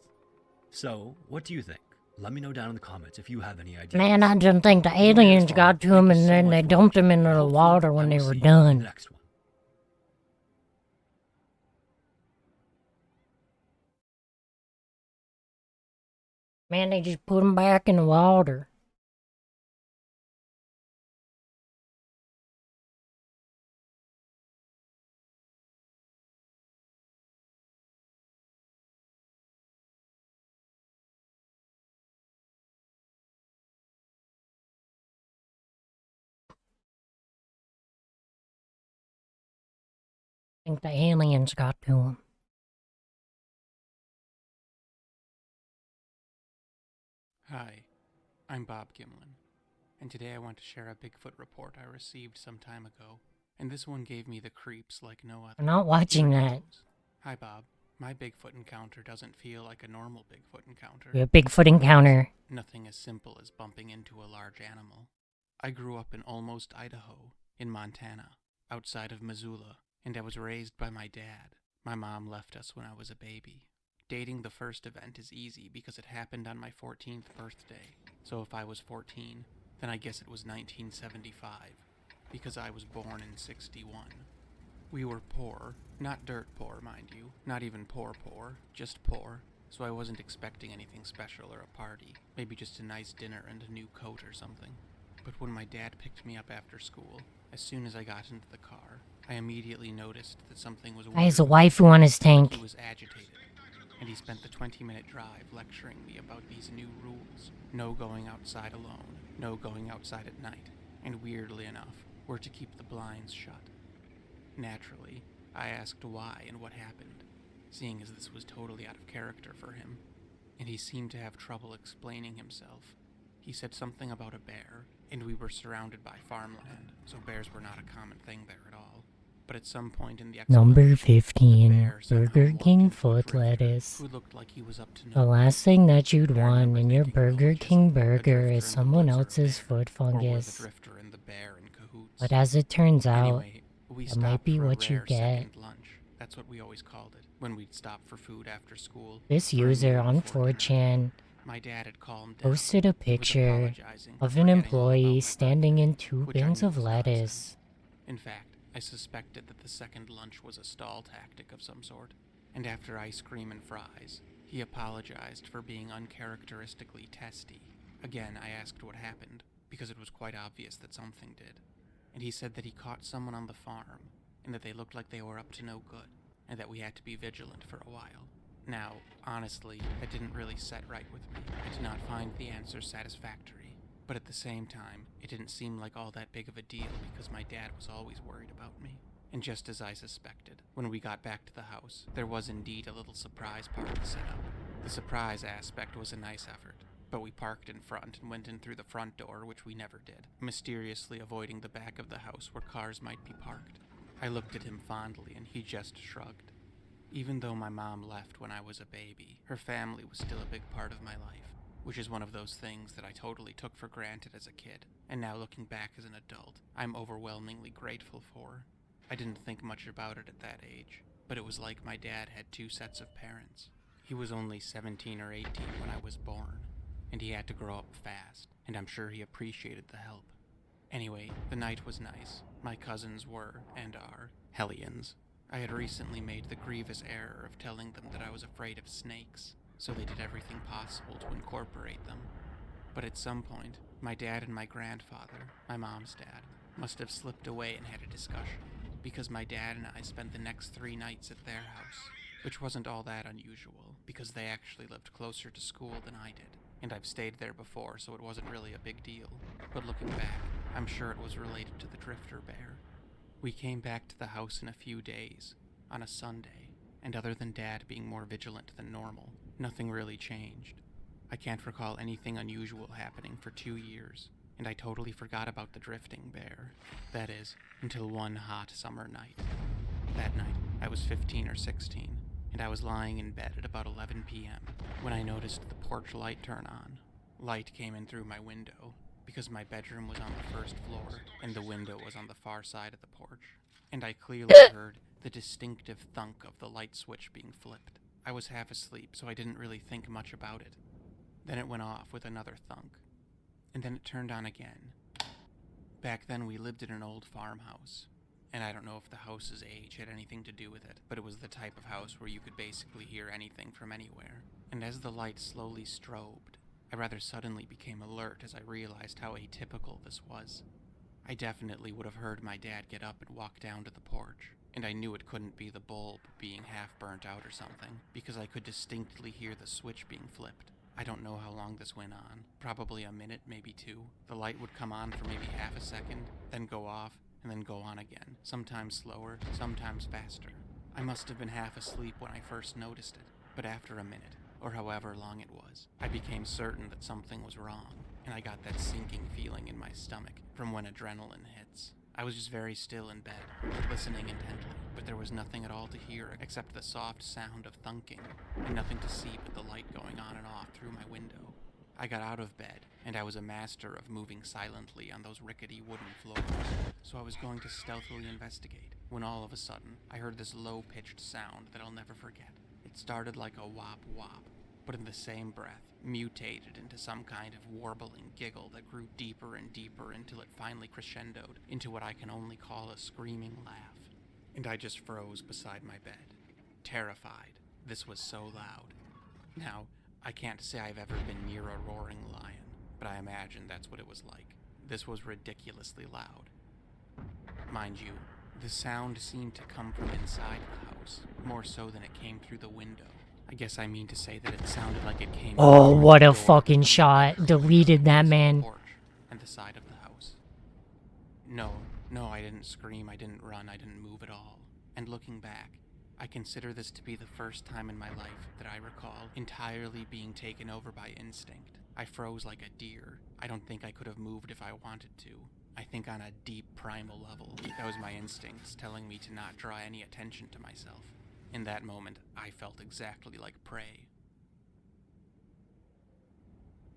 So, what do you think? Let me know down in the comments if you have any ideas. Man, I didn't think the aliens got to him and then they dumped him into the water when they were done. Man, they just put him back in the water. I think the aliens got to him. Hi, I'm Bob Gimlin, and today I want to share a Bigfoot report I received some time ago, and this one gave me the creeps like no other. I'm not watching that. Hi Bob, my Bigfoot encounter doesn't feel like a normal Bigfoot encounter. A Bigfoot encounter. Nothing as simple as bumping into a large animal. I grew up in almost Idaho, in Montana, outside of Missoula, and I was raised by my dad. My mom left us when I was a baby. Dating the first event is easy because it happened on my 14th birthday. So if I was 14, then I guess it was 1975, because I was born in 61. We were poor, not dirt poor, mind you, not even poor, just poor, so I wasn't expecting anything special or a party, maybe just a nice dinner and a new coat or something. But when my dad picked me up after school, as soon as I got into the car, I immediately noticed that something was He has a waifu on his tank. He was agitated, and he spent the 20-minute drive lecturing me about these new rules. No going outside alone, no going outside at night, and weirdly enough, we're to keep the blinds shut. Naturally, I asked why and what happened, seeing as this was totally out of character for him, and he seemed to have trouble explaining himself. He said something about a bear, and we were surrounded by farmland, so bears were not a common thing there at all. But at some point in the Number 15, Burger King foot lettuce. who looked like he was up to The last thing that you'd want in your Burger King burger is someone else's foot fungus. But as it turns out, that might be what you get. That's what we always called it, when we'd stop for food after school. This user on 4chan My dad had calmed down. posted a picture of an employee standing in 2 bins of lettuce. In fact, I suspected that the second lunch was a stall tactic of some sort, and after ice cream and fries, he apologized for being uncharacteristically testy. Again, I asked what happened, because it was quite obvious that something did, and he said that he caught someone on the farm, and that they looked like they were up to no good, and that we had to be vigilant for a while. Now, honestly, that didn't really set right with me. I did not find the answer satisfactory. But at the same time, it didn't seem like all that big of a deal because my dad was always worried about me. And just as I suspected, when we got back to the house, there was indeed a little surprise party set up. The surprise aspect was a nice effort, but we parked in front and went in through the front door, which we never did, mysteriously avoiding the back of the house where cars might be parked. I looked at him fondly and he just shrugged. Even though my mom left when I was a baby, her family was still a big part of my life, which is one of those things that I totally took for granted as a kid, and now looking back as an adult, I'm overwhelmingly grateful for. I didn't think much about it at that age, but it was like my dad had two sets of parents. He was only 17 or 18 when I was born, and he had to grow up fast, and I'm sure he appreciated the help. Anyway, the night was nice. My cousins were, and are, hellions. I had recently made the grievous error of telling them that I was afraid of snakes, so they did everything possible to incorporate them. But at some point, my dad and my grandfather, my mom's dad, must have slipped away and had a discussion, because my dad and I spent the next 3 nights at their house, which wasn't all that unusual, because they actually lived closer to school than I did, and I've stayed there before, so it wasn't really a big deal. But looking back, I'm sure it was related to the drifter bear. We came back to the house in a few days, on a Sunday, and other than Dad being more vigilant than normal, nothing really changed. I can't recall anything unusual happening for 2 years, and I totally forgot about the drifting bear. That is, until one hot summer night. That night, I was 15 or 16, and I was lying in bed at about 11 p.m. when I noticed the porch light turn on. Light came in through my window, because my bedroom was on the first floor, and the window was on the far side of the porch, and I clearly heard the distinctive thunk of the light switch being flipped. I was half asleep, so I didn't really think much about it. Then it went off with another thunk, and then it turned on again. Back then we lived in an old farmhouse, and I don't know if the house's age had anything to do with it, but it was the type of house where you could basically hear anything from anywhere. And as the light slowly strobed, I rather suddenly became alert as I realized how atypical this was. I definitely would have heard my dad get up and walk down to the porch, and I knew it couldn't be the bulb being half burnt out or something, because I could distinctly hear the switch being flipped. I don't know how long this went on, probably a minute, maybe 2. The light would come on for maybe half a second, then go off, and then go on again, sometimes slower, sometimes faster. I must have been half asleep when I first noticed it, but after a minute, or however long it was, I became certain that something was wrong, and I got that sinking feeling in my stomach from when adrenaline hits. I was just very still in bed, listening intently, but there was nothing at all to hear except the soft sound of thunking, and nothing to see but the light going on and off through my window. I got out of bed, and I was a master of moving silently on those rickety wooden floors, so I was going to stealthily investigate, when all of a sudden, I heard this low-pitched sound that I'll never forget. It started like a wop-wop, but in the same breath, mutated into some kind of warbling giggle that grew deeper and deeper until it finally crescendoed into what I can only call a screaming laugh. And I just froze beside my bed, terrified. This was so loud. Now, I can't say I've ever been near a roaring lion, but I imagine that's what it was like. This was ridiculously loud. Mind you, the sound seemed to come from inside the house, more so than it came through the window. I guess I mean to say that it sounded like it came Oh, what a fucking shot. Deleted that, man. And the side of the house. No, I didn't scream, I didn't run, I didn't move at all. And looking back, I consider this to be the first time in my life that I recall entirely being taken over by instinct. I froze like a deer. I don't think I could have moved if I wanted to. I think on a deep primal level, that was my instincts telling me to not draw any attention to myself. In that moment, I felt exactly like prey.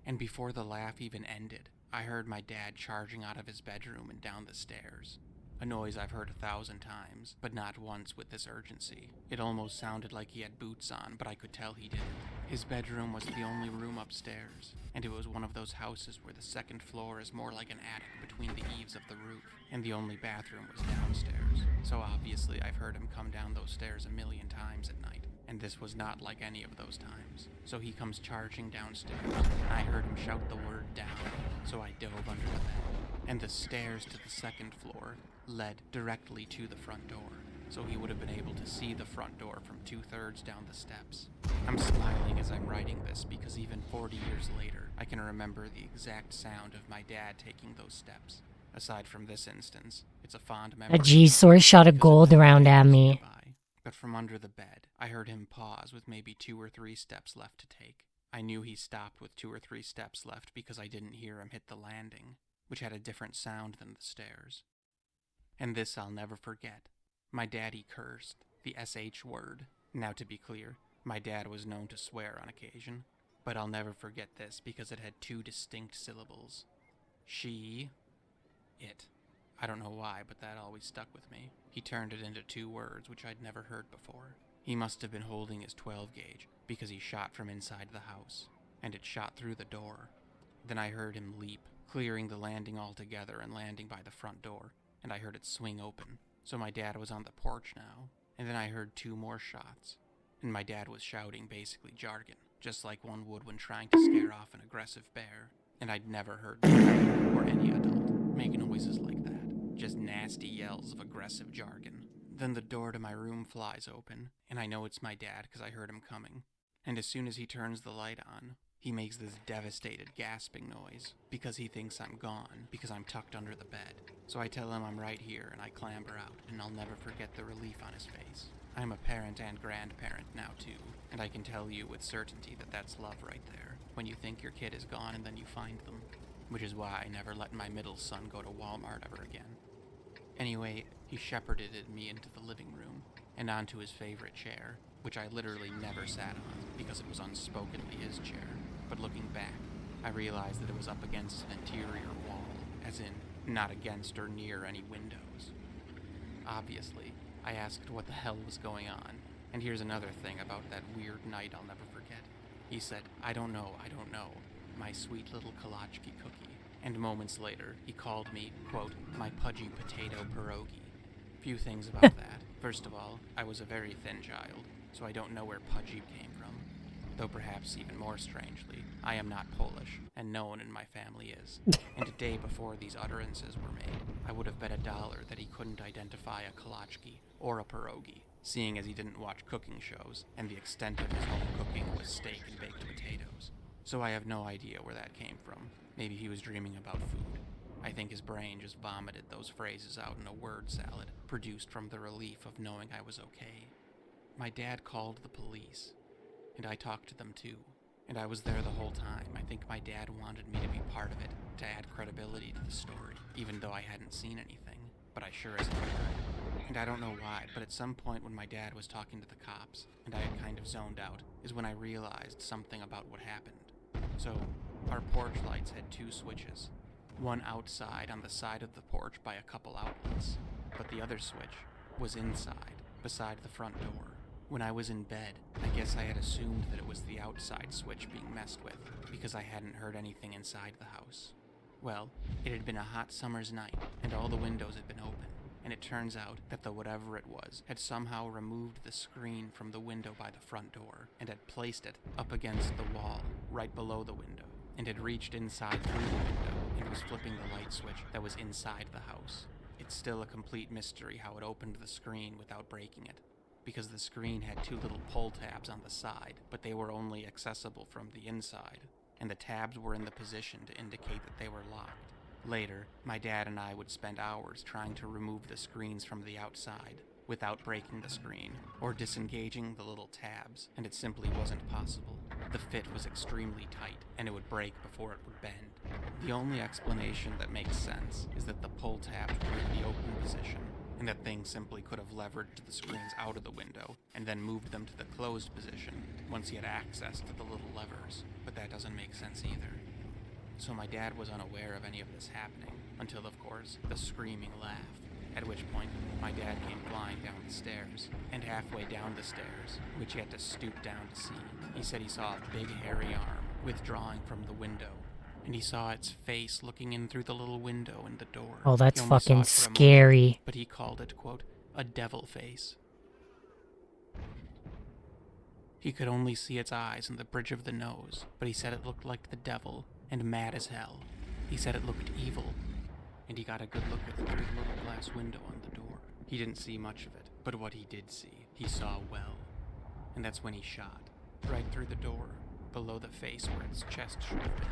And before the laugh even ended, I heard my dad charging out of his bedroom and down the stairs. A noise I've heard 1,000 times, but not once with this urgency. It almost sounded like he had boots on, but I could tell he didn't. His bedroom was the only room upstairs, and it was one of those houses where the second floor is more like an attic between the eaves of the roof, and the only bathroom was downstairs. So obviously I've heard him come down those stairs 1,000,000 times at night, and this was not like any of those times. So he comes charging downstairs, and I heard him shout the word down, so I dove under the bed, and the stairs to the second floor led directly to the front door, so he would have been able to see the front door from 2/3 down the steps. I'm smiling as I'm writing this because even 40 years later, I can remember the exact sound of my dad taking those steps. Aside from this instance, it's a fond A memory. G-Source shot of gold around at me. But from under the bed, I heard him pause with maybe 2 or 3 steps left to take. I knew he stopped with 2 or 3 steps left because I didn't hear him hit the landing, which had a different sound than the stairs. And this I'll never forget. My daddy cursed, the SH word. Now to be clear, my dad was known to swear on occasion, but I'll never forget this because it had 2 distinct syllables. It. I don't know why, but that always stuck with me. He turned it into 2 words, which I'd never heard before. He must have been holding his 12 gauge, because he shot from inside the house, and it shot through the door. Then I heard him leap, clearing the landing altogether and landing by the front door, and I heard it swing open. So my dad was on the porch now, and then I heard 2 more shots, and my dad was shouting basically jargon, just like one would when trying to scare off an aggressive bear, and I'd never heard me or any adult make noises like that, just nasty yells of aggressive jargon. Then the door to my room flies open, and I know it's my dad because I heard him coming, and as soon as he turns the light on, he makes this devastated gasping noise because he thinks I'm gone because I'm tucked under the bed. So I tell him I'm right here and I clamber out, and I'll never forget the relief on his face. I'm a parent and grandparent now too, and I can tell you with certainty that that's love right there, when you think your kid is gone and then you find them, which is why I never let my middle son go to Walmart ever again. Anyway, he shepherded me into the living room and onto his favorite chair, which I literally never sat on because it was unspokenly his chair. But looking back, I realized that it was up against an interior wall, as in, not against or near any windows. Obviously, I asked what the hell was going on, and here's another thing about that weird night I'll never forget. He said, I don't know, my sweet little Kolachki cookie. And moments later, he called me, quote, my pudgy potato pierogi. Few things about that. First of all, I was a very thin child, so I don't know where pudgy came from. Though perhaps even more strangely, I am not Polish, and no one in my family is. And a day before these utterances were made, I would have bet $1 that he couldn't identify a Kolachki or a pierogi, seeing as he didn't watch cooking shows, and the extent of his home cooking was steak and baked potatoes. So I have no idea where that came from. Maybe he was dreaming about food. I think his brain just vomited those phrases out in a word salad, produced from the relief of knowing I was okay. My dad called the police, and I talked to them too. And I was there the whole time. I think my dad wanted me to be part of it, to add credibility to the story, even though I hadn't seen anything. But I sure as hell heard. And I don't know why, but at some point when my dad was talking to the cops, and I had kind of zoned out, is when I realized something about what happened. So, our porch lights had 2 switches. One outside on the side of the porch by a couple outlets, but the other switch was inside, beside the front door. When I was in bed, I guess I had assumed that it was the outside switch being messed with, because I hadn't heard anything inside the house. Well, it had been a hot summer's night, and all the windows had been open, and it turns out that the whatever it was had somehow removed the screen from the window by the front door, and had placed it up against the wall, right below the window, and had reached inside through the window, and was flipping the light switch that was inside the house. It's still a complete mystery how it opened the screen without breaking it, because the screen had 2 little pull tabs on the side, but they were only accessible from the inside, and the tabs were in the position to indicate that they were locked. Later, my dad and I would spend hours trying to remove the screens from the outside, without breaking the screen, or disengaging the little tabs, and it simply wasn't possible. The fit was extremely tight, and it would break before it would bend. The only explanation that makes sense is that the pull tabs were in the open position, and that thing simply could have leveraged the screens out of the window, and then moved them to the closed position, once he had access to the little levers, but that doesn't make sense either. So my dad was unaware of any of this happening, until of course, the screaming laugh, at which point my dad came flying down the stairs, and halfway down the stairs, which he had to stoop down to see, he said he saw a big hairy arm withdrawing from the window, and he saw its face looking in through the little window in the door. Oh, that's He almost saw fucking it for a moment, scary. but he called it, quote, a devil face. He could only see its eyes and the bridge of the nose, but he said it looked like the devil, and mad as hell. He said it looked evil, and he got a good look at it through the little glass window on the door. He didn't see much of it, but what he did see, he saw well. And that's when he shot, right through the door, below the face where its chest should have been.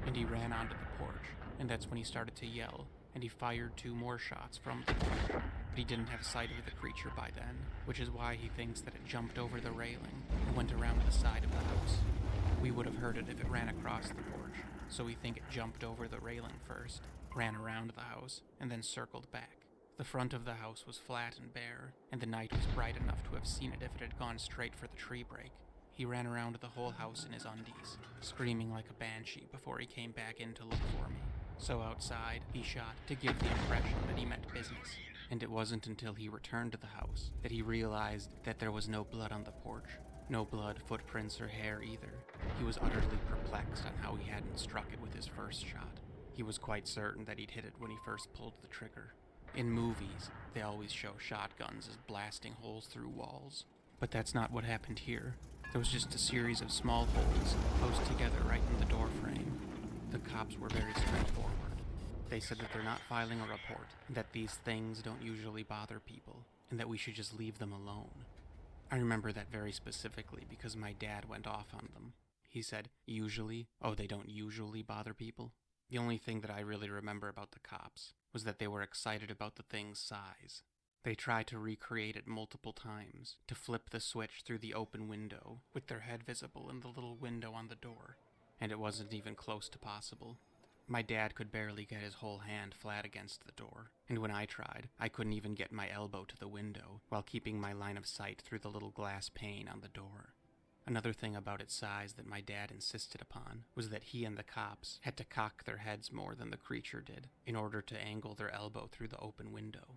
And he ran onto the porch, and that's when he started to yell, and he fired 2 more shots from the porch, but he didn't have sight of the creature by then, which is why he thinks that it jumped over the railing and went around the side of the house. We would have heard it if it ran across the porch, so we think it jumped over the railing first, ran around the house, and then circled back. The front of the house was flat and bare, and the night was bright enough to have seen it if it had gone straight for the tree break. He ran around the whole house in his undies, screaming like a banshee before he came back in to look for me. So outside, he shot to give the impression that he meant business. And it wasn't until he returned to the house that he realized that there was no blood on the porch. No blood, footprints, or hair either. He was utterly perplexed on how he hadn't struck it with his first shot. He was quite certain that he'd hit it when he first pulled the trigger. In movies, they always show shotguns as blasting holes through walls. But that's not what happened here. There was just a series of small holes close together right in the door frame. The cops were very straightforward. They said that they're not filing a report, and that these things don't usually bother people, and that we should just leave them alone. I remember that very specifically because my dad went off on them. He said, usually? Oh, they don't usually bother people? The only thing that I really remember about the cops was that they were excited about the thing's size. They tried to recreate it multiple times, to flip the switch through the open window, with their head visible in the little window on the door, and it wasn't even close to possible. My dad could barely get his whole hand flat against the door, and when I tried, I couldn't even get my elbow to the window while keeping my line of sight through the little glass pane on the door. Another thing about its size that my dad insisted upon was that he and the cops had to cock their heads more than the creature did in order to angle their elbow through the open window.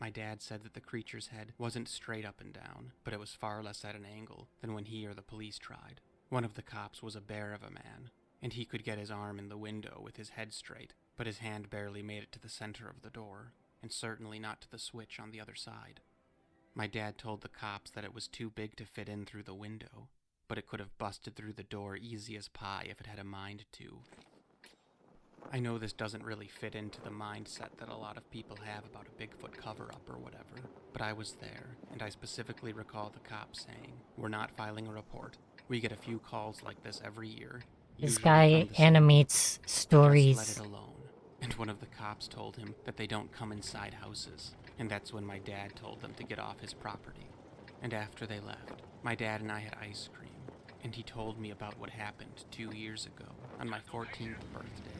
My dad said that the creature's head wasn't straight up and down, but it was far less at an angle than when he or the police tried. One of the cops was a bear of a man, and he could get his arm in the window with his head straight, but his hand barely made it to the center of the door, and certainly not to the switch on the other side. My dad told the cops that it was too big to fit in through the window, but it could have busted through the door easy as pie if it had a mind to. I know this doesn't really fit into the mindset that a lot of people have about a Bigfoot cover-up or whatever, but I was there, and I specifically recall the cops saying, "We're not filing a report. We get a few calls like this every year. This guy animates stories. Just let it alone." And one of the cops told him that they don't come inside houses, and that's when my dad told them to get off his property. And after they left, my dad and I had ice cream, and he told me about what happened 2 years ago on my 14th birthday.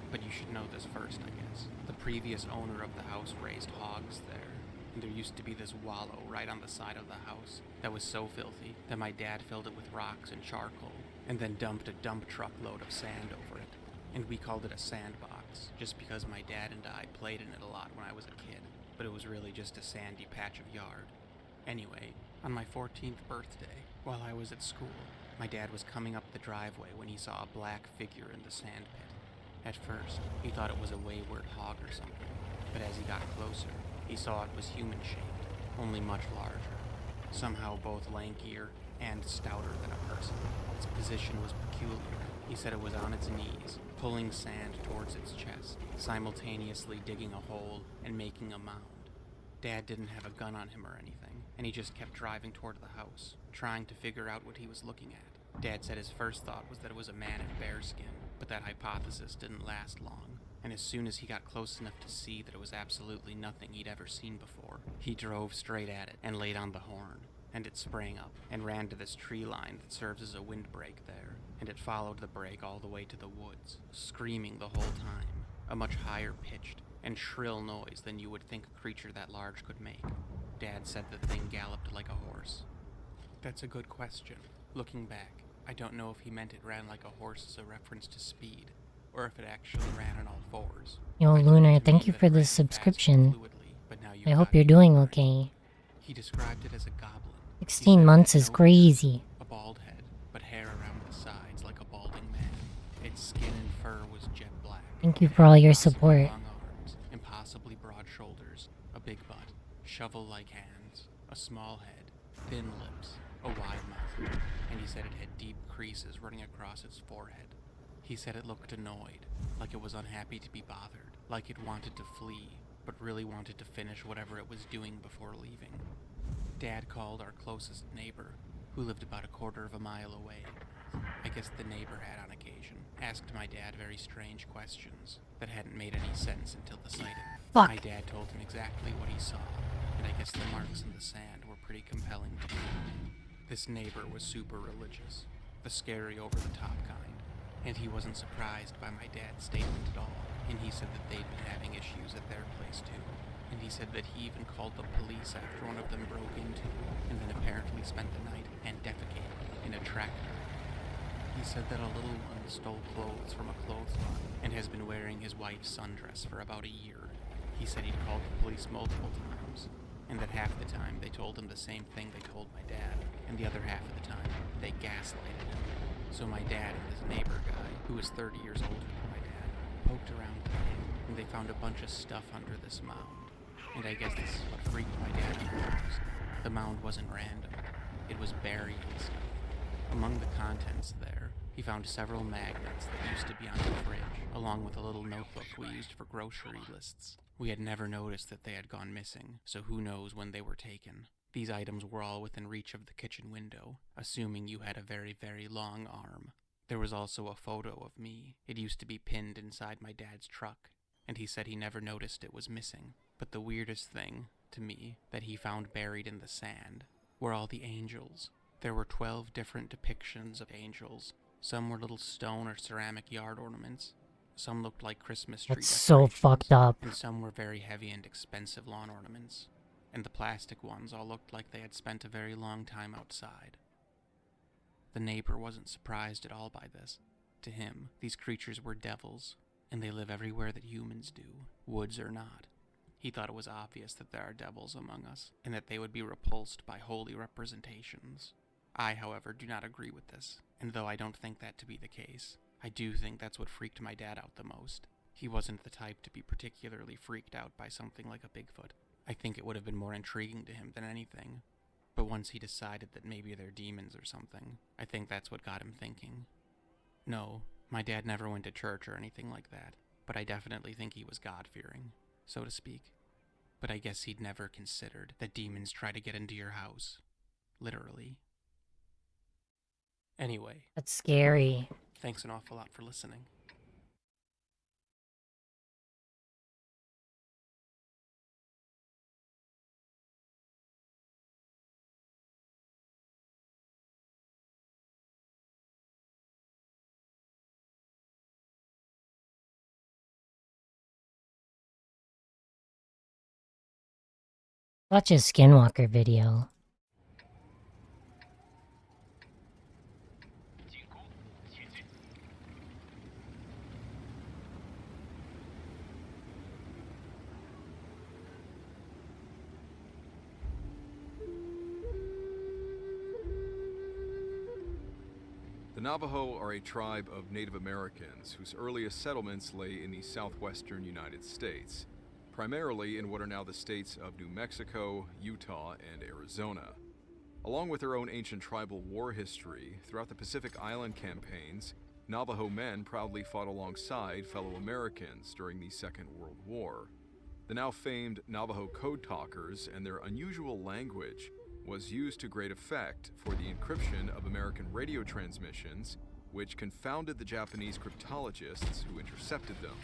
But you should know this first, I guess. The previous owner of the house raised hogs there, and there used to be this wallow right on the side of the house that was so filthy that my dad filled it with rocks and charcoal, and then dumped a dump truck load of sand over it. And we called it a sandbox, just because my dad and I played in it a lot when I was a kid, but it was really just a sandy patch of yard. Anyway, on my 14th birthday, while I was at school, my dad was coming up the driveway when he saw a black figure in the sand pit. At first, he thought it was a wayward hog or something, but as he got closer, he saw it was human-shaped, only much larger, somehow both lankier and stouter than a person. Its position was peculiar. He said it was on its knees, pulling sand towards its chest, simultaneously digging a hole and making a mound. Dad didn't have a gun on him or anything, and he just kept driving toward the house, trying to figure out what he was looking at. Dad said his first thought was that it was a man in bearskin, but that hypothesis didn't last long, and as soon as he got close enough to see that it was absolutely nothing he'd ever seen before, he drove straight at it and laid on the horn, and it sprang up and ran to this tree line that serves as a windbreak there, and it followed the break all the way to the woods, screaming the whole time, a much higher pitched and shrill noise than you would think a creature that large could make. Dad said the thing galloped like a horse. That's a good question. Looking back, I don't know if he meant it ran like a horse as a reference to speed, or if it actually ran on all fours. Yo, Lunar, thank you for the subscription. I hope you're doing okay. He described it as a goblin. 16 months is crazy. A bald head, but hair around the sides like a balding man. Its skin and fur was jet black. Thank you for all your support. Long arms, impossibly broad shoulders, a big butt, shovel-like hands, a small head, thin lips, a wide mouth, and he said it had deep creases running across its forehead. He said it looked annoyed, like it was unhappy to be bothered, like it wanted to flee, but really wanted to finish whatever it was doing before leaving. Dad called our closest neighbor, who lived about a quarter of a mile away. I guess the neighbor had on occasion asked my dad very strange questions that hadn't made any sense until the sighting. Fuck. My dad told him exactly what he saw, and I guess the marks in the sand were pretty compelling to me. This neighbor was super religious, the scary over-the-top kind, and he wasn't surprised by my dad's statement at all, and he said that they'd been having issues at their place too. And he said that he even called the police after one of them broke into, and then apparently spent the night and defecated in a tractor. He said that a little one stole clothes from a clothesline and has been wearing his wife's sundress for about a year. He said he'd called the police multiple times, and that half the time they told him the same thing they told my dad, and the other half of the time they gaslighted him. So my dad and this neighbor guy, who was 30 years older than my dad, poked around the thing, and they found a bunch of stuff under this mound. And I guess this is what freaked my dad out most. The mound wasn't random. It was burying stuff. Among the contents there, he found several magnets that used to be on the fridge, along with a little notebook we used for grocery lists. We had never noticed that they had gone missing, so who knows when they were taken. These items were all within reach of the kitchen window, assuming you had a very, very long arm. There was also a photo of me. It used to be pinned inside my dad's truck, and he said he never noticed it was missing. But the weirdest thing, to me, that he found buried in the sand were all the angels. There were 12 different depictions of angels. Some were little stone or ceramic yard ornaments. Some looked like Christmas tree That's so fucked up. And some were very heavy and expensive lawn ornaments. And the plastic ones all looked like they had spent a very long time outside. The neighbor wasn't surprised at all by this. To him, these creatures were devils, and they live everywhere that humans do, woods or not. He thought it was obvious that there are devils among us, and that they would be repulsed by holy representations. I, however, do not agree with this, and though I don't think that to be the case, I do think that's what freaked my dad out the most. He wasn't the type to be particularly freaked out by something like a Bigfoot. I think it would have been more intriguing to him than anything. But once he decided that maybe they're demons or something, I think that's what got him thinking. No, my dad never went to church or anything like that, but I definitely think he was God-fearing, so to speak. But I guess he'd never considered that demons try to get into your house. Literally. Anyway. That's scary. Thanks an awful lot for listening. Watch a Skinwalker video. The Navajo are a tribe of Native Americans whose earliest settlements lay in the southwestern United States, primarily in what are now the states of New Mexico, Utah, and Arizona. Along with their own ancient tribal war history, throughout the Pacific Island campaigns, Navajo men proudly fought alongside fellow Americans during the Second World War. The now famed Navajo code talkers and their unusual language was used to great effect for the encryption of American radio transmissions, which confounded the Japanese cryptologists who intercepted them.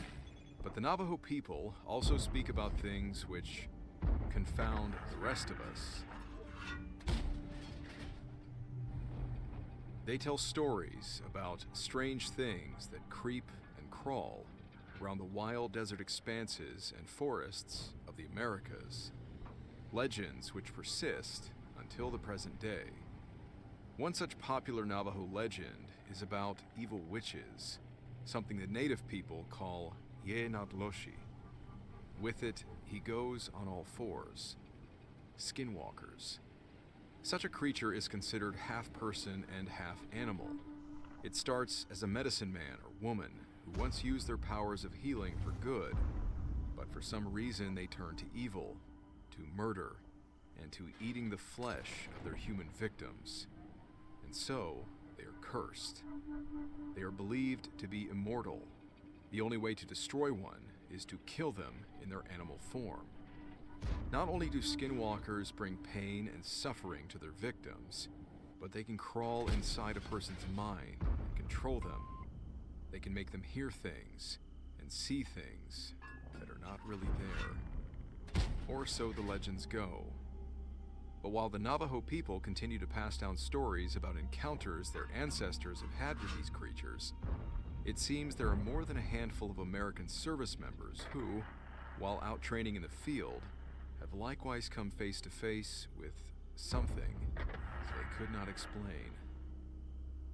But the Navajo people also speak about things which confound the rest of us. They tell stories about strange things that creep and crawl around the wild desert expanses and forests of the Americas. Legends which persist until the present day. One such popular Navajo legend is about evil witches, something the native people call Ye-Nagloshi. With it, he goes on all fours. Skinwalkers. Such a creature is considered half person and half animal. It starts as a medicine man or woman who once used their powers of healing for good, but for some reason they turn to evil, to murder, and to eating the flesh of their human victims. And so, they are cursed. They are believed to be immortal. The only way to destroy one is to kill them in their animal form. Not only do skinwalkers bring pain and suffering to their victims, but they can crawl inside a person's mind and control them. They can make them hear things and see things that are not really there. Or so the legends go. But while the Navajo people continue to pass down stories about encounters their ancestors have had with these creatures, it seems there are more than a handful of American service members who, while out training in the field, have likewise come face to face with something they could not explain.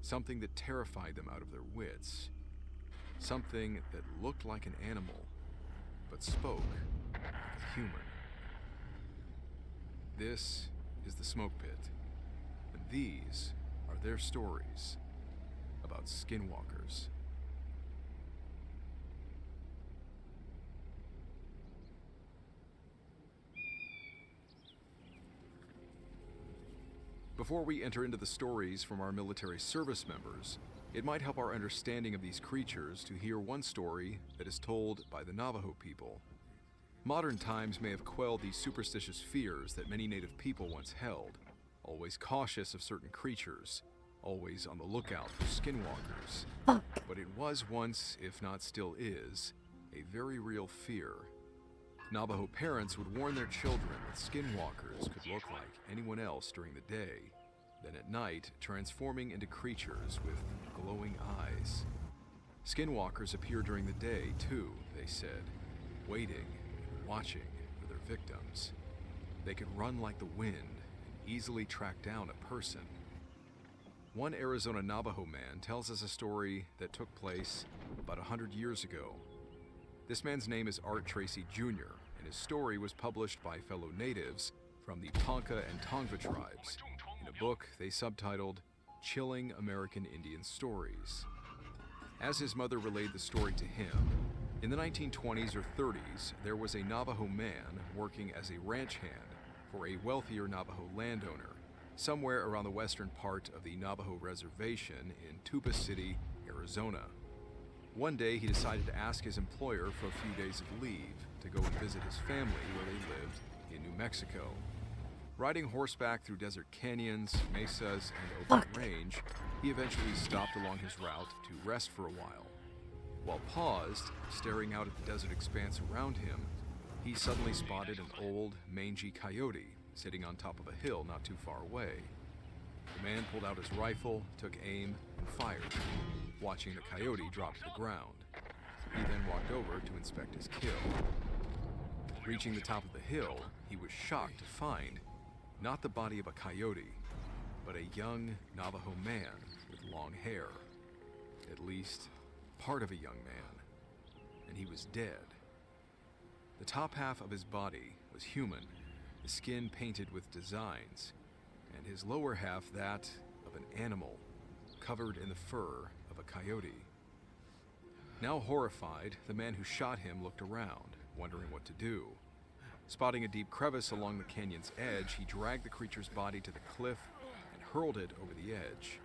Something that terrified them out of their wits. Something that looked like an animal, but spoke like a human. This is the Smoke Pit, and these are their stories about skinwalkers. Before we enter into the stories from our military service members, it might help our understanding of these creatures to hear one story that is told by the Navajo people. Modern times may have quelled these superstitious fears that many native people once held, always cautious of certain creatures, always on the lookout for skinwalkers. But it was once, if not still is, a very real fear. Navajo parents would warn their children that skinwalkers could look like anyone else during the day, then at night transforming into creatures with glowing eyes. Skinwalkers appear during the day too, they said, waiting and watching for their victims. They could run like the wind and easily track down a person. One Arizona Navajo man tells us a story that took place about 100 years ago. This man's name is Art Tracy Jr., and his story was published by fellow natives from the Ponca and Tongva tribes in a book they subtitled Chilling American Indian Stories. As his mother relayed the story to him, in the 1920s or 30s, there was a Navajo man working as a ranch hand for a wealthier Navajo landowner somewhere around the western part of the Navajo reservation in Tuba City, Arizona. One day he decided to ask his employer for a few days of leave to go and visit his family where they lived in New Mexico. Riding horseback through desert canyons, mesas, and open range, he eventually stopped along his route to rest for a while. While paused, staring out at the desert expanse around him, he suddenly spotted an old, mangy coyote sitting on top of a hill not too far away. The man pulled out his rifle, took aim, and fired, watching the coyote drop to the ground. He then walked over to inspect his kill. Reaching the top of the hill, he was shocked to find not the body of a coyote, but a young Navajo man with long hair. At least, part of a young man. And he was dead. The top half of his body was human, the skin painted with designs, and his lower half that of an animal, covered in the fur of a coyote. Now horrified, the man who shot him looked around, wondering what to do. Spotting a deep crevice along the canyon's edge, he dragged the creature's body to the cliff and hurled it over the edge.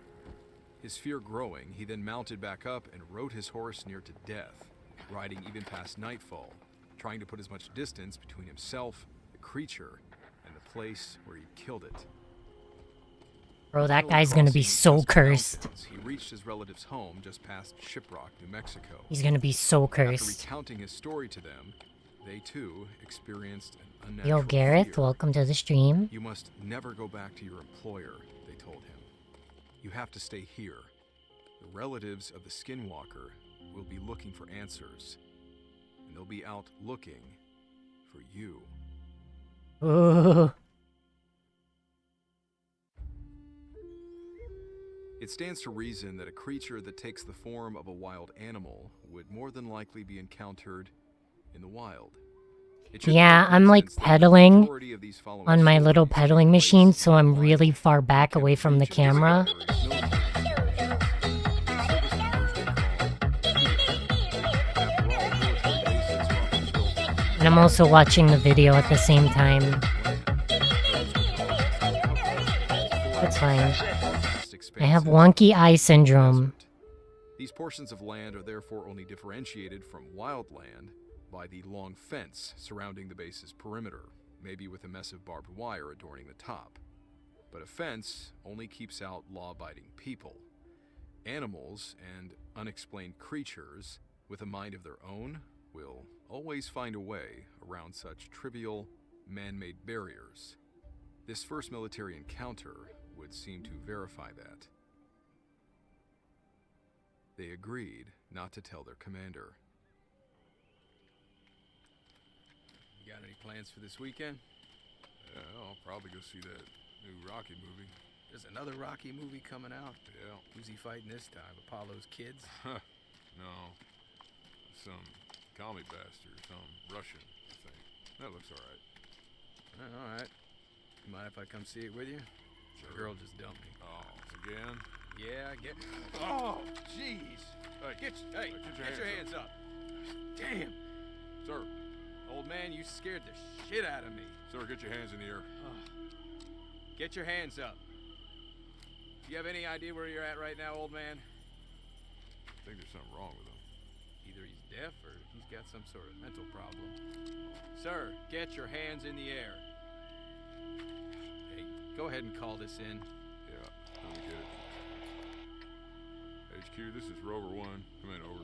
His fear growing, he then mounted back up and rode his horse near to death, riding even past nightfall, trying to put as much distance between himself, the creature, and the place where he'd killed it. Bro, that guy's gonna be so cursed. He reached his relative's home just past Shiprock, New Mexico. He's gonna be so cursed. After recounting his story to them, they too experienced an unnatural Yo, Gareth, fear. welcome to the stream. You must never go back to your employer, they told him. You have to stay here. The relatives of the skinwalker will be looking for answers, and they'll be out looking for you. Ooh. It stands to reason that a creature that takes the form of a wild animal would more than likely be encountered in the wild. Yeah, I'm like pedaling on my little pedaling machine, so I'm really far back away from the camera. And I'm also watching the video at the same time. That's fine. I have wonky eye syndrome. These portions of land are therefore only differentiated from wild land by the long fence surrounding the base's perimeter, maybe with a mess of barbed wire adorning the top. But a fence only keeps out law-abiding people. Animals and unexplained creatures with a mind of their own will always find a way around such trivial, man-made barriers. This first military encounter would seem to verify that. They agreed not to tell their commander. You got any plans for this weekend? Yeah, I'll probably go see that new Rocky movie. There's another Rocky movie coming out. Yeah. Who's he fighting this time? Apollo's kids? No. Some commie bastard, some Russian, I think. That looks alright. Alright. You mind if I come see it with you? Sure. The girl just dumped me. Oh, again? Yeah, I get. Oh, jeez! Hey, Get your hands up! Damn! Sir. Old man, you scared the shit out of me. Sir, get your hands in the air. Get your hands up. Do you have any idea where you're at right now, old man? I think there's something wrong with him. Either he's deaf or he's got some sort of mental problem. Sir, get your hands in the air. Hey, go ahead and call this in. Yeah, let me get it. HQ, this is Rover 1. Come in, over.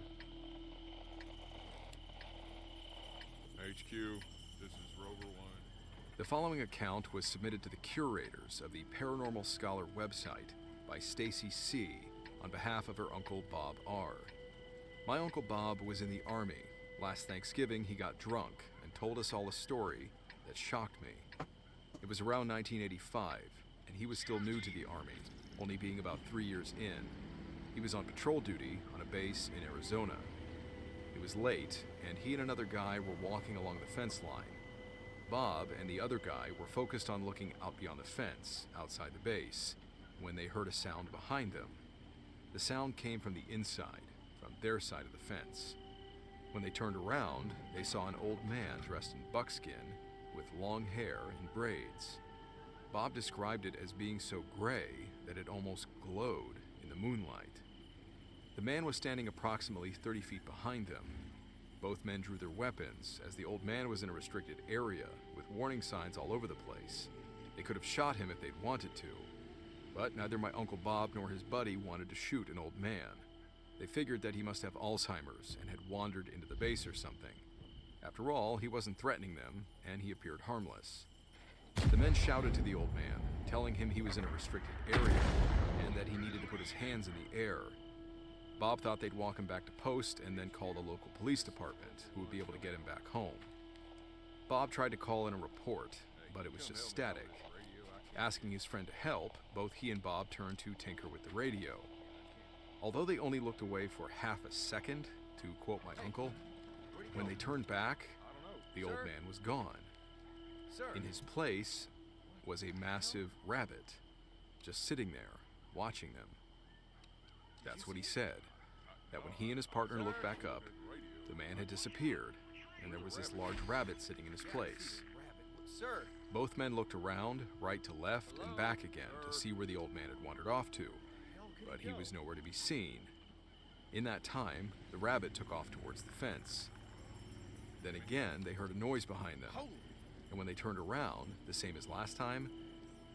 HQ, this is Rover 1. The following account was submitted to the curators of the Paranormal Scholar website by Stacy C. on behalf of her uncle Bob R. My uncle Bob was in the Army. Last Thanksgiving, he got drunk and told us all a story that shocked me. It was around 1985, and he was still new to the Army, only being about 3 years in. He was on patrol duty on a base in Arizona. It was late, and he and another guy were walking along the fence line. Bob and the other guy were focused on looking out beyond the fence, outside the base, when they heard a sound behind them. The sound came from the inside, from their side of the fence. When they turned around, they saw an old man dressed in buckskin with long hair and braids. Bob described it as being so gray that it almost glowed in the moonlight. The man was standing approximately 30 feet behind them. Both men drew their weapons, as the old man was in a restricted area with warning signs all over the place. They could have shot him if they'd wanted to, but neither my Uncle Bob nor his buddy wanted to shoot an old man. They figured that he must have Alzheimer's and had wandered into the base or something. After all, he wasn't threatening them, and he appeared harmless. The men shouted to the old man, telling him he was in a restricted area and that he needed to put his hands in the air. Bob thought they'd walk him back to post and then call the local police department, who would be able to get him back home. Bob tried to call in a report, but it was just static. Asking his friend to help, both he and Bob turned to tinker with the radio. Although they only looked away for half a second, to quote my uncle, when they turned back, the old man was gone. In his place was a massive rabbit, just sitting there, watching them. That's what he said, that when he and his partner looked back up, the man had disappeared, and there was this large rabbit sitting in his place. Both men looked around, right to left, and back again to see where the old man had wandered off to, but he was nowhere to be seen. In that time, the rabbit took off towards the fence. Then again, they heard a noise behind them, and when they turned around, the same as last time,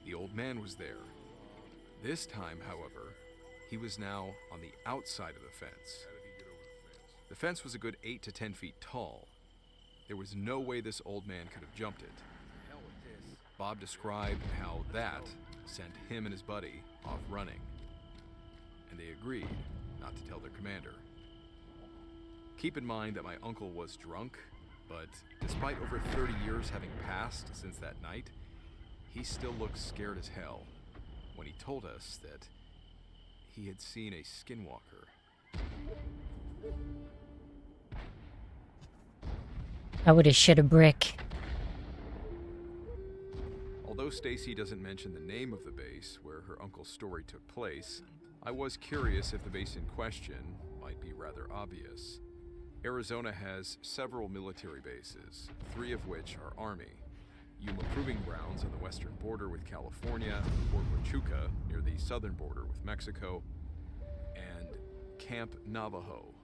the old man was there. This time, however, he was now on the outside of the fence. The fence was a good 8 to 10 feet tall. There was no way this old man could have jumped it. Bob described how that sent him and his buddy off running, and they agreed not to tell their commander. Keep in mind that my uncle was drunk, but despite over 30 years having passed since that night, he still looked scared as hell when he told us that he had seen a skinwalker. I would have shit a brick. Although Stacy doesn't mention the name of the base where her uncle's story took place, I was curious if the base in question might be rather obvious. Arizona has several military bases, 3 of which are Army. Yuma Proving Grounds on the western border with California, Fort Huachuca near the southern border with Mexico, and Camp Navajo,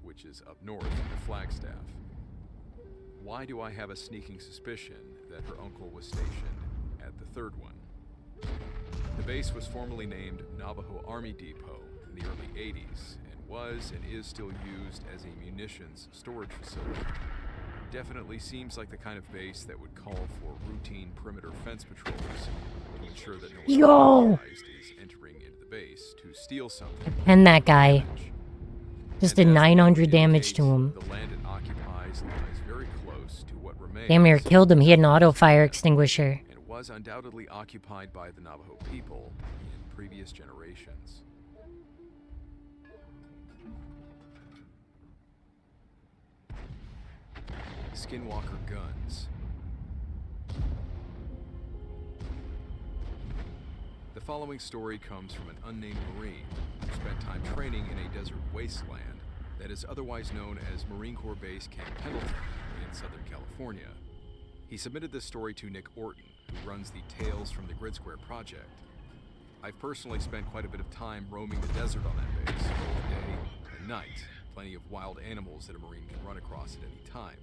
which is up north near Flagstaff. Why do I have a sneaking suspicion that her uncle was stationed at the third one? The base was formerly named Navajo Army Depot, in the early 80s and was and is still used as a munitions storage facility. Definitely seems like the kind of base that would call for routine perimeter fence patrols to ensure that no one unauthorized is entering into the base to steal something. And that guy. Just did 900 damage to him. The land it occupies lies very close to what remains. Damn near killed him. He had an auto fire extinguisher. And it was undoubtedly occupied by the Navajo people in previous generations. Skinwalker guns. The following story comes from an unnamed Marine who spent time training in a desert wasteland that is otherwise known as Marine Corps Base Camp Pendleton in Southern California. He submitted this story to Nick Orton, who runs the Tales from the Grid Square project. I've personally spent quite a bit of time roaming the desert on that base, both day and night. Plenty of wild animals that a Marine can run across at any time.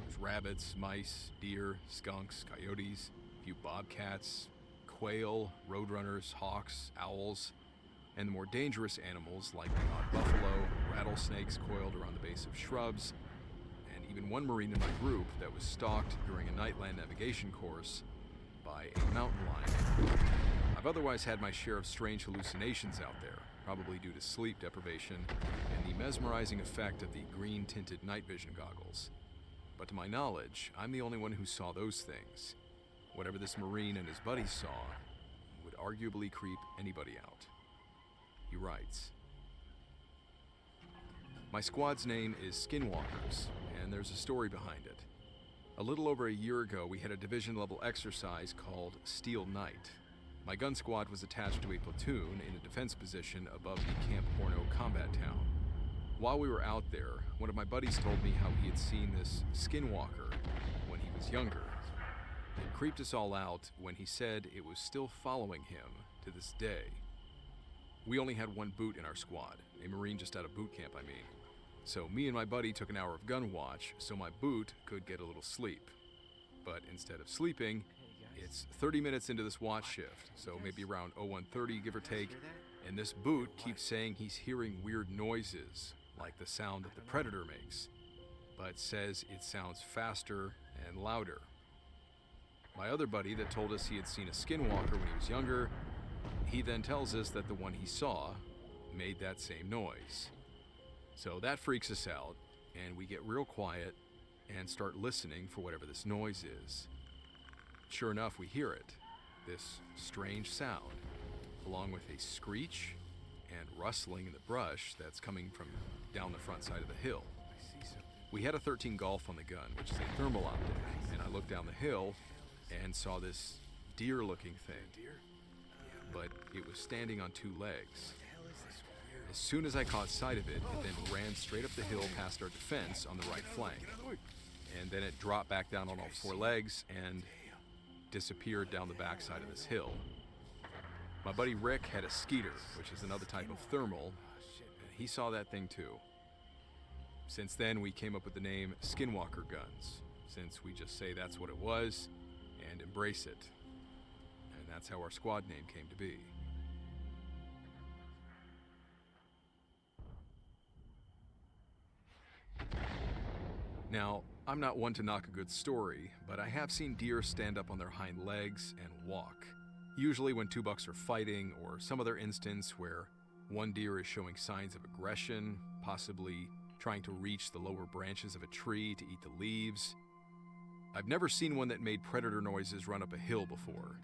There's rabbits, mice, deer, skunks, coyotes, a few bobcats, quail, roadrunners, hawks, owls, and the more dangerous animals like the odd buffalo, rattlesnakes coiled around the base of shrubs, and even one Marine in my group that was stalked during a nightland navigation course by a mountain lion. I've otherwise had my share of strange hallucinations out there, probably due to sleep deprivation and the mesmerizing effect of the green-tinted night vision goggles. But to my knowledge, I'm the only one who saw those things. Whatever this Marine and his buddies saw would arguably creep anybody out. He writes, "My squad's name is Skinwalkers, and there's a story behind it. A little over a year ago, we had a division-level exercise called Steel Night. My gun squad was attached to a platoon in a defense position above the Camp Horno combat town. While we were out there, one of my buddies told me how he had seen this Skinwalker when he was younger. It creeped us all out when he said it was still following him to this day. We only had one boot in our squad, a Marine just out of boot camp, I mean. So me and my buddy took an hour of gun watch so my boot could get a little sleep. But instead of sleeping, it's 30 minutes into this watch shift, so maybe around 01:30 give or take, and this boot keeps saying he's hearing weird noises, like the sound that the Predator makes, but says it sounds faster and louder. My other buddy that told us he had seen a Skinwalker when he was younger, he then tells us that the one he saw made that same noise. So that freaks us out, and we get real quiet and start listening for whatever this noise is. Sure enough, we hear it, this strange sound, along with a screech and rustling in the brush that's coming from down the front side of the hill. We had a 13 Golf on the gun, which is a thermal optic, and I looked down the hill and saw this deer-looking thing, but it was standing on two legs. As soon as I caught sight of it, it then ran straight up the hill past our defense on the right flank, and then it dropped back down on all four legs and disappeared down the backside of this hill. My buddy Rick had a Skeeter, which is another type of thermal, and he saw that thing too. Since then, we came up with the name Skinwalker Guns, since we just say that's what it was and embrace it. And that's how our squad name came to be. Now, I'm not one to knock a good story, but I have seen deer stand up on their hind legs and walk. Usually when two bucks are fighting, or some other instance where one deer is showing signs of aggression, possibly trying to reach the lower branches of a tree to eat the leaves. I've never seen one that made predator noises run up a hill before.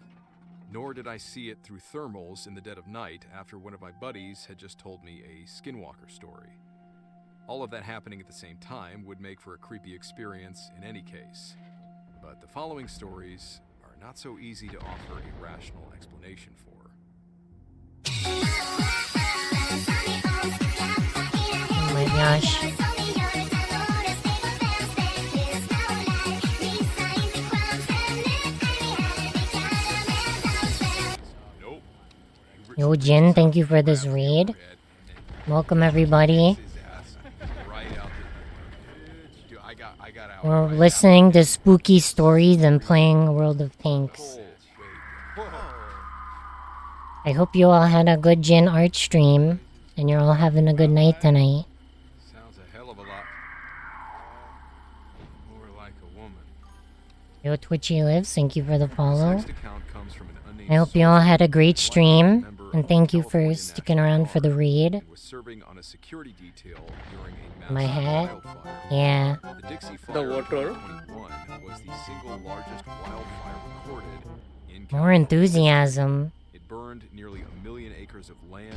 Nor did I see it through thermals in the dead of night after one of my buddies had just told me a Skinwalker story. All of that happening at the same time would make for a creepy experience in any case. But the following stories are not so easy to offer a rational explanation for. Oh my gosh. Yo, Jin, thank you for this read. Welcome, everybody. We're listening to spooky stories and playing World of Tanks. I hope you all had a good Jin art stream. and you're all having a good night tonight. Sounds a hell of a lot more like a woman. Yo, Twitchy Lives, thank you for the follow. Next account comes from an unnamed I hope you all had a great stream, and thank you for sticking around for the raid. was serving on a security detail during a My massive hat? wildfire. Yeah. The Dixie Fire of 2021 was the single largest wildfire recorded in More enthusiasm. It burned nearly 1 million acres of land.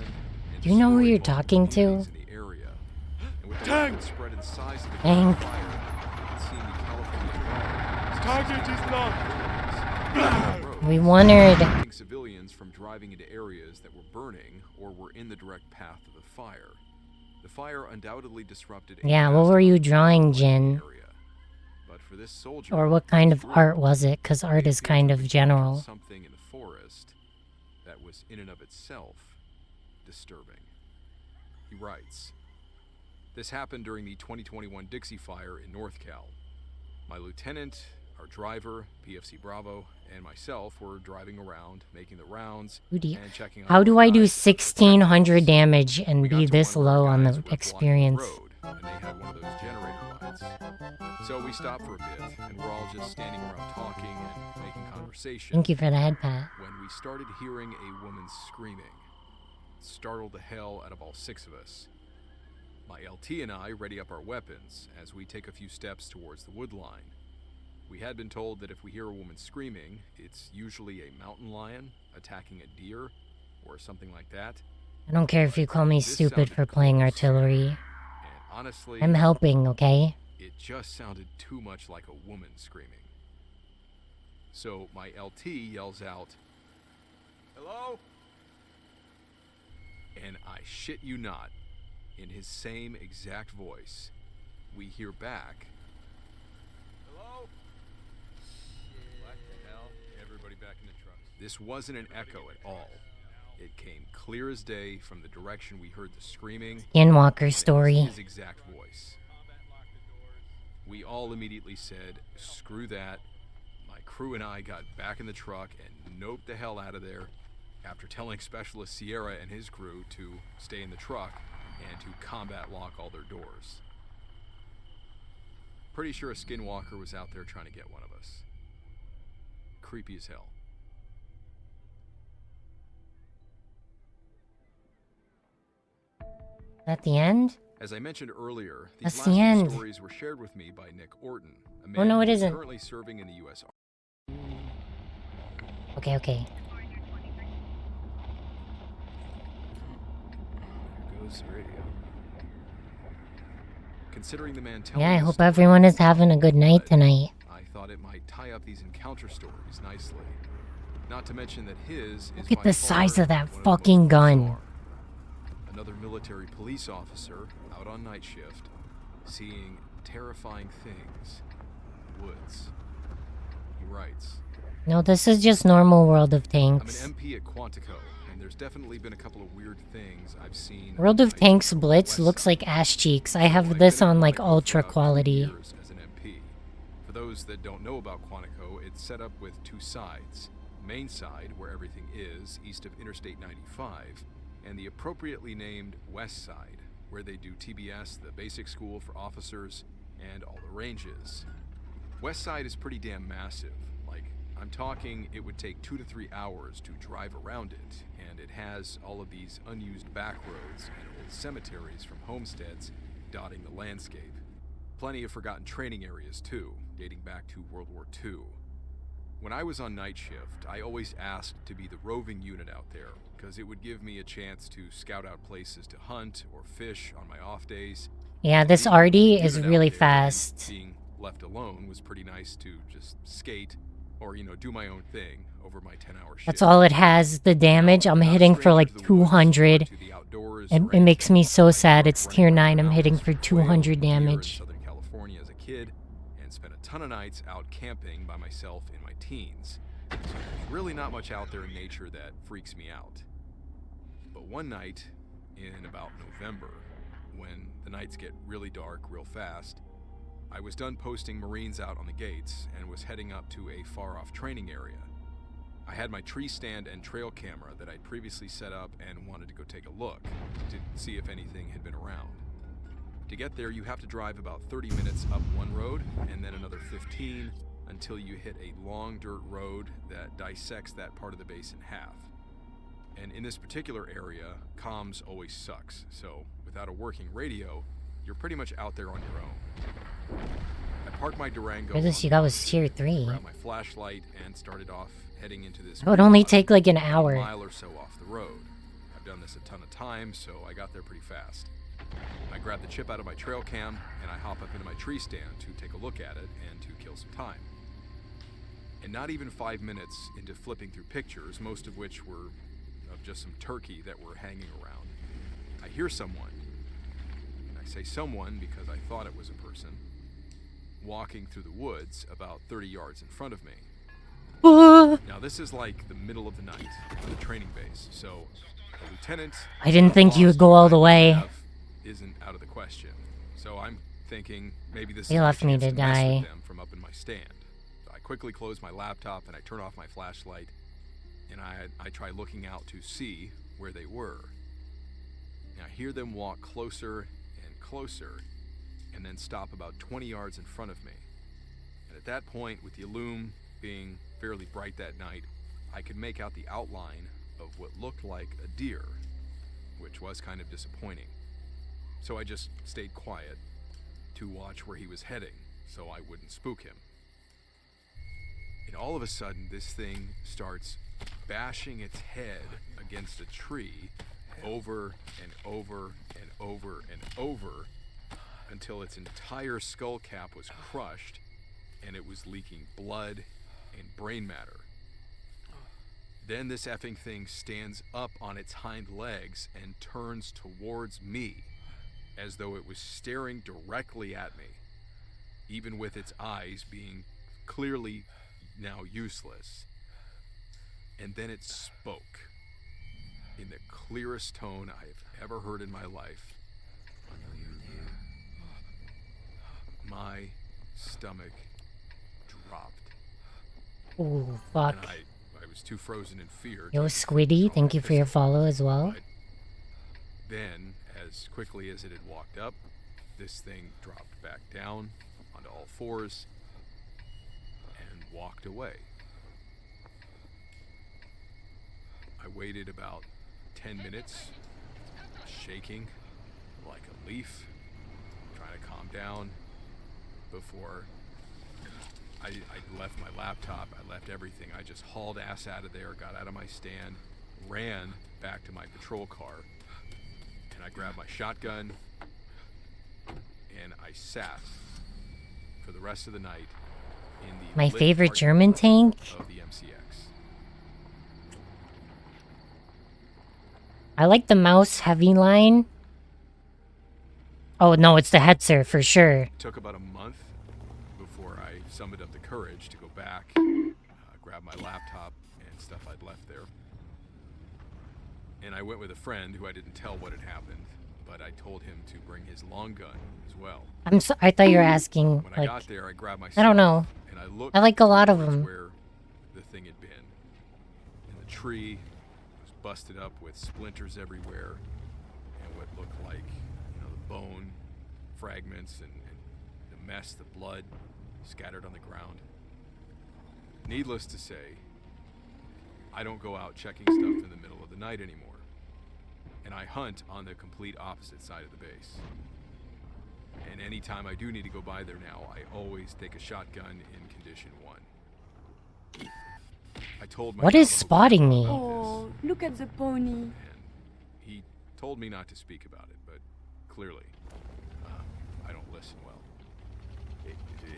And Do you know who destroyed you're multiple talking to? communities in the area. And with the rapid spread and size of the Tank. fire, it seemed the California Target is blocked. We wondered. preventing civilians from driving into areas that were burning or were in the direct path of the fire. The fire undoubtedly disrupted a Yeah, vast what were you amount of drawing, life in the Jin? area. But for this soldier, Or what kind of this art group, was it? Because art they is appeared kind to of have general. encountered something in the forest that was in and of itself disturbing. He writes, "This happened during the 2021 Dixie Fire in North Cal. My lieutenant, our driver, PFC Bravo, and myself were driving around, making the rounds, Who do you- and checking How out do our I do guys. 1600 damage and We got be to this one where our low on guys the were blocking experience? road, and they had one of those generator lights. So we stopped for a bit, and we're all just standing around talking and making conversation. Thank you for the head pat. When we started hearing a woman screaming. It startled the hell out of all 6 of us. My LT and I ready up our weapons as we take a few steps towards the wood line. We had been told that if we hear a woman screaming, it's usually a mountain lion attacking a deer or something like that. I don't care if you call me This stupid sounded for playing artillery. And honestly, I'm helping, okay? it just sounded too much like a woman screaming. So my LT yells out, "Hello?" And I shit you not, in his same exact voice, we hear back, "Hello?" What the hell? Everybody back in the trucks. This wasn't an echo at all. It came clear as day from the direction we heard the screaming. Skinwalker and it was story. his exact voice. We all immediately said, "Screw that." My crew and I got back in the truck and noped the hell out of there after telling Specialist Sierra and his crew to stay in the truck and to combat lock all their doors. Pretty sure a skinwalker was out there trying to get one of us. Creepy as hell. At the end? As I mentioned earlier, these That's last the few end. stories were shared with me by Nick Orton, a Oh, no, man it who is isn't. currently serving in the U.S. Army. Okay, okay. There goes the radio. Considering the man telling Yeah, I the hope story everyone is was having a good night tonight. I thought it might tie up these encounter stories nicely. Not to mention that his is Look at by the far size of that one of the fucking most gun. bizarre. Another military police officer out on night shift, seeing terrifying things in the woods. He writes, No, this is just normal World of "I'm Tanks. an MP at Quantico, and there's definitely been a couple of weird things I've seen. World of Tanks Blitz looks like ass cheeks. I have this on like ultra quality. As an MP. For those that don't know about Quantico, it's set up with 2 sides. Main side, where everything is, east of Interstate 95, and the appropriately named West Side, where they do TBS, the basic school for officers, and all the ranges. West Side is pretty damn massive. Like, I'm talking it would take 2 to 3 hours to drive around it, and it has all of these unused back roads and old cemeteries from homesteads dotting the landscape. Plenty of forgotten training areas too, dating back to World War II. When I was on night shift, I always asked to be the roving unit out there, because it would give me a chance to scout out places to hunt or fish on my off days. Yeah, this Being the RD unit is out really there and fast. Being left alone was pretty nice to just skate or, do my own thing over my 10-hour shift. That's all it has. The damage, I'm hitting for like 200. It makes me so sad. It's tier 9. I'm hitting for 200 damage. Southern California as a kid and spent a ton of nights out camping by myself in my teens. So there's really not much out there in nature that freaks me out. But one night in about November, when the nights get really dark real fast, I was done posting Marines out on the gates and was heading up to a far-off training area. I had my tree stand and trail camera that I'd previously set up and wanted to go take a look to see if anything had been around. To get there, you have to drive about 30 minutes up one road and then another 15 until you hit a long dirt road that dissects that part of the base in half. And in this particular area, comms always sucks, so without a working radio, you're pretty much out there on your own. I parked my Durango. Furthest you got was tier 3. Grabbed my flashlight and started off heading into this. It would only take like an hour. A mile or so off the road. I've done this a ton of times, so I got there pretty fast. I grabbed the chip out of my trail cam and I hop up into my tree stand to take a look at it and to kill some time. And not even 5 minutes into flipping through pictures, most of which were of just some turkey that were hanging around, I hear someone, and I say someone because I thought it was a person, walking through the woods about 30 yards in front of me. Now this is like the middle of the night on the training base, so the lieutenant... I didn't think you would go all the way. ...isn't out of the question. So I'm thinking maybe this They is left my me chance to to mess die. with them from up in my stand. So I quickly close my laptop and I turn off my flashlight, and I try looking out to see where they were. And I hear them walk closer and closer, and then stop about 20 yards in front of me. And at that point, with the illume being fairly bright that night, I could make out the outline of what looked like a deer, which was kind of disappointing. So I just stayed quiet to watch where he was heading, so I wouldn't spook him. And all of a sudden, this thing starts bashing its head against a tree over and over and over and over until its entire skull cap was crushed and it was leaking blood and brain matter. Then this effing thing stands up on its hind legs and turns towards me as though it was staring directly at me, even with its eyes being clearly now useless. And then it spoke in the clearest tone I have ever heard in my life. My stomach dropped. Ooh, fuck. And I was too frozen in fear. Yo, Squiddy, thank you for your follow as well. Then, as quickly as it had walked up, this thing dropped back down onto all fours and walked away. I waited about 10 minutes, shaking like a leaf, trying to calm down before I left my laptop, I left everything. I just hauled ass out of there, got out of my stand, ran back to my patrol car, and I grabbed my shotgun, and I sat for the rest of the night in the My lit favorite parking German lot tank? of the MCX. I like the mouse heavy line. Oh no, it's the Hetzer for sure. It took about a month before I summoned up the courage to go back, grab my laptop and stuff I'd left there. And I went with a friend who I didn't tell what had happened, but I told him to bring his long gun as well. I thought you were asking, When like, I got there, I grabbed my I don't know. and I looked I like a lot of towards them. where the thing had been. And the tree was busted up with splinters everywhere and what looked like, you know, the bone fragments and the mess, the blood scattered on the ground. Needless to say, I don't go out checking stuff in the middle of the night anymore. And I hunt on the complete opposite side of the base. And anytime I do need to go by there now, I always take a shotgun in condition 1. I told my What is Navajo spotting me? Oh, look at the pony. he told me not to speak about it, but clearly, I don't listen well.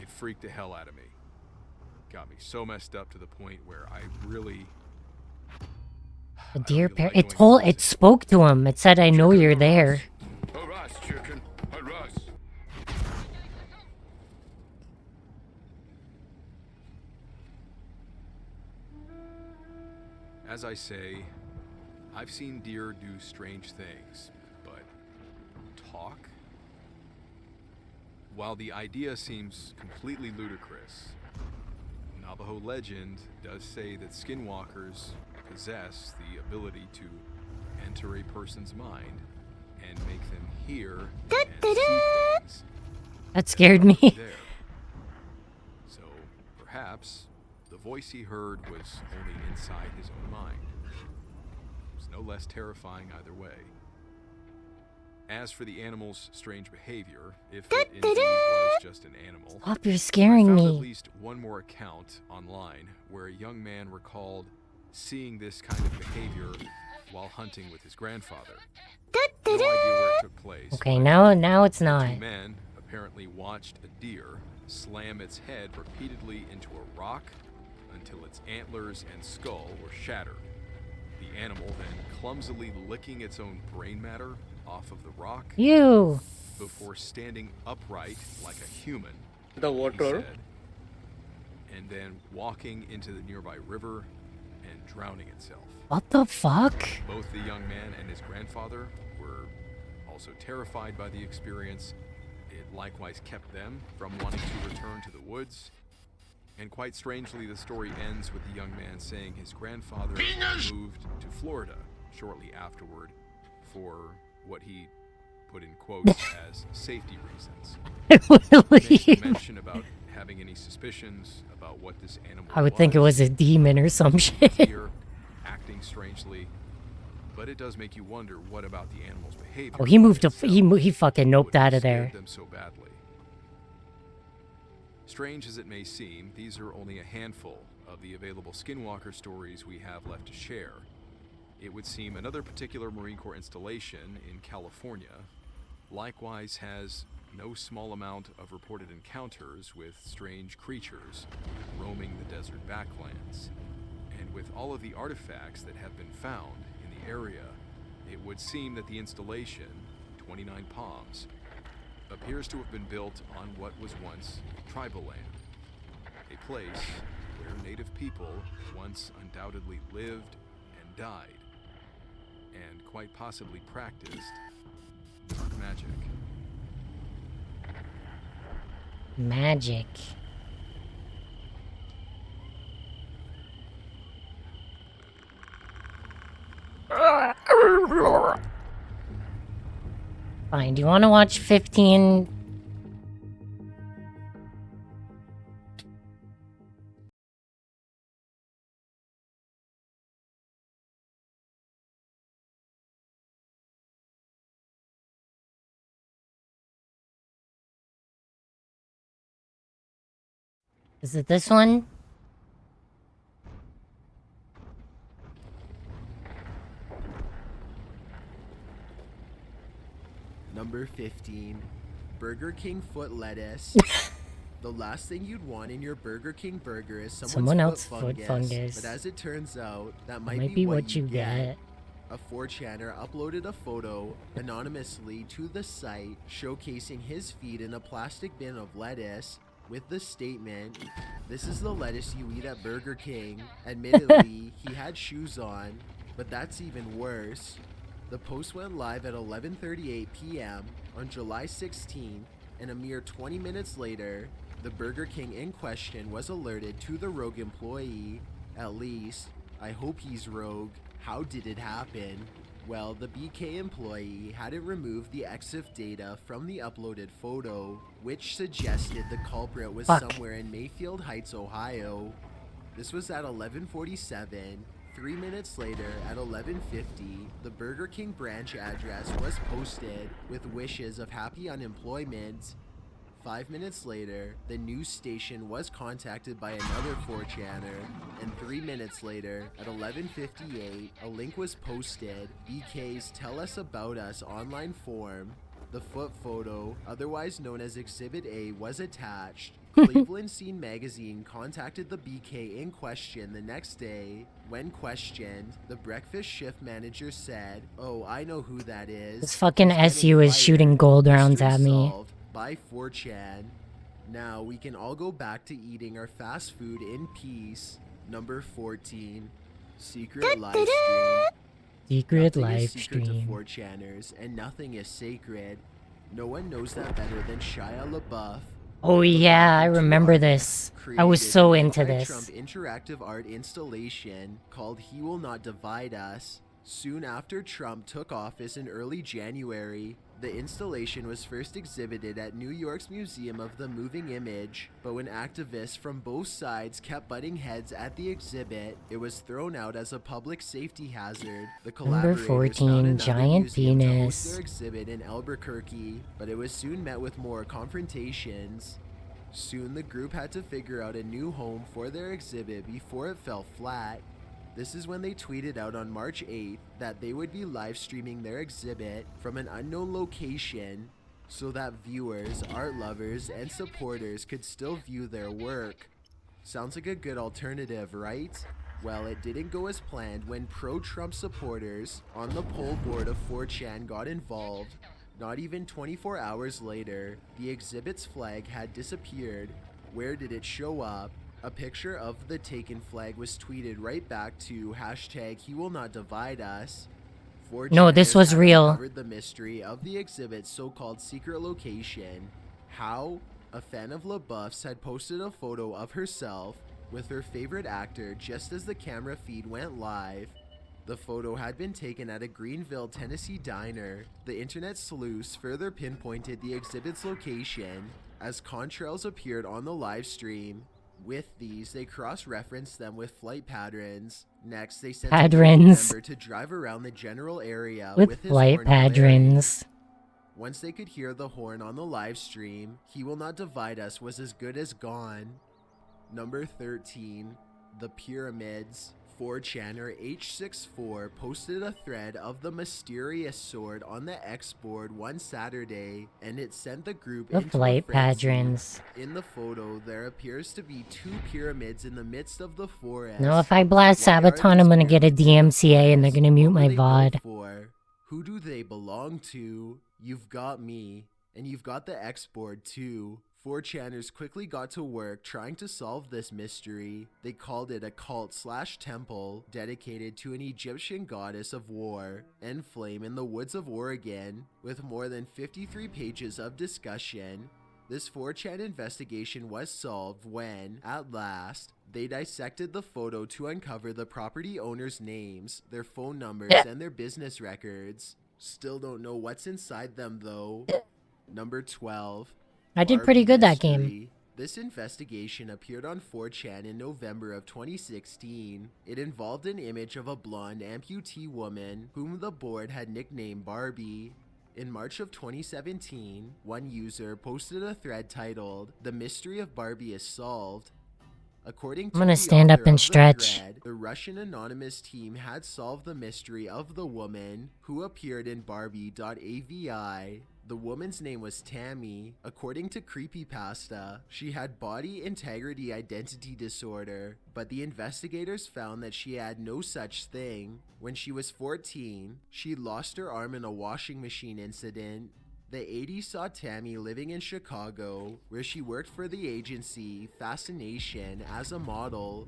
It freaked the hell out of me. Got me so messed up to the point where I really... The deer pair. It spoke to him. It said, "I know you're there." Harass, chicken. Harass. As I say, I've seen deer do strange things, but talk? While the idea seems completely ludicrous, Navajo legend does say that skinwalkers possess the ability to enter a person's mind and make them hear and see things That scared me. there. So perhaps the voice he heard was only inside his own mind. It was no less terrifying either way. As for the animal's strange behavior, if it indeed was just an animal, Stop, you're scaring I found me. at least one more account online where a young man recalled seeing this kind of behavior while hunting with his grandfather. No idea where it took place. Okay, now it's not. Two men apparently watched a deer slam its head repeatedly into a rock until its antlers and skull were shattered. The animal then clumsily licking its own brain matter off of the rock Ew. before standing upright like a human. The water. And then walking into the nearby river and drowning itself. What the fuck? Both the young man and his grandfather were also terrified by the experience. It likewise kept them from wanting to return to the woods. And quite strangely, the story ends with the young man saying his grandfather moved to Florida shortly afterward for what he put in quotes as safety reasons. He didn't mention about having any suspicions about what this animal I would think it was a demon or some shit. Here, acting strangely, but it does make you wonder what about the animal's behavior. Oh, he moved to he fucking noped out of there. Them so badly. Strange as it may seem, these are only a handful of the available skinwalker stories we have left to share. It would seem another particular Marine Corps installation in California likewise has no small amount of reported encounters with strange creatures roaming the desert backlands. And with all of the artifacts that have been found in the area, it would seem that the installation, 29 Palms, appears to have been built on what was once tribal land, a place where native people once undoubtedly lived and died, and quite possibly practiced dark magic. Magic. Fine, do you want to watch 15? Is it this one? Number 15, Burger King foot lettuce. The last thing you'd want in your Burger King burger is someone else's foot fungus. But as it turns out, that might be what you get. A 4chaner uploaded a photo anonymously to the site showcasing his feet in a plastic bin of lettuce with the statement, "This is the lettuce you eat at Burger King." Admittedly, he had shoes on, but that's even worse. The post went live at 11:38 p.m. on July 16, and a mere 20 minutes later, the Burger King in question was alerted to the rogue employee. At least, I hope he's rogue. How did it happen? Well, the BK employee hadn't removed the EXIF data from the uploaded photo, which suggested the culprit was somewhere in Mayfield Heights, Ohio. This was at 11:47. 3 minutes later, at 11:50, the Burger King branch address was posted with wishes of happy unemployment. 5 minutes later, the news station was contacted by another 4chaner, and 3 minutes later, at 11:58, a link was posted, BK's Tell Us About Us online form. The foot photo, otherwise known as Exhibit A, was attached. Cleveland Scene magazine contacted the BK in question the next day. When questioned, the breakfast shift manager said, "Oh, I know who that is." This fucking SU is shooting gold rounds at me. By 4chan. Now we can all go back to eating our fast food in peace. Number 14, secret live stream. Secret Nothing live is secret stream. to 4chaners, and nothing is sacred. No one knows that better than Shia LaBeouf. Oh yeah, I remember this. I was so into Trump this. interactive art installation called He Will Not Divide Us. Soon after Trump took office in early January, the installation was first exhibited at New York's Museum of the Moving Image, but when activists from both sides kept butting heads at the exhibit, it was thrown out as a public safety hazard. The Number collaborators 14, found another giant museum to host penis. their exhibit in Albuquerque, but it was soon met with more confrontations. Soon the group had to figure out a new home for their exhibit before it fell flat. This is when they tweeted out on March 8th that they would be live streaming their exhibit from an unknown location so that viewers, art lovers, and supporters could still view their work. Sounds like a good alternative, right? Well, it didn't go as planned when pro-Trump supporters on the poll board of 4chan got involved. Not even 24 hours later, the exhibit's flag had disappeared. Where did it show up? A picture of the taken flag was tweeted right back to #HeWillNotDivideUs. No, this was real. Covered the mystery of the exhibit's so-called secret location. How? A fan of LaBeouf's had posted a photo of herself with her favorite actor just as the camera feed went live. The photo had been taken at a Greenville, Tennessee diner. The internet sleuths further pinpointed the exhibit's location as contrails appeared on the live stream. With these, they cross-referenced them with flight patterns. Next, they sent a member to drive around the general area with his flight horn blaring. patterns. Once they could hear the horn on the live stream, He Will Not Divide Us was as good as gone. Number 13, the pyramids. 4chaner H64 posted a thread of the mysterious sword on the X board one Saturday, and it sent the group The into flight a frenzy. patterns. In the photo, there appears to be two pyramids in the midst of the forest. No, if I blast Sabaton, I'm gonna get a DMCA and they're gonna mute my VOD. Who do they belong to? You've got me, and you've got the X board too. 4chaners quickly got to work trying to solve this mystery. They called it a cult/temple dedicated to an Egyptian goddess of war and flame in the woods of Oregon, with more than 53 pages of discussion. This 4chan investigation was solved when, at last, they dissected the photo to uncover the property owners' names, their phone numbers, and their business records. Still don't know what's inside them though. Number 12. I did pretty good that game. This investigation appeared on 4chan in November of 2016. It involved an image of a blonde amputee woman whom the board had nicknamed Barbie. In March of 2017, one user posted a thread titled, "The Mystery of Barbie is Solved." According to I'm gonna the stand up author and of the stretch. thread, the Russian anonymous team had solved the mystery of the woman who appeared in Barbie.avi. The woman's name was Tammy. According to Creepypasta, she had body integrity identity disorder, but the investigators found that she had no such thing. When she was 14, she lost her arm in a washing machine incident. The 80s saw Tammy living in Chicago, where she worked for the agency Fascination as a model.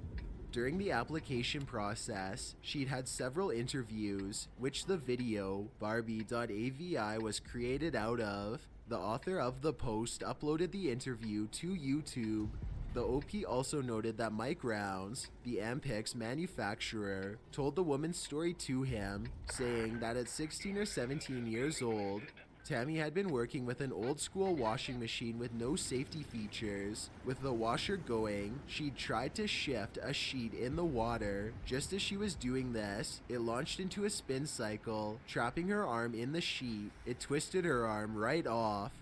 During the application process, she'd had several interviews, which the video, Barbie.avi, was created out of. The author of the post uploaded the interview to YouTube. The OP also noted that Mike Rounds, the Ampix manufacturer, told the woman's story to him, saying that at 16 or 17 years old, Tammy had been working with an old-school washing machine with no safety features. With the washer going, she tried to shift a sheet in the water. Just as she was doing this, it launched into a spin cycle, trapping her arm in the sheet. It twisted her arm right off.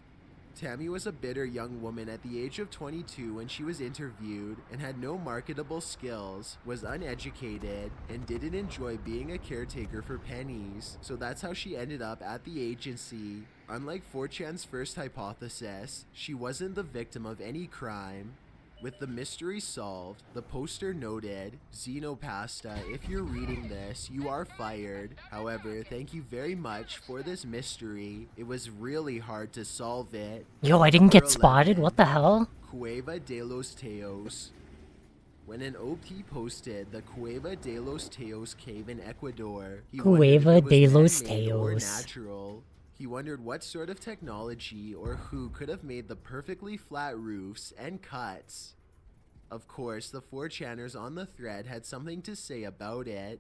Tammy was a bitter young woman at the age of 22 when she was interviewed and had no marketable skills, was uneducated, and didn't enjoy being a caretaker for pennies. So that's how she ended up at the agency. Unlike 4chan's first hypothesis, she wasn't the victim of any crime. With the mystery solved, the poster noted, "Xenopasta, if you're reading this, you are fired. However, thank you very much for this mystery. It was really hard to solve it." Yo, I didn't get Number spotted. 11, What the hell? Cueva de los Teos. When an OP posted the Cueva de los Teos cave in Ecuador, he wondered if Cueva it was de los man-made or Teos. natural. He wondered what sort of technology or who could have made the perfectly flat roofs and cuts. Of course, the 4chaners on the thread had something to say about it.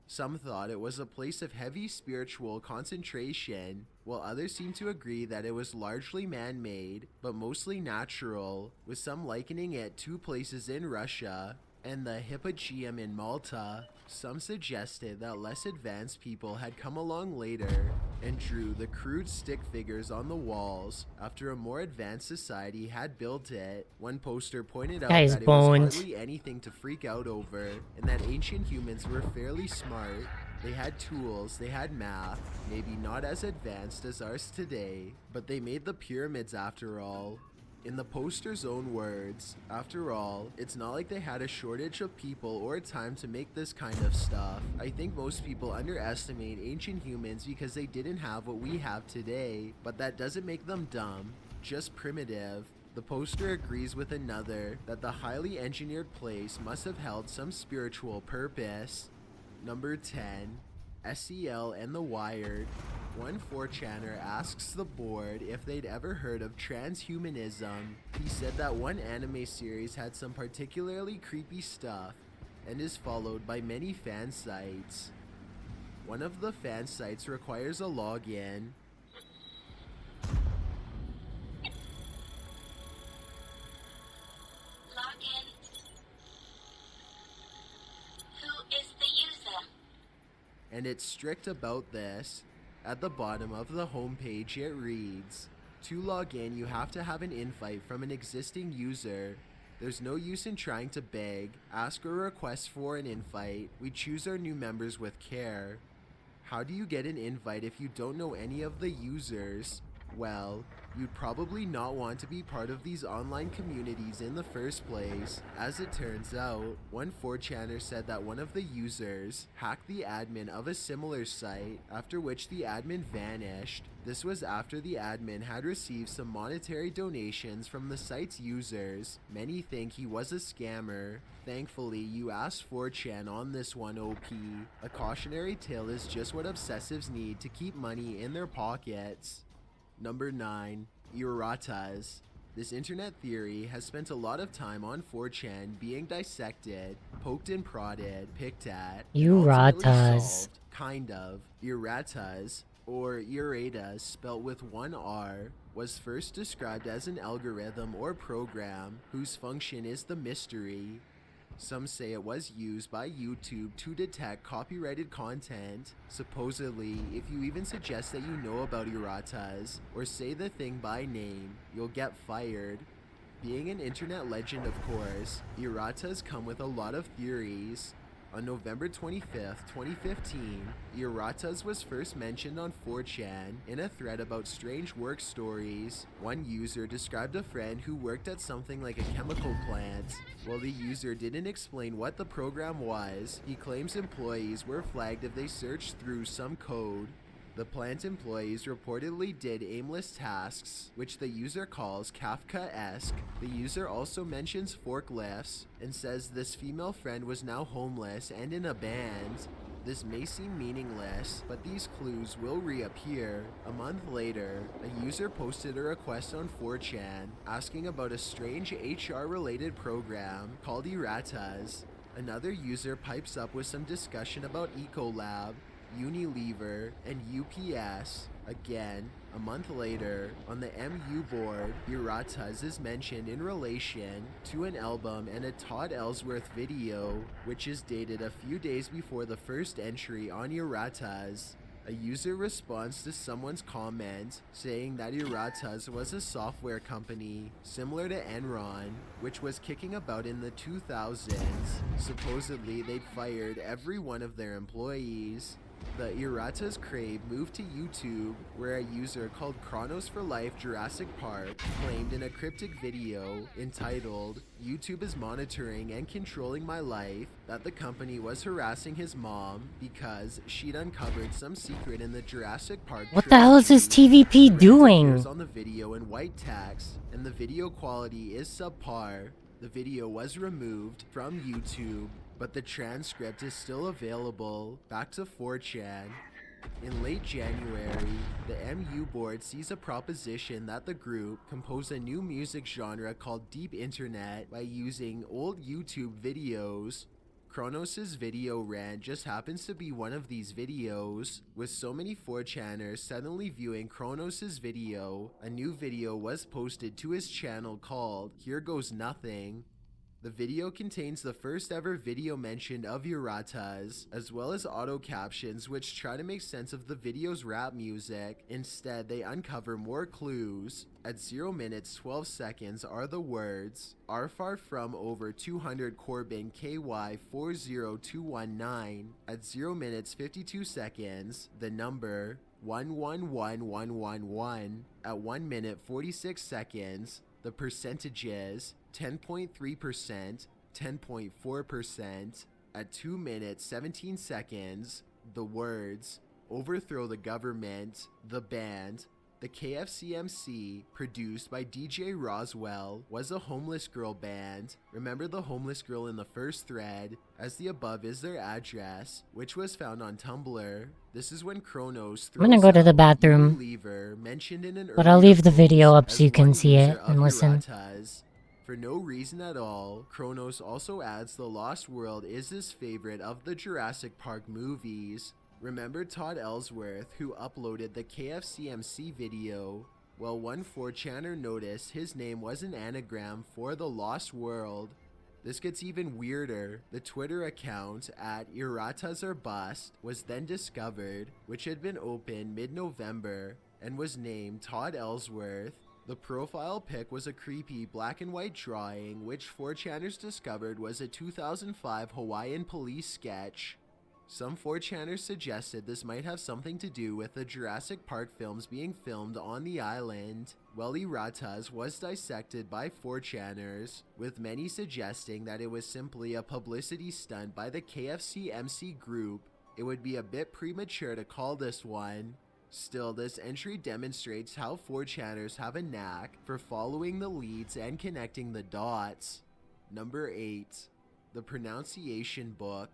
Some thought it was a place of heavy spiritual concentration, while others seemed to agree that it was largely man-made, but mostly natural, with some likening it to places in Russia and the Hippogeum in Malta. Some suggested that less advanced people had come along later and drew the crude stick figures on the walls after a more advanced society had built it. One poster pointed out that it was hardly anything to freak out over, and that ancient humans were fairly smart. They had tools, they had math, maybe not as advanced as ours today, but they made the pyramids after all. In the poster's own words, after all, it's not like they had a shortage of people or time to make this kind of stuff. I think most people underestimate ancient humans because they didn't have what we have today, but that doesn't make them dumb, just primitive. The poster agrees with another that the highly engineered place must have held some spiritual purpose. Number 10, SEL and the Wired. One 4chaner asks the board if they'd ever heard of transhumanism. He said that one anime series had some particularly creepy stuff and is followed by many fan sites. One of the fan sites requires a login. Login. Who is the user? And it's strict about this. At the bottom of the homepage it reads, to log in you have to have an invite from an existing user. There's no use in trying to beg, ask or request for an invite. We choose our new members with care. How do you get an invite if you don't know any of the users? Well, you'd probably not want to be part of these online communities in the first place. As it turns out, one 4chaner said that one of the users hacked the admin of a similar site, after which the admin vanished. This was after the admin had received some monetary donations from the site's users. Many think he was a scammer. Thankfully, you asked 4chan on this one, OP. A cautionary tale is just what obsessives need to keep money in their pockets. Number 9, erratas. This internet theory has spent a lot of time on 4chan being dissected, poked and prodded, picked at, and ultimately solved. Kind of. Erratas, or erratas spelt with one R, was first described as an algorithm or program whose function is the mystery. Some say it was used by YouTube to detect copyrighted content. Supposedly, if you even suggest that you know about erratas, or say the thing by name, you'll get fired. Being an internet legend, of course, erratas come with a lot of theories. On November 25th, 2015, erratas was first mentioned on 4chan in a thread about strange work stories. One user described a friend who worked at something like a chemical plant. While the user didn't explain what the program was, he claims employees were flagged if they searched through some code. The plant employees reportedly did aimless tasks, which the user calls Kafka-esque. The user also mentions forklifts and says this female friend was now homeless and in a band. This may seem meaningless, but these clues will reappear. A month later, a user posted a request on 4chan asking about a strange HR-related program called erratas. Another user pipes up with some discussion about Ecolab, Unilever, and UPS. Again, a month later, on the MU board, erratas is mentioned in relation to an album and a Todd Ellsworth video, which is dated a few days before the first entry on erratas. A user responds to someone's comment saying that erratas was a software company similar to Enron, which was kicking about in the 2000s. Supposedly, they'd fired every one of their employees. The erratas crave moved to YouTube, where a user called Chronos for Life Jurassic Park claimed in a cryptic video entitled "YouTube is monitoring and controlling my life" that the company was harassing his mom because she'd uncovered some secret in the Jurassic Park. What the hell is this TVP doing? On the video in white text, and the video quality is subpar. The video was removed from YouTube, but the transcript is still available. Back to 4chan. In late January, the MU board sees a proposition that the group compose a new music genre called Deep Internet by using old YouTube videos. Kronos' video rant just happens to be one of these videos. With so many 4chaners suddenly viewing Kronos' video, a new video was posted to his channel called Here Goes Nothing. The video contains the first ever video mention of Yuratas, as well as auto captions which try to make sense of the video's rap music. Instead, they uncover more clues. At 0 minutes 12 seconds are the words, are far from over 200 Corbin KY 40219. At 0 minutes 52 seconds, the number 111111. At 1 minute 46 seconds, the percentages 10.3%, 10.4%. At 2 minutes 17 seconds, the words, overthrow the government, the band. The KFCMC, produced by DJ Roswell, was a homeless girl band. Remember the homeless girl in the first thread, as the above is their address, which was found on Tumblr. This is when Kronos I'm gonna go to the bathroom, mentioned in an but I'll leave the earlier video up post so you as can one see user it of and listen. Yuratas. For no reason at all, Kronos also adds the Lost World is his favorite of the Jurassic Park movies. Remember Todd Ellsworth, who uploaded the KFCMC video? Well, one 4chaner noticed his name was an anagram for the Lost World. This gets even weirder. The Twitter account at Iratas or Bust was then discovered, which had been opened mid-November and was named Todd Ellsworth. The profile pic was a creepy black and white drawing, which 4chaners discovered was a 2005 Hawaiian police sketch. Some 4chaners suggested this might have something to do with the Jurassic Park films being filmed on the island. Well, Iratas was dissected by 4chaners, with many suggesting that it was simply a publicity stunt by the KFC MC group. It would be a bit premature to call this one. Still, this entry demonstrates how 4chaners have a knack for following the leads and connecting the dots. Number 8. The Pronunciation Book.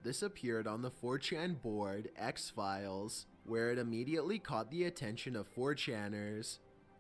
This appeared on the 4chan board X-Files, where it immediately caught the attention of 4chaners.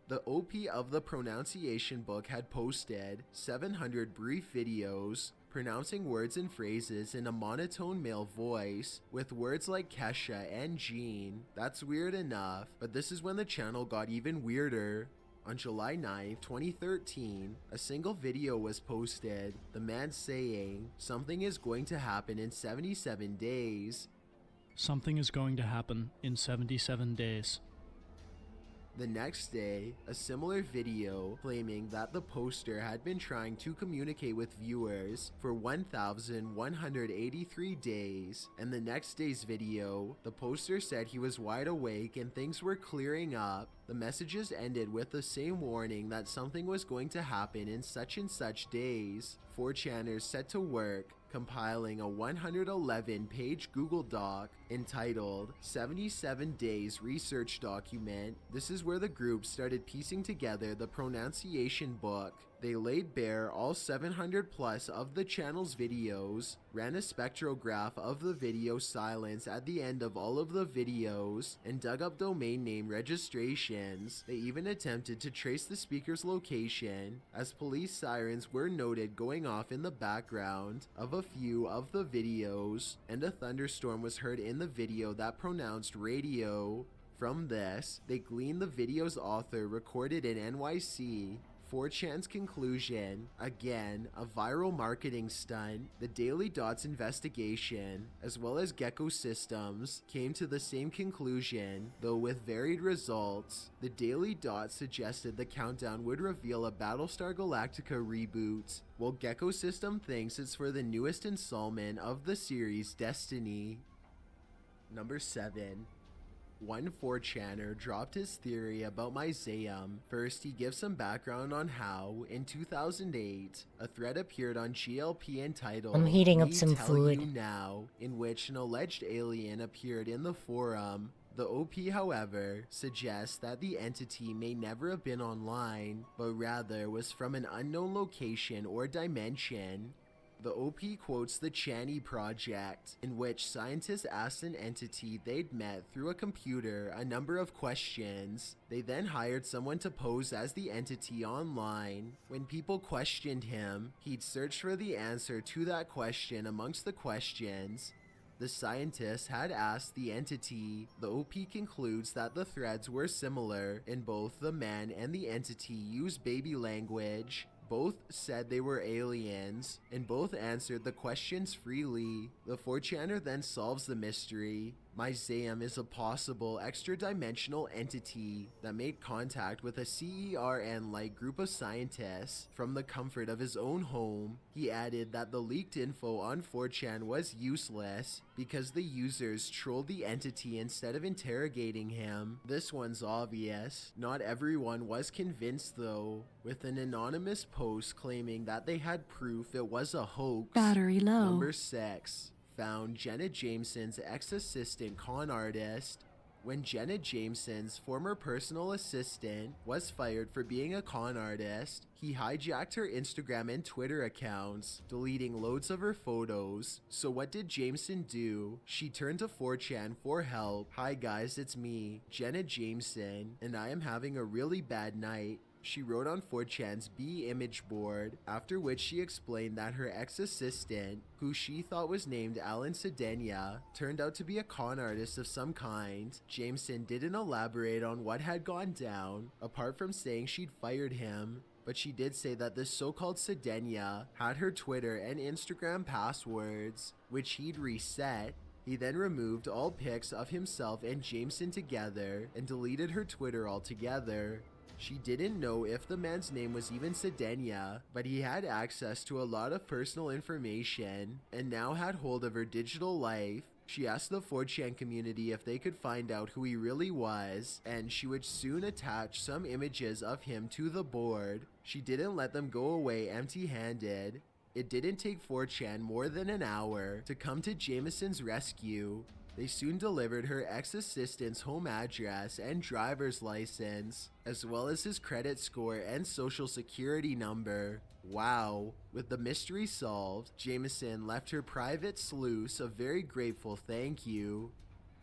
The OP of the Pronunciation Book had posted 700 brief videos pronouncing words and phrases in a monotone male voice, with words like Kesha and Jean. That's weird enough, but this is when the channel got even weirder. On July 9, 2013, a single video was posted, the man saying, something is going to happen in 77 days. Something is going to happen in 77 days. The next day, a similar video claiming that the poster had been trying to communicate with viewers for 1,183 days, and the next day's video, the poster said he was wide awake and things were clearing up. The messages ended with the same warning that something was going to happen in such and such days. 4chaners set to work compiling a 111-page Google Doc entitled 77 Days Research Document. This is where the group started piecing together the Pronunciation Book. They laid bare all 700 plus of the channel's videos, ran a spectrograph of the video silence at the end of all of the videos, and dug up domain name registrations. They even attempted to trace the speaker's location, as police sirens were noted going off in the background of a few of the videos, and a thunderstorm was heard in the video that pronounced radio. From this, they gleaned the video's author recorded in NYC. 4chan's conclusion, again, a viral marketing stunt. The Daily Dot's investigation, as well as Gecko Systems, came to the same conclusion, though with varied results. The Daily Dot suggested the countdown would reveal a Battlestar Galactica reboot, while Gecko System thinks it's for the newest installment of the series Destiny. Number 7. One 4chaner dropped his theory about Myzeum. First, he gives some background on how, in 2008, a thread appeared on GLP entitled I'm heating up Me some Tell food. You Now, in which an alleged alien appeared in the forum. The OP, however, suggests that the entity may never have been online, but rather was from an unknown location or dimension. The OP quotes the Channy Project, in which scientists asked an entity they'd met through a computer a number of questions. They then hired someone to pose as the entity online. When people questioned him, he'd search for the answer to that question amongst the questions. The scientist had asked the entity. The OP concludes that the threads were similar in both the man and the entity used baby language. Both said they were aliens, and both answered the questions freely. The 4chaner then solves the mystery. Myzeum is a possible extra-dimensional entity that made contact with a CERN-like group of scientists from the comfort of his own home. He added that the leaked info on 4chan was useless because the users trolled the entity instead of interrogating him. This one's obvious. Not everyone was convinced though, with an anonymous post claiming that they had proof it was a hoax. Battery low. Number 6. Found Jenna Jameson's ex-assistant con artist. When Jenna Jameson's former personal assistant was fired for being a con artist, he hijacked her Instagram and Twitter accounts, deleting loads of her photos. So what did Jameson do? She turned to 4chan for help. Hi guys, it's me, Jenna Jameson, and I am having a really bad night. She wrote on 4chan's B image board, after which she explained that her ex-assistant, who she thought was named Alan Sedenia, turned out to be a con artist of some kind. Jameson didn't elaborate on what had gone down, apart from saying she'd fired him, but she did say that this so-called Sedenia had her Twitter and Instagram passwords, which he'd reset. He then removed all pics of himself and Jameson together and deleted her Twitter altogether. She didn't know if the man's name was even Sedenia, but he had access to a lot of personal information and now had hold of her digital life. She asked the 4chan community if they could find out who he really was, and she would soon attach some images of him to the board. She didn't let them go away empty-handed. It didn't take 4chan more than an hour to come to Jameson's rescue. They soon delivered her ex-assistant's home address and driver's license, as well as his credit score and social security number. Wow. With the mystery solved, Jameson left her private sluice a very grateful thank you.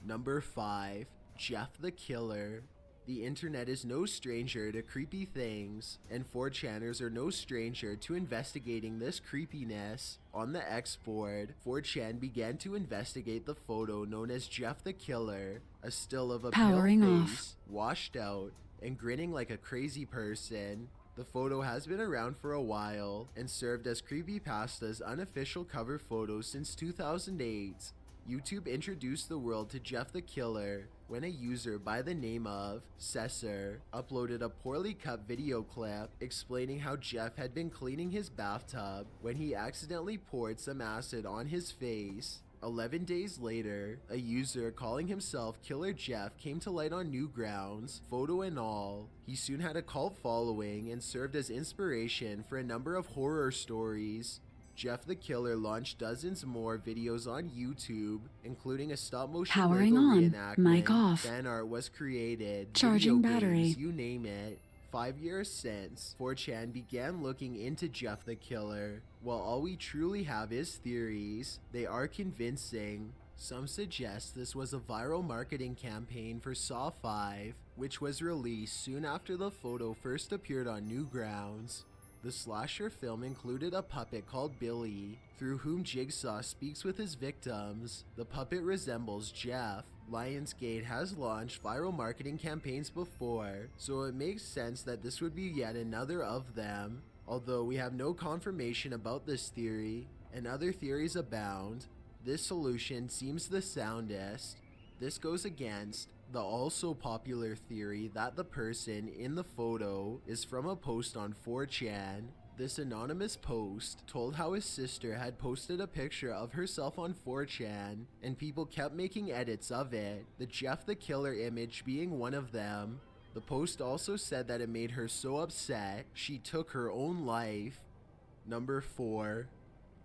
Number 5. Jeff the Killer. The internet is no stranger to creepy things, and 4chaners are no stranger to investigating this creepiness. On the X board, 4chan began to investigate the photo known as Jeff the Killer, a still of a pale face, washed out, and grinning like a crazy person. The photo has been around for a while, and served as Creepypasta's unofficial cover photo since 2008. YouTube introduced the world to Jeff the Killer when a user by the name of Cesar uploaded a poorly cut video clip explaining how Jeff had been cleaning his bathtub when he accidentally poured some acid on his face. 11 days later, a user calling himself Killer Jeff came to light on Newgrounds, photo and all. He soon had a cult following and served as inspiration for a number of horror stories. Jeff the Killer launched dozens more videos on YouTube, including a stop-motion Powering on. reenactment. Mic off. Fan art was created. Charging video battery. games, you name it. 5 years since, 4chan began looking into Jeff the Killer. While all we truly have is theories, they are convincing. Some suggest this was a viral marketing campaign for Saw 5, which was released soon after the photo first appeared on Newgrounds. The slasher film included a puppet called Billy, through whom Jigsaw speaks with his victims. The puppet resembles Jeff. Lionsgate has launched viral marketing campaigns before, so it makes sense that this would be yet another of them. Although we have no confirmation about this theory, and other theories abound, this solution seems the soundest. This goes against the also popular theory that the person in the photo is from a post on 4chan. This anonymous post told how his sister had posted a picture of herself on 4chan, and people kept making edits of it, the Jeff the Killer image being one of them. The post also said that it made her so upset, she took her own life. Number 4.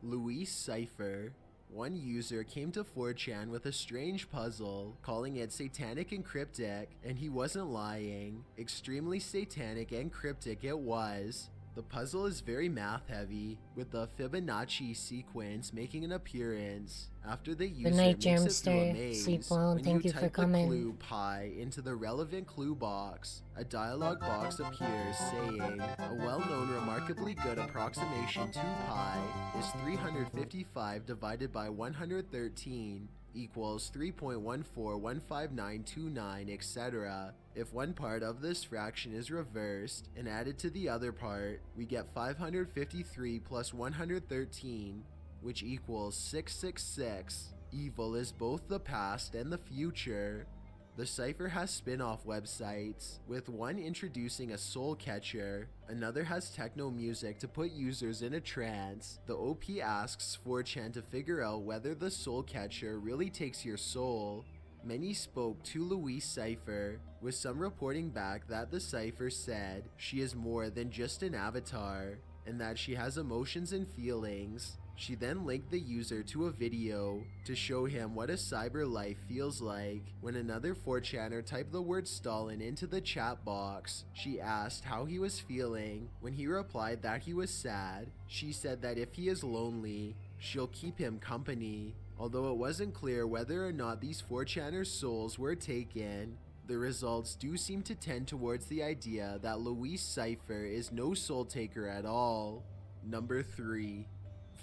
Luis Cypher. One user came to 4chan with a strange puzzle, calling it satanic and cryptic, and he wasn't lying. Extremely satanic and cryptic it was. The puzzle is very math heavy, with the Fibonacci sequence making an appearance after the user night, makes it through a Germster. maze. Sleep well, When thank you you for type the coming. clue pi into the relevant clue box, a dialog box appears saying, a well-known remarkably good approximation to pi is 355 divided by 113 equals 3.1415929, etc. If one part of this fraction is reversed and added to the other part, we get 553 plus 113, which equals 666. Evil is both the past and the future. The cipher has spin-off websites, with one introducing a soul catcher, another has techno music to put users in a trance. The OP asks 4chan to figure out whether the soul catcher really takes your soul. Many spoke to Louise' cipher, with some reporting back that the cipher said she is more than just an avatar, and that she has emotions and feelings. She then linked the user to a video to show him what a cyber life feels like. When another 4chaner typed the word Stalin into the chat box, she asked how he was feeling. When he replied that he was sad, she said that if he is lonely, she'll keep him company. Although it wasn't clear whether or not these 4chaners' souls were taken, the results do seem to tend towards the idea that Louise' cipher is no soul taker at all. Number 3.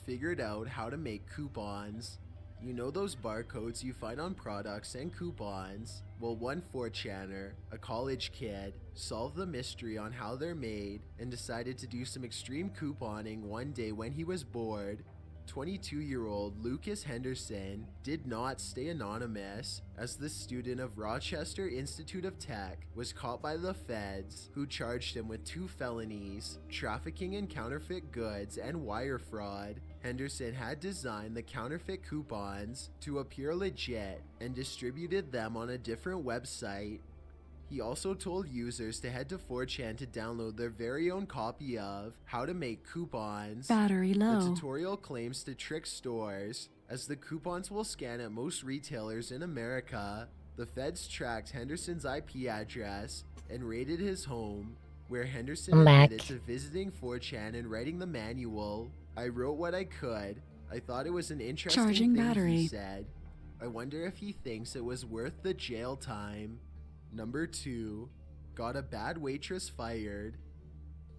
Figured out how to make coupons. You know those barcodes you find on products and coupons? Well, one 4chaner, a college kid, solved the mystery on how they're made and decided to do some extreme couponing one day when he was bored. 22-year-old Lucas Henderson did not stay anonymous, as the student of Rochester Institute of Tech was caught by the feds, who charged him with 2 felonies, trafficking in counterfeit goods and wire fraud. Henderson had designed the counterfeit coupons to appear legit and distributed them on a different website. He also told users to head to 4chan to download their very own copy of How to Make Coupons. Battery low. The tutorial claims to trick stores, as the coupons will scan at most retailers in America. The feds tracked Henderson's IP address and raided his home, where Henderson admitted to visiting 4chan and writing the manual. I wrote what I could. I thought it was an interesting Charging thing battery. he said. I wonder if he thinks it was worth the jail time. Number 2. Got a bad waitress fired.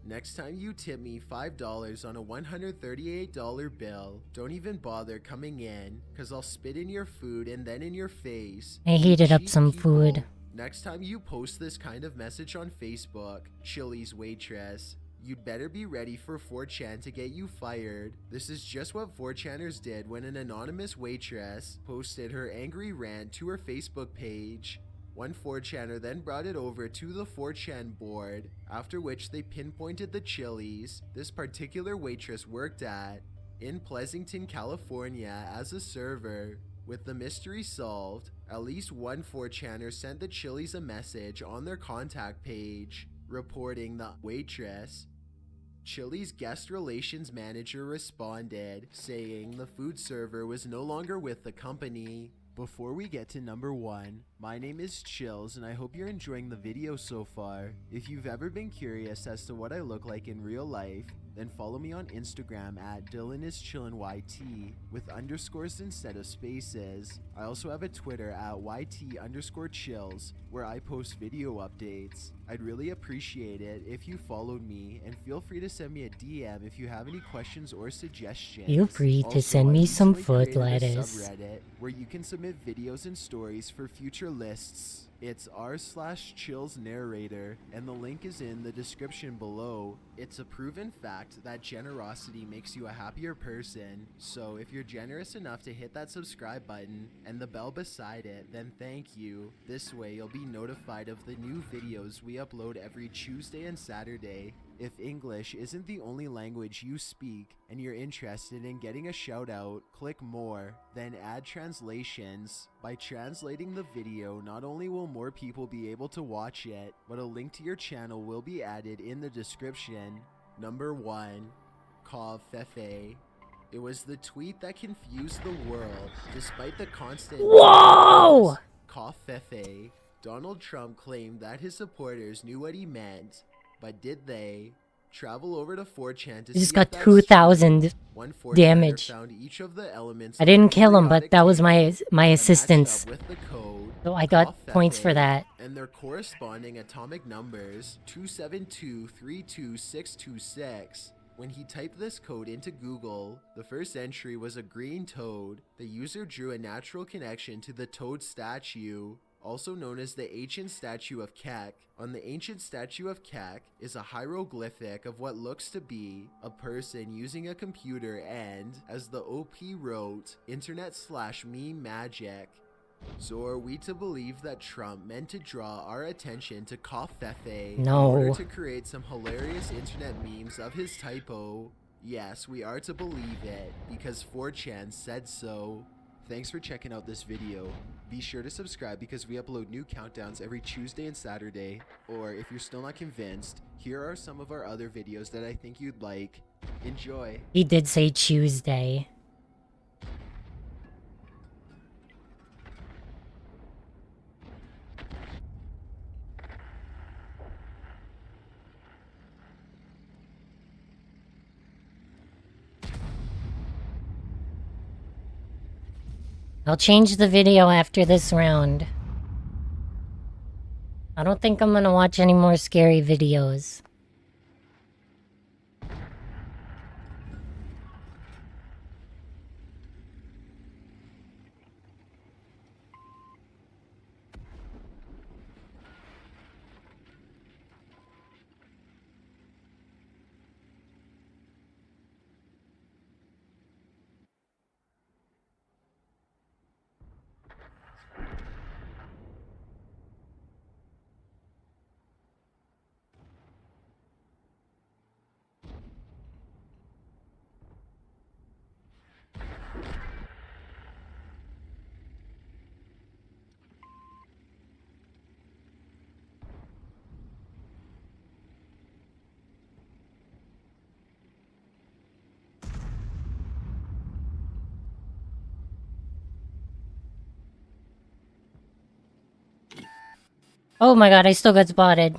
Next time you tip me $5 on a $138 bill, don't even bother coming in, cause I'll spit in your food and then in your face. I heated up Cheap some people. food. Next time you post this kind of message on Facebook, Chili's waitress, you'd better be ready for 4chan to get you fired. This is just what 4chaners did when an anonymous waitress posted her angry rant to her Facebook page. One 4chaner then brought it over to the 4chan board, after which they pinpointed the Chili's this particular waitress worked at in Pleasanton, California as a server. With the mystery solved, at least one 4chaner sent the Chili's a message on their contact page, reporting the waitress. Chili's guest relations manager responded, saying the food server was no longer with the company. Before we get to number 1, my name is Chills and I hope you're enjoying the video so far. If you've ever been curious as to what I look like in real life, then follow me on Instagram at DylanIsChillinYT with underscores instead of spaces. I also have a Twitter at YT_chills where I post video updates. I'd really appreciate it if you followed me, and feel free to send me a DM if you have any questions or suggestions. Feel free to Also, send me I've some recently foot created a lettuce. subreddit where you can submit videos and stories for future lists. It's r/chillsnarrator, and the link is in the description below. It's a proven fact that generosity makes you a happier person, so if you're generous enough to hit that subscribe button and the bell beside it, then thank you. This way you'll be notified of the new videos we upload every Tuesday and Saturday. If English isn't the only language you speak and you're interested in getting a shout out, click more, then add translations. By translating the video, not only will more people be able to watch it, but a link to your channel will be added in the description. Number 1. Kav Fefe. It was the tweet that confused the world, despite the constant— Whoa! Kav Fefe. Donald Trump claimed that his supporters knew what he meant, but did they? Travel over to 4chan to He just see got if that's 2,000 true. One 4chaner damage. found each of the elements I of the didn't kill him, but periodic that was my table that matched assistance. up with the code, So I got points for Kafefe, that. and their corresponding atomic numbers 272-32626. When he typed this code into Google, the first entry was a green toad. The user drew a natural connection to the toad statue, also known as the ancient statue of Kek. On the ancient statue of Kek is a hieroglyphic of what looks to be a person using a computer and, as the OP wrote, internet/meme magic. So are we to believe that Trump meant to draw our attention to Kafefe in order No. to create some hilarious internet memes of his typo? Yes, we are to believe it, because 4chan said so. Thanks for checking out this video. Be sure to subscribe because we upload new countdowns every Tuesday and Saturday. Or if you're still not convinced, here are some of our other videos that I think you'd like. Enjoy! He did say Tuesday. I'll change the video after this round. I don't think I'm gonna watch any more scary videos. Oh my god, I still got spotted.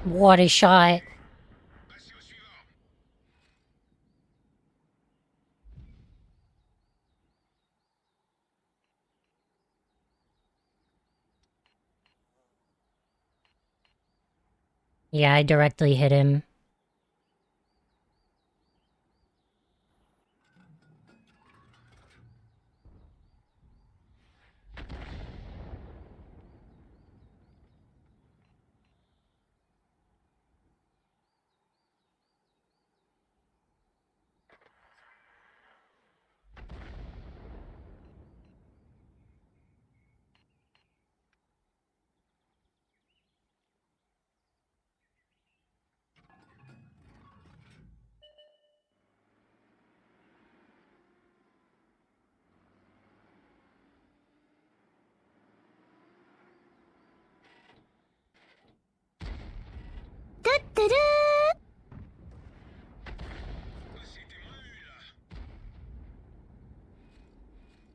What a shot. Yeah, I directly hit him.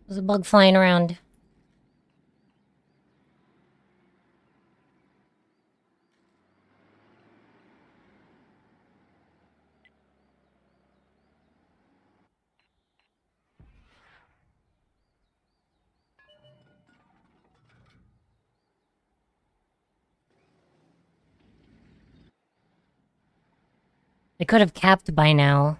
There's a bug flying around. They could have capped by now.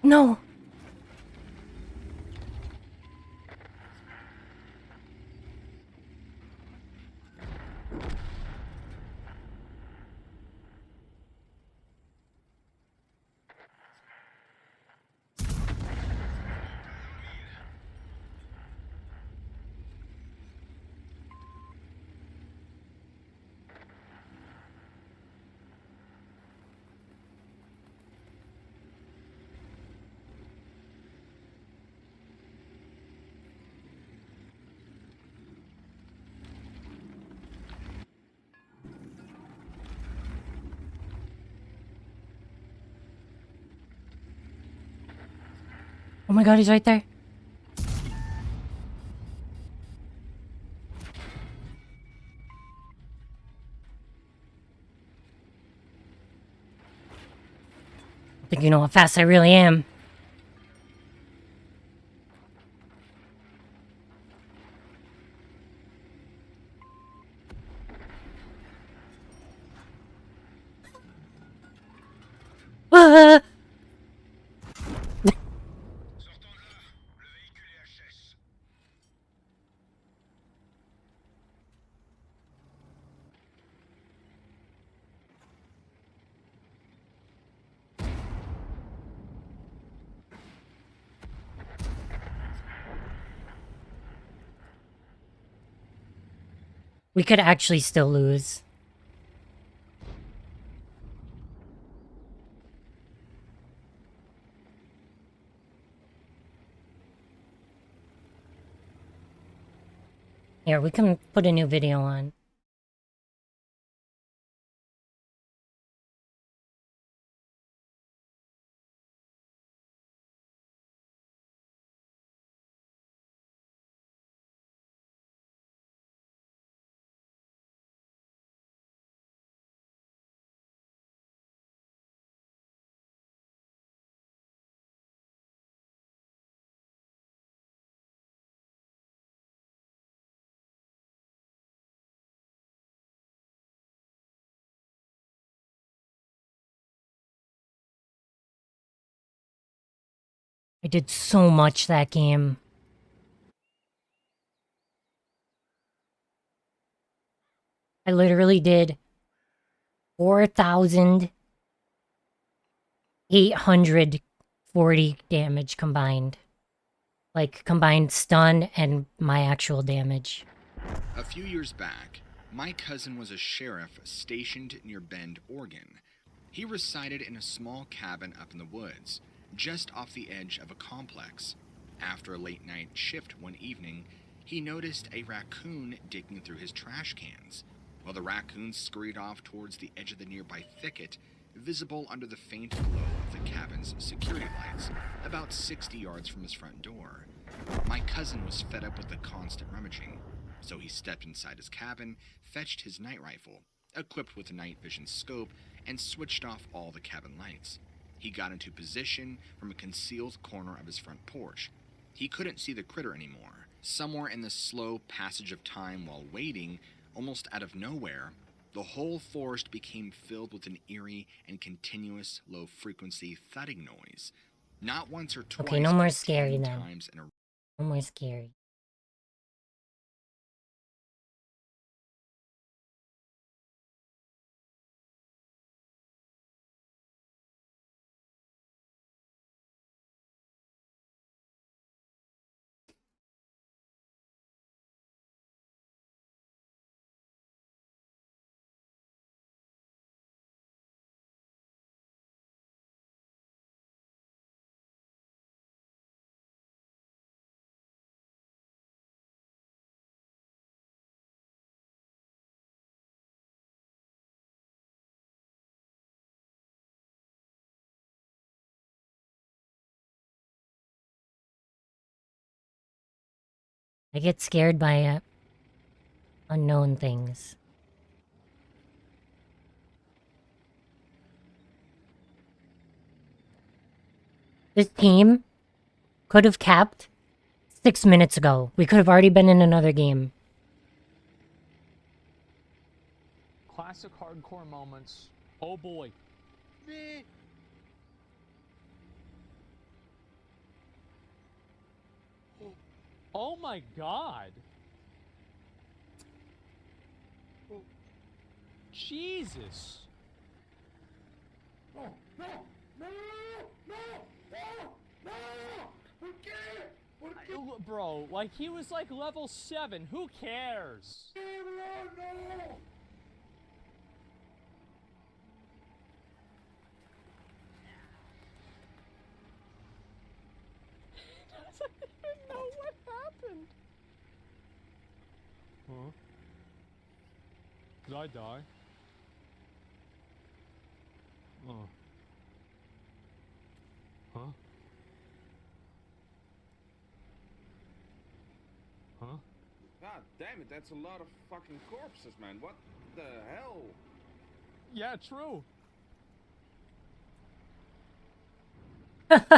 No! Oh my god, he's right there. I think you know how fast I really am. Ah! We could actually still lose. Here, we can put a new video on. I did so much that game. I literally did 4,840 damage combined. Like, combined stun and my actual damage. A few years back, my cousin was a sheriff stationed near Bend, Oregon. He resided in a small cabin up in the woods, just off the edge of a complex. After a late night shift one evening, he noticed a raccoon digging through his trash cans. While the raccoon scurried off towards the edge of the nearby thicket, visible under the faint glow of the cabin's security lights, about 60 yards from his front door. My cousin was fed up with the constant rummaging, so he stepped inside his cabin, fetched his night rifle, equipped with a night vision scope, and switched off all the cabin lights. He got into position from a concealed corner of his front porch. He couldn't see the critter anymore. Somewhere in the slow passage of time while waiting, almost out of nowhere, the whole forest became filled with an eerie and continuous low-frequency thudding noise. Not once or twice, Okay, no more but scary 10 then. times in a No more scary. I get scared by unknown things. This team could have capped 6 minutes ago. We could have already been in another game. Classic hardcore moments. Oh boy. Oh my god. Jesus. No, no, no, no, no, ¿por qué? ¿Por qué? Bro, like he was like level 7. Who cares? No. Doesn't even know what happened. Huh? Did I die? Oh. Huh? Huh? God damn it, that's a lot of fucking corpses, man. What the hell? Yeah, true. Oh, no.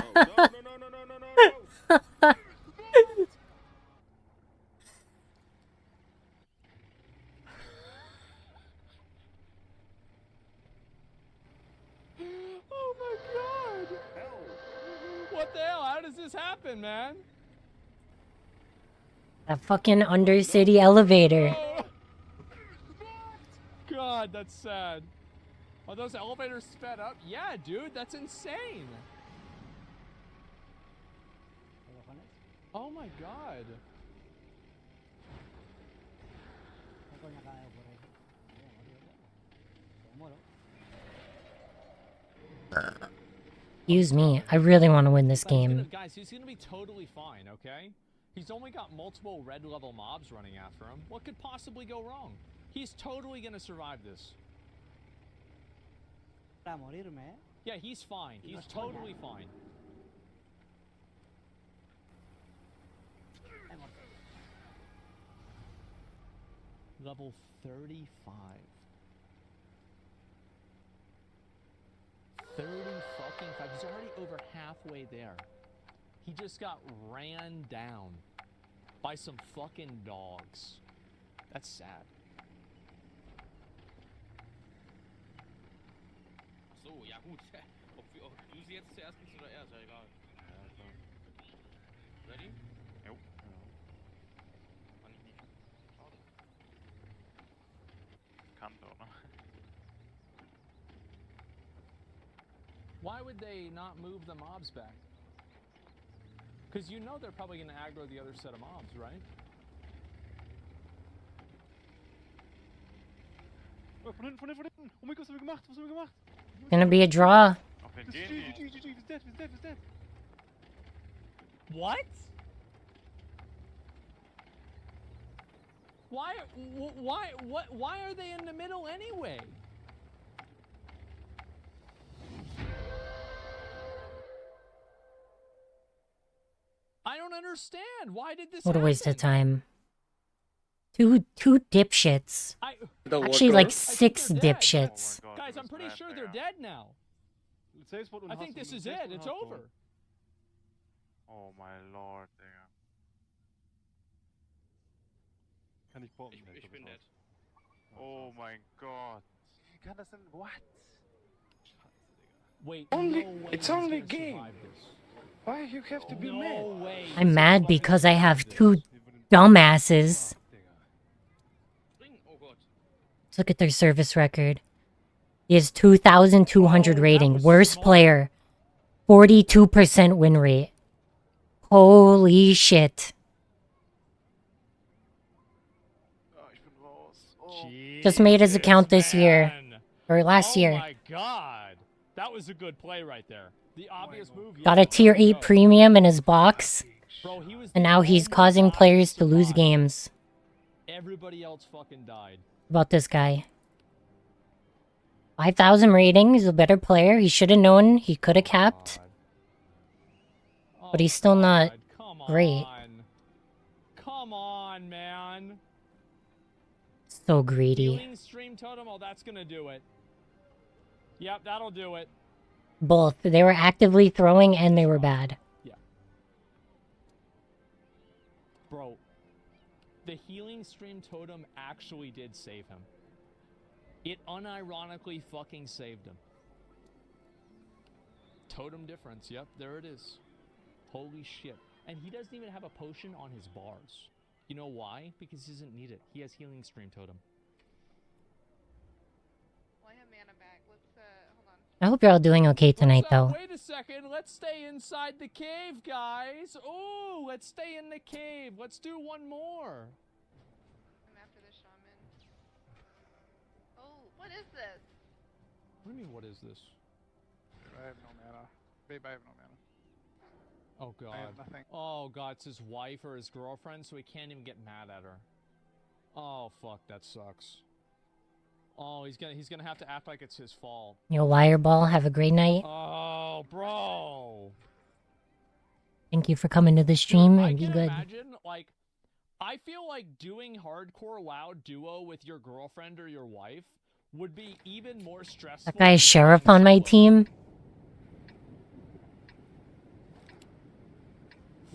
Oh my god! Hell. What the hell? How does this happen, man? That fucking undercity elevator. God, that's sad. Are those elevators sped up? Yeah, dude, that's insane. Oh my god. Excuse me, I really want to win this game. Guys, he's gonna be totally fine, okay? He's only got multiple red level mobs running after him. What could possibly go wrong? He's totally gonna survive this. Yeah, he's fine. He's totally fine. Level 35. 30 fucking 5. He's already over halfway there. He just got ran down by some fucking dogs. That's sad. So, ja gut. Ob du sie jetzt zuerst bist oder er, ist ja egal. Ready? Jo. Kann ich nicht. Schade. Kann oder? Why would they not move the mobs back? Because you know they're probably going to aggro the other set of mobs, right? Oh, von hinten. Oh mein Gott, was haben wir gemacht? Gonna be a draw. He's dead. What? Why are they in the middle anyway? I don't understand. Why did this What a happen? waste of time. Two dipshits. Actually, like 6 dipshits. Guys, I'm pretty sure they're dead now. I think this is it. It's over. Oh my lord, Digga. Kann ich bomben? Ich bin dead. Oh mein Gott. Wie kann das denn? What? Wait, It's only a game. Why you have to be mad? I'm mad because I have 2 dumbasses. Let's look at their service record. He has 2,200 rating. Worst player. 42% win rate. Holy shit. Just made his account this year. Or last year. Oh my god. That was a good play right there. The obvious move. Got a tier 8 premium in his box. And now he's causing players to lose games. Everybody else fucking died. About this guy. 5,000 rating. He's a better player. He should have known he could have capped. But he's still not great. Come on. So greedy. Healing stream totem. Oh, that's gonna do it. Yep, that'll do it. Both. They were actively throwing and they were bad. Yeah. Bro, the healing stream totem actually did save him. It unironically fucking saved him. Totem difference. Yep, there it is. Holy shit. And he doesn't even have a potion on his bars. You know why? Because he doesn't need it. He has healing stream totem. Well, I have mana back. Let's, hold on. I hope you're all doing okay tonight, though. Wait a second. Let's stay inside the cave, guys. Ooh, let's stay in the cave. Let's do one more. I'm after the shaman. Oh, what is this? What do you mean, what is this? I have no mana. Babe, I have no mana. Oh, God. I have nothing. Oh, God. It's his wife or his girlfriend, so he can't even get mad at her. Oh, fuck. That sucks. Oh, he's gonna have to act like it's his fault. Yo, Wireball, have a great night. Oh, bro. Thank you for coming to the stream and be I can good. imagine, like, I feel like doing hardcore loud duo with your girlfriend or your wife would be even more stressful. That guy is sheriff on my team.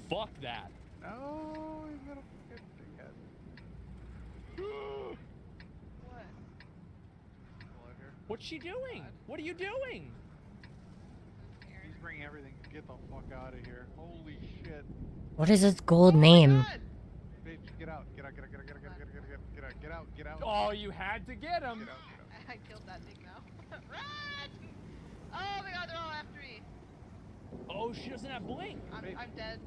Fuck that. No, he's got a fucking big head. What? What's she doing? What are you doing? He's bringing everything. Get the fuck out of here. Holy shit. What is its gold name? Babe, get out. Get out, get out, get out, get out, get out, get out, get out, get out, get out. Oh, you had to get him. Get out, get out. I killed that thing now. Run! Oh my god, they're all after me. Oh, she doesn't have blink. I'm dead.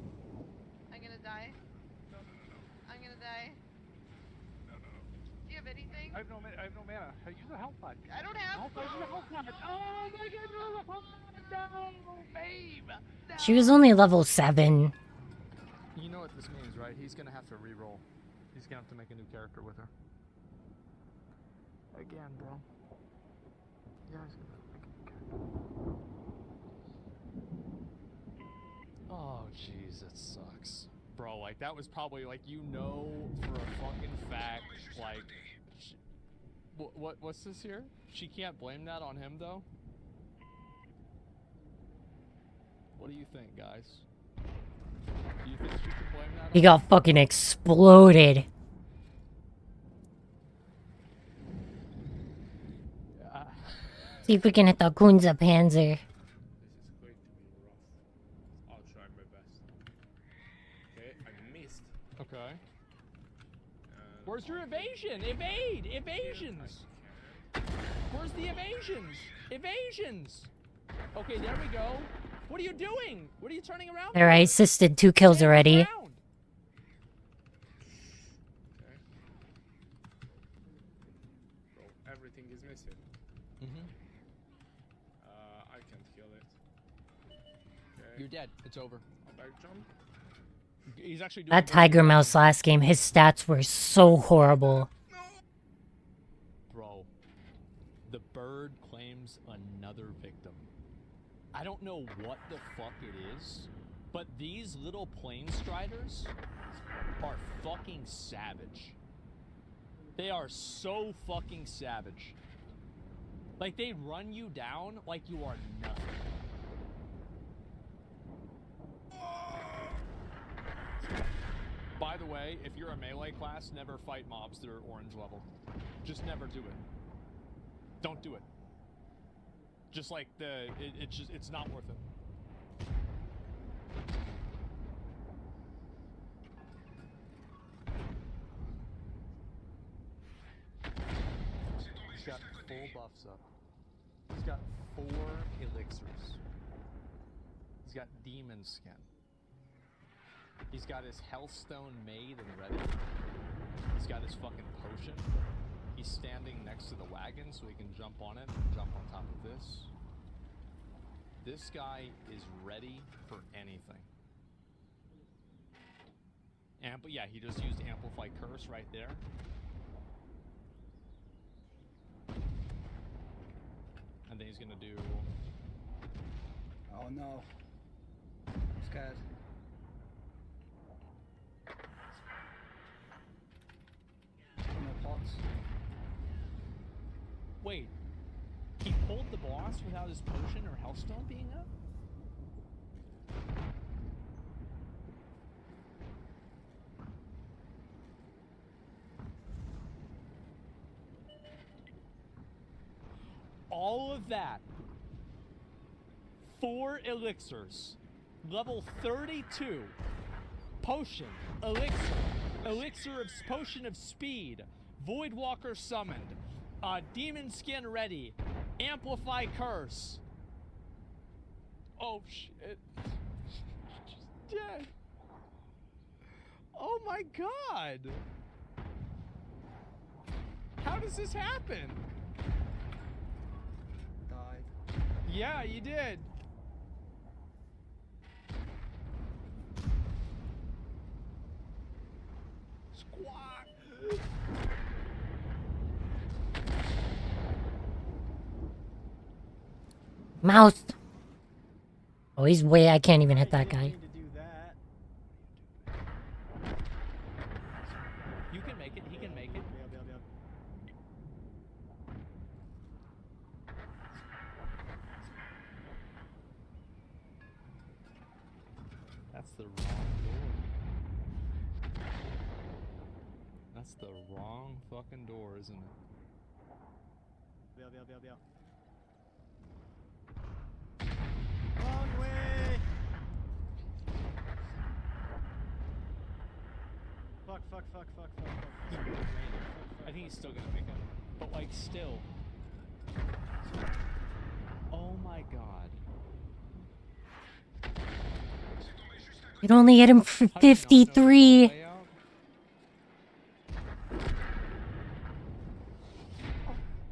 I'm gonna die. I'm gonna die. Do you have anything? I have no mana. Use a health pot. I don't have. Use a health pot. Oh my god, no, babe. She was only level 7. You know what this means, right? He's gonna have to re-roll. He's gonna have to make a new character with her. Again, bro. Yeah, he's gonna make a new character. Oh, jeez, that sucks. Bro, like, that was probably, like, you know for a fucking fact, like... What's this here? She can't blame that on him, though? What do you think, guys? Do you think she can blame that on He got fucking exploded. See if we can hit the Kunza Panzer. I'll try my best. Okay, I missed. Okay. Where's your evasion? Evade! Evasions! Where's the evasions? Evasions! Okay, there we go. What are you doing? What are you turning around There, I assisted 2 kills already. Okay. So everything is missing. I can't kill it. Okay. You're dead. It's over. I'll back jump. He's actually doing That Tiger Mouse last game, his stats were so horrible. Bro, the bird claims another victim. I don't know what the fuck it is, but these little plane striders are fucking savage. They are so fucking savage. Like, they run you down like you are nothing. By the way, if you're a melee class, never fight mobs that are orange level. Just never do it. Don't do it. Just like it's not worth it. He's got full buffs up. He's got 4 elixirs. He's got demon skin. He's got his Hellstone made and ready. He's got his fucking potion. He's standing next to the wagon so he can jump on it and jump on top of this. This guy is ready for anything. Yeah, he just used Amplify Curse right there. And then he's gonna do... Oh no. I'm scared. No pots. potion or healthstone being up? All of that. 4 elixirs. Level 32. Potion. Elixir of potion of speed. Voidwalker summoned. Demon skin ready. Amplify curse. Oh shit. She's dead. Oh my god. How does this happen? Died. Yeah, you did. Squawk. Mouse! Oh, he's way... I can't even hit that guy. You can make it. He can make it. That's the wrong door. That's the wrong fucking door, isn't it? Wrong way! Fuck. I think he's still gonna make it. But like still. Oh my god. You'd only hit him for 53.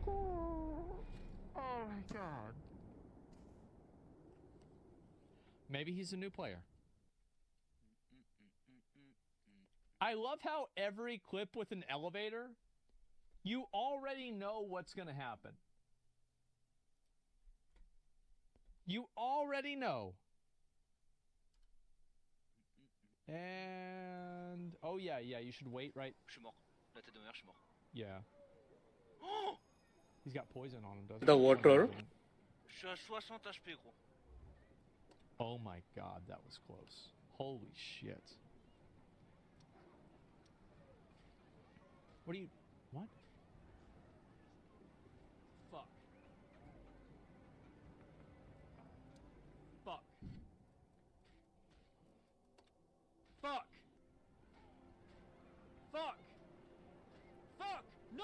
Oh my god. Maybe he's a new player. I love how every clip with an elevator, you already know what's going to happen. You already know. And... oh yeah, you should wait, right? Yeah. He's got poison on him, doesn't he? The water. Oh my god, that was close. Holy shit. What are you... what? Fuck. Fuck. Fuck. Fuck. Fuck. No!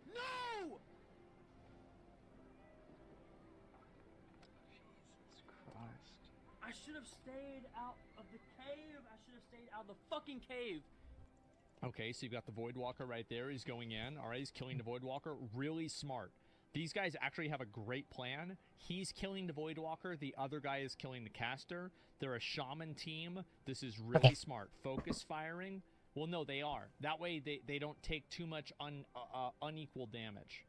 No! Jesus Christ. I should have stayed out of the cave. I should have stayed out of the fucking cave. Okay, so you've got the Voidwalker right there. He's going in. All right, he's killing the Voidwalker. Really smart. These guys actually have a great plan. He's killing the Voidwalker. The other guy is killing the caster. They're a shaman team. This is really smart. Focus firing. Well, no, they are. That way they don't take too much unequal damage.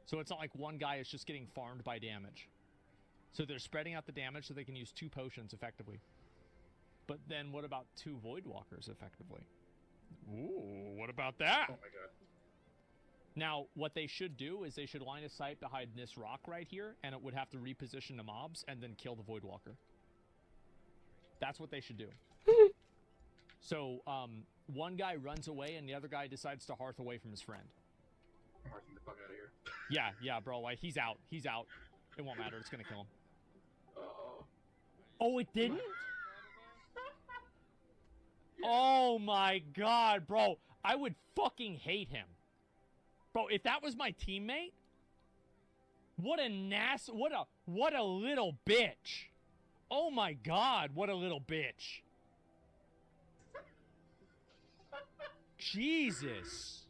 So it's not like one guy is just getting farmed by damage. So they're spreading out the damage so they can use 2 potions effectively. But then what about 2 Voidwalkers effectively? Ooh, what about that? Oh my god. Now, what they should do is they should line of sight behind this rock right here, and it would have to reposition the mobs and then kill the Voidwalker. That's what they should do. So, one guy runs away and the other guy decides to hearth away from his friend. Hearthing the fuck out of here. Yeah, bro, like, he's out. He's out. It won't matter, it's gonna kill him. Uh-oh. Oh, it didn't? Oh my god, bro. I would fucking hate him. Bro, if that was my teammate, what a little bitch. Oh my god, what a little bitch. Jesus.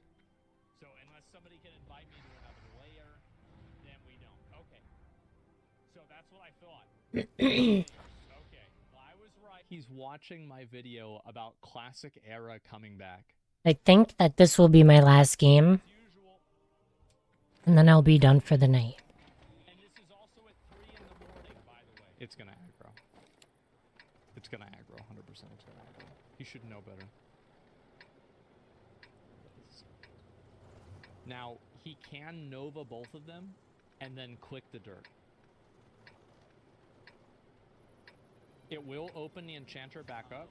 So unless somebody can invite me to another layer, then we don't. Okay. So that's what I thought. He's watching my video about classic era coming back. I think that this will be my last game. And then I'll be done for the night. And this is also at 3 in the morning, by the way. It's gonna aggro. It's gonna aggro, 100% it's gonna aggro. You should know better. Now, he can Nova both of them, and then click the dirt. It will open the enchanter back up.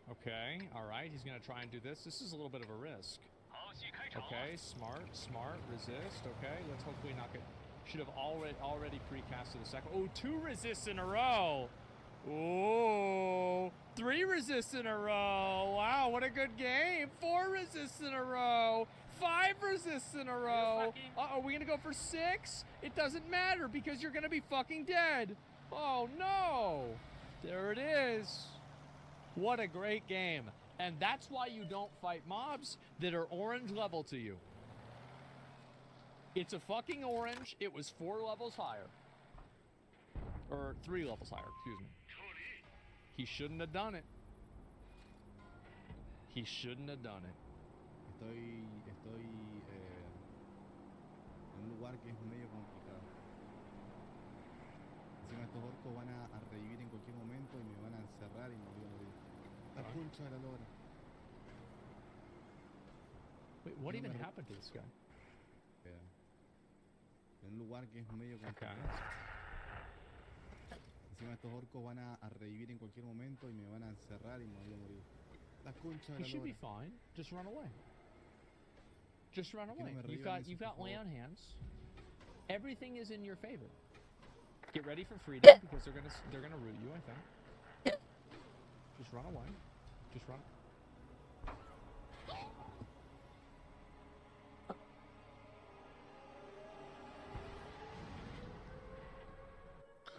Okay, alright, he's gonna try and do this. This is a little bit of a risk. Okay, smart, resist. Okay, let's hopefully not get... Should have already precasted the second. Oh, 2 resists in a row. Oh, 3 resists in a row. Wow, what a good game. 4 resists in a row. 5 resists in a row. Are we gonna go for 6? It doesn't matter because you're gonna be fucking dead. Oh no. There it is. What a great game. And that's why you don't fight mobs that are orange level to you. It's a fucking orange. It was 4 levels higher. Or 3 levels higher, excuse me. He shouldn't have done it. He shouldn't have done it. Estoy en un lugar que es medio complicado. Encima estos orcos van a revivir en cualquier momento y me van a encerrar y me voy a morir. La concha de la lora. Wait, what even happened to this guy? En un lugar que es medio complicado. Encima estos orcos van a revivir en cualquier momento y me van a encerrar y me voy a morir. La concha de la lora. You should be fine. Just run away. Just run away. You've got lay on hands. Everything is in your favor. Get ready for freedom because they're gonna root you, I think. Just run away. Just run.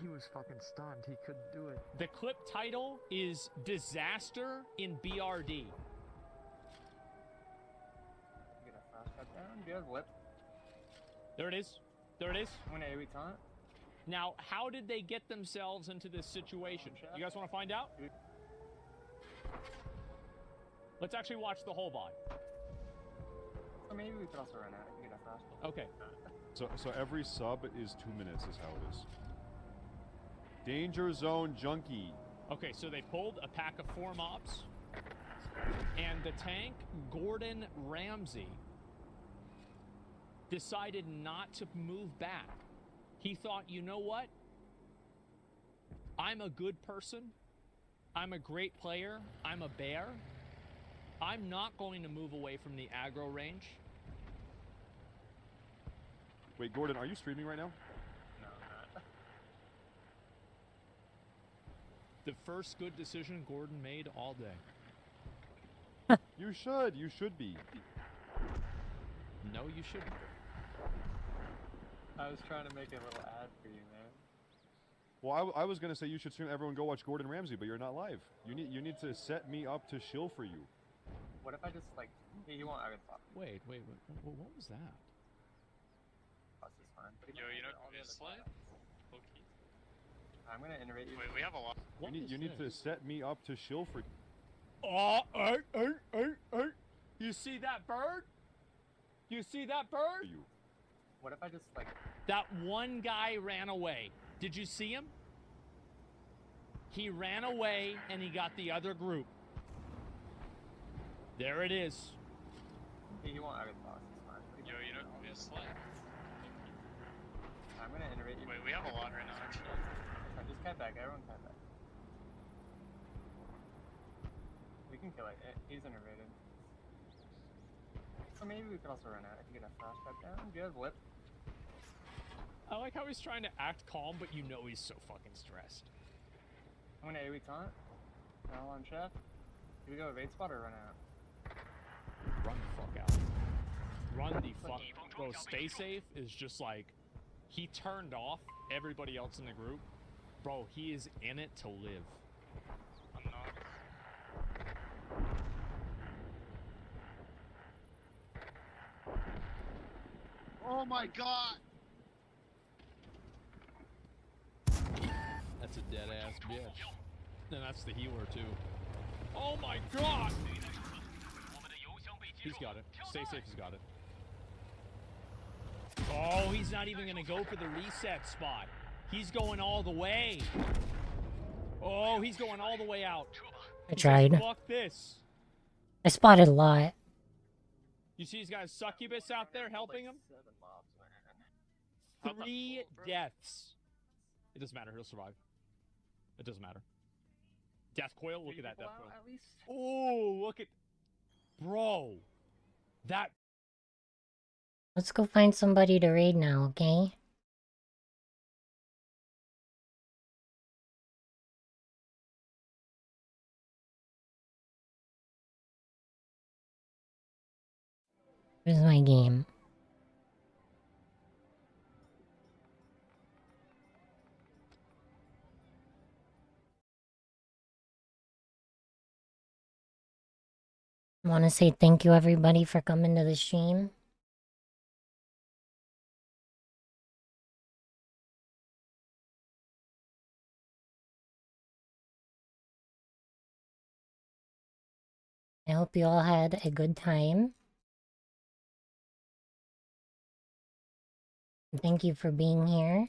He was fucking stunned. He couldn't do it. The clip title is Disaster in BRD. Get a fast cut down. Do you have whip? There it is. There it is. I'm gonna AoE taunt. Now, how did they get themselves into this situation? You guys want to find out? Let's actually watch the whole VOD. Or maybe we could also run out and get a fast. Okay. So every sub is 2 minutes is how it is. Danger Zone Junkie. Okay, so they pulled a pack of 4 mobs. And the tank, Gordon Ramsay, decided not to move back. He thought, you know what? I'm a good person. I'm a great player. I'm a bear. I'm not going to move away from the aggro range. Wait, Gordon, are you streaming right now? No, I'm not. The first good decision Gordon made all day. You should be. No, you shouldn't. I was trying to make a little ad for you, man. Well, I was gonna say you should stream. Everyone go watch Gordon Ramsay, but you're not live. You need to set me up to shill for you. What if I just like he won't I would pop. Wait. What was that? Plus is fine. Yo, you know what it's like? Okay. I'm gonna iterate you. Wait, we have a lot. You need to set me up to shill for. Oh, you see that bird? You see that bird? You. What if I just like... That one guy ran away. Did you see him? He ran away and he got the other group. There it is. He won't have it boss, it's fine. Yo, you know what it's like? I'm gonna iterate you. Wait, we have a lot right now, actually. I just cut back, everyone cut back. We can kill it, he's innervated. Or maybe we could also run out. I can get a fast cut down. Do you have whip? I like how he's trying to act calm, but you know he's so fucking stressed. I'm gonna AoE taunt. Now on chef. Do we go evade spot or run out? Run the fuck out. Run the fuck. Bro, stay safe is just like, he turned off everybody else in the group. Bro, he is in it to live. I'm not. Oh my god! That's a dead ass bitch. And that's the healer too. Oh my god! He's got it. Stay safe, he's got it. Oh, he's not even gonna go for the reset spot. He's going all the way. Oh, he's going all the way out. I tried. Fuck this. I spotted a lot. You see these guys succubus out there helping him? 3 deaths. It doesn't matter, he'll survive. It doesn't matter. Death coil. Look at that death coil. At least. Oh, look at, bro. That. Let's go find somebody to raid now, okay? Where's my game? I want to say thank you everybody for coming to the stream. I hope you all had a good time. Thank you for being here.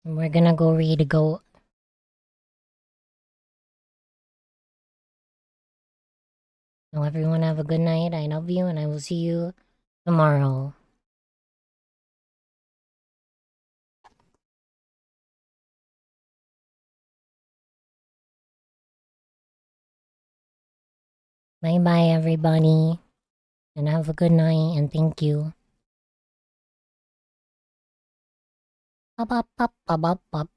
And we're gonna go read a goat. So everyone have a good night. I love you and I will see you tomorrow. Bye bye everybody. And have a good night and thank you. Up up up up up up.